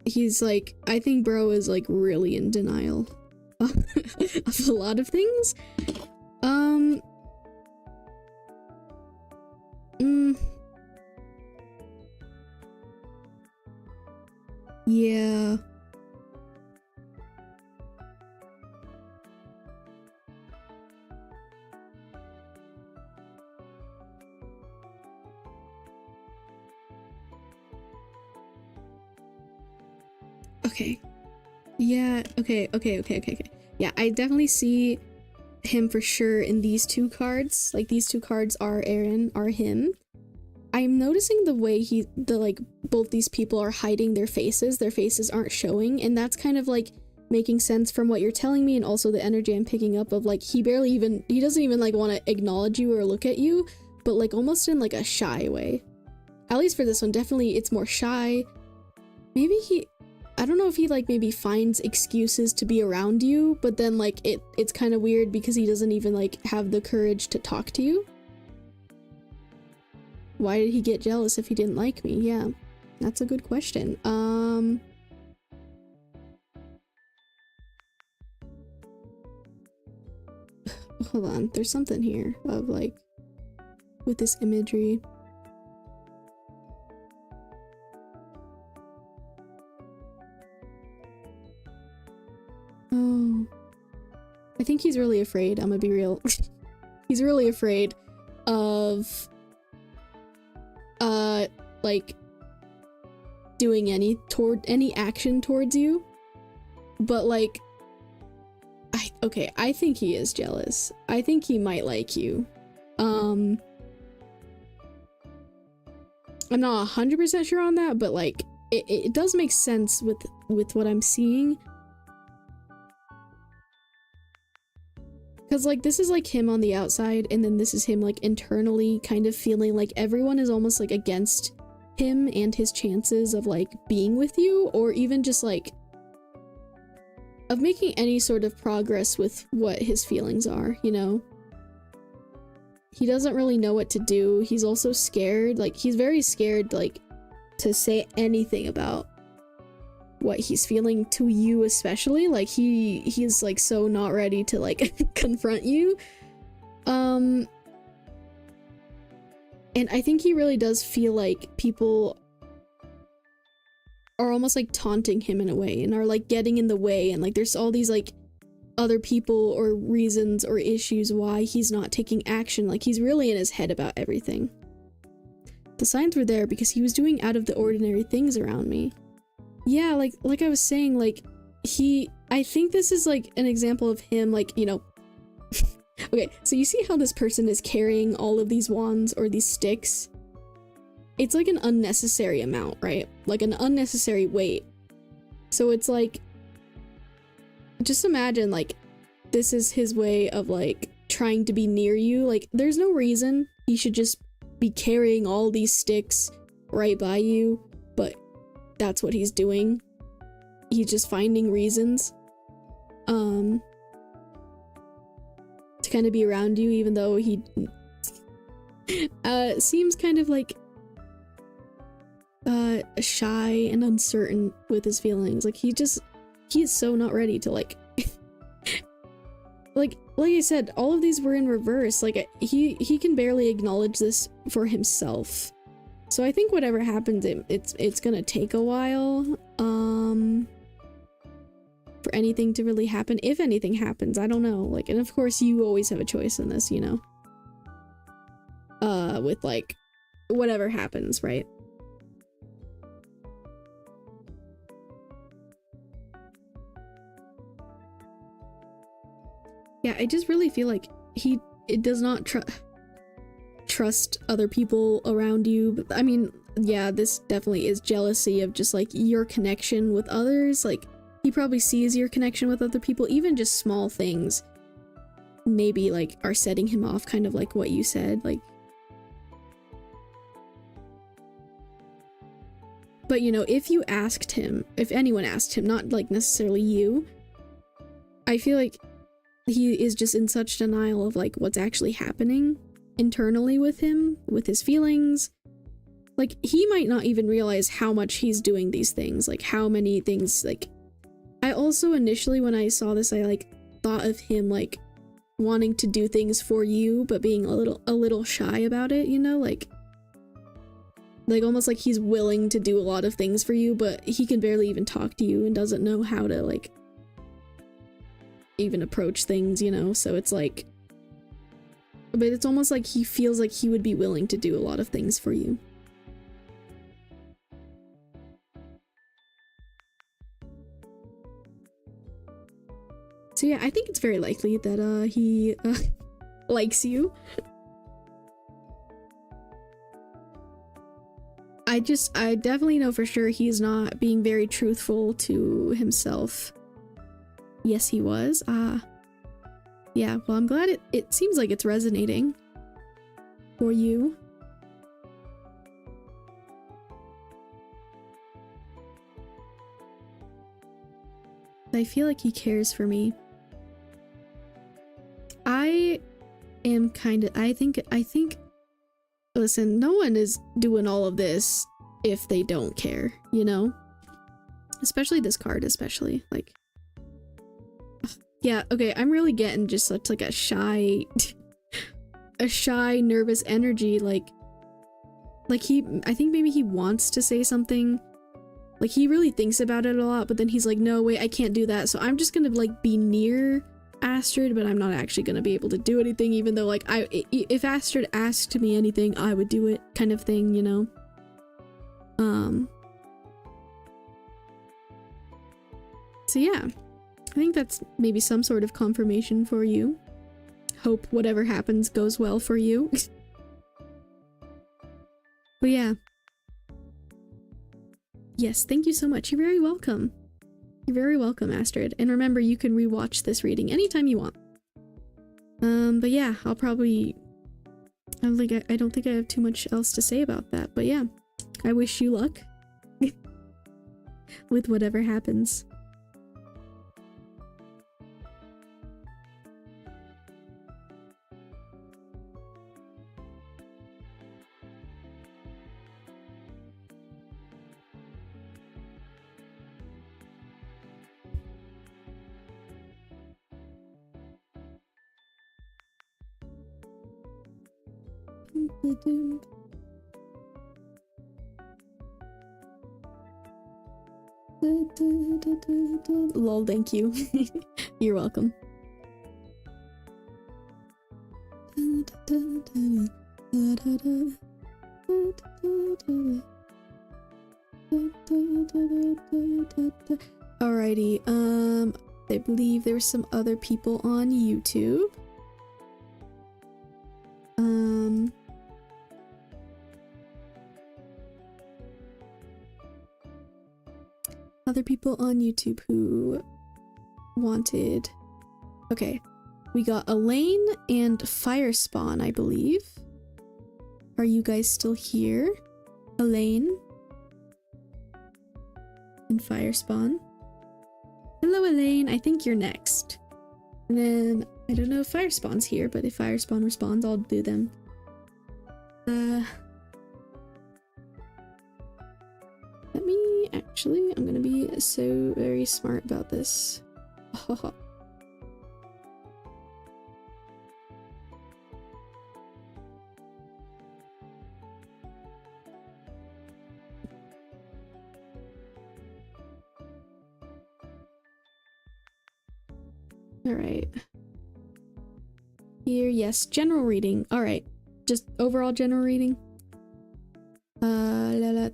He's like, I think bro is like really in denial of a lot of things. Yeah. Okay. Yeah, okay. Yeah, I definitely see him for sure in these two cards. Like, these two cards are him. I'm noticing the way both these people are hiding their faces aren't showing, and that's kind of like making sense from what you're telling me, and also the energy I'm picking up of like he doesn't even like want to acknowledge you or look at you, but like almost in like a shy way. At least for this one, definitely it's more shy. Maybe I don't know if he like maybe finds excuses to be around you, but then like it's kind of weird because he doesn't even like have the courage to talk to you. Why did he get jealous if he didn't like me? Yeah, that's a good question. Hold on, there's something here of like with this imagery. Oh, I think he's really afraid. I'm gonna be real. He's really afraid of like doing any action towards you, but like I think he is jealous. I think he might like you. I'm not 100% sure on that, but like it does make sense with what I'm seeing. Because, like, this is, like, him on the outside, and then this is him, like, internally kind of feeling like everyone is almost, like, against him and his chances of, like, being with you, or even just, like, of making any sort of progress with what his feelings are, you know? He doesn't really know what to do. He's also scared. Like, he's very scared, like, to say anything about what he's feeling to you, especially. Like he's like so not ready to like confront you, and I think he really does feel like people are almost like taunting him in a way and are like getting in the way, and like there's all these like other people or reasons or issues why he's not taking action. Like he's really in his head about everything. The signs were there because he was doing out of the ordinary things around me. Yeah, like I was saying, like, I think this is, like, an example of him, like, you know... Okay, so you see how this person is carrying all of these wands or these sticks? It's, like, an unnecessary amount, right? Like, an unnecessary weight. So it's, like... Just imagine, like, this is his way of, like, trying to be near you. Like, there's no reason he should just be carrying all these sticks right by you, but that's what he's doing. He's just finding reasons to kind of be around you, even though he seems kind of like shy and uncertain with his feelings. Like he is so not ready to like like I said, all of these were in reverse. Like he can barely acknowledge this for himself. So I think whatever happens, it's gonna take a while for anything to really happen. If anything happens, I don't know. Like, and of course you always have a choice in this, you know. With like whatever happens, right? Yeah, I just really feel like it does not trust other people around you. But I mean, yeah, this definitely is jealousy of just like your connection with others. Like he probably sees your connection with other people, even just small things maybe like are setting him off, kind of like what you said, like. But you know, if you asked him, if anyone asked him, not like necessarily you, I feel like he is just in such denial of like what's actually happening internally with him, with his feelings. Like he might not even realize how much he's doing these things, like how many things. Like I also initially, when I saw this, I like thought of him like wanting to do things for you but being a little shy about it, you know, like almost like he's willing to do a lot of things for you, but he can barely even talk to you and doesn't know how to like even approach things, you know. So it's like, but it's almost like he feels like he would be willing to do a lot of things for you. So yeah, I think it's very likely that he likes you. I definitely know for sure he's not being very truthful to himself. Yes, he was. Yeah, well, I'm glad it seems like it's resonating for you. I feel like he cares for me. I am kind of, I think, listen, no one is doing all of this if they don't care, you know? Especially this card, especially, like, yeah, okay, I'm really getting just such like a shy, nervous energy, like I think maybe he wants to say something, like he really thinks about it a lot, but then he's like, no, wait, I can't do that, so I'm just gonna like be near Astrid, but I'm not actually gonna be able to do anything, even though like if Astrid asked me anything, I would do it, kind of thing, you know? So yeah, I think that's maybe some sort of confirmation for you. Hope whatever happens goes well for you. But yeah. Yes, thank you so much. You're very welcome. You're very welcome, Astrid. And remember, you can rewatch this reading anytime you want. But yeah, I'll probably... I don't think I have too much else to say about that. But yeah, I wish you luck with whatever happens. Lol, thank you. You're welcome. Alrighty, I believe there were some other people on YouTube. Other people on YouTube who wanted... Okay, we got Elaine and Firespawn, I believe. Are you guys still here? Elaine? And Firespawn? Hello, Elaine. I think you're next. And then, I don't know if Firespawn's here, but if Firespawn responds, I'll do them. Let me, actually, I'm gonna be so very smart about this. Alright. Here, yes, general reading. Alright. Just overall general reading.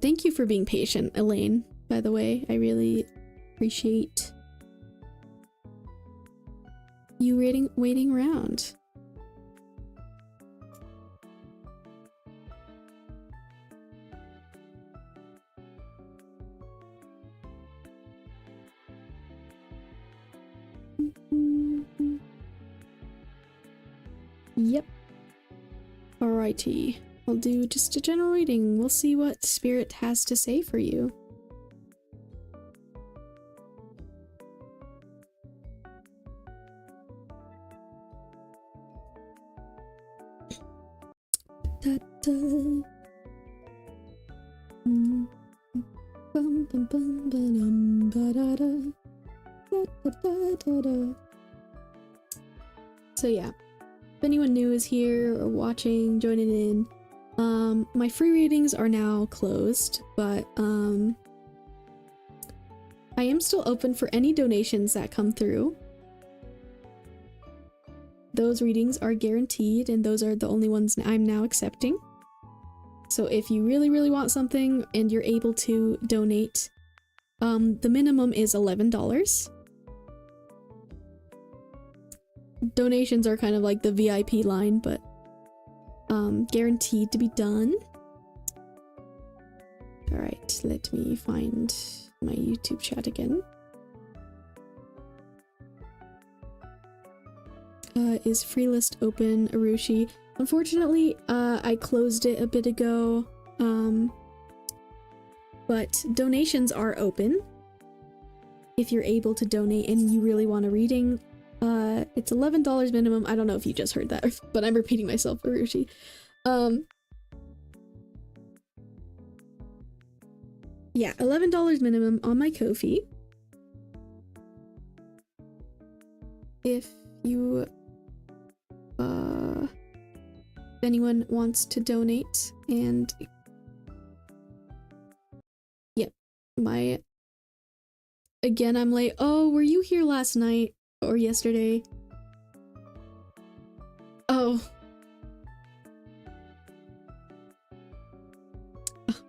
Thank you for being patient, Elaine, by the way. I really appreciate you waiting around. Yep. Alrighty. I'll do just a general reading. We'll see what Spirit has to say for you. Da, da. Bum, bum, bum, ba-dum, ba-da-da. Da, da, da, da, da. So yeah, if anyone new is here or watching, joining in, my free readings are now closed, but I am still open for any donations that come through. Those readings are guaranteed, and those are the only ones I'm now accepting. So if you really, really want something and you're able to donate, the minimum is $11. Donations are kind of like the VIP line, but guaranteed to be done. Alright, let me find my YouTube chat again. Is free list open, Arushi? Unfortunately, I closed it a bit ago, but donations are open. If you're able to donate and you really want a reading, it's $11 minimum. I don't know if you just heard that, but I'm repeating myself, Arushi. Yeah, $11 minimum on my Kofi. If you, if anyone wants to donate, and yep, again, I'm late. Oh, were you here last night or yesterday? Oh.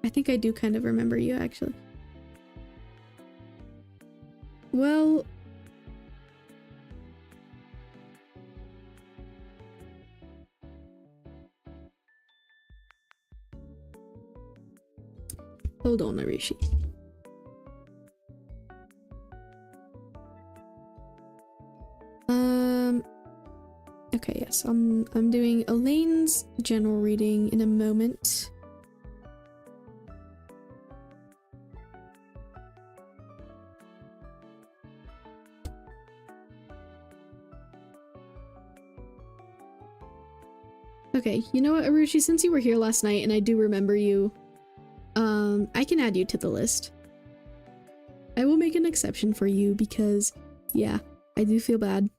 I think I do kind of remember you, actually. Well, hold on, Arishi. Okay, yes, I'm doing Elaine's general reading in a moment. Okay, you know what, Arushi, since you were here last night and I do remember you, I can add you to the list. I will make an exception for you because, yeah, I do feel bad.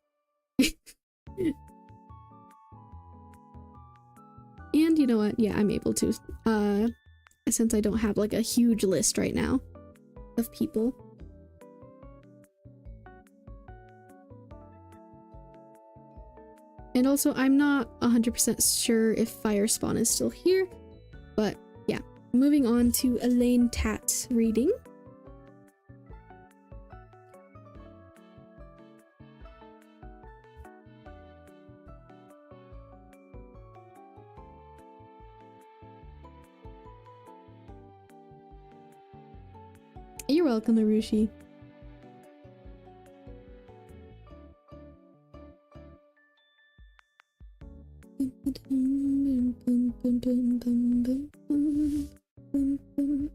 And you know what, yeah, I'm able to, since I don't have like a huge list right now of people. And also, I'm not 100% sure if Firespawn is still here, but yeah. Moving on to Elaine Tat's reading. You're welcome, Arushi. bum, bum, bum, bum, bum, bum.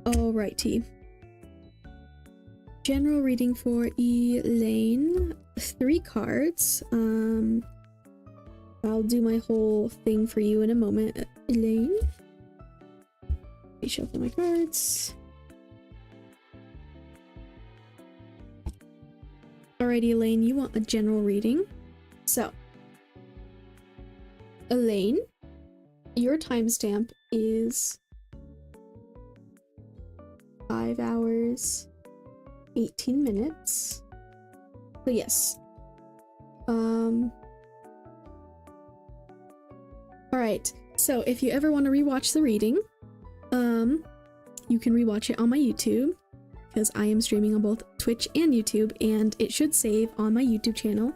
Alrighty. General reading for Elaine. 3 cards. I'll do my whole thing for you in a moment, Elaine. Let me shuffle my cards. Alrighty, Elaine, you want a general reading. So, Elaine, your timestamp is 5 hours, 18 minutes. So yes. Alright, so if you ever want to rewatch the reading, you can rewatch it on my YouTube, because I am streaming on both Twitch and YouTube, and it should save on my YouTube channel.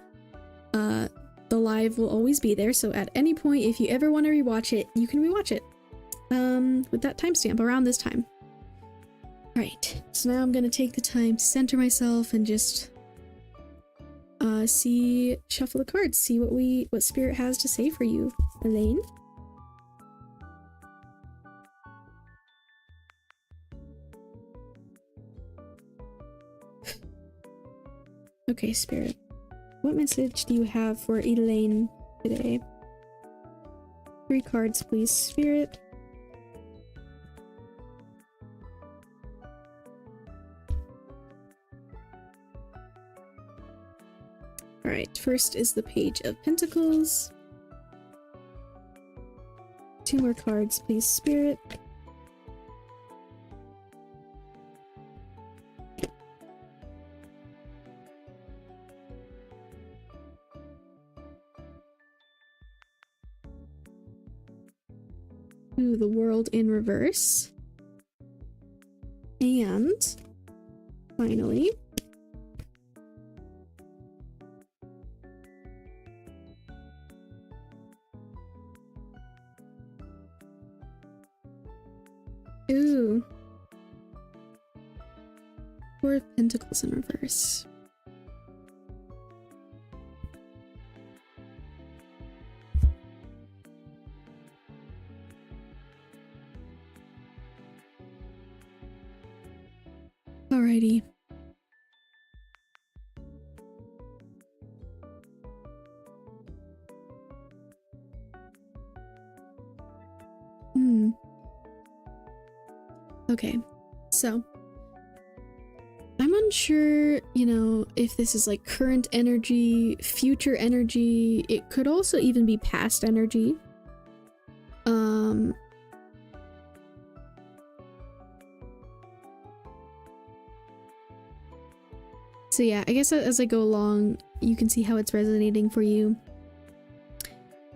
The live will always be there, so at any point, if you ever want to rewatch it, you can rewatch it. With that timestamp around this time. Right, so now I'm gonna take the time to center myself and just shuffle the cards, see what Spirit has to say for you, Elaine. Okay, Spirit. What message do you have for Elaine today? 3 cards, please, Spirit. Alright, first is the Page of Pentacles. 2 more cards, please, Spirit. Ooh, the World in Reverse. And finally, ooh, 4 of Pentacles in reverse. Alrighty. Okay, so I'm unsure, you know, if this is like current energy, future energy. It could also even be past energy. So yeah, I guess as I go along, you can see how it's resonating for you.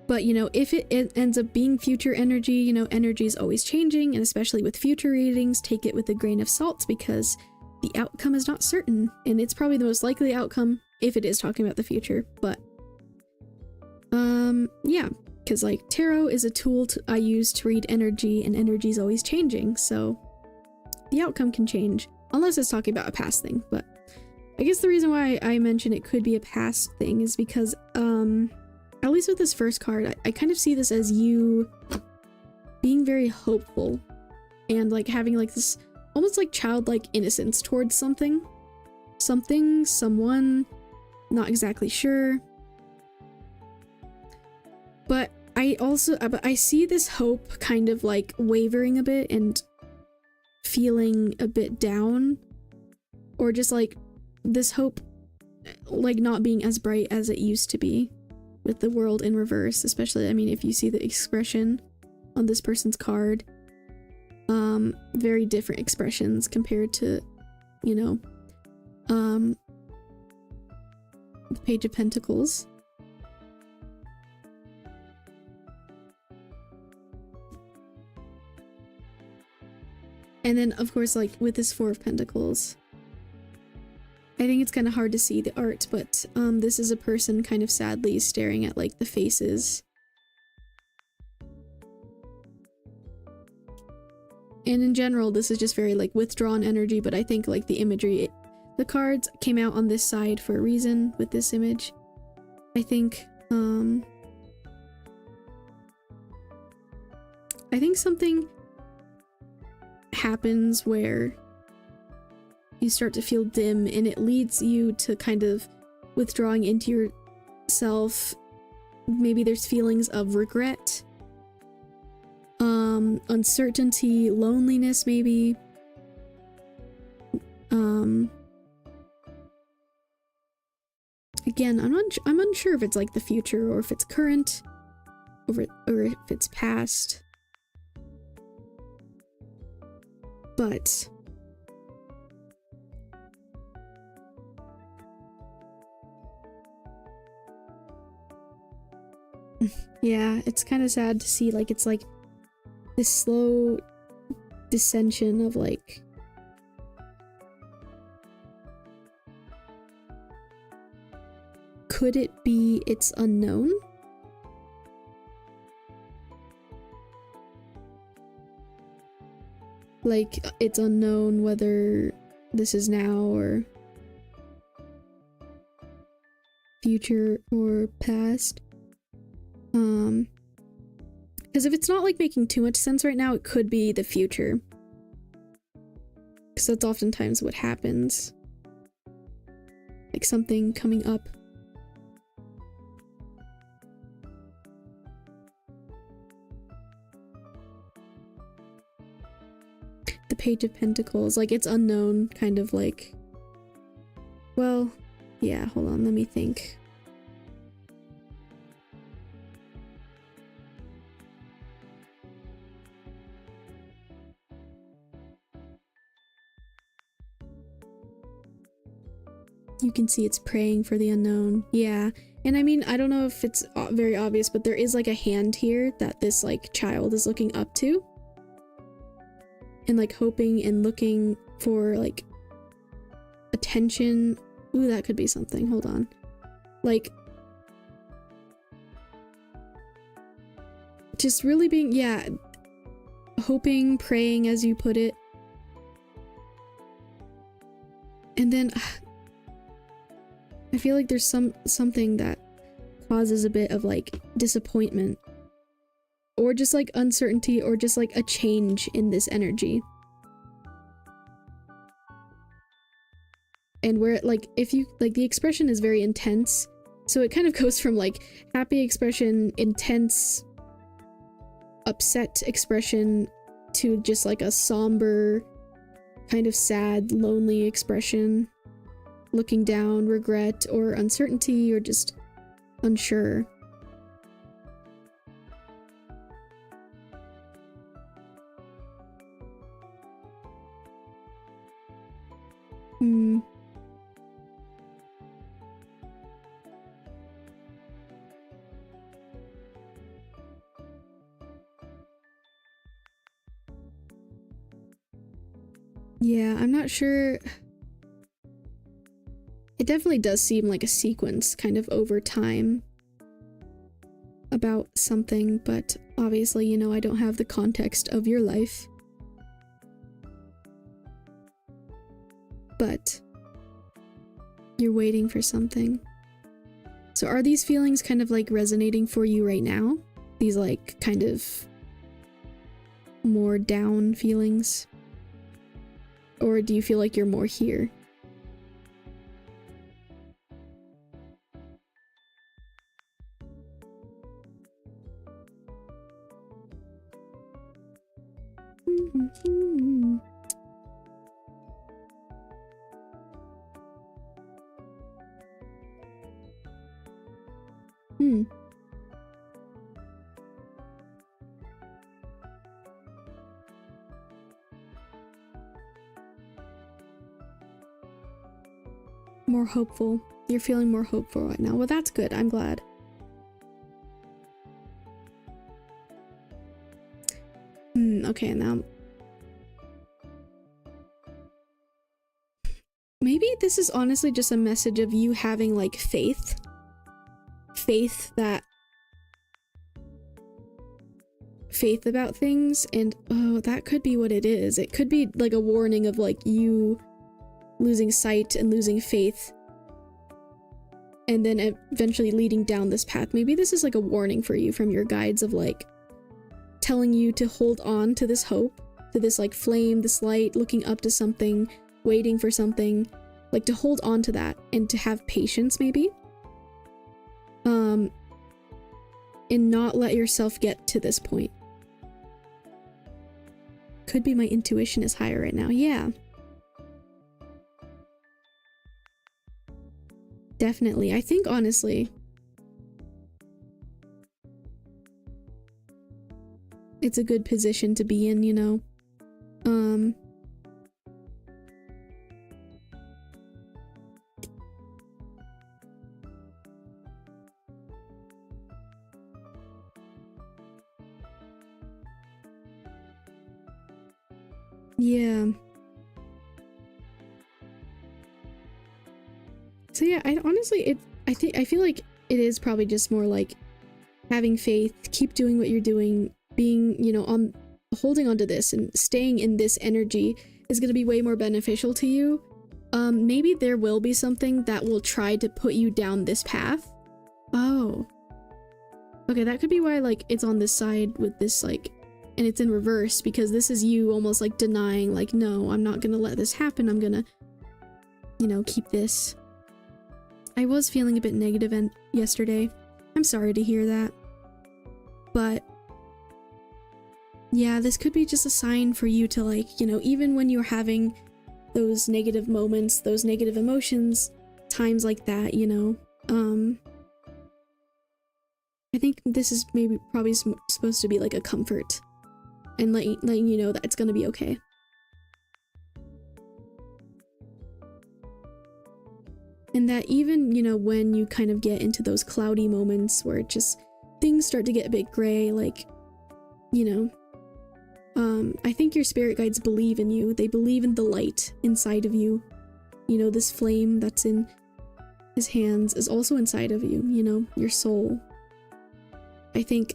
But, you know, if it ends up being future energy, you know, energy is always changing, and especially with future readings, take it with a grain of salt because the outcome is not certain, and it's probably the most likely outcome if it is talking about the future. But, yeah, because like tarot is a tool I use to read energy, and energy is always changing, so the outcome can change unless it's talking about a past thing. But I guess the reason why I mention it could be a past thing is because, at least with this first card, I kind of see this as you being very hopeful and like having like this almost like childlike innocence towards something, someone, not exactly sure. But I see this hope kind of like wavering a bit and feeling a bit down, or just like this hope like not being as bright as it used to be with the World in reverse. Especially, I mean, if you see the expression on this person's card, very different expressions compared to, you know, the Page of Pentacles. And then, of course, like with this Four of Pentacles, I think it's kind of hard to see the art, but this is a person kind of sadly staring at like the faces. And in general, this is just very like withdrawn energy, but I think like the imagery, the cards came out on this side for a reason with this image. I think something happens where you start to feel dim, and it leads you to kind of withdrawing into yourself. Maybe there's feelings of regret, uncertainty, loneliness, maybe. Again, I'm unsure if it's like the future or if it's current or if it's past. But yeah, it's kind of sad to see, like, it's like this slow dissension of like could it be it's unknown? Like, it's unknown whether this is now or future or past. Because if it's not like making too much sense right now, it could be the future. Because that's oftentimes what happens. Like something coming up. The Page of Pentacles, like it's unknown, kind of like, well, yeah, hold on, let me think. You can see it's praying for the unknown. Yeah. And I mean, I don't know if it's very obvious, but there is like a hand here that this like child is looking up to. And like hoping and looking for like attention. Ooh, that could be something. Hold on. Like just really being, yeah, hoping, praying, as you put it. And then I feel like there's something that causes a bit of like disappointment or just like uncertainty or just like a change in this energy. And where like if you like the expression is very intense, so it kind of goes from like happy expression, intense, upset expression to just like a somber, kind of sad, lonely expression. Looking down, regret, or uncertainty, or just unsure. Yeah, I'm not sure. It definitely does seem like a sequence kind of over time about something, but obviously, you know, I don't have the context of your life. But you're waiting for something. So are these feelings kind of like resonating for you right now? These like kind of more down feelings? Or do you feel like you're more here? More hopeful. You're feeling more hopeful right now. Well, that's good. I'm glad. Okay, now maybe this is honestly just a message of you having like faith about things, and oh, that could be what it is. It could be like a warning of like you losing sight and losing faith and then eventually leading down this path. Maybe this is like a warning for you from your guides of like telling you to hold on to this hope, to this like flame, this light, looking up to something, waiting for something, like to hold on to that and to have patience maybe. And not let yourself get to this point. Could be my intuition is higher right now. Yeah. Definitely. I think honestly, it's a good position to be in, you know. Yeah. So yeah, I feel like it is probably just more like having faith, keep doing what you're doing, being, you know, holding on to this and staying in this energy is going to be way more beneficial to you. Maybe there will be something that will try to put you down this path. Oh. Okay, that could be why like it's on this side with this like, and it's in reverse because this is you almost like denying like, no, I'm not gonna let this happen. I'm gonna, you know, keep this. I was feeling a bit negative yesterday. I'm sorry to hear that. But yeah, this could be just a sign for you to like, you know, even when you're having those negative moments, those negative emotions, times like that, you know, I think this is probably supposed to be like a comfort and letting you know that it's gonna be okay. And that even, you know, when you kind of get into those cloudy moments where it just things start to get a bit gray, like, you know, I think your spirit guides believe in you. They believe in the light inside of you. You know, this flame that's in his hands is also inside of you, you know, your soul. I think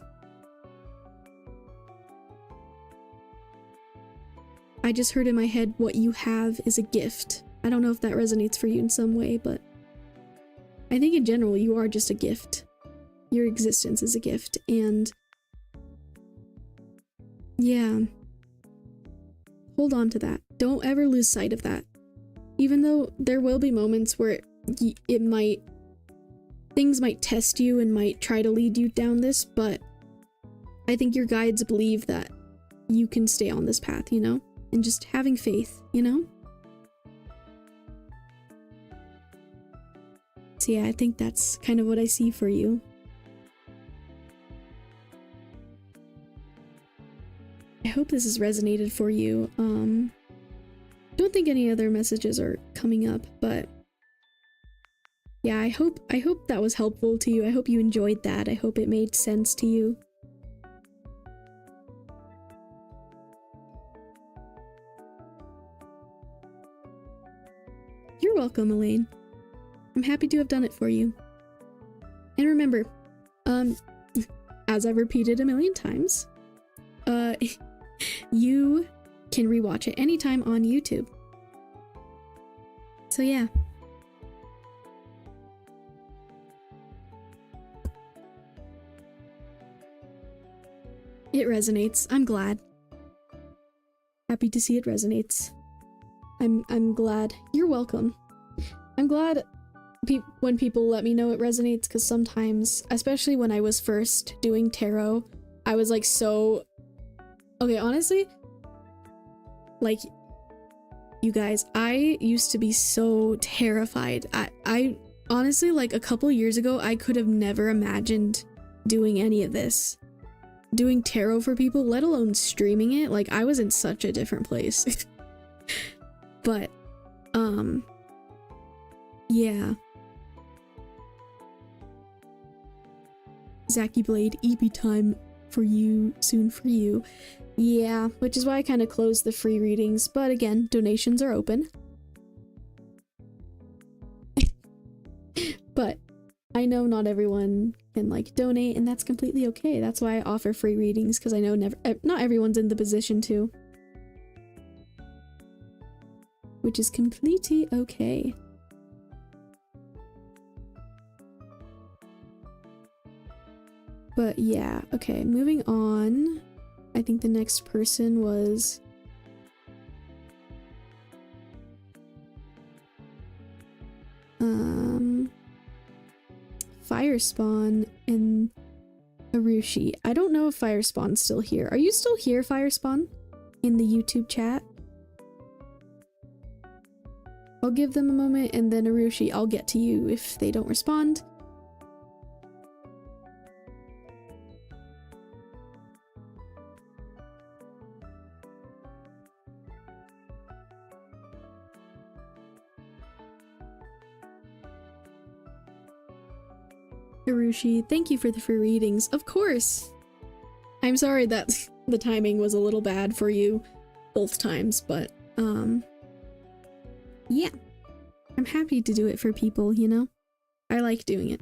I just heard in my head, what you have is a gift. I don't know if that resonates for you in some way, but I think in general, you are just a gift. Your existence is a gift, and yeah, hold on to that. Don't ever lose sight of that. Even though there will be moments where things might test you and might try to lead you down this, but I think your guides believe that you can stay on this path, you know? And just having faith, you know? So yeah, I think that's kind of what I see for you. I hope this has resonated for you. Don't think any other messages are coming up, but yeah, I hope that was helpful to you. I hope you enjoyed that. I hope it made sense to you. You're welcome, Elaine. I'm happy to have done it for you. And remember, as I've repeated a million times, you can rewatch it anytime on YouTube. So yeah. It resonates. I'm glad. Happy to see it resonates. I'm glad. You're welcome. I'm glad when people let me know it resonates, because sometimes, especially when I was first doing tarot, I was like so... Okay, honestly, like, you guys, I used to be so terrified. I honestly, like a couple years ago, I could have never imagined doing any of this. Doing tarot for people, let alone streaming it. Like, I was in such a different place. But, yeah. Zachy Blade, EP time for you, soon for you. Yeah, which is why I kind of closed the free readings, but again, donations are open. But I know not everyone can like donate, and that's completely okay. That's why I offer free readings, because I know not everyone's in the position to. Which is completely okay. But yeah, okay, moving on. I think the next person was Firespawn and Arushi. I don't know if Firespawn's still here. Are you still here, Firespawn? In the YouTube chat? I'll give them a moment, and then Arushi, I'll get to you if they don't respond. Arushi, thank you for the free readings. Of course! I'm sorry that the timing was a little bad for you both times, but, yeah. I'm happy to do it for people, you know? I like doing it.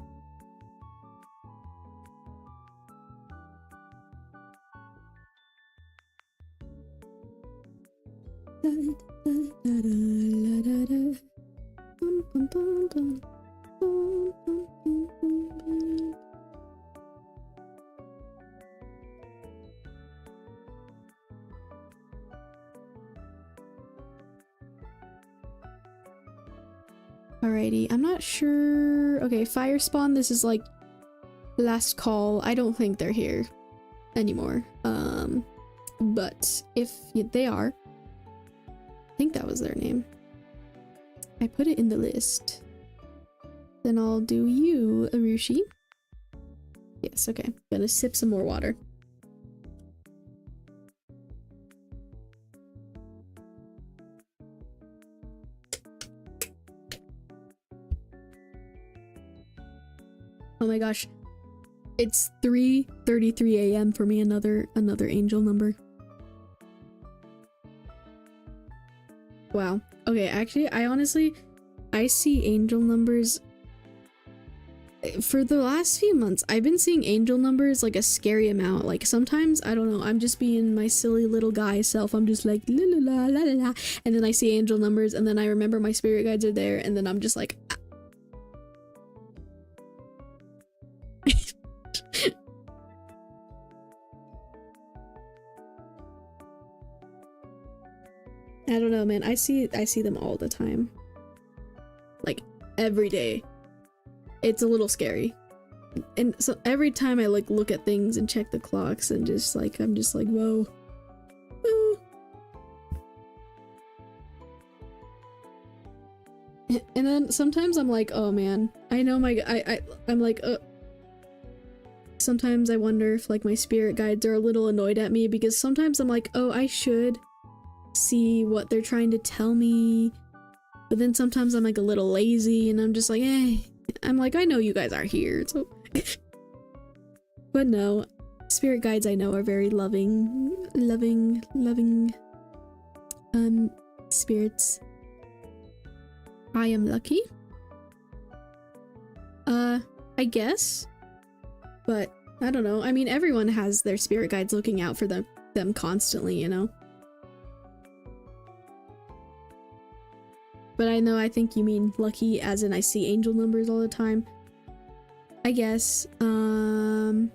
Alrighty, I'm not sure. Okay, Firespawn, this is like last call. I don't think they're here anymore. But if they are, I think that was their name. I put it in the list. Then I'll do you, Arushi. Yes, okay. Gonna sip some more water. Oh my gosh. It's 3:33 a.m. for me, another angel number. Wow. Okay, actually, I see angel numbers. For the last few months, I've been seeing angel numbers like a scary amount. Like sometimes, I don't know, I'm just being my silly little guy self. I'm just like la la la la la la, and then I see angel numbers, and then I remember my spirit guides are there, and then I'm just like, ah. I don't know, man. I see them all the time. Like every day. It's a little scary. And so every time I like look at things and check the clocks and just like I'm just like, whoa. Woo. And then sometimes I'm like, oh man, I know I'm like, sometimes I wonder if like my spirit guides are a little annoyed at me because sometimes I'm like, oh, I should see what they're trying to tell me, but then sometimes I'm like a little lazy and I'm just like, I'm like, I know you guys are here, so but no, spirit guides I know are very loving spirits. I am lucky, I guess, but I don't know. I mean, everyone has their spirit guides looking out for them constantly, you know. But I think you mean lucky as in I see angel numbers all the time. I guess. But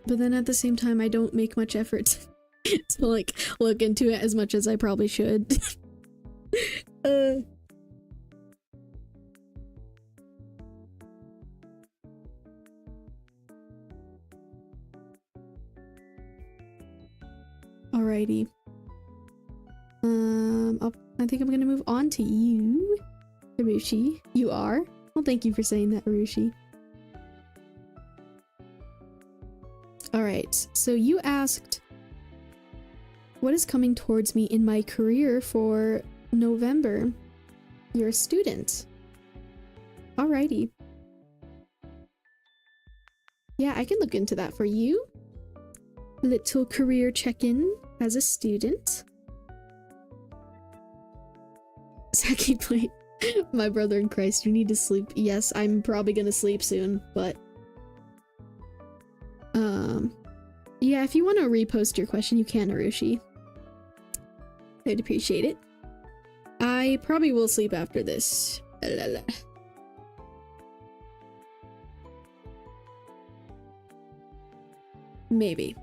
then at the same time, I don't make much effort to like look into it as much as I probably should. Alrighty. I think I'm gonna move on to you, Arushi. You are? Well, thank you for saying that, Arushi. Alright, so you asked, what is coming towards me in my career for November? You're a student. Alrighty. Yeah, I can look into that for you. Little career check-in as a student. Saki plate. My brother in Christ, you need to sleep. Yes, I'm probably gonna sleep soon, but yeah, if you want to repost your question, you can, Arushi. I'd appreciate it. I probably will sleep after this. Maybe.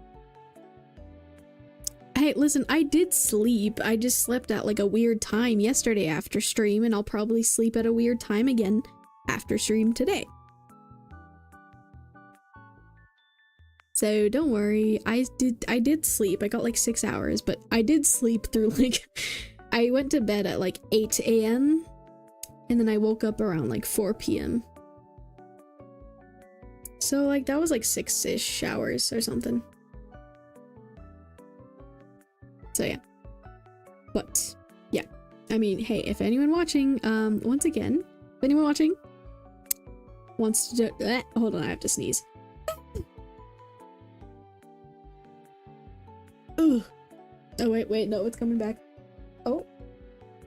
Hey, listen, I did sleep. I just slept at like a weird time yesterday after stream, and I'll probably sleep at a weird time again after stream today. So don't worry, I did sleep. I got like 6 hours, but I did sleep through like, I went to bed at like 8 a.m. and then I woke up around like 4 p.m. So like that was like 6-ish hours or something. So yeah. But yeah, I mean, hey, if anyone watching, once again, if anyone watching wants to do, hold on, I have to sneeze. Ugh. Oh wait, no, it's coming back. Oh,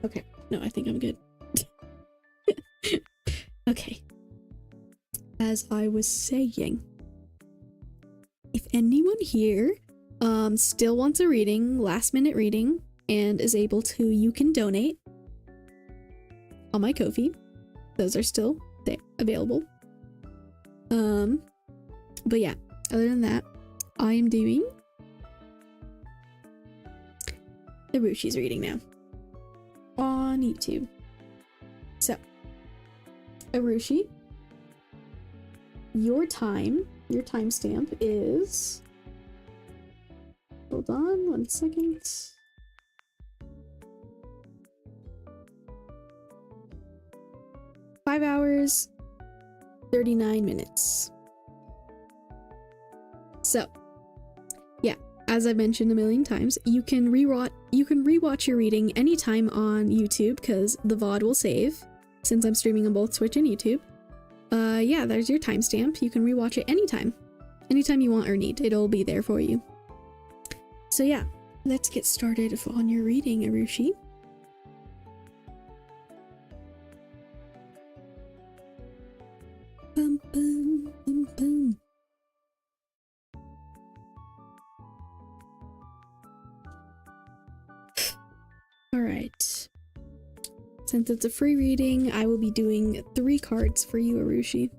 okay. No, I think I'm good. Okay. As I was saying, if anyone here still wants a reading, last minute reading, and is able to, you can donate on my Kofi. Those are still available. But yeah, other than that, I am doing Arushi's reading now on YouTube. So, Arushi, your timestamp is, hold on 1 second. Five hours, 39 minutes. So, yeah, as I've mentioned a million times, you can rewatch your reading anytime on YouTube because the VOD will save since I'm streaming on both Twitch and YouTube. Yeah, there's your timestamp. You can rewatch it anytime you want or need. It'll be there for you. So yeah, let's get started on your reading, Arushi. Bum, bum, bum, bum. All right. Since it's a free reading, I will be doing 3 cards for you, Arushi.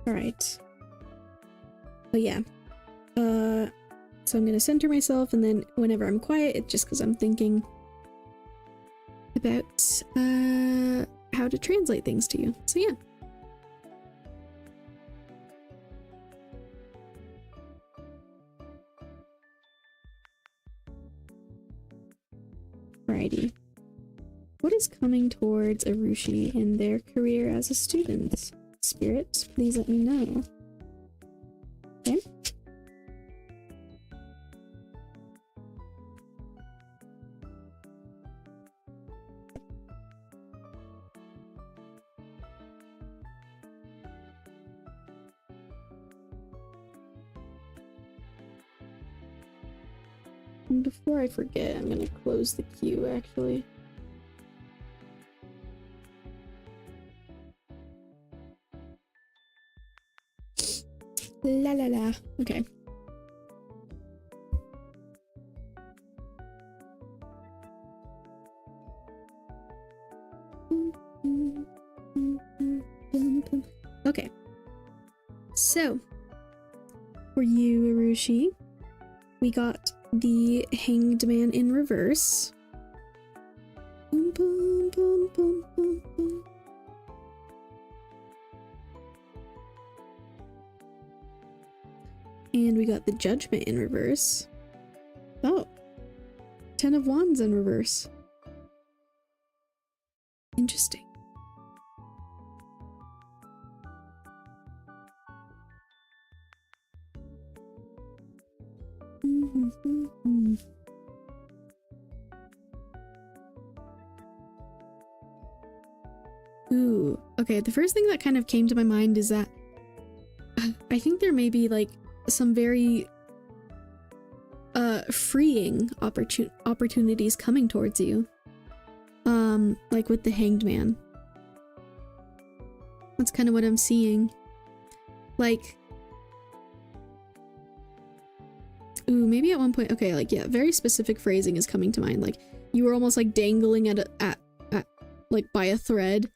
Alright. But yeah. So I'm gonna center myself, and then whenever I'm quiet, it's just because I'm thinking about how to translate things to you. So yeah. Alrighty. What is coming towards Arushi in their career as a student? Spirit, please let me know. Okay. And before I forget, I'm gonna close the queue actually. La la la. Okay. Okay. So, for you, Arushi, we got the Hanged Man in reverse. Boom, boom, boom, boom, boom, boom. And we got the Judgment in reverse. Oh. 10 of Wands in reverse. Interesting. Ooh. Okay, the first thing that kind of came to my mind is that I think there may be like some very freeing opportunities coming towards you, like with the Hanged Man. That's kind of what I'm seeing. Like Ooh, maybe at one point, okay, like, yeah, very specific phrasing is coming to mind. Like, you were almost like dangling at like by a thread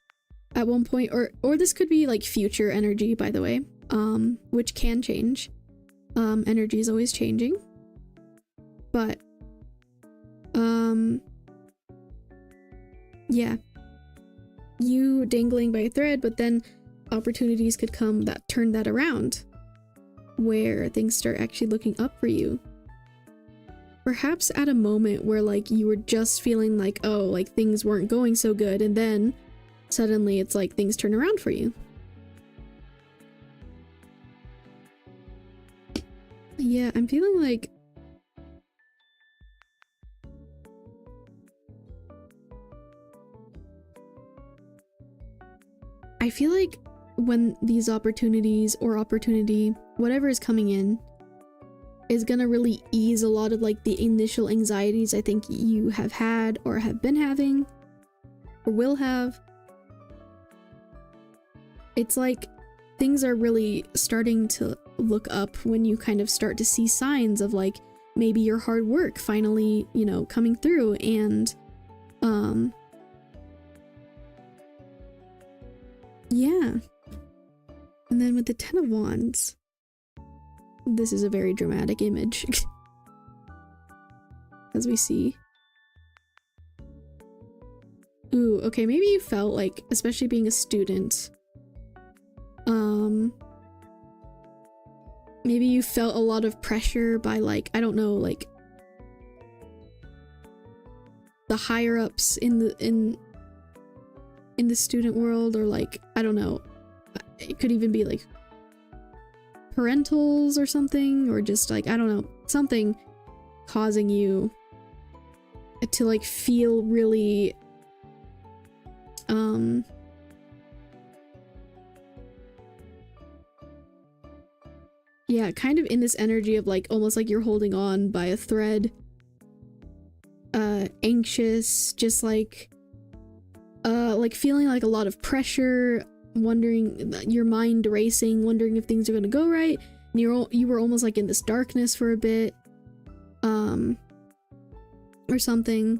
at one point, or this could be like future energy, by the way, which can change. Energy is always changing, but yeah, you dangling by a thread, but then opportunities could come that turn that around, where things start actually looking up for you. Perhaps at a moment where like you were just feeling like, oh, like things weren't going so good, and then suddenly it's like things turn around for you. Yeah, I'm feeling like I feel like when these opportunities or opportunity, whatever is coming in, is gonna really ease a lot of like the initial anxieties I think you have had or have been having or will have. It's like things are really starting to look up when you kind of start to see signs of like maybe your hard work finally, you know, coming through. And yeah. And then with the Ten of Wands, this is a very dramatic image. As we see. Ooh, okay, maybe you felt like, especially being a student, maybe you felt a lot of pressure by like, I don't know, like the higher ups in the student world, or like, I don't know, it could even be like parentals or something, or just like, I don't know, something causing you to like feel really yeah, kind of in this energy of like almost like you're holding on by a thread, anxious, just like feeling like a lot of pressure, wondering, your mind racing, wondering if things are going to go right, and you were almost like in this darkness for a bit, or something.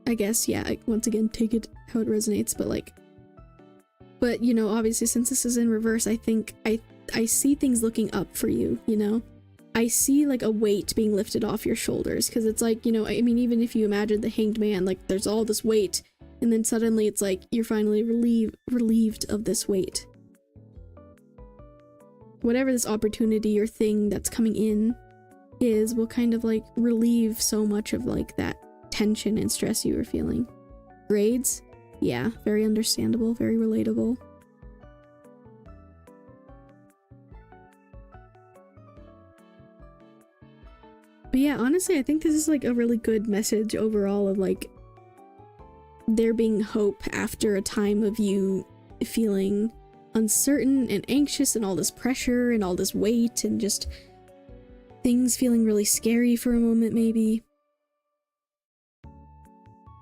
I guess, yeah, once again, take it how it resonates, but you know, obviously since this is in reverse, I think I see things looking up for you, you know? I see like a weight being lifted off your shoulders, because it's like, you know, I mean, even if you imagine the Hanged Man, like there's all this weight, and then suddenly it's like you're finally relieved of this weight. Whatever this opportunity or thing that's coming in is, will kind of like relieve so much of like that tension and stress you were feeling. Grades? Yeah, very understandable, very relatable. But yeah, honestly, I think this is like a really good message overall of like there being hope after a time of you feeling uncertain and anxious and all this pressure and all this weight and just things feeling really scary for a moment, maybe.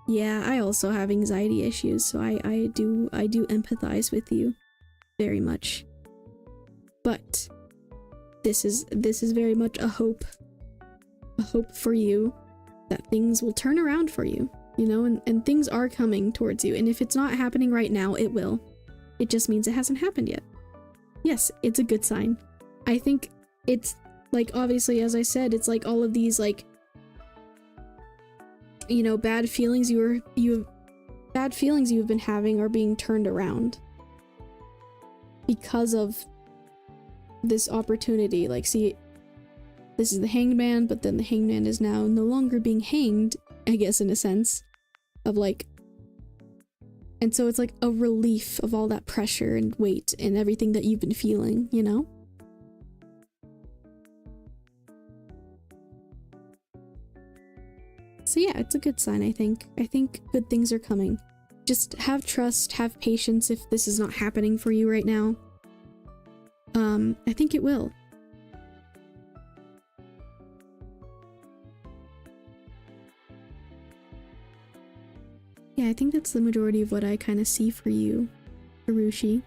Yeah, I also have anxiety issues, so I do empathize with you very much. But this is very much a hope for you that things will turn around for you, you know, and things are coming towards you. And if it's not happening right now, it will. It just means it hasn't happened yet. Yes, it's a good sign. I think it's like, obviously, as I said, it's like all of these like, you know, bad feelings you've been having are being turned around because of this opportunity. Like, see, this is the Hanged Man, but then the Hanged Man is now no longer being hanged, I guess, in a sense of like, and so it's like a relief of all that pressure and weight and everything that you've been feeling, you know? So yeah, it's a good sign, I think. I think good things are coming. Just have trust, have patience if this is not happening for you right now. I think it will. Yeah, I think that's the majority of what I kind of see for you, Harushi.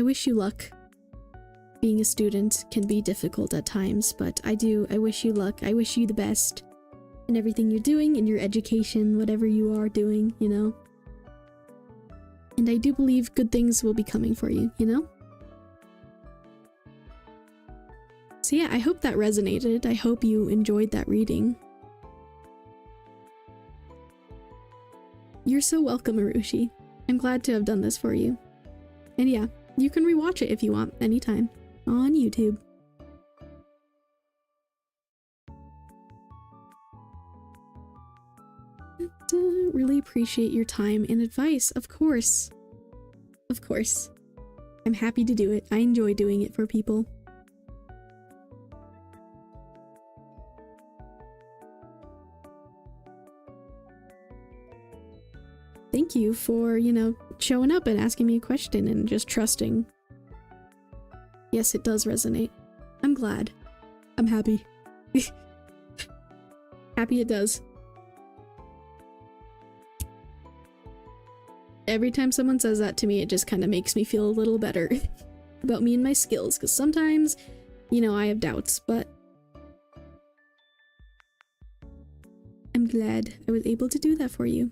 wish you luck. Being a student can be difficult at times, but I wish you luck. I wish you the best in everything you're doing, in your education, whatever you are doing, you know? And I do believe good things will be coming for you, you know? So yeah, I hope that resonated. I hope you enjoyed that reading. You're so welcome, Arushi. I'm glad to have done this for you. And yeah, you can rewatch it if you want, anytime, on YouTube. Really appreciate your time and advice, of course. Of course. I'm happy to do it. I enjoy doing it for people. Thank you for, you know, showing up and asking me a question and just trusting. Yes, it does resonate. I'm glad. I'm happy. Happy it does. Every time someone says that to me, it just kind of makes me feel a little better about me and my skills, because sometimes, you know, I have doubts, but I'm glad I was able to do that for you.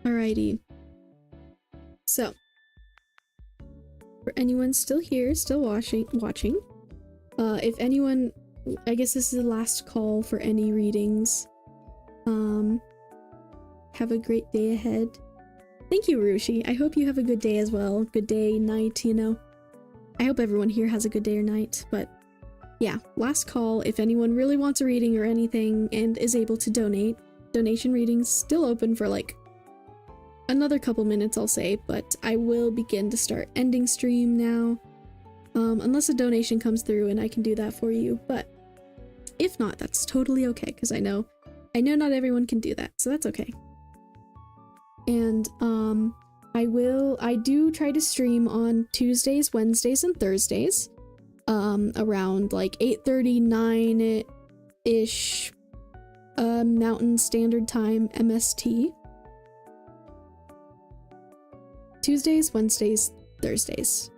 Alrighty. So, for anyone still here, still watching, if anyone, I guess this is the last call for any readings. Have a great day ahead. Thank you, Rushi. I hope you have a good day as well. Good day, night, you know. I hope everyone here has a good day or night, but yeah, last call. If anyone really wants a reading or anything and is able to donate, donation readings still open for like another couple minutes, I'll say, but I will begin to start ending stream now. Unless a donation comes through and I can do that for you, but if not, that's totally okay, because I know not everyone can do that, so that's okay. And I do try to stream on Tuesdays, Wednesdays, and Thursdays, around like 8:30, 9-ish, Mountain Standard Time, MST. Tuesdays, Wednesdays, Thursdays.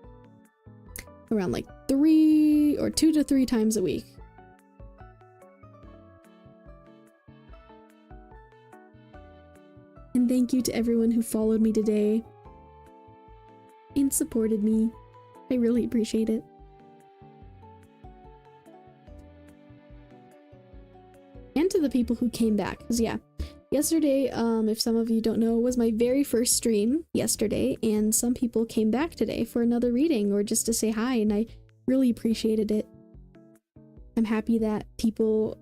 Around like 2 to 3 times a week. And thank you to everyone who followed me today and supported me. I really appreciate it. And to the people who came back, because yeah, yesterday, if some of you don't know, was my very first stream yesterday, and some people came back today for another reading or just to say hi, and I really appreciated it. I'm happy that people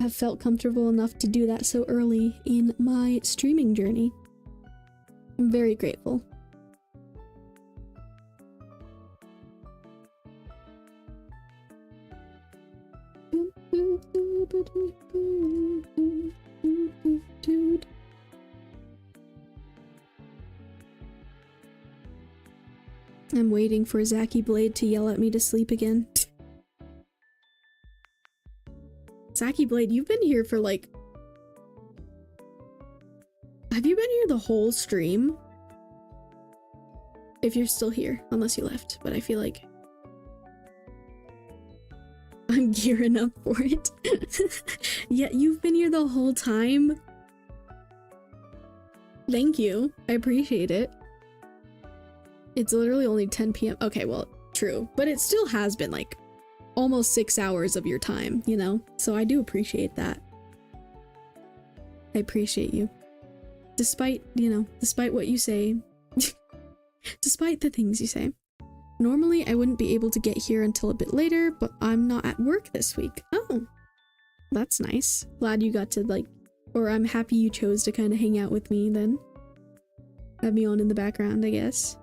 have felt comfortable enough to do that so early in my streaming journey. I'm very grateful. I'm waiting for Zacky Blade to yell at me to sleep again. Zacky Blade, you've been here for like... Have you been here the whole stream? If you're still here, unless you left, but I feel like... I'm gearing up for it. Yeah, you've been here the whole time? Thank you. I appreciate it. It's literally only 10 p.m. Okay, well, true. But it still has been like almost 6 hours of your time, you know? So I do appreciate that. I appreciate you. Despite, you know, despite what you say. Despite the things you say. Normally, I wouldn't be able to get here until a bit later, but I'm not at work this week. Oh, that's nice. Glad you got to, like, or I'm happy you chose to kind of hang out with me then. have me on in the background, I guess.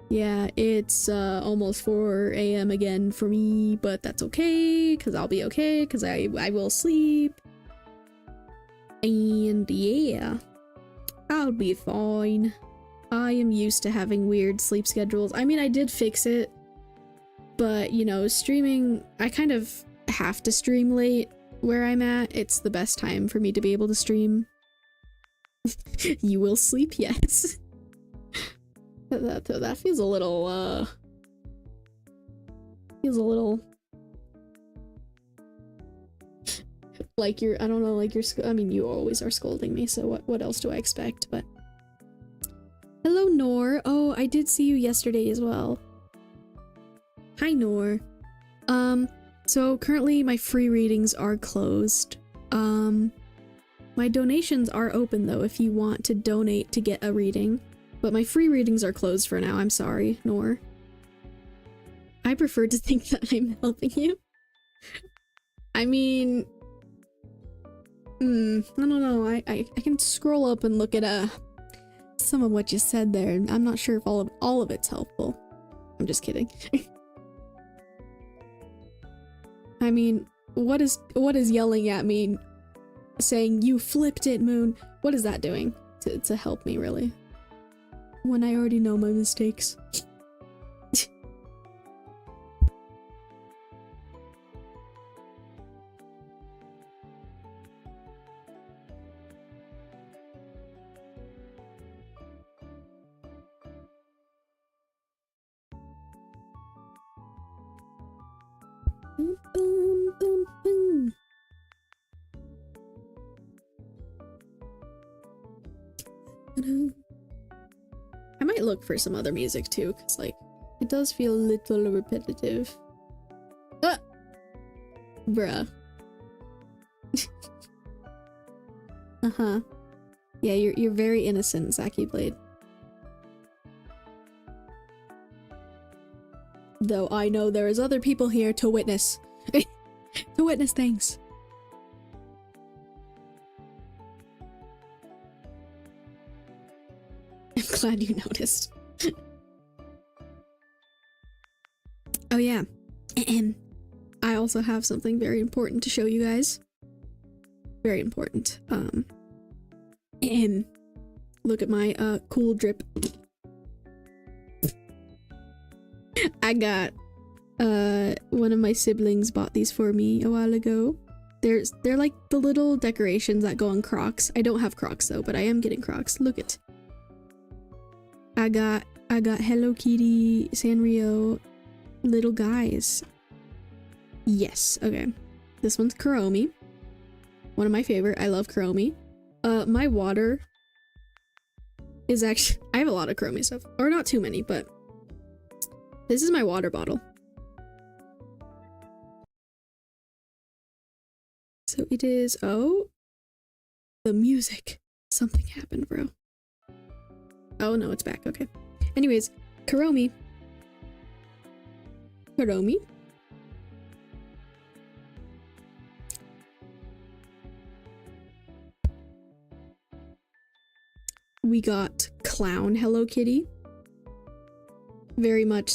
Yeah, it's almost 4 a.m. again for me, but that's okay, because I'll be okay, because I will sleep. And yeah, I'll be fine. I am used to having weird sleep schedules. I mean, I did fix it, but you know, streaming, I kind of have to stream late where I'm at. It's the best time for me to be able to stream. You will sleep, yes. That feels a little, like you're, I don't know, like you're, I mean, you always are scolding me, so what else do I expect, but. Hello, Nor. Oh, I did see you yesterday as well. Hi, Nor. So currently my free readings are closed. My donations are open though if you want to donate to get a reading. But my free readings are closed for now. I'm sorry, Nor. I prefer to think that I'm helping you. I mean, I don't know. I can scroll up and look at some of what you said there. I'm not sure if all of it's helpful. I'm just kidding. I mean, what is yelling at me, saying you flipped it, Moon? What is that doing to help me, really? When I already know my mistakes. I might look for some other music too, because like it does feel a little repetitive. Bruh. Uh-huh. Yeah, you're very innocent, Zaki Blade. Though I know there is other people here to witness. To witness things. I'm glad you noticed. Oh yeah. I also have something very important to show you guys. Very important. Look at my cool drip. I got one of my siblings bought these for me a while ago. They're like the little decorations that go on Crocs. I don't have Crocs though, but I am getting Crocs. Look it. I got Hello Kitty Sanrio little guys. Yes, okay. This one's Kuromi. One of my favorite. I love Kuromi. My water is actually, I have a lot of Kuromi stuff. Or not too many, but this is my water bottle. So it is, oh, the music. Something happened, bro. Oh no, it's back, okay. Anyways, Kuromi. We got Clown Hello Kitty. Very much,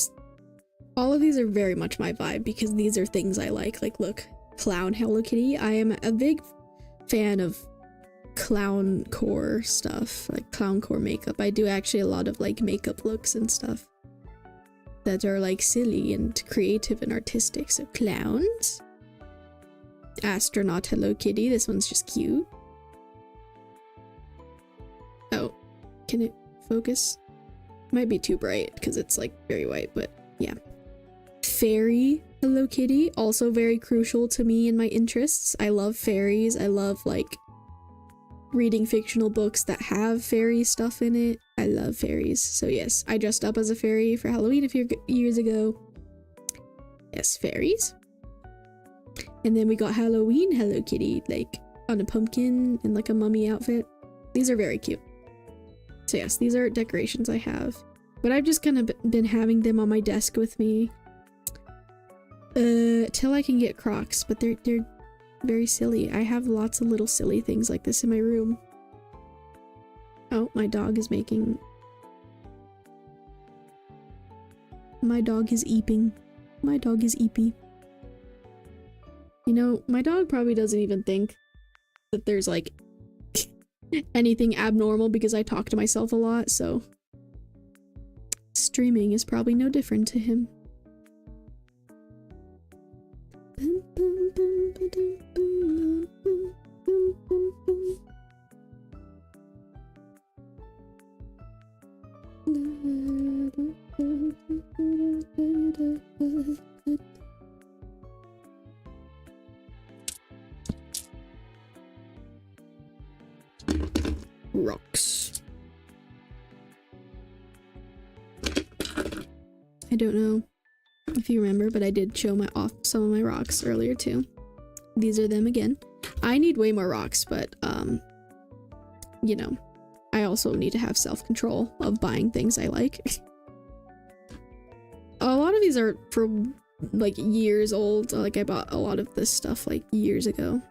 all of these are very much my vibe because these are things I like. Like, look, Clown Hello Kitty. I am a big fan of clown core stuff, like clown core makeup. I do actually a lot of like makeup looks and stuff that are like silly and creative and artistic. So clowns. Astronaut Hello Kitty. This one's just cute. Oh, can it focus? Might be too bright because it's like very white, but yeah. Fairy Hello Kitty, also very crucial to me and my interests. I love fairies. I love like reading fictional books that have fairy stuff in it. I love fairies. So yes, I dressed up as a fairy for Halloween a few years ago. Yes, fairies. And then we got Halloween Hello Kitty, like on a pumpkin and like a mummy outfit. These are very cute. So yes, these are decorations I have. But I've just kind of been having them on my desk with me till I can get Crocs, but they're very silly. I have lots of little silly things like this in my room. Oh, my dog is making... My dog is eeping. My dog is eepy. You know, my dog probably doesn't even think that there's like anything abnormal because I talk to myself a lot, so streaming is probably no different to him. Rocks. I don't know if you remember, but I did show off some of my rocks earlier too. These are them again. I need way more rocks, but you know, I also need to have self-control of buying things I like. A lot of these are for like years old. Like I bought a lot of this stuff like years ago.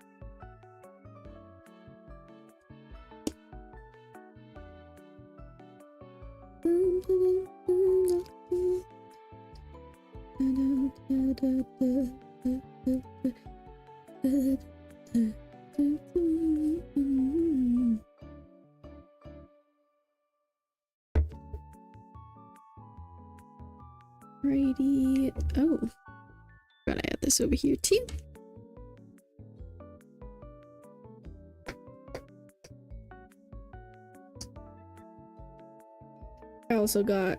Righty. Oh, gotta add this over here too. I also got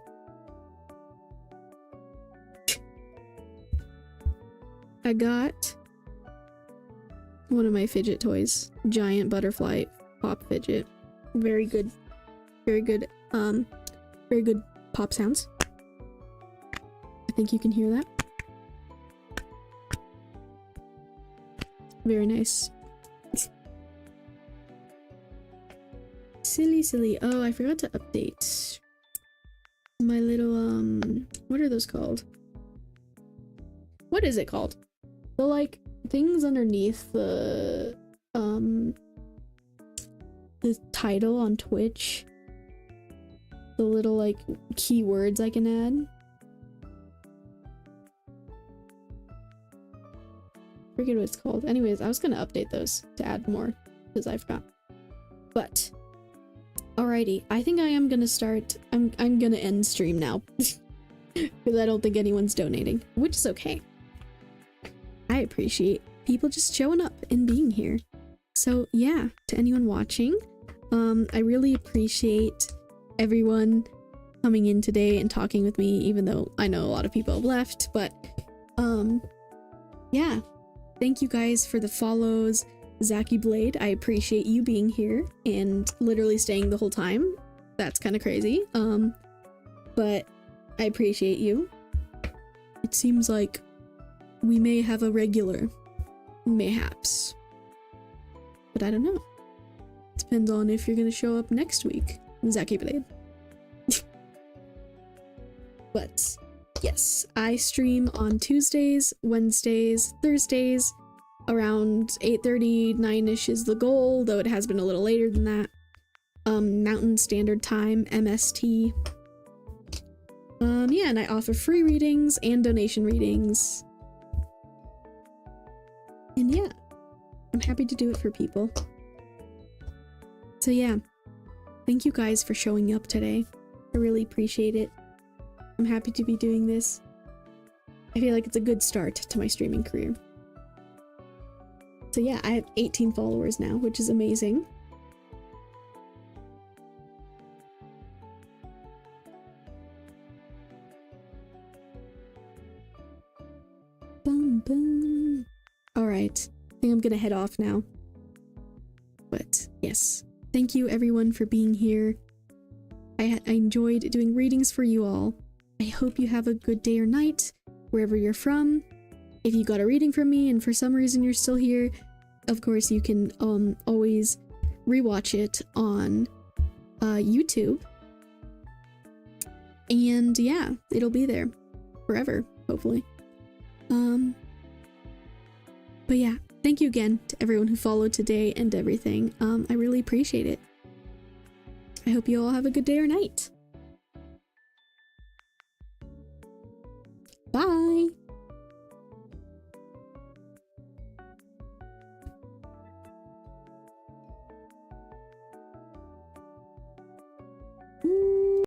one of my fidget toys, giant butterfly pop fidget. Very good pop sounds. I think you can hear that. Very nice. Silly. Oh, I forgot to update my little, what are those called? What is it called? The, like, things underneath the title on Twitch. The little, like, keywords I can add. Forget what it's called. Anyways, I was gonna update those to add more because I forgot. But alrighty, I think I am gonna start. I'm gonna end stream now because I don't think anyone's donating, which is okay. I appreciate people just showing up and being here. So yeah, to anyone watching, I really appreciate everyone coming in today and talking with me, even though I know a lot of people have left. But yeah. Thank you guys for the follows. Zachy Blade, I appreciate you being here and literally staying the whole time. That's kind of crazy. But I appreciate you. It seems like we may have a regular, mayhaps. But I don't know. Depends on if you're gonna show up next week, Zachy Blade. But yes, I stream on Tuesdays, Wednesdays, Thursdays, around 8:30, 9-ish is the goal, though it has been a little later than that. Mountain Standard Time, MST. Yeah, and I offer free readings and donation readings. And yeah, I'm happy to do it for people. So yeah, thank you guys for showing up today. I really appreciate it. I'm happy to be doing this. I feel like it's a good start to my streaming career. So yeah, I have 18 followers now, which is amazing. Boom, boom. Alright, I think I'm gonna head off now. But yes, thank you everyone for being here. I enjoyed doing readings for you all. I hope you have a good day or night, wherever you're from. If you got a reading from me and for some reason you're still here, of course you can always rewatch it on YouTube. And yeah, it'll be there forever, hopefully. But yeah, thank you again to everyone who followed today and everything. I really appreciate it. I hope you all have a good day or night. Bye.